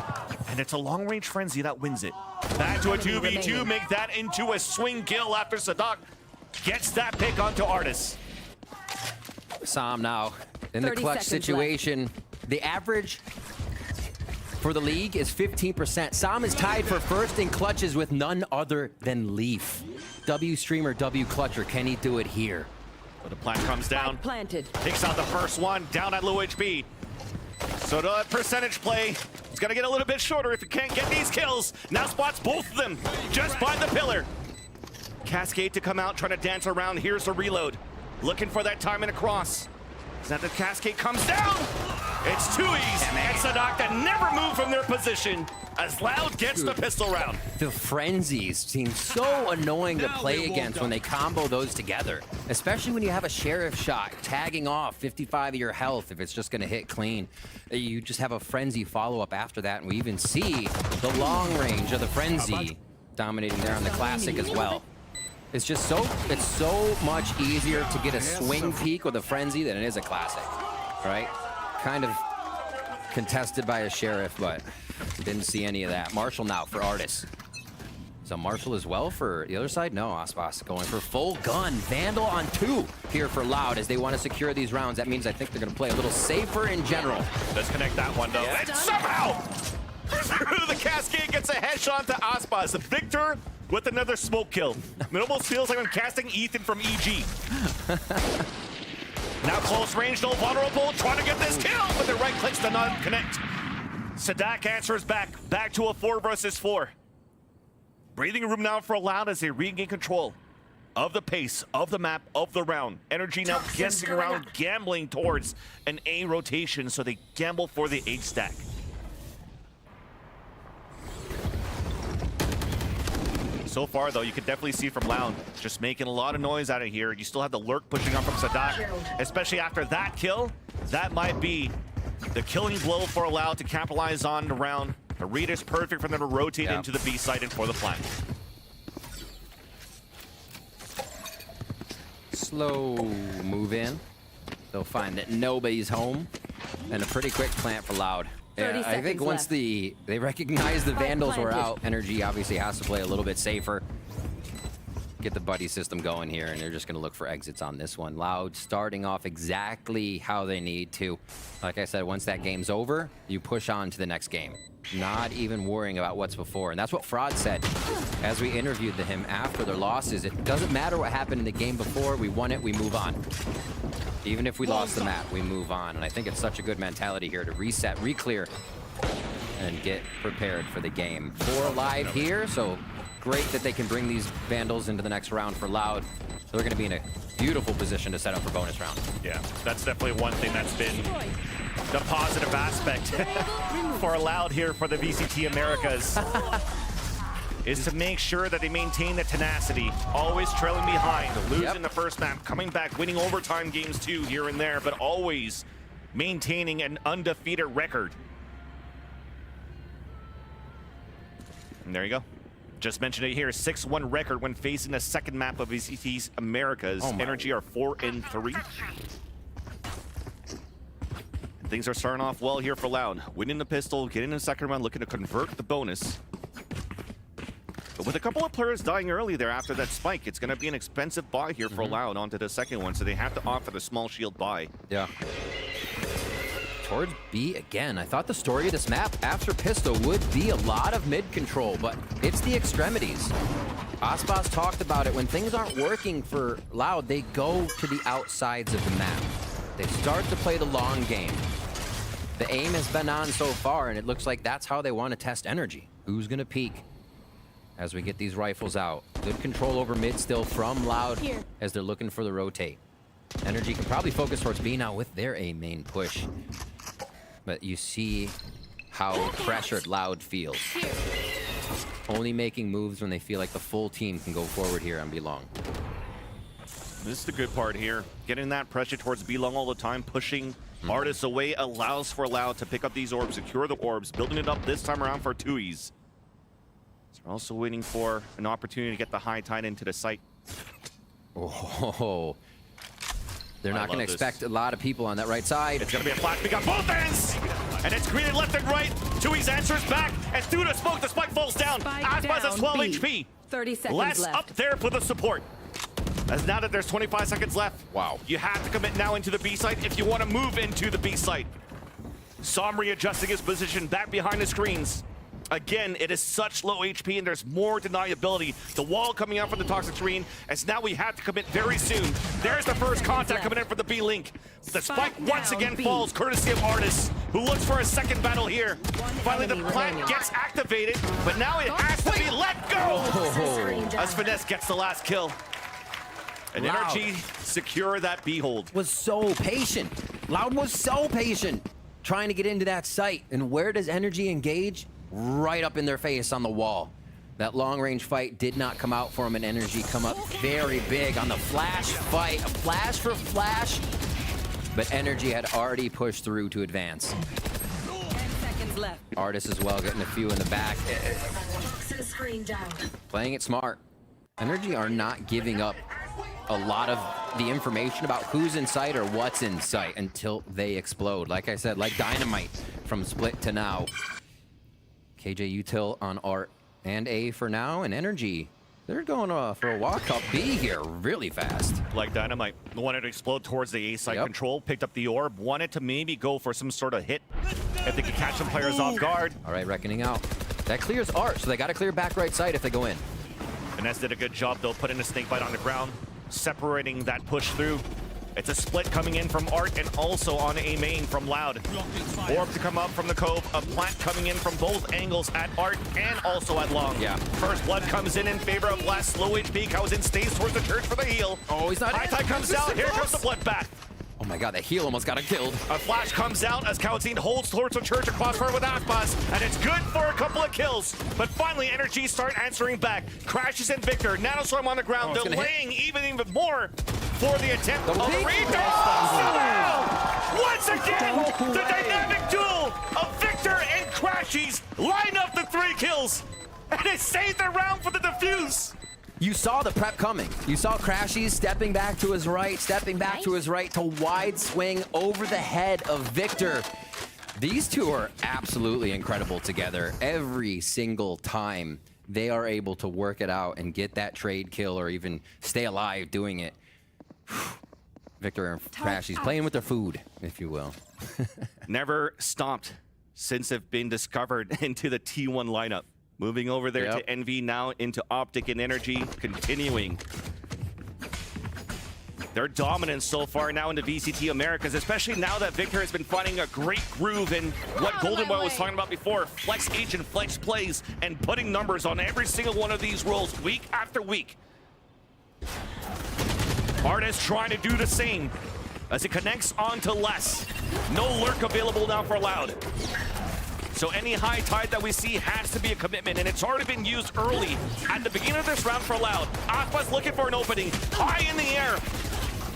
and it's a long-range frenzy that wins it. Back to a 2v2, make that into a swing kill after Sadak gets that pick onto Artis. Som now in the clutch situation. The average for the league is 15%. Som is tied for first in clutches with none other than Leaf. W streamer, W clutcher, can he do it here? But the plant comes down, planted. takes out the first one, down at low HP. So the percentage play is gonna get a little bit shorter if you can't get these kills. Now spots both of them just by the pillar. Cascade to come out, trying to dance around. Here's the reload. Looking for that timing across. Now the Cascade comes down. It's 2Es and Sadak that never move from their position as Loud gets the pistol round. The frenzies seem so annoying to play against when they combo those together, especially when you have a sheriff shot tagging off 55 of your health if it's just going to hit clean. You just have a frenzy follow-up after that, and we even see the long range of the frenzy dominating there on the classic as well. It's just it's so much easier to get a swing peak with a frenzy than it is a classic, right? Kind of contested by a sheriff, but didn't see any of that. Marshall now for Artis. So Marshall as well for the other side? No, Aspas going for full gun. Vandal on 2 here for Loud as they want to secure these rounds. That means I think they're going to play a little safer in general. Let's connect that one, though. And somehow, through the Cascade gets a headshot to Aspas. Victor with another smoke kill. It almost feels like I'm casting Ethan from EG. Now close range, though, vulnerable, trying to get this kill, but the right clicks to not connect. Sadak answers back to a 4 versus 4. Breathing room now for Loud as they regain control of the pace, of the map, of the round. NRG now guessing around, gambling towards an A rotation, so they gamble for the 8 stack. So far, though, you can definitely see from Loud just making a lot of noise out of here. You still have the lurk pushing up from Sadak, especially after that kill. That might be the killing blow for Loud to capitalize on the round. The read is perfect for them to rotate into the B side and for the flank. Slow move in. They'll find that nobody's home, and a pretty quick plant for Loud. Yeah, I think once they recognize the Vandals were out, NRG obviously has to play a little bit safer. get the buddy system going here, and they're just going to look for exits on this one. Loud starting off exactly how they need to. Like I said, once that game's over, you push on to the next game. Not even worrying about what's before. And that's what Fraud said as we interviewed him after their losses. It doesn't matter what happened in the game before. We won it, we move on. Even if we lost the map, we move on. And I think it's such a good mentality here to reset, re-clear, and get prepared for the game. 4 alive here, so great that they can bring these Vandals into the next round for Loud. So they're going to be in a beautiful position to set up for bonus round. Yeah, that's definitely one thing that's been the positive aspect for Loud here for the VCT Americas. Is to make sure that they maintain the tenacity, always trailing behind, losing the first map, coming back, winning overtime games too here and there, but always maintaining an undefeated record. And there you go. Just mentioned it here, 6-1 record when facing the second map of VCT Americas. NRG are 4-3. Things are starting off well here for Loud. Winning the pistol, getting in the second round, looking to convert the bonus. But with a couple of players dying early there after that spike, it's going to be an expensive buy here for Loud onto the second one, so they have to offer the small shield buy. Yeah. Towards B again. I thought the story of this map after pistol would be a lot of mid control, but it's the extremities. Aspas talked about it. When things aren't working for Loud, they go to the outsides of the map. They start to play the long game. The aim has been on so far, and it looks like that's how they want to test energy. Who's going to peek as we get these rifles out? Good control over mid still from Loud as they're looking for the rotate. Energy can probably focus towards B now with their A main push. But you see how pressured Loud feels. Only making moves when they feel like the full team can go forward here on B long. This is the good part here. Getting that pressure towards B long all the time, pushing artists away allows for Loud to pick up these orbs, secure the orbs, building it up this time around for Tui's. So we're also waiting for an opportunity to get the high tide into the site. Oh. They're not going to expect a lot of people on that right side. It's going to be a flash. We got both ends! And it's greeted left and right. Tui's answers back. And through the smoke, the spike falls down. Aspas has 12 HP. 30 seconds left. left. Up there for the support. As now that there's 25 seconds left. Wow. You have to commit now into the B site if you want to move into the B site. Som readjusting his position back behind the screens. Again, it is such low HP and there's more deniability. The wall coming out from the toxic screen, as now we have to commit very soon. There's the first contact coming in for the B link. The spike once again falls, courtesy of Artis, who looks for a second battle here. Finally, the plant gets activated, but now it has to be let go! As Finesse gets the last kill. And NRG secure that B hold. Was so patient. Loud was so patient trying to get into that site. And where does Energy engage? Right up in their face on the wall. That long-range fight did not come out for him, and Energy come up very big on the flash fight. A flash for flash, but Energy had already pushed through to advance. 10 seconds left. Artis as well, getting a few in the back. Screen down. Playing it smart. Energy are not giving up a lot of the information about who's in sight or what's in sight until they explode. Like I said, like dynamite from split to now. KJ Util on Art and A for now, and Energy, they're going for a walk up B here really fast. Like dynamite, wanted to explode towards the A side control, picked up the orb, wanted to maybe go for some sort of hit if they could catch some players off guard. All right, reckoning out. That clears Art, so they got to clear back right side if they go in. Finesse did a good job though, putting a snake bite on the ground, separating that push through. It's a split coming in from Art and also on A main from Loud. Orb to come up from the Cove. A plant coming in from both angles at Art and also at Long. Yeah. First blood comes in favor of Last. Slow HP. Kaozin stays towards the church for the heal. Oh, he's not. High tide comes out. Here comes the bloodbath. Oh my god, the heal almost got him killed. A flash comes out as Kaozin holds towards the church across her with Aspas, and it's good for a couple of kills. But finally, Energy start answering back. Crashes in Victor. Nanostorm on the ground, delaying even more for the attempt of the Once again, the dynamic duel of Victor and Crashies line up the 3 kills, and it saved the round for the defuse. You saw the prep coming. You saw Crashies stepping back to his right to wide swing over the head of Victor. These two are absolutely incredible together every single time they are able to work it out and get that trade kill or even stay alive doing it. Victor and Crash, he's playing with their food, if you will. Never stopped since they've been discovered into the T1 lineup. Moving over there to NV now into Optic and Energy, continuing their dominance so far now into VCT Americas, especially now that Victor has been finding a great groove in what Golden Boy was talking about before, flex agent, flex plays, and putting numbers on every single one of these roles week after week. Artist trying to do the same as it connects onto less. No lurk available now for Loud. So any high tide that we see has to be a commitment, and it's already been used early at the beginning of this round for Loud. Aqua's looking for an opening, high in the air,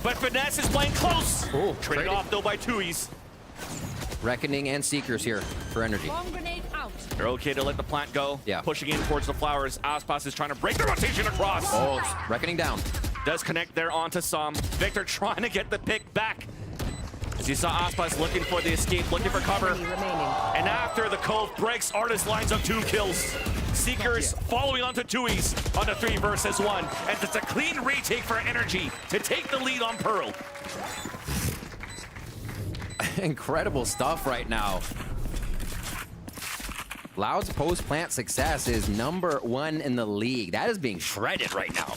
but Finesse is playing close. Traded off though by Tui's. Reckoning and Seekers here for Energy. They're okay to let the plant go. Yeah. Pushing in towards the flowers. Aspas is trying to break the rotation across. Oh, Reckoning down. Does connect there onto Som. Victor trying to get the pick back. As you saw Aspas looking for the escape, looking for cover. And after the Cove breaks, Artist lines up 2 kills. Seekers following onto Tui's on the 3 versus 1. And it's a clean retake for Energy to take the lead on Pearl. Incredible stuff right now. Loud's post-plant success is #1 in the league. That is being shredded right now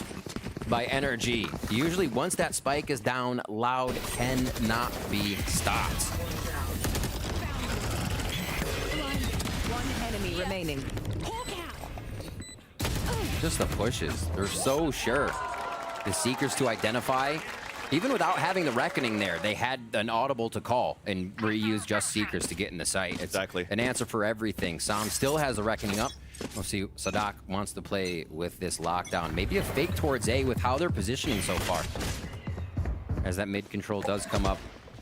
by NRG. Usually once that spike is down, Loud cannot be stopped. One enemy remaining. Just the pushes. They're so sure. The Seekers to identify. Even without having the Reckoning there, they had an audible to call and reuse just Seekers to get in the site. It's exactly an answer for everything. Sam still has a Reckoning up. We'll see. Sadak wants to play with this lockdown. Maybe a fake towards A with how they're positioning so far. As that mid control does come up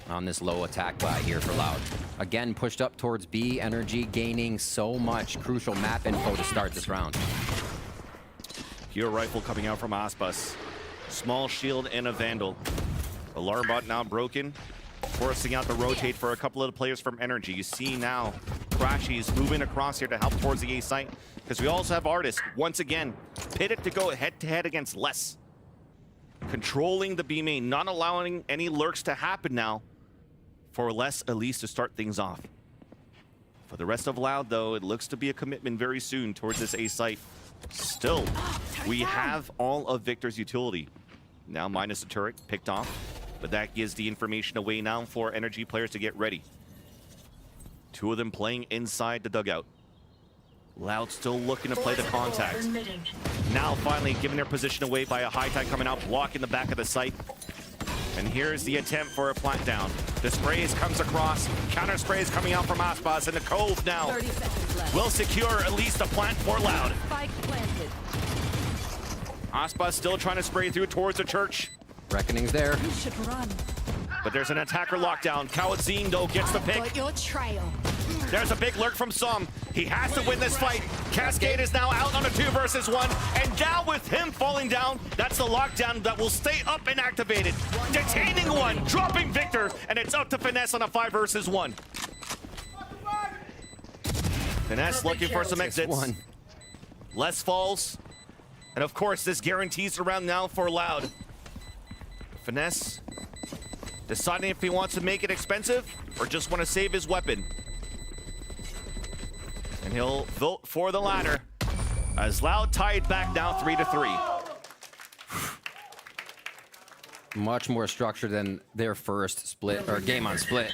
on this low attack buy here for Loud. Again, pushed up towards B. Energy gaining so much crucial map info to start this round. Hero rifle coming out from Aspas. Small shield and a Vandal. Alarm bot now broken, forcing out the rotate for a couple of the players from Energy. You see now Crashy's moving across here to help towards the A site, because we also have Artist once again pitted to go head-to-head against Less. Controlling the B main, not allowing any lurks to happen now for Less at least to start things off. For the rest of Loud though, it looks to be a commitment very soon towards this A site. Still, we have all of Victor's utility. Now minus the turret, picked off. But that gives the information away now for Energy players to get ready. 2 of them playing inside the dugout. Loud still looking to play the contact. Now finally giving their position away by a high tide coming out, blocking the back of the site. And here's the attempt for a plant down. The sprays comes across, counter sprays coming out from Aspas, and the Cove now will secure at least a plant for Loud. Aspas still trying to spray through towards the church. Reckoning's there. You should run. But there's an attacker lockdown. Kawadzine though gets the pick. Your trail. There's a big lurk from Som. He has to win this fight. Cascade is now out on a 2 versus 1. And now with him falling down, that's the lockdown that will stay up and activated. Detaining one, dropping Victor, and it's up to Finesse on a 5 versus 1. Finesse looking for some exits. Less falls. And of course, this guarantees around now for Loud. Finesse deciding if he wants to make it expensive or just want to save his weapon. And he'll vote for the latter as Loud tied back now 3-3. Much more structured than their first split or game on split.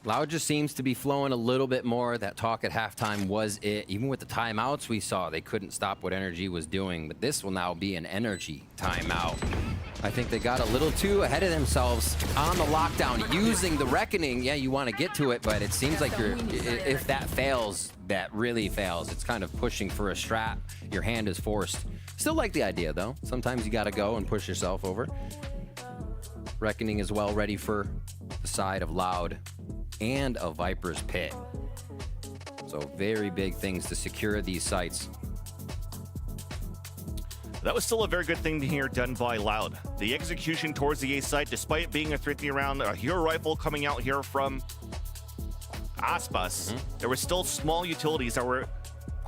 Loud just seems to be flowing a little bit more. That talk at halftime was it. Even with the timeouts we saw, they couldn't stop what Energy was doing. But this will now be an Energy timeout. I think they got a little too ahead of themselves on the lockdown, using the Reckoning. Yeah, you want to get to it, but it seems like if that fails, that really fails. It's kind of pushing for a strat. Your hand is forced. Still like the idea, though. Sometimes you got to go and push yourself over. Reckoning is well ready for the side of Loud and a Viper's Pit. So very big things to secure these sites. That was still a very good thing to hear done by Loud. The execution towards the A site, despite it being a 3 round, a hero rifle coming out here from Aspas, there were still small utilities that were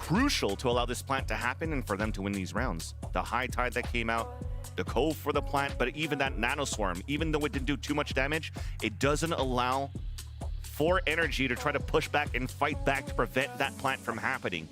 crucial to allow this plant to happen and for them to win these rounds. The high tide that came out, the cove for the plant, but even that nanoswarm, even though it didn't do too much damage, it doesn't allow for NRG to try to push back and fight back to prevent that plant from happening.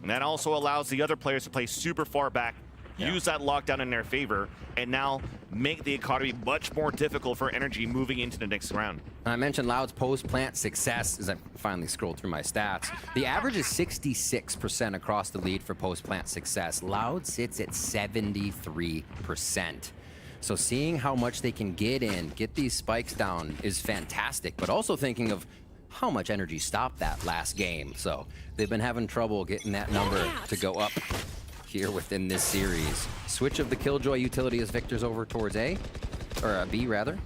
And that also allows the other players to play super far back, use that lockdown in their favor, and now make the economy much more difficult for NRG moving into the next round. I mentioned Loud's post-plant success as I finally scrolled through my stats. The average is 66% across the lead for post-plant success. Loud sits at 73%. So seeing how much they can get in, get these spikes down is fantastic, but also thinking of how much energy stopped that last game. So they've been having trouble getting that number to go up here within this series. Switch of the Killjoy utility as Victor's over towards A, or B rather.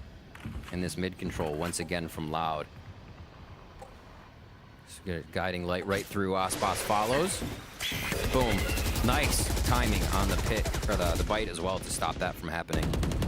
And this mid control once again from Loud. Guiding light right through. Aspas follows. Boom. Nice timing on the pit, or the bite as well to stop that from happening.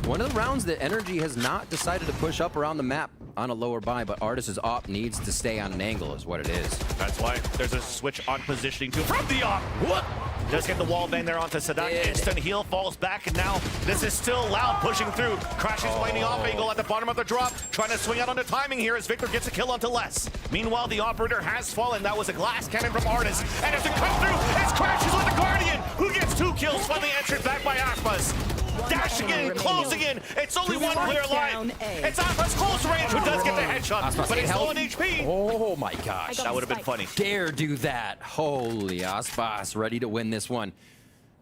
One of the rounds that NRG has not decided to push up around the map on a lower buy, but Artis' op needs to stay on an angle is what it is. That's why there's a switch on positioning too from the op. What? Does get the wall bang there onto Sadak. Instant heal, falls back, and now this is still Loud pushing through. Crashes finding off angle at the bottom of the drop. Trying to swing out on the timing here as Victor gets a kill onto Les. Meanwhile, the operator has fallen. That was a glass cannon from Artis. And as it comes through, it crashes with the Guardian, who gets 2 kills, finally answered back by Aspas. Dashing in, closing in. It's only one player alive. It's Aspas close range who does get the headshot, but he's low on HP. Oh my gosh. That would have been funny. Dare do that. Holy Aspas, ready to win this one.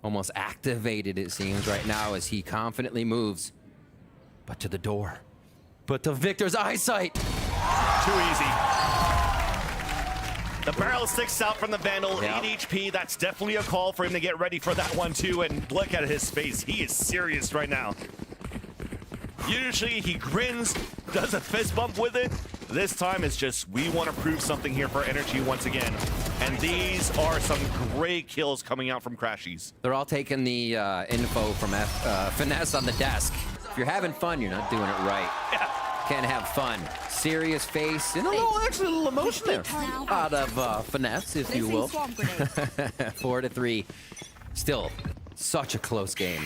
Almost activated, it seems, right now as he confidently moves. But to the door. But to Victor's eyesight. Too easy. The barrel sticks out from the Vandal, 8 HP. That's definitely a call for him to get ready for that one too. And look at his face. He is serious right now. Usually he grins, does a fist bump with it. This time it's just, we want to prove something here for NRG once again. And these are some great kills coming out from Crashies. They're all taking the info from Finesse on the desk. If you're having fun, you're not doing it right. Can't have fun. Serious face and a little emotion there out of Finesse, if you will. 4-3. Still, such a close game.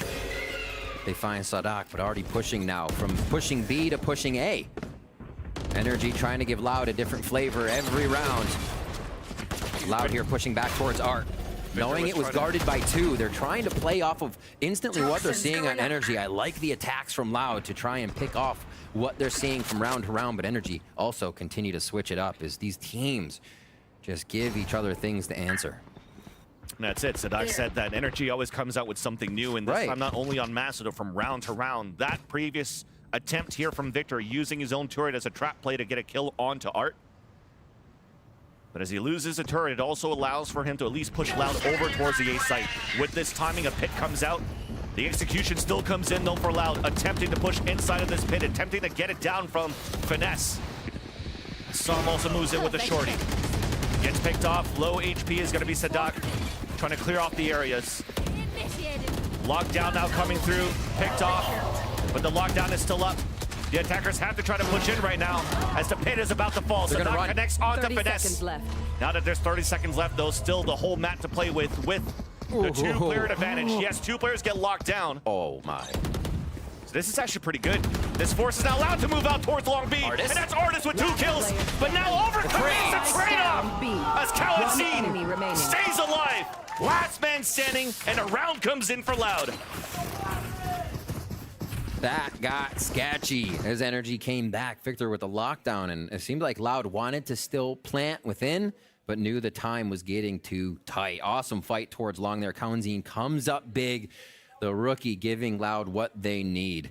They find Sadak, but already pushing now from pushing B to pushing A. NRG trying to give Loud a different flavor every round. Loud here pushing back towards Art. Knowing it was guarded by 2, they're trying to play off of instantly what they're seeing on NRG. I like the attacks from Loud to try and pick off what they're seeing from round to round, but NRG also continue to switch it up as these teams just give each other things to answer. And that's it. Sadak said that NRG always comes out with something new, and this time not only on Masado, from round to round. That previous attempt here from Victor using his own turret as a trap play to get a kill onto Art. But as he loses a turret, it also allows for him to at least push Loud over towards the A site. With this timing, a pit comes out. The execution still comes in though for Loud, attempting to push inside of this pit, attempting to get it down from Finesse. Som also moves in with the shorty. Gets picked off, low HP is gonna be Sadak, trying to clear off the areas. Lockdown now coming through, picked off, but the lockdown is still up. The attackers have to try to push in right now as the pit is about to fall. Sadak connects onto Finesse. Now that there's 30 seconds left though, still the whole map to play with the 2-player advantage. Yes, 2 players get locked down. Oh my. So this is actually pretty good. This force is now allowed to move out towards long B. Artis. And that's Artis with 2 kills. But now overcommits the trade-off as Kaladin stays alive. Last man standing, and a round comes in for Loud. That got sketchy as NRG came back. Victor with the lockdown, and it seemed like Loud wanted to still plant within, but knew the time was getting too tight. Awesome fight towards long there. Kaunzine comes up big. The rookie giving Loud what they need.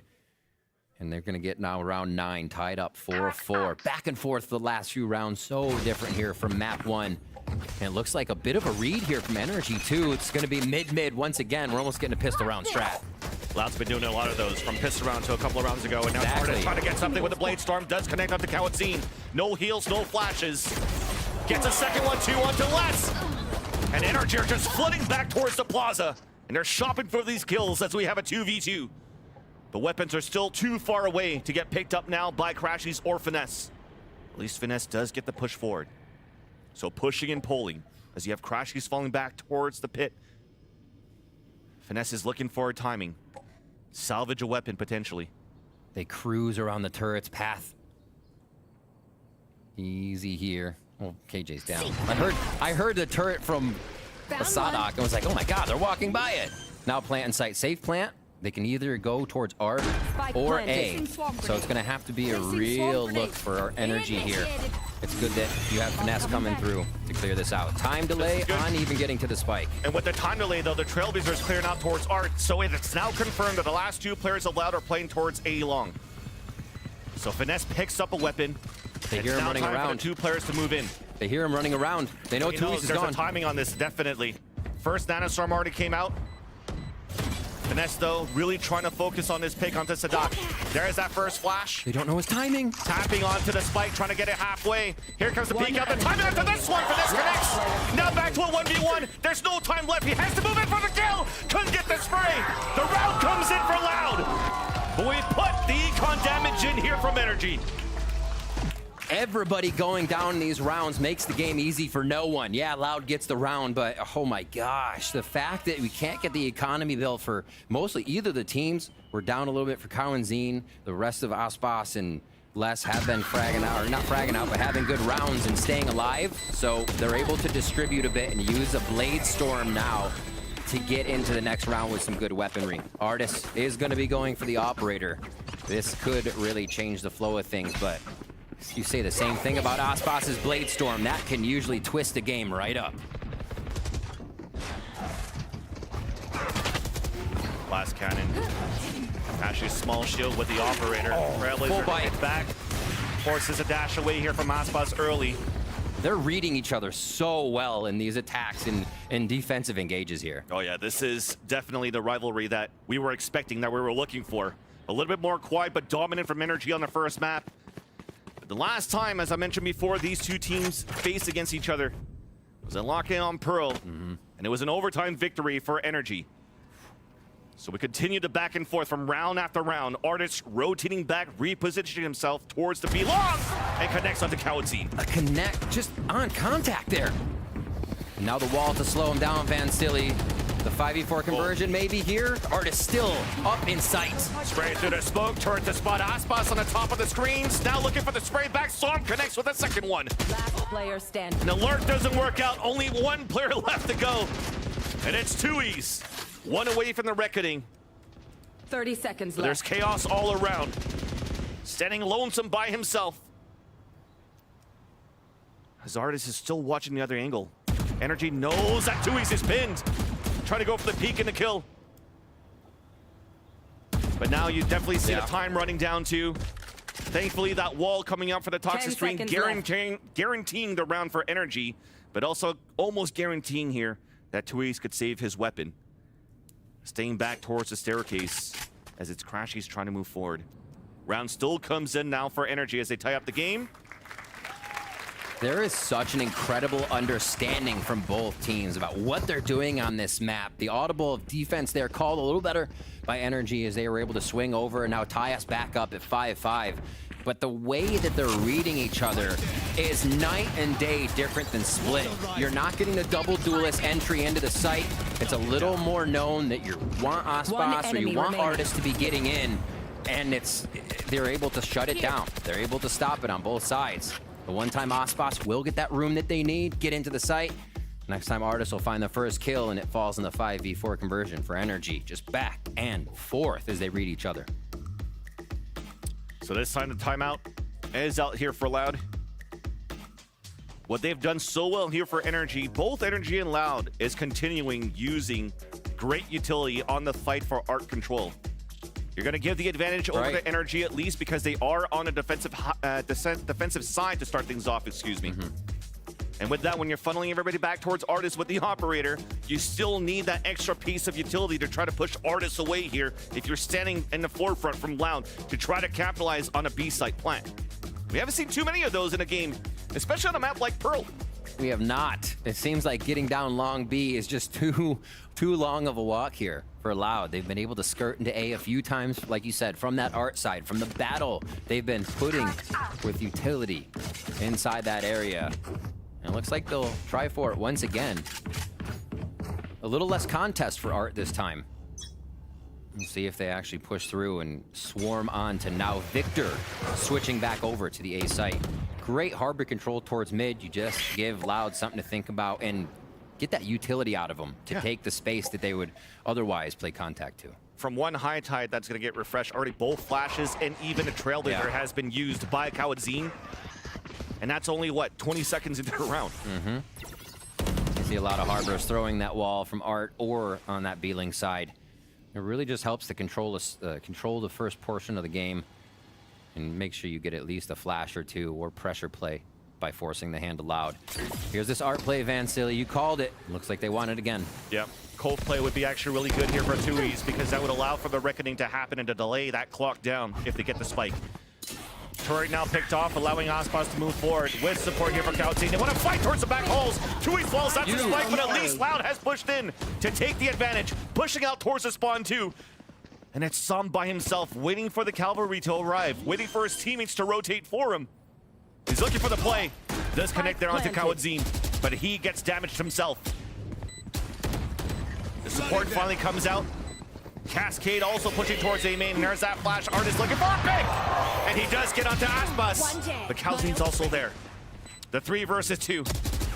And they're going to get now round 9, tied up 4-4. Back and forth the last few rounds. So different here from map 1. And it looks like a bit of a read here from NRG too. It's going to be mid-mid once again. We're almost getting a pistol round strat. Loud's been doing a lot of those, from pistol round to a couple of rounds ago, and now Artis trying to get something with the Blade Storm. Does connect onto Kaladin. No heals, no flashes. Gets a second one too onto Les. And NRG are just flooding back towards the plaza. And they're shopping for these kills as we have a 2v2. The weapons are still too far away to get picked up now by Crashies or Finesse. At least Finesse does get the push forward. So pushing and pulling. as you have Crashies falling back towards the pit. Finesse is looking for timing. Salvage a weapon, potentially. They cruise around the turret's path. Easy here. Oh, KJ's down. I heard the turret from Sadak and was like, oh my god, they're walking by it. Now plant in sight. Safe plant. They can either go towards Art or A. So it's going to have to be a real look for our energy here. It's good that you have Finesse coming through to clear this out. Time delay on even getting to the spike. And with the time delay, though, the Trailblazers clearing out towards Art. So it's now confirmed that the last 2 players of Loud are playing towards A long. So Finesse picks up a weapon. They hear him running around. For the 2 players to move in. They hear him running around. They know Tuis is gone. There's a timing on this, definitely. First Nanostorm already came out. Finesse, though, really trying to focus on this pick onto Sadak. There's that first flash. They don't know his timing. Tapping onto the spike, trying to get it halfway. Here comes the peek out. The timing onto this one. Finesse connects. Now back to a 1v1. There's no time left. He has to move in for the kill. Couldn't get the spray. The round comes in for Loud. But we put the econ damage in here from NRG. Everybody going down in these rounds makes the game easy for no one. Yeah, Loud gets the round, but oh my gosh, the fact that we can't get the economy built for mostly either the teams. We're down a little bit for Cow and Zine. The rest of Aspas and Les have been fragging out, or not fragging out, but having good rounds and staying alive. So they're able to distribute a bit and use a Blade Storm now to get into the next round with some good weaponry. Artis is going to be going for the Operator. This could really change the flow of things, but you say the same thing about Aspas's Blade Storm. That can usually twist a game right up. Last cannon. Actually, small shield with the Operator. Full bite. Back. Forces a dash away here from Aspas early. They're reading each other so well in these attacks and defensive engages here. Oh yeah, this is definitely the rivalry that we were expecting, that we were looking for. A little bit more quiet but dominant from NRG on the first map. The last time, as I mentioned before, these 2 teams faced against each other was a lock-in on Pearl, and it was an overtime victory for NRG. So we continue to back and forth from round after round. Artis rotating back, repositioning himself towards the B long, and connects onto Kawazine. A connect just on contact there. And now the wall to slow him down, Van Silly. The 5v4 conversion may be here. Artis still up in sight. Spray through the smoke, turret to spot Aspas on the top of the screens. Now looking for the spray back. Storm connects with a second one. Last player standing. An alert doesn't work out. Only 1 player left to go. And it's Tuis. 1 away from the reckoning. 30 seconds left. There's chaos all around. Standing lonesome by himself. Hazardis is still watching the other angle. NRG knows that Tuis is pinned. Trying to go for the peek and the kill. But now you definitely see the time running down too. Thankfully, that wall coming out for the toxic screen, guaranteeing the round for NRG, but also almost guaranteeing here that Tuis could save his weapon. Staying back towards the staircase as it's Crashies trying to move forward. Round still comes in now for NRG as they tie up the game. There is such an incredible understanding from both teams about what they're doing on this map. The audible defense there called a little better by NRG as they were able to swing over and now tie us back up at 5-5. But the way that they're reading each other is night and day different than Split. You're not getting the double duelist entry into the site. It's a little more known that you want Aspas or you want Artis to be getting in, and they're able to shut it down. They're able to stop it on both sides. The one time Aspas will get that room that they need, get into the site. Next time Artis will find the first kill and it falls in the 5v4 conversion for NRG. Just back and forth as they read each other. So this time the timeout is out here for Loud. What they've done so well here for NRG, both NRG and Loud, is continuing using great utility on the fight for art control. You're going to give the advantage over to NRG at least because they are on a defensive side to start things off, excuse me. And with that, when you're funneling everybody back towards Artis with the Operator, you still need that extra piece of utility to try to push Artis away here if you're standing in the forefront from Loud to try to capitalize on a B-site plant. We haven't seen too many of those in a game, especially on a map like Pearl. We have not. It seems like getting down long B is just too long of a walk here for Loud. They've been able to skirt into A a few times, like you said, from that art side, from the battle they've been putting with utility inside that area. And it looks like they'll try for it once again. A little less contest for Art this time. We'll see if they actually push through and swarm on to now Victor, switching back over to the A site. Great harbor control towards mid. You just give Loud something to think about and get that utility out of them to take the space that they would otherwise play contact to. From one high tide that's going to get refreshed, already both flashes and even a trailblazer has been used by Kawadzin. And that's only, what, 20 seconds into the round. You see a lot of harbors throwing that wall from Art or on that B-Link side. It really just helps to control the first portion of the game and make sure you get at least a flash or two or pressure play by forcing the hand to Loud. Here's this Art play, Van Silly. You called it. Looks like they want it again. Yep. Cold play would be actually really good here for Tui's because that would allow for the reckoning to happen and to delay that clock down if they get the spike. Turret now picked off, allowing Aspas to move forward with support here from Kawadzin. They want to fight towards the back holes. Tui falls out to the spike, but at least Loud has pushed in to take the advantage, pushing out towards the spawn too. And it's Sam by himself, waiting for the cavalry to arrive, waiting for his teammates to rotate for him. He's looking for the play. Does connect there onto Kawadzin, but he gets damaged himself. The support finally comes out. Cascade also pushing towards A main, and there's that flash. Artist looking for a pick, and he does get onto Aspas, but Kawzin's also there. The 3 versus 2.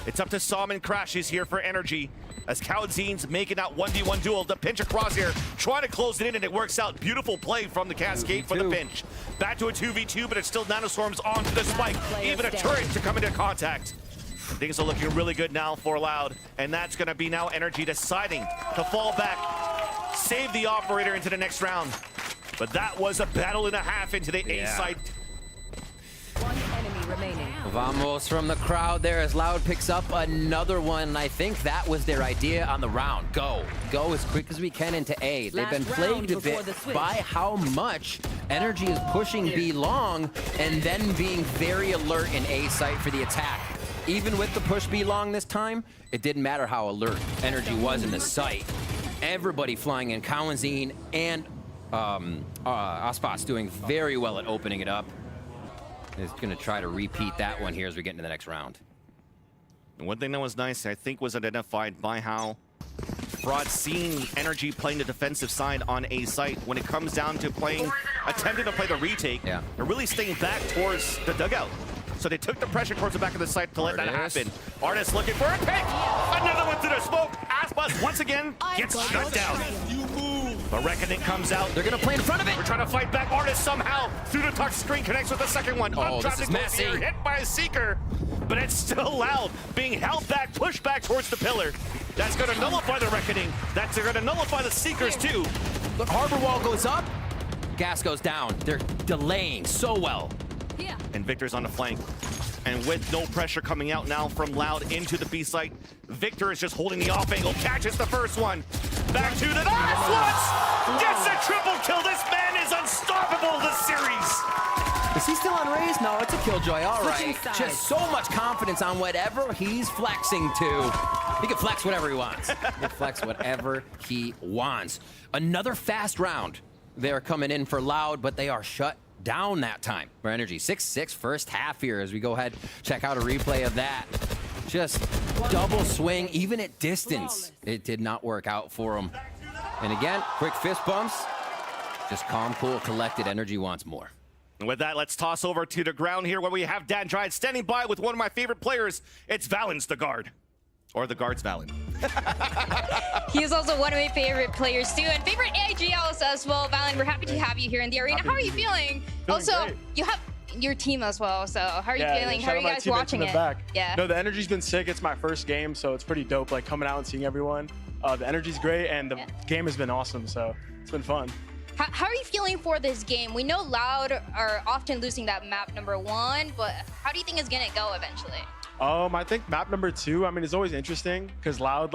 It's up to Sam and Crash. He's here for energy as Kawzin's making that 1v1 duel. The pinch across here, trying to close it in, and it works out. Beautiful play from the Cascade for the pinch. Back to a 2v2, but it's still Nanoswarms onto the spike. Even a turret to come into contact. Things are looking really good now for Loud, and that's going to be now Energy deciding to fall back, save the operator into the next round. But that was a battle and a half into the A site. One enemy remaining. Vamos from the crowd there as Loud picks up another one. I think that was their idea on the round. Go as quick as we can into A. They've been plagued a bit by how much Energy is pushing B long and then being very alert in A site for the attack. Even with the push B long this time, it didn't matter how alert Energy was in the site. Everybody flying in. Kawadzin and Aspas doing very well at opening it up. Is going to try to repeat that one here as we get into the next round. And one thing that was nice, I think, was identified by how Fraud seeing Energy playing the defensive side on A site. When it comes down to attempting to play the retake, they're really staying back towards the dugout. So they took the pressure towards the back of the site to let that happen. Artist looking for a pick. Another one to the smoke. Aspas once again gets shut down. The reckoning comes out. They're going to play in front of it. We're trying to fight back. Artist somehow through the tuck screen connects with the second one. Oh, this is messy. Hit by a Seeker, but it's still Loud, being held back, pushed back towards the pillar. That's going to nullify the reckoning. That's going to nullify the Seekers too. The harbor wall goes up. Gas goes down. They're delaying so well. And Victor's on the flank. And with no pressure coming out now from Loud into the B site, Victor is just holding the off angle, catches the first one. Back to the once! Gets a triple kill. This man is unstoppable this series. Is he still on raise? No, it's a killjoy. All right. Just so much confidence on whatever he's flexing to. He can flex whatever he wants. He can flex whatever he wants. Another fast round. They're coming in for Loud, but they are shut down that time for Energy. 6-6 first half here as we go ahead, check out a replay of that. Just double swing, even at distance. It did not work out for him. And again, quick fist bumps. Just calm, cool, collected. Energy wants more. And with that, let's toss over to the ground here where we have Dan Dryad standing by with one of my favorite players. It's Valens, the guard. Or the guard's Valen. He is also one of my favorite players too, and favorite AIG also as well. Valen, we're happy to have you here in the arena. How are you feeling? Also, great. you have your team as well, so how are you feeling? How are you guys watching it? Yeah. No, the energy's been sick. It's my first game, so it's pretty dope, like coming out and seeing everyone. The energy's great, and the game has been awesome, so it's been fun. How are you feeling for this game? We know Loud are often losing that map #1, but how do you think it's gonna go eventually? I think map #2, I mean, it's always interesting because Loud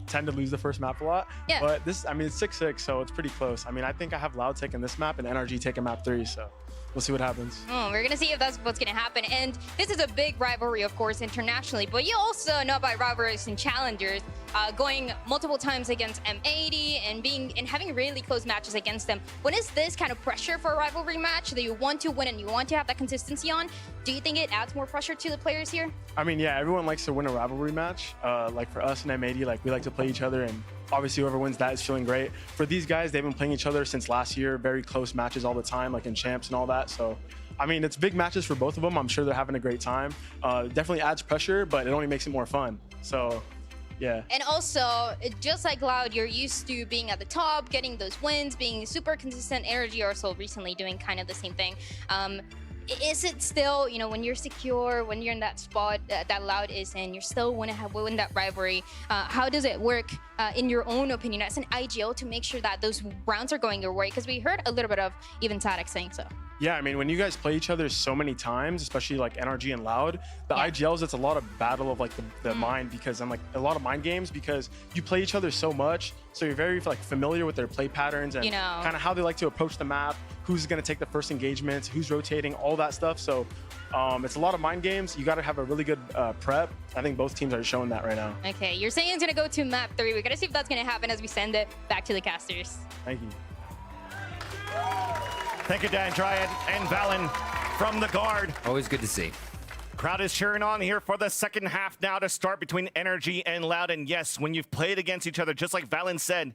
tend to lose the first map a lot. Yeah. But this, I mean, it's 6-6, so it's pretty close. I mean, I think I have Loud taking this map and NRG taking map 3, so we'll see what happens. We're gonna see if that's what's gonna happen. And this is a big rivalry, of course, internationally, but you also know about rivalries and challengers. going multiple times against M80 and having really close matches against them. When is this kind of pressure for a rivalry match that you want to win and you want to have that consistency on? Do you think it adds more pressure to the players here? I mean, yeah, everyone likes to win a rivalry match. Like for us in M80, like we like to play each other, and obviously whoever wins that is feeling great. For these guys, they've been playing each other since last year, very close matches all the time, like in champs and all that. So, I mean, it's big matches for both of them. I'm sure they're having a great time. Definitely adds pressure, but it only makes it more fun. So, yeah. And also, just like Loud, you're used to being at the top, getting those wins, being super consistent. NRG also recently doing kind of the same thing. Is it still, you know, when you're secure, when you're in that spot that Loud is in, you're still want to win that rivalry? How does it work, in your own opinion, as an IGL to make sure that those rounds are going your way? Because we heard a little bit of even Tadek saying so. Yeah, I mean, when you guys play each other so many times, especially like NRG and Loud, the IGLs, it's a lot of battle of like the mind, because I'm like a lot of mind games, because you play each other so much, so you're very like familiar with their play patterns and kind of how they like to approach the map, who's going to take the first engagement, who's rotating, all that stuff. So it's a lot of mind games. You got to have a really good prep. I think both teams are showing that right now. Okay, you're saying it's going to go to map 3. We got to see if that's going to happen as we send it back to the casters. Thank you. Thank you, Dan Dryad and Valen from the guard. Always good to see. Crowd is cheering on here for the second half now to start between NRG and Loud. And yes, when you've played against each other, just like Valen said,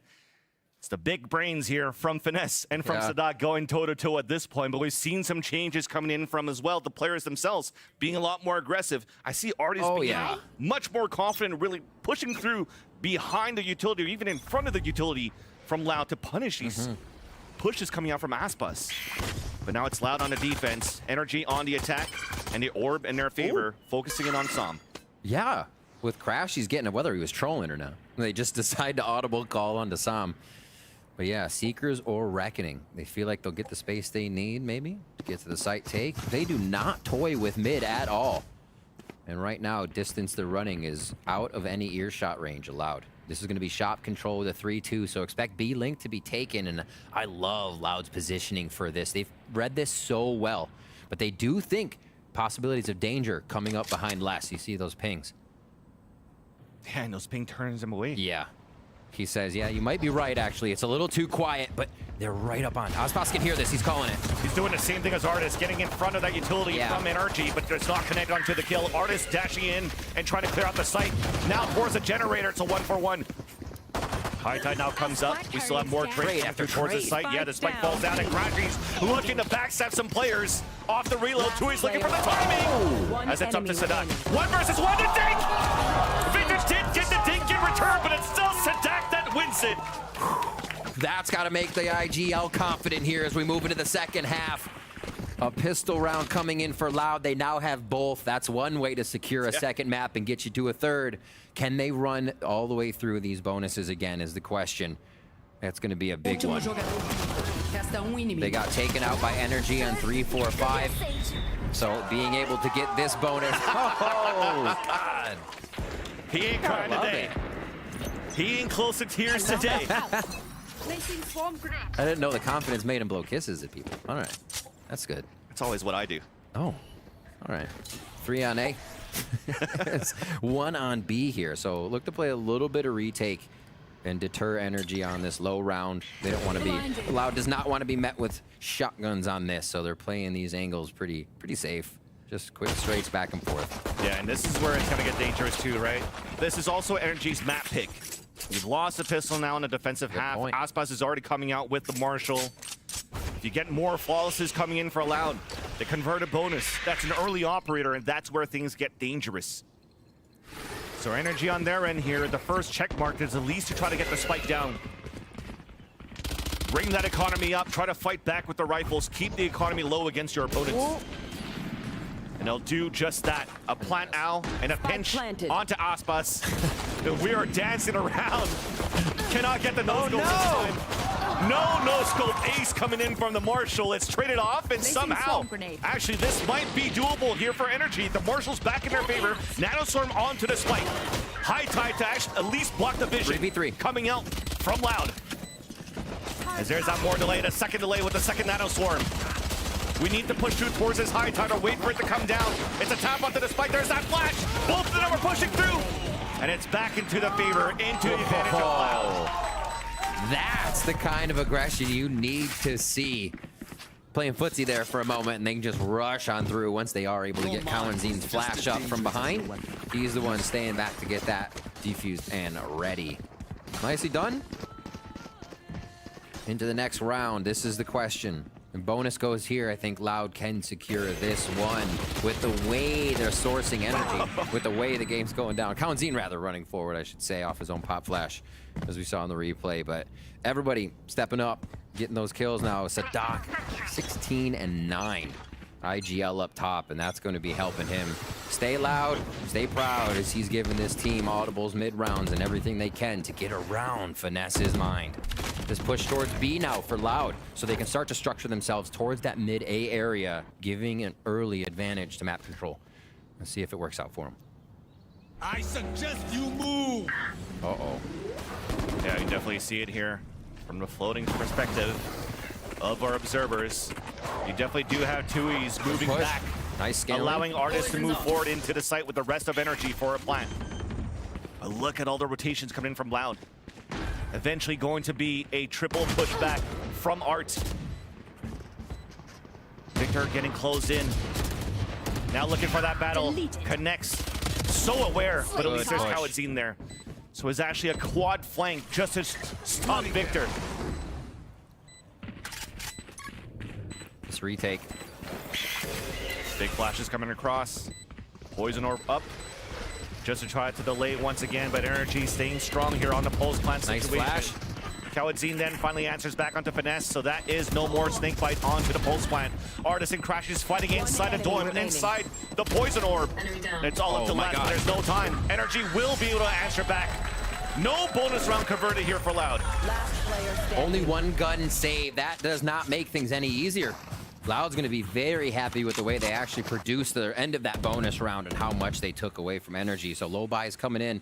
it's the big brains here from Finesse and from Sadat going toe-to-toe at this point. But we've seen some changes coming in from as well, the players themselves being a lot more aggressive. I see Artis being much more confident, really pushing through behind the utility or even in front of the utility from Loud to punish these pushes coming out from Aspas. But now it's Loud on the defense, NRG on the attack, and the orb in their favor, focusing in on Sam. Yeah, with Crash, he's getting it, whether he was trolling or not. They just decide to audible call onto Sam. But yeah, Seekers or Reckoning. They feel like they'll get the space they need, maybe, to get to the site take. They do not toy with mid at all. And right now, distance they're running is out of any earshot range allowed. This is going to be shop control with a 3-2, so expect B-Link to be taken, and I love Loud's positioning for this. They've read this so well, but they do think possibilities of danger coming up behind Les. You see those pings. Yeah, and those ping turns them away. Yeah. He says, yeah, you might be right, actually. It's a little too quiet, but they're right up on. Aspas can hear this. He's calling it. He's doing the same thing as Artis, getting in front of that utility from NRG, but it's not connected onto the kill. Artis dashing in and trying to clear out the site. Now towards the generator. It's a 1-for-1. High Tide now comes up. We still have more trades after towards the site. Yeah, the spike falls down, and Crashy's looking to backstab some players off the reload. Tui's looking for the timing as it's up to Sadat. 1 versus 1 to Dink! Victor did get the Dink in return, but it's still Sadat that wins it. That's got to make the IGL confident here as we move into the second half. A pistol round coming in for Loud. They now have both. That's one way to secure a second map and get you to a third. Can they run all the way through these bonuses again is the question. That's going to be a big one. They got taken out by NRG on 3, 4, 5. So being able to get this bonus. Oh, God. He ain't crying today. He ain't close to tears today. I didn't know the confidence made him blow kisses at people. All right. That's good. That's always what I do. Oh. All right. 3 on A. It's 1 on B here. So look to play a little bit of retake and deter NRG on this low round. They don't want to be... Loud does not want to be met with shotguns on this, so they're playing these angles pretty safe. Just quick straights back and forth. Yeah, and this is where it's going to get dangerous too, right? This is also NRG's map pick. You've lost the pistol now in the defensive half. Aspas is already coming out with the Marshall. If you get more flawlesses coming in for Loud, the converted bonus, that's an early operator, and that's where things get dangerous. So NRG on their end here, the first check mark is at least to try to get the spike down. Bring that economy up, try to fight back with the rifles, keep the economy low against your opponents. And they'll do just that. A plant owl and a pinch onto Aspas. We are dancing around. Cannot get the no-scope this time. No-scope ace coming in from the Marshall. It's traded off, and somehow, actually, this might be doable here for NRG. The Marshall's back in their favor. Nanostorm onto the spike. High Tide to actually at least block the vision. 3v3. Coming out from Loud. As there's that more delay, and a second delay with the second Nanostorm. We need to push through towards this High Tide or wait for it to come down. It's a tap onto the spike. There's that flash. Both of them are pushing through. And it's back into the favor, into the advantage of Loud. That's the kind of aggression you need to see. Playing footsie there for a moment, and they can just rush on through once they are able to get Kalenzin's flash up from behind. He's the one staying back to get that defused and ready. Nicely done. Into the next round, this is the question. And bonus goes here. I think Loud can secure this one with the way they're sourcing energy, with the way the game's going down. Kalensin rather running forward, I should say, off his own pop flash, as we saw in the replay. But everybody stepping up, getting those kills now. Sadak, 16 and 9. IGL up top, and that's going to be helping him stay loud, stay proud, as he's giving this team audibles mid-rounds and everything they can to get around Finesse's mind. This push towards B now for Loud, so they can start to structure themselves towards that mid-A area, giving an early advantage to map control. Let's see if it works out for them. I suggest you move. Uh-oh. Yeah, you definitely see it here from the floating perspective of our observers. You definitely do have Tui's moving back. Nice scaling. Allowing artists to move forward into the site with the rest of energy for a plant. But look at all the rotations coming in from Loud. Eventually going to be a triple pushback from Art. Victor getting closed in. Now looking for that battle. Connects. So aware, but at least there's Kalensin there. So it's actually a quad flank just to stop Victor. This retake. Big flashes coming across. Poison orb up. Just to try to delay it once again, but NRG staying strong here on the pulse plant situation. Nice flash. Kalensin then finally answers back onto Finesse, so that is no more snake bite onto the pulse plant. Artisan crashes fighting inside a door and inside the poison orb. It's all up to left, but there's no time. NRG will be able to answer back. No bonus round converted here for Loud. Only one gun save. That does not make things any easier. Loud's going to be very happy with the way they actually produced the end of that bonus round and how much they took away from energy. So low buy is coming in.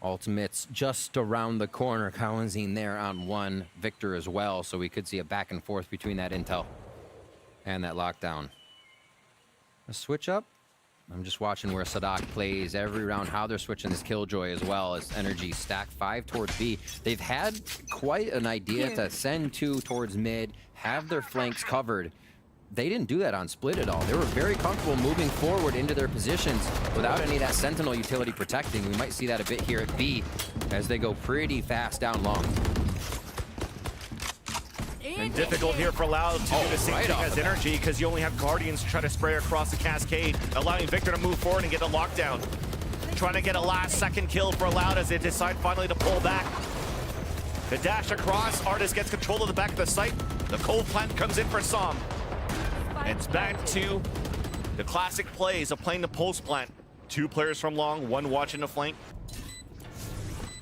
Ultimates just around the corner. Kalensin there on one. Victor as well. So we could see a back and forth between that intel and that lockdown. A switch up. I'm just watching where Sadak plays every round, how they're switching this Killjoy as well as energy stack 5 towards B. They've had quite an idea to send 2 towards mid, have their flanks covered. They didn't do that on split at all. They were very comfortable moving forward into their positions without any of that Sentinel utility protecting. We might see that a bit here at B as they go pretty fast down long. And difficult here for Loud to do the same thing as Energy, because you only have Guardians to try to spray across the cascade, allowing Victor to move forward and get a lockdown. Trying to get a last second kill for Loud as they decide finally to pull back. The dash across, Artist gets control of the back of the site. The cold plant comes in for Som. It's back to the classic plays of playing the post plant. 2 players from long, 1 watching the flank.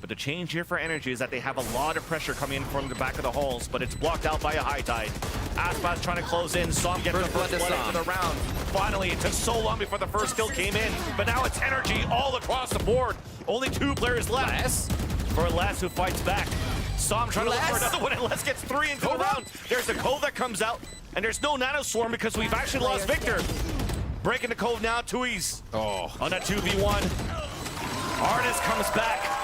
But the change here for Energy is that they have a lot of pressure coming in from the back of the halls, but it's blocked out by a high tide. Aspas trying to close in. Som gets the first blood into the round. Finally, it took so long before the first kill came in, but now it's Energy all across the board. Only 2 players left. For Les, who fights back. Som trying to look for another one, and Les gets 3 into the round. There's the Cove that comes out, and there's no Nano Swarm because we've actually lost Victor. Breaking the Cove now, Tui's on that 2v1. Artist comes back.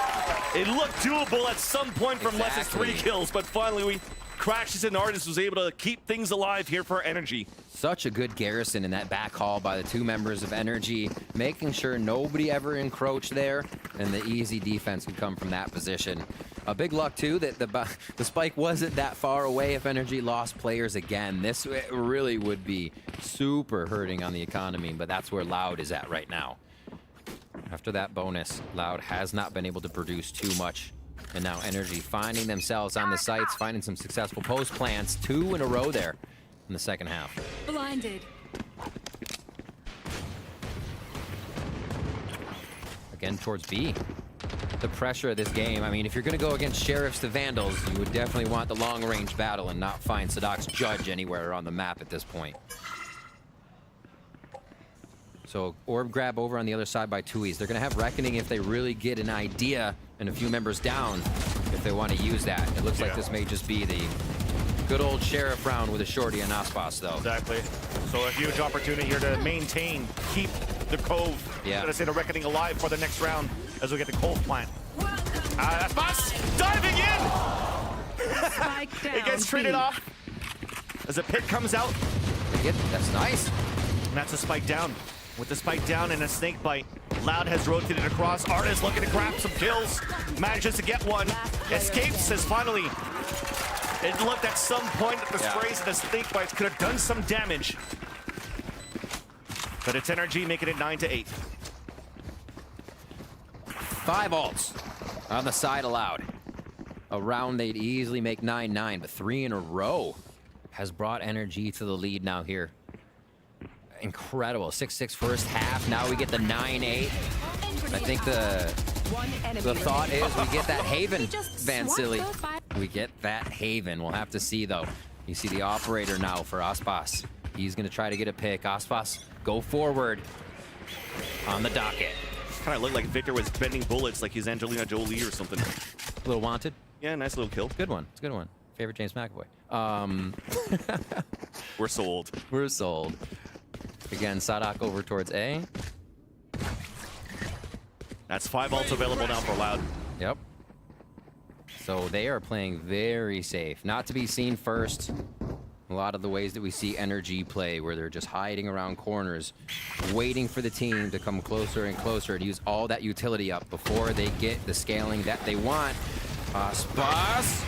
It looked doable at some point from Les's 3 kills, but finally we crashes and Artist was able to keep things alive here for Energy. Such a good garrison in that back hall by the 2 members of Energy, making sure nobody ever encroached there, and the easy defense could come from that position. A big luck, too, that the spike wasn't that far away. If Energy lost players again, this really would be super hurting on the economy, but that's where Loud is at right now. After that bonus, Loud has not been able to produce too much. And now Energy finding themselves on the sites, finding some successful post plants, 2 in a row there in the second half. Blinded. Again towards B. The pressure of this game, I mean, if you're going to go against Sheriffs to Vandals, you would definitely want the long-range battle and not find Sadak's Judge anywhere on the map at this point. So orb grab over on the other side by Tui's. They're going to have Reckoning if they really get an idea and a few members down if they want to use that. It looks like this may just be the good old Sheriff round with a shorty and Aspas, though. Exactly. So a huge opportunity here to maintain, keep the Cove. Yeah. Gonna say the Reckoning alive for the next round. as we get the cold plant. Boss diving in! It gets traded off as a pit comes out. That's nice. And that's a spike down. With the spike down and a snake bite, Loud has rotated across. Artist looking to grab some kills. Manages to get one. Escapes as finally. It looked at some point that the sprays and the snake bites could have done some damage. But it's NRG making it 9-8. 5 ults on the side of Loud. A round they'd easily make 9-9, but 3 in a row has brought NRG to the lead now here. Incredible. 6-6 first half. Now we get the 9-8. I think the thought is we get that Haven, Van Silly. We get that Haven. We'll have to see, though. You see the operator now for Aspas. He's going to try to get a pick. Aspas, go forward on the docket. Kind of looked like Victor was bending bullets like he's Angelina Jolie or something. A little wanted. Yeah, nice little kill. Good one. It's a good one. Favorite James McAvoy. We're sold. We're sold. Again, Sadak over towards A. That's 5 ults available now for Loud. Yep. So they are playing very safe. Not to be seen first. A lot of the ways that we see NRG play, where they're just hiding around corners, waiting for the team to come closer and closer to use all that utility up before they get the scaling that they want. Aspas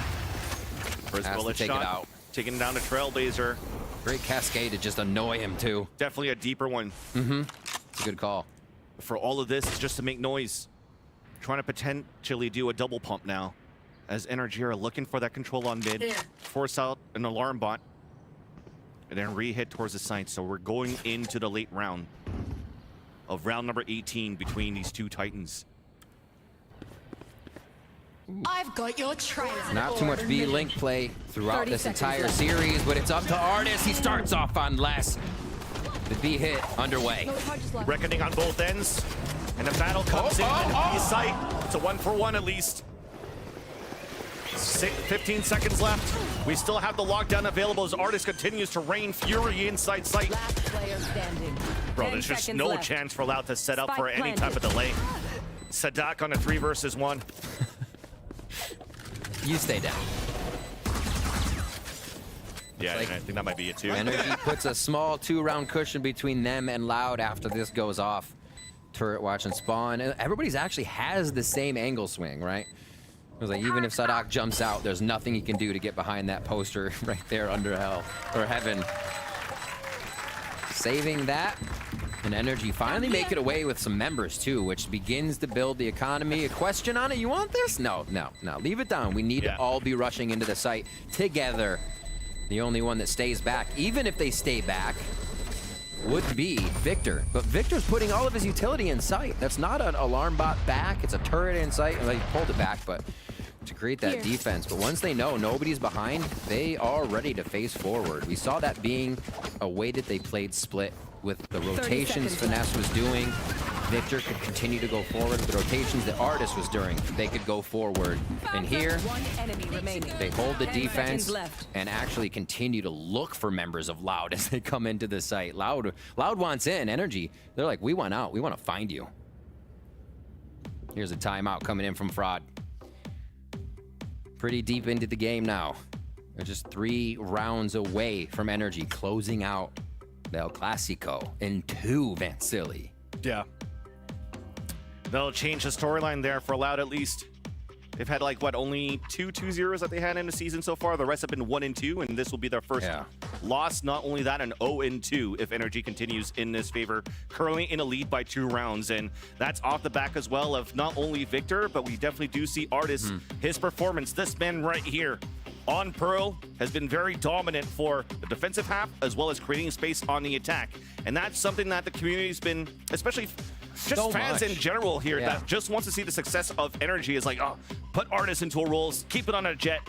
First bullet shot, taking it down to Trailblazer. Great cascade to just annoy him, too. Definitely a deeper one. Mm-hmm. It's a good call. For all of this, it's just to make noise. Trying to potentially do a double pump now, as NRG are looking for that control on mid. Yeah. Force out an alarm bot, and then re-hit towards the site. So we're going into the late round of round number 18 between these two Titans. I've got your trailer. Not too much B-Link play throughout this entire series, but it's up to Artis. He starts off on less. The B-hit underway. Reckoning on both ends. And the battle comes in at the B site. It's a 1-for-1 at least. 15 seconds left. We still have the lockdown available as Artis continues to rain fury inside sight. Bro, there's just no chance for Loud to set up for any type of delay. Sadak on a 3 versus 1. You stay down. Yeah, I think that might be it too. NRG puts a small 2-round cushion between them and Loud after this goes off. Turret watch and spawn. And everybody's actually has the same angle swing, right? It was like, even if Sadak jumps out, there's nothing he can do to get behind that poster right there under hell or heaven. Saving that. And NRG finally make it away with some members too, which begins to build the economy. A question on it, you want this? No, no, no, leave it down. We need to all be rushing into the site together. The only one that stays back, even if they stay back, would be Victor. But Victor's putting all of his utility in sight. That's not an alarm bot back, it's a turret in sight. Well, he pulled it back, but to create that defense. But once they know nobody's behind, they are ready to face forward. We saw that being a way that they played split with the rotations Finesse was doing. Victor could continue to go forward. The rotations that Artis was doing, they could go forward. And here, they hold the defense and actually continue to look for members of Loud as they come into the site. Loud wants in. NRG, they're like, we want out. We want to find you. Here's a timeout coming in from Fraud. Pretty deep into the game now. They're just 3 rounds away from NRG closing out El Clasico in 2 Van Silly. Yeah. They'll change the storyline there for Loud at least. They've had like, what, only 2 2-0s that they had in the season so far. The rest have been 1-2, and this will be their first loss. Not only that, an 0-2 if NRG continues in this favor. Currently in a lead by 2 rounds, and that's off the back as well of not only Victor, but we definitely do see Artis. His performance, this man right here on Pearl has been very dominant for the defensive half as well as creating space on the attack. And that's something that the community's been, especially just fans in general here, that just wants to see the success of NRG is like, oh, put Artis into a role, keep it on a Jet,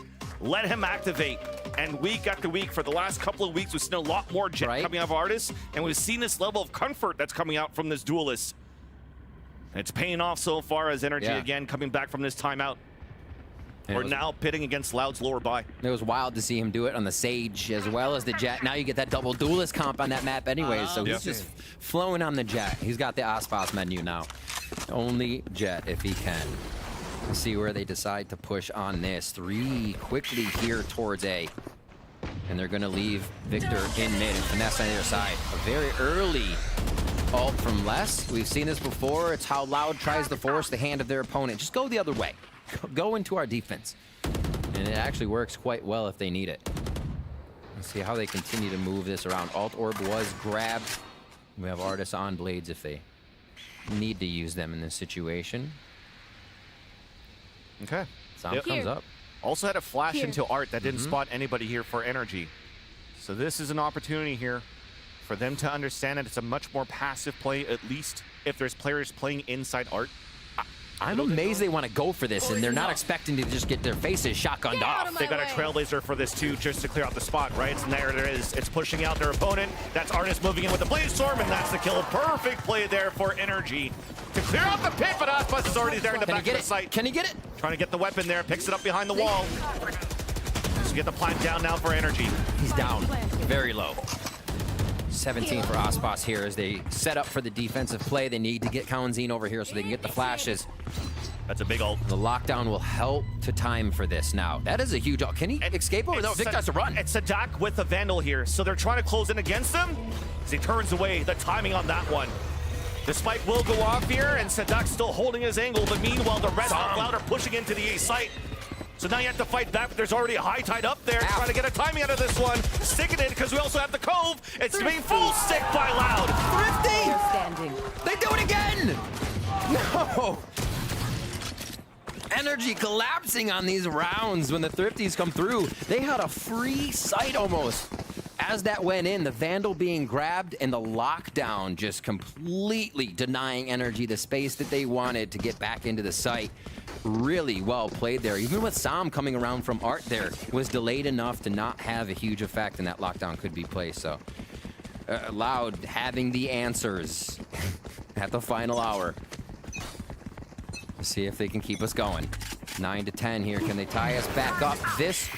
let him activate. And week after week, for the last couple of weeks, we've seen a lot more Jet coming out of Artis, and we've seen this level of comfort that's coming out from this duelist. And it's paying off so far as NRG again coming back from this timeout. We're now pitting against Loud's lower buy. It was wild to see him do it on the Sage as well as the Jet. Now you get that double duelist comp on that map anyway, so he's just flowing on the Jet. He's got the Aspas menu now. Only Jet if he can. Let's see where they decide to push on this. 3 quickly here towards A. And they're going to leave Victor in mid and finesse on the other side. A very early ult from Les. We've seen this before. It's how Loud tries to force the hand of their opponent. Just go the other way. Go into our defense. And it actually works quite well if they need it. Let's see how they continue to move this around. Alt Orb was grabbed. We have Artists on Blades if they need to use them in this situation. Okay. Sound comes up. Also had a flash into Art that didn't spot anybody here for NRG. So this is an opportunity here for them to understand that it's a much more passive play, at least if there's players playing inside Art. I'm amazed they want to go for this, and they're not expecting to just get their faces shotgunned off. They got a Trailblazer for this too, just to clear out the spot, right? And there it is. It's pushing out their opponent. That's Artist moving in with the Blaze Storm, and that's the kill. Perfect play there for NRG to clear out the pit, but Aspas is already there in the back of the site. Can he get it? Trying to get the weapon there, picks it up behind the wall. Just get the plant down now for NRG. He's down, very low. 17 for Aspas here as they set up for the defensive play. They need to get Kawanzine over here so they can get the flashes. That's a big ult. The lockdown will help to time for this now. That is a huge ult. Can he escape over? No, Victor has to run. It's Sadak with the Vandal here, so they're trying to close in against him as he turns away. The timing on that one. The spike will go off here, and Sadak's still holding his angle, but meanwhile, the Red Hot Loud are pushing into the A site. So now you have to fight back, but there's already a high tide up there. Trying to get a timing out of this one. Sticking it, because we also have the Cove. It's being full stick by Loud. Thrifty! They do it again! No! Energy collapsing on these rounds when the Thrifties come through. They had a free sight almost. As that went in, the Vandal being grabbed and the lockdown just completely denying Energy the space that they wanted to get back into the site. Really well played there. Even with Sam coming around from Art there, it was delayed enough to not have a huge effect, and that lockdown could be placed. So Loud having the answers at the final hour. Let's see if they can keep us going. 9 to 10 here. Can they tie us back up? This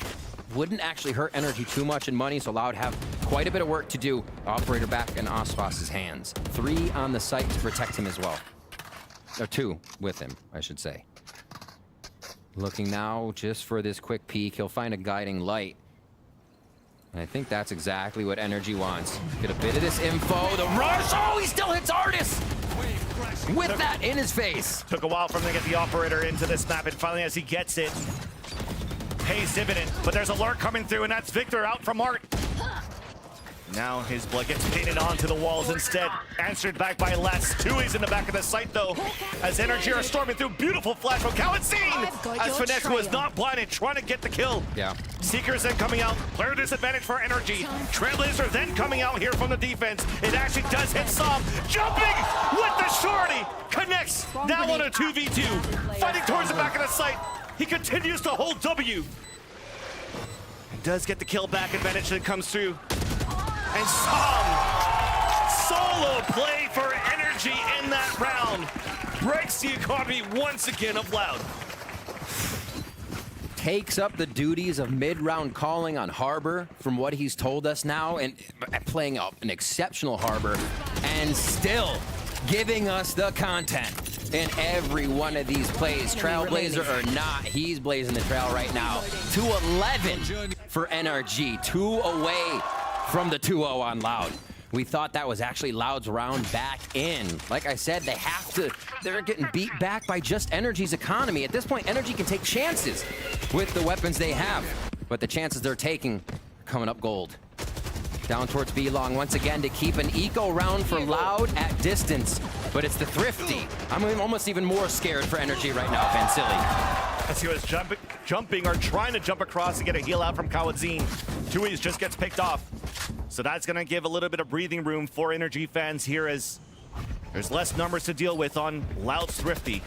wouldn't actually hurt Energy too much in money, so Loud have quite a bit of work to do. Operator back in Aspas' hands. 3 on the site to protect him as well. Or 2 with him, I should say. Looking now just for this quick peek. He'll find a guiding light. And I think that's exactly what Energy wants. Get a bit of this info. The rush! Oh, he still hits Artist! With that in his face. Took a while for him to get the Operator into this map, and finally as he gets it, pays dividend. But there's a lurk coming through, and that's Victor out from Art. Now his blood gets painted onto the walls instead. Answered back by Les. Tui's in the back of the site though. As NRG are storming through. Beautiful flash from Kawanzine. As Finesse, who is not blinded, trying to get the kill. Yeah. Seekers then coming out. Player disadvantage for NRG. Trailblazer then coming out here from the defense. It actually does hit Sam. Jumping with the shorty. Connects. Now on a 2v2. Fighting towards the back of the site. He continues to hold W. Does get the kill back advantage that comes through. And some solo play for Energy in that round. Breaks the economy once again of Loud. Takes up the duties of mid-round calling on Harbor from what he's told us now, and playing up an exceptional Harbor, and still giving us the content in every one of these plays. Trailblazer or not, he's blazing the trail right now. 2-11 for NRG, 2 away from the 2-0 on Loud. We thought that was actually Loud's round back in. Like I said, they're getting beat back by just Energy's economy. At this point, Energy can take chances with the weapons they have, but the chances they're taking are coming up gold. Down towards B-Long once again to keep an eco round for Loud at distance, but it's the Thrifty. I'm almost even more scared for Energy right now, Vansili. As he was jumping or trying to jump across to get a heal out from Kawanzine. Tui's just gets picked off. So that's going to give a little bit of breathing room for Energy fans here as there's less numbers to deal with on Loud's Thrifty.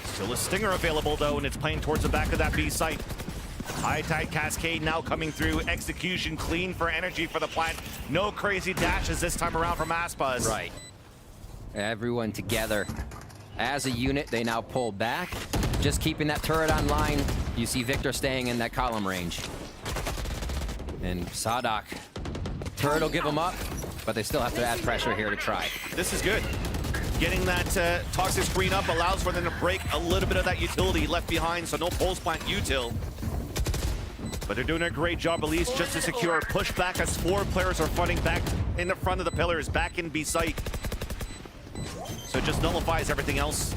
Still a Stinger available though, and it's playing towards the back of that B site. High Tide Cascade now coming through. Execution clean for Energy for the plant. No crazy dashes this time around from Aspas. Right. Everyone together. As a unit, they now pull back. Just keeping that turret online. You see Victor staying in that column range. And Sadak. Turret will give him up, but they still have to add pressure here to try. This is good. Getting that toxic screen up allows for them to break a little bit of that utility left behind, so no pulse plant util. But they're doing a great job, at least, just to secure pushback as 4 players are fighting back in the front of the pillars, back in B site. So it just nullifies everything else.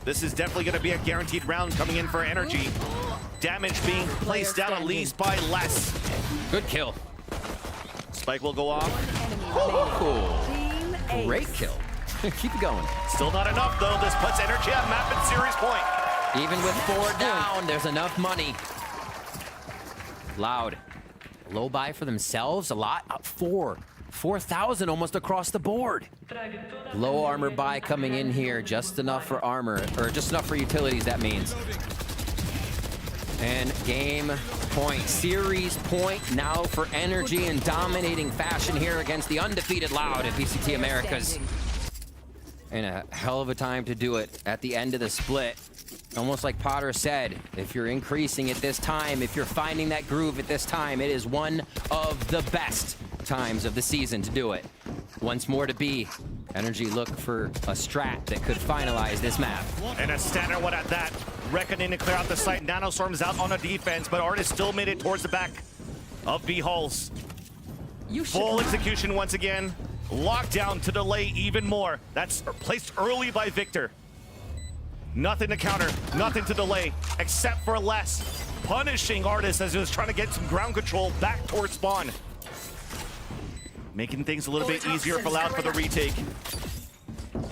This is definitely going to be a guaranteed round coming in for NRG. Damage being placed down at least by less. Good kill. Spike will go off. Cool. Great kill. Keep it going. Still not enough, though. This puts NRG at map and series point. Even with 4 down, there's enough money. Loud. Low buy for themselves. A lot. 4,000 almost across the board. Low armor buy coming in here. Just enough for armor. Or just enough for utilities, that means. And game point. Series point now for NRG in dominating fashion here against the undefeated Loud at VCT Americas. And a hell of a time to do it at the end of the split. Almost like Potter said, if you're increasing at this time, if you're finding that groove at this time, it is one of the best times of the season to do it. Once more to be. NRG look for a strat that could finalize this map. And a standard one at that. Reckoning to clear out the site. Nanostorm's out on a defense, but Artis still made it towards the back of B Halls. Full execution once again. Lockdown to delay even more. That's placed early by Victor. Nothing to counter, nothing to delay, except for less. Punishing Artis as he was trying to get some ground control back towards spawn. Making things a little bit easier for Loud for the retake.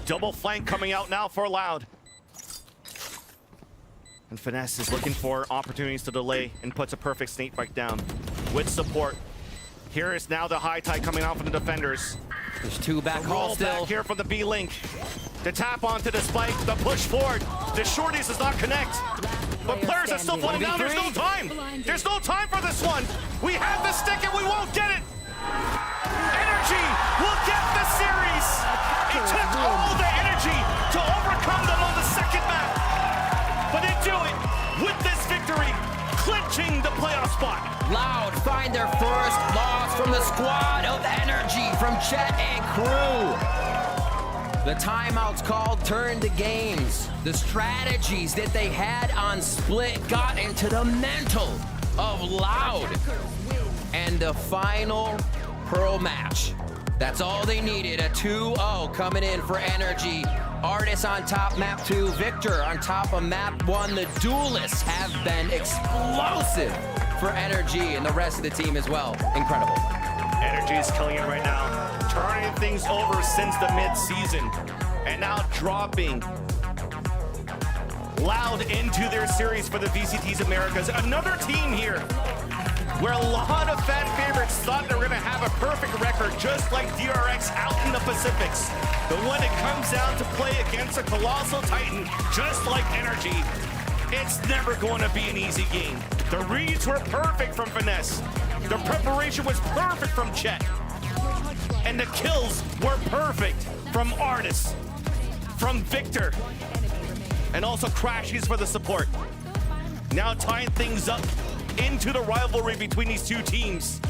Double flank coming out now for Loud. And Finesse is looking for opportunities to delay and puts a perfect snake bike down with support. Here is now the high tide coming out from the defenders. There's 2 back hall still. Back here from the B link. The tap onto the spike, the push forward. The shorties does not connect. But players are still falling down. There's no time. There's no time for this one. We have the stick and we won't get it. NRG will get the series. It took all the energy to overcome them on the second map. But they do it with this victory, clinching the playoff spot. Loud find their first loss from the squad of NRG from Chet and crew. The timeouts called turned to games. The strategies that they had on split got into the mental of Loud. And the final pro match. That's all they needed. A 2-0 coming in for NRG. Artis on top map 2, Victor on top of map 1. The duelists have been explosive for NRG and the rest of the team as well. Incredible. NRG is killing it right now. Turning things over since the mid-season. And now dropping Loud into their series for the VCTs Americas. Another team here where a lot of fan favorites thought they were going to have a perfect record, just like DRX out in the Pacifics. But when it comes down to play against a colossal titan, just like NRG, it's never going to be an easy game. The reads were perfect from Finesse. The preparation was perfect from Chet. And the kills were perfect from Artis, from Victor, and also crashes for the support. Now tying things up into the rivalry between these two teams.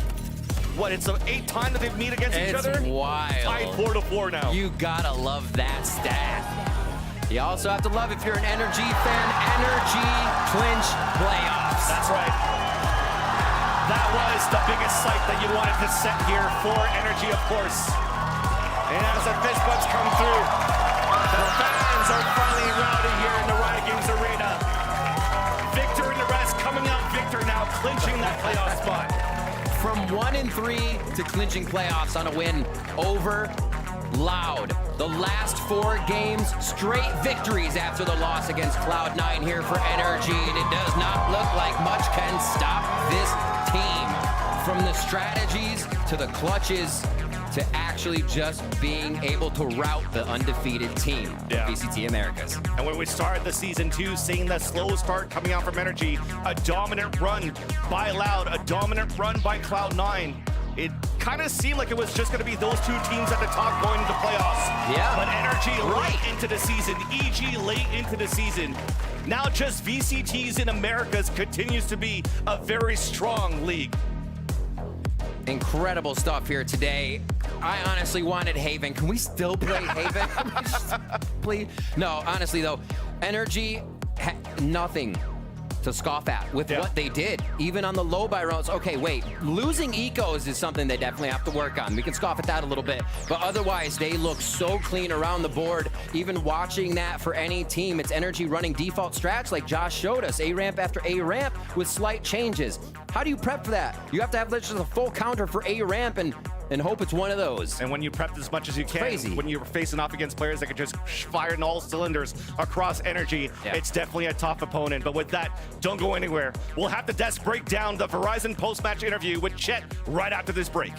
What, it's the 8th time that they've met against each other? It's wild. Tied 4-4 now. You gotta love that stat. You also have to love, if you're an NRG fan, NRG clinch playoffs. That's right. That was the biggest sight that you wanted to set here for NRG, of course. And as the fist bumps come through, the fans are finally rowdy here in the Riot Games Arena. Victor and the rest coming out Victor now, clinching that playoff spot. From 1-3 to clinching playoffs on a win over Loud. The last 4 games, straight victories after the loss against Cloud9 here for NRG, and it does not look like much can stop this team. From the strategies to the clutches to actually just being able to rout the undefeated team, VCT Americas. And when we started the season 2, seeing that slow start coming out from NRG, a dominant run by Loud, a dominant run by Cloud9, it kind of seemed like it was just going to be those 2 teams at the top going into playoffs. Yeah. But NRG late into the season, EG late into the season. Now just VCTs in Americas continues to be a very strong league. Incredible stuff here today. I honestly wanted Haven. Can we still play Haven? Please? No, honestly though, NRG nothing to scoff at with what they did, even on the low buy rounds. Okay, wait, losing ecos is something they definitely have to work on. We can scoff at that a little bit, but otherwise they look so clean around the board. Even watching that for any team, it's NRG running default strats like Josh showed us, A ramp after A ramp with slight changes. How do you prep for that? You have to have just a full counter for A ramp and hope it's one of those. And when you prep as much as you can, crazy. When you're facing off against players that can just fire in all cylinders across NRG, it's definitely a tough opponent. But with that, don't go anywhere. We'll have the desk break down the Verizon post-match interview with Chet right after this break.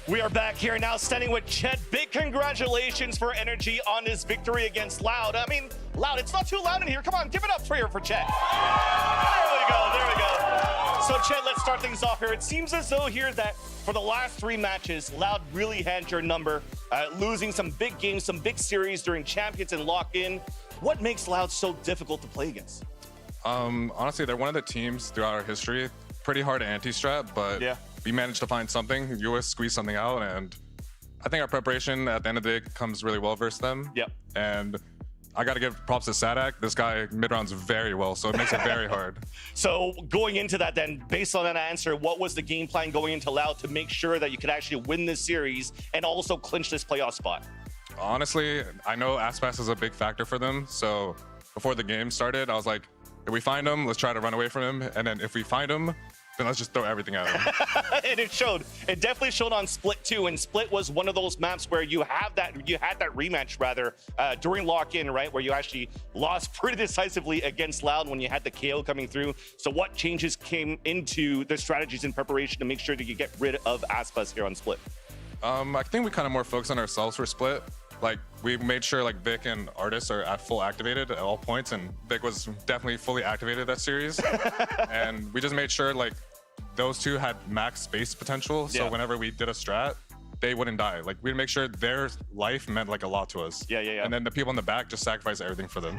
We are back here now standing with Chet. Big congratulations for NRG on his victory against Loud. I mean, Loud, it's not too loud in here. Come on, give it up for Chet. There we go. So Chet, let's start things off here. It seems as though here that for the last 3 matches, Loud really had your number, losing some big games, some big series during Champions and Lock-In. What makes Loud so difficult to play against? Honestly, they're one of the teams throughout our history. Pretty hard anti-strat, but we managed to find something. You always squeeze something out, and I think our preparation at the end of the day comes really well versus them. Yep. And I got to give props to Sadak. This guy mid-rounds very well, so it makes it very hard. So going into that then, based on that answer, what was the game plan going into Loud to make sure that you could actually win this series and also clinch this playoff spot? Honestly, I know Aspas is a big factor for them, so before the game started, I was like, if we find him, let's try to run away from him, and then if we find him, then let's just throw everything at him. And it showed. It definitely showed on Split too. And Split was one of those maps where you had that rematch rather during lock-in, right, where you actually lost pretty decisively against Loud when you had the KO coming through. So what changes came into the strategies in preparation to make sure that you get rid of Aspas here on Split? I think we kind of more focused on ourselves for Split. Like, we made sure like Vic and Artis are at full activated at all points, and Vic was definitely fully activated that series. And we just made sure like those two had max space potential, so whenever we did a strat, they wouldn't die. Like, we'd make sure their life meant like a lot to us. Yeah. And then the people in the back just sacrificed everything for them.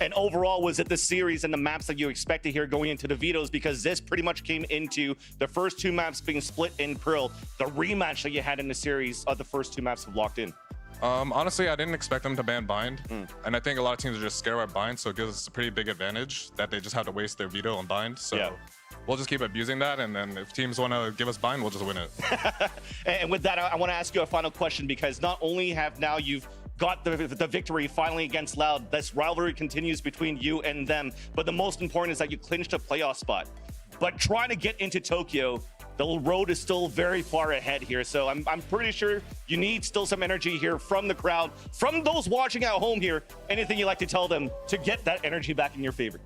And overall, was it the series and the maps that you expected here going into the vetoes? Because this pretty much came into the first two maps being Split and Pearl, the rematch that you had in the series of the first two maps of Locked In. Honestly, I didn't expect them to ban Bind, and I think a lot of teams are just scared about Bind, so it gives us a pretty big advantage that they just have to waste their veto on Bind. So we'll just keep abusing that, and then if teams want to give us Bind, we'll just win it. And with that, I want to ask you a final question, because not only have now you've got the victory finally against Loud, this rivalry continues between you and them, but the most important is that you clinched a playoff spot. But trying to get into Tokyo, the road is still very far ahead here. So I'm pretty sure you need still some energy here from the crowd, from those watching at home here. Anything you'd like to tell them to get that energy back in your favor?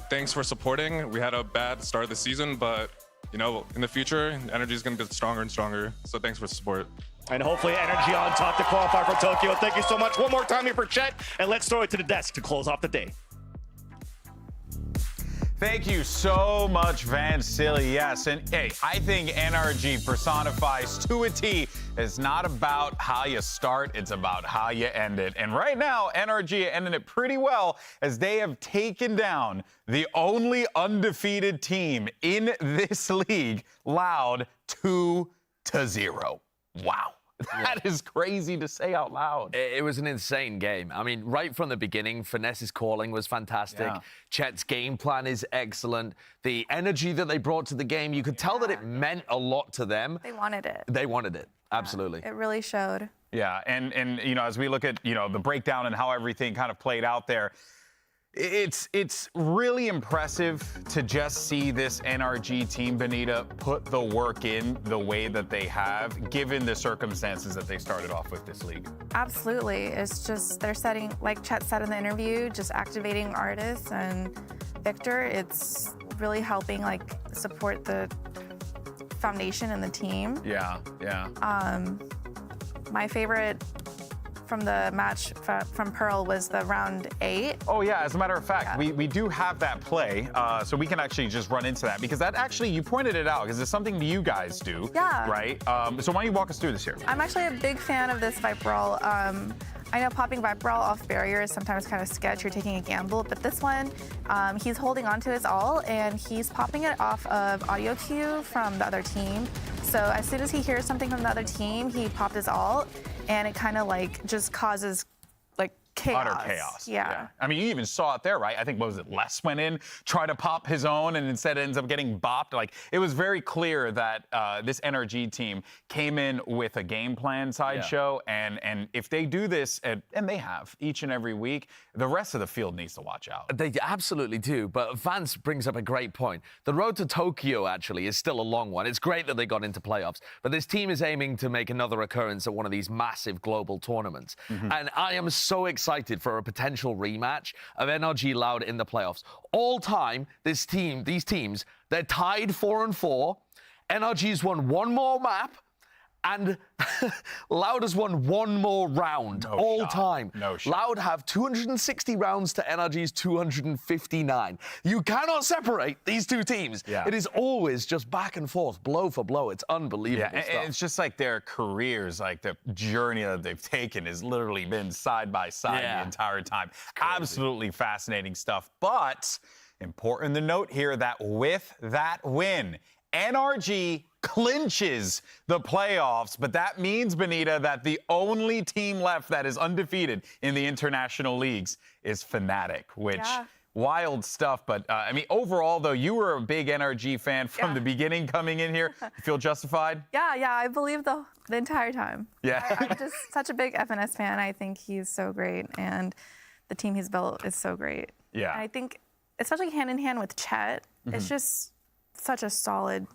Thanks for supporting. We had a bad start of the season, but you know, in the future, energy is going to get stronger and stronger. So thanks for the support. And hopefully energy on top to qualify for Tokyo. Thank you so much. One more time here for Chet, and let's throw it to the desk to close off the day. Thank you so much, Van Silly. Yes, and hey, I think NRG personifies to a T. It's not about how you start, it's about how you end it. And right now, NRG ended it pretty well as they have taken down the only undefeated team in this league, Loud, 2-0. Wow. That is crazy to say out loud. It was an insane game. I mean, right from the beginning, Finesse's calling was fantastic. Yeah. Chet's game plan is excellent. The energy that they brought to the game, you could tell that it meant a lot to them. They wanted it. They wanted it, absolutely. It really showed. Yeah, and you know, as we look at, you know, the breakdown and how everything kind of played out there, it's really impressive to just see this NRG team, Benita, put the work in the way that they have, given the circumstances that they started off with this league. Absolutely. It's just they're setting, like Chet said in the interview, just activating artists and Victor. It's really helping like support the foundation and the team. Yeah. My favorite from the match from Pearl was the round 8. Oh yeah, as a matter of fact, we do have that play, so we can actually just run into that, because that actually, you pointed it out, because it's something that you guys do, right? So why don't you walk us through this here? I'm actually a big fan of this Viperal. I know popping Viperal off barrier is sometimes kind of sketch, you're taking a gamble, but this one, he's holding onto his ult, and he's popping it off of audio cue from the other team. So as soon as he hears something from the other team, he popped his ult, and it kind of like just causes like chaos. Utter chaos. Yeah. I mean, you even saw it there, right? I think, what was it, Les went in, tried to pop his own, and instead ends up getting bopped. Like, it was very clear that this NRG team came in with a game plan sideshow, and if they do this, and they have each and every week, the rest of the field needs to watch out. They absolutely do, but Vance brings up a great point. The road to Tokyo, actually, is still a long one. It's great that they got into playoffs, but this team is aiming to make another occurrence at one of these massive global tournaments. And I am so excited for a potential rematch of NRG Loud in the playoffs. All time, these teams, they're tied 4-4. NRG's won one more map, and Loud has won one more round time. No shot. Loud have 260 rounds to NRG's 259. You cannot separate these two teams. Yeah. It is always just back and forth, blow for blow. It's unbelievable Yeah, stuff. and it's just like their careers, like the journey that they've taken has literally been side by side the entire time. Absolutely fascinating stuff. But important to note here that with that win, NRG clinches the playoffs, but that means, Benita, that the only team left that is undefeated in the international leagues is Fnatic, which wild stuff. But I mean, overall, though, you were a big NRG fan from the beginning coming in here. You feel justified? Yeah, I believe the entire time. Yeah. I'm just such a big FNS fan. I think he's so great, and the team he's built is so great. Yeah. And I think, especially hand in hand with Chet, it's just such a solid.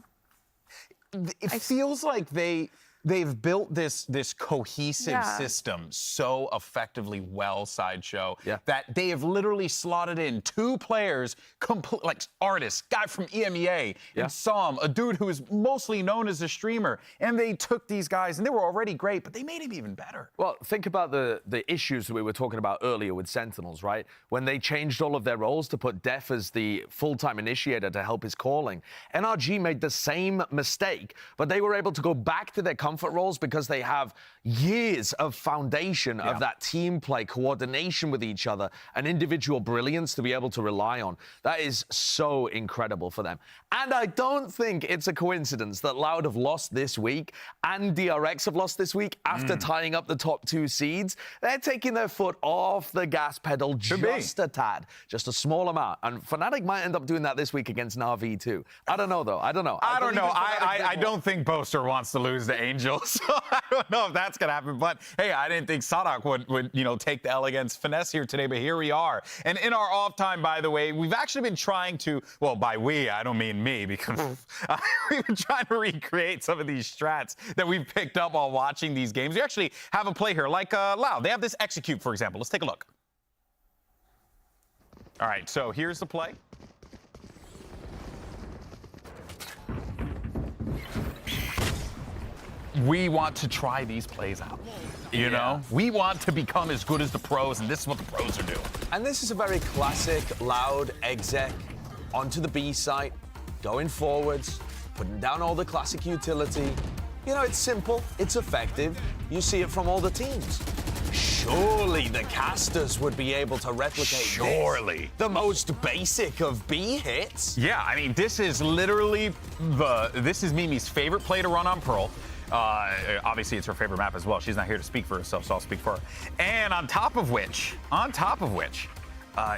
It feels like they've built this cohesive system so effectively well, Sideshow, that they have literally slotted in 2 players, like artists, guy from EMEA, and Som, a dude who is mostly known as a streamer, and they took these guys, and they were already great, but they made him even better. Well, think about the issues that we were talking about earlier with Sentinels, right? When they changed all of their roles to put Def as the full-time initiator to help his calling, NRG made the same mistake, but they were able to go back to their comfort roles because they have years of foundation of that team play, coordination with each other, and individual brilliance to be able to rely on. That is so incredible for them. And I don't think it's a coincidence that Loud have lost this week and DRX have lost this week after tying up the top 2 seeds. They're taking their foot off the gas pedal just a tad, just a small amount. And Fnatic might end up doing that this week against Na'Vi too. I don't know, though. I don't know. I don't think Boaster wants to lose to Angel. So I don't know if that's going to happen. But, hey, I didn't think Sadak would take the L against Finesse here today, but here we are. And in our off time, by the way, we've actually been trying to, well, by we, I don't mean me, because we've been trying to recreate some of these strats that we've picked up while watching these games. We actually have a play here, like Loud. They have this execute, for example. Let's take a look. All right, so here's the play. We want to try these plays out. You know? We want to become as good as the pros, and this is what the pros are doing. And this is a very classic Loud exec onto the B site, going forwards, putting down all the classic utility. You know, it's simple, it's effective. You see it from all the teams. Surely the casters would be able to replicate this. The most basic of B hits. Yeah, I mean, this is literally this is Mimi's favorite play to run on Pearl. Obviously, it's her favorite map as well. She's not here to speak for herself, so I'll speak for her. And on top of which,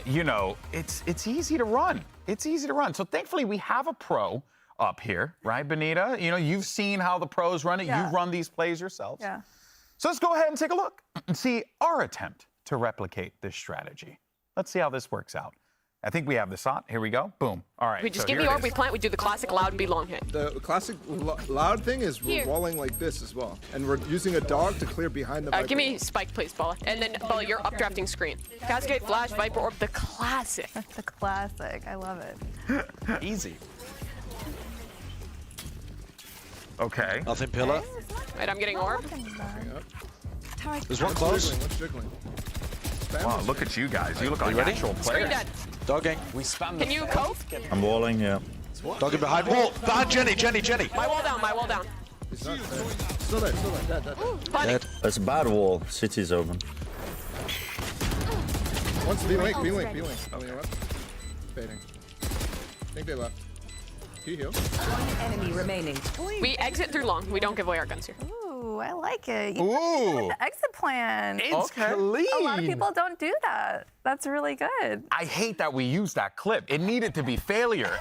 you know, it's easy to run. It's easy to run. So thankfully, we have a pro up here, right, Benita? You know, you've seen how the pros run it. You've run these plays yourselves. Yeah. So let's go ahead and take a look and see our attempt to replicate this strategy. Let's see how this works out. I think we have the shot. Here we go. Boom. All right. We just give me orb, we plant, we do the classic Loud B long hit. The classic Loud thing is we're walling like this as well. And we're using a dog to clear behind the Viper. Give me spike, please, Balla. And then, Balla, you're updrafting screen. Cascade, flash, Viper orb, the classic. The classic. I love it. Easy. Okay. Nothing pillar. Right, I'm getting orb. There's one close. Wow, look at you guys. You look like actual players. Screen dead. Dogging. We spam Can you cope? I'm walling, yeah. Dogging behind wall. Behind Jenny. My wall down, my wall down. Still there. Dead. That's a bad wall. City's open. Once B-Link. Oh, you know what? Fading. I think they left. Can you heal? One enemy remaining. We exit through long. We don't give away our guns here. Ooh, I like it. Ooh. The exit plan. It's clean. A lot of people don't do that. That's really good. I hate that we used that clip. It needed to be failure.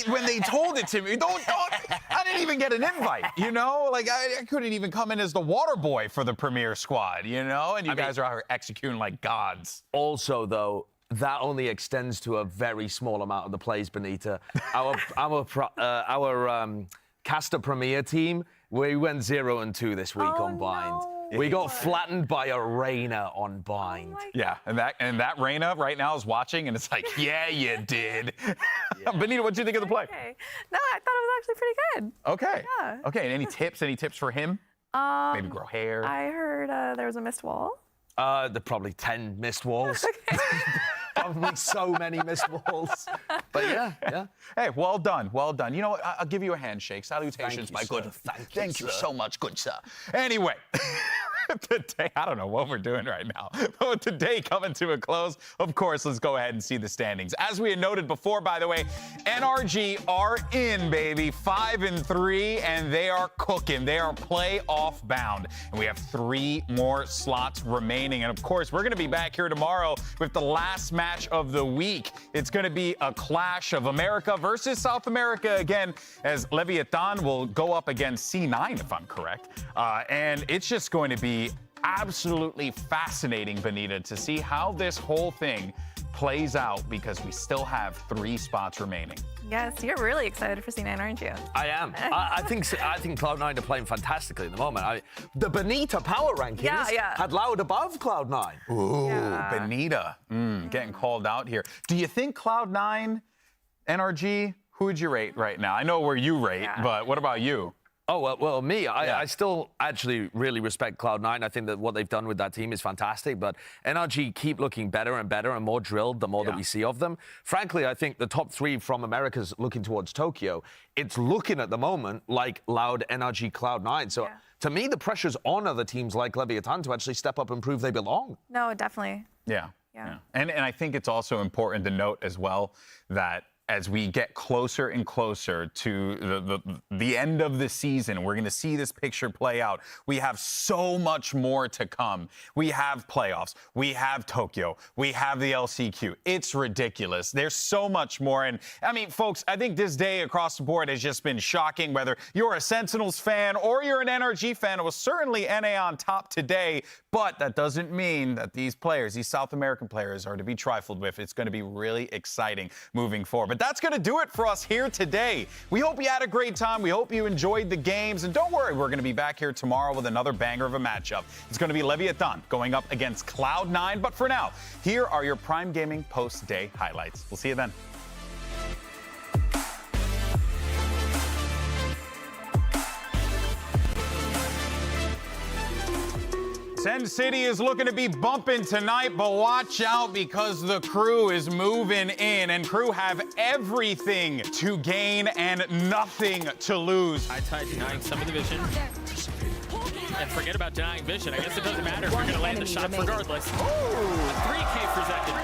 When they told it to me, I didn't even get an invite, you know? Like, I couldn't even come in as the water boy for the premiere squad, you know? And you guys are out here executing like gods. Also, though, that only extends to a very small amount of the plays, Benita. Our caster premier team, we went 0-2 this week on Bind. No. We got flattened by a Reyna on Bind. Yeah, and that Reyna right now is watching, and it's like, yeah, you did. Benita, what did you think of the play? Okay. No, I thought it was actually pretty good. Okay. Yeah. Okay, and any tips for him? Maybe grow hair. I heard there was a missed wall. There are probably 10 missed walls. Probably so many missed walls. But yeah. Hey, well done. You know what? I'll give you a handshake. Salutations, my good. Thank you so much, good sir. Anyway, Today, I don't know what we're doing right now. But with today coming to a close, of course, let's go ahead and see the standings. As we had noted before, by the way, NRG are in, baby, 5-3, and they are cooking. They are playoff bound. And we have 3 more slots remaining. And of course, we're going to be back here tomorrow with the last match of the week. It's going to be a clash of America versus South America again, as Leviathan will go up against C9, if I'm correct. And it's just going to be absolutely fascinating, Benita, to see how this whole thing plays out, because we still have 3 spots remaining. Yes, you're really excited for C9, aren't you? I am. I think Cloud9 are playing fantastically at the moment. The Benita power rankings had Loud above Cloud9. Ooh, Benita, getting called out here. Do you think Cloud9, NRG, who would you rate right now? I know where you rate, but what about you? Oh, well, me, I still actually really respect Cloud9. I think that what they've done with that team is fantastic, but NRG keep looking better and better and more drilled the more that we see of them. Frankly, I think the top 3 from America's looking towards Tokyo. It's looking at the moment like Loud, NRG, Cloud9. So to me, the pressure's on other teams like Leviathan to actually step up and prove they belong. No, definitely. Yeah. And I think it's also important to note as well that as we get closer and closer to the end of the season, we're going to see this picture play out. We have so much more to come. We have playoffs. We have Tokyo. We have the LCQ. It's ridiculous. There's so much more. And, I mean, folks, I think this day across the board has just been shocking. Whether you're a Sentinels fan or you're an NRG fan, it was certainly NA on top today. But that doesn't mean that these players, these South American players, are to be trifled with. It's going to be really exciting moving forward. But that's going to do it for us here today. We hope you had a great time. We hope you enjoyed the games. And don't worry, we're going to be back here tomorrow with another banger of a matchup. It's going to be Leviathan going up against Cloud9. But for now, here are your Prime Gaming post-day highlights. We'll see you then. Send City is looking to be bumping tonight, but watch out because the crew is moving in, and crew have everything to gain and nothing to lose. I tried denying some of the vision. And forget about denying vision. I guess it doesn't matter if you're going to land the shots regardless. 3K for Zekin.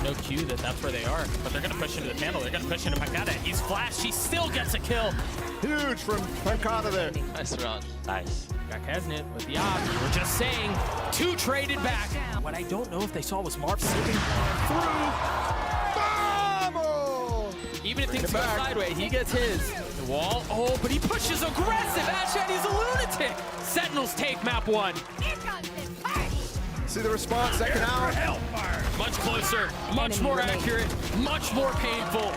No cue that's where they are, but they're going to push into the panel. They're going to push into Pancada. He's flashed. He still gets a kill. Huge from Pancada there. Nice round. Nice. Back Hasn't with the op. We were just saying, 2 traded back. What I don't know if they saw was Marv slipping through. Even if things go sideways, he gets his. The wall. Oh, but he pushes aggressive. Ashadi's a lunatic. Sentinels take map 1. See the response, second out. Much closer, much more accurate, much more painful.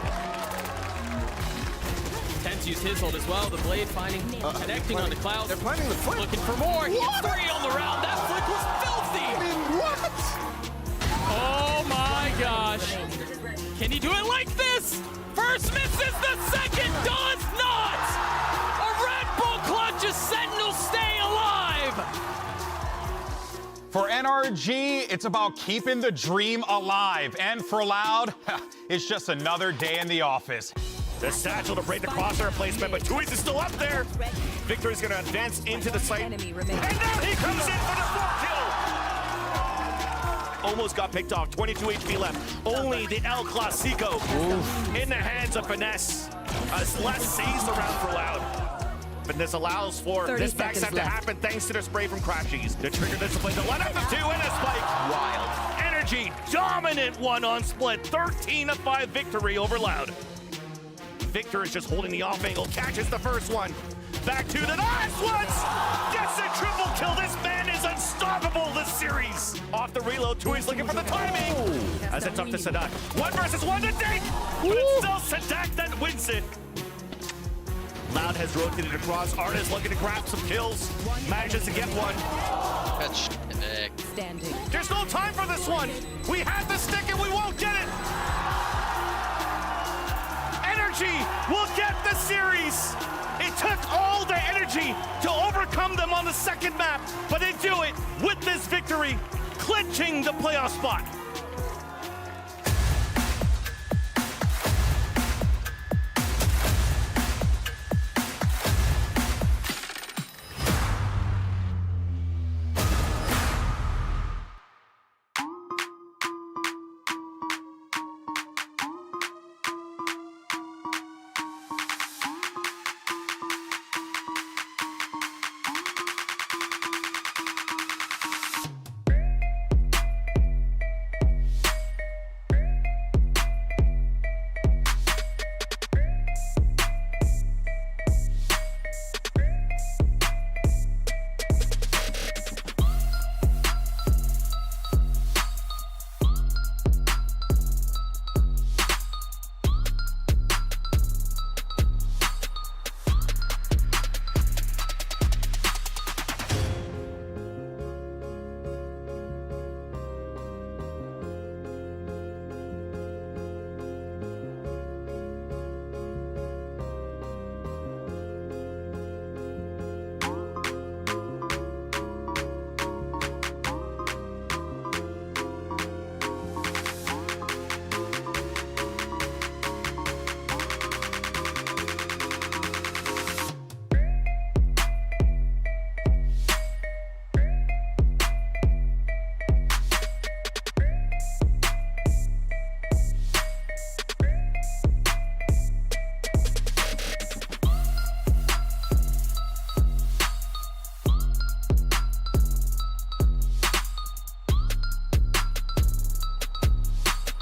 Tense used his hold as well. The blade connecting on the clouds. They're planting the flick. Looking for more. He gets 3 on the round. That flick was filthy. I mean, what? Oh my gosh. Can he do it like this? First misses, the second does not. A Red Bull clutches, Sentinels stay alive. For NRG, it's about keeping the dream alive. And for Loud, it's just another day in the office. The satchel to break the crosshair placement, but Tui's is still up there. Victor is going to advance into the site. And now he comes in for the 4th kill. Almost got picked off. 22 HP left. Only the El Clasico in the hands of Finesse. As less sees the round for Loud. But this allows for this backside to happen thanks to the spray from Crashies. The trigger discipline to let up the 2 and a spike. Wild. Energy, dominant 1 on split. 13-5 victory over Loud. Victor is just holding the off angle, catches the first one. Back to the last ones! Gets a triple kill. This man is unstoppable this series. Off the reload, Tui's looking for the timing. As it's up to Sadak. 1 versus 1 to Dink! But it's still Sadak that wins it. Loud has rotated across. Artist looking to grab some kills. Manages to get one. Standing. There's no time for this one. We had the stick and we won't get it. Energy will get the series. It took all the energy to overcome them on the second map, but they do it with this victory, clinching the playoff spot.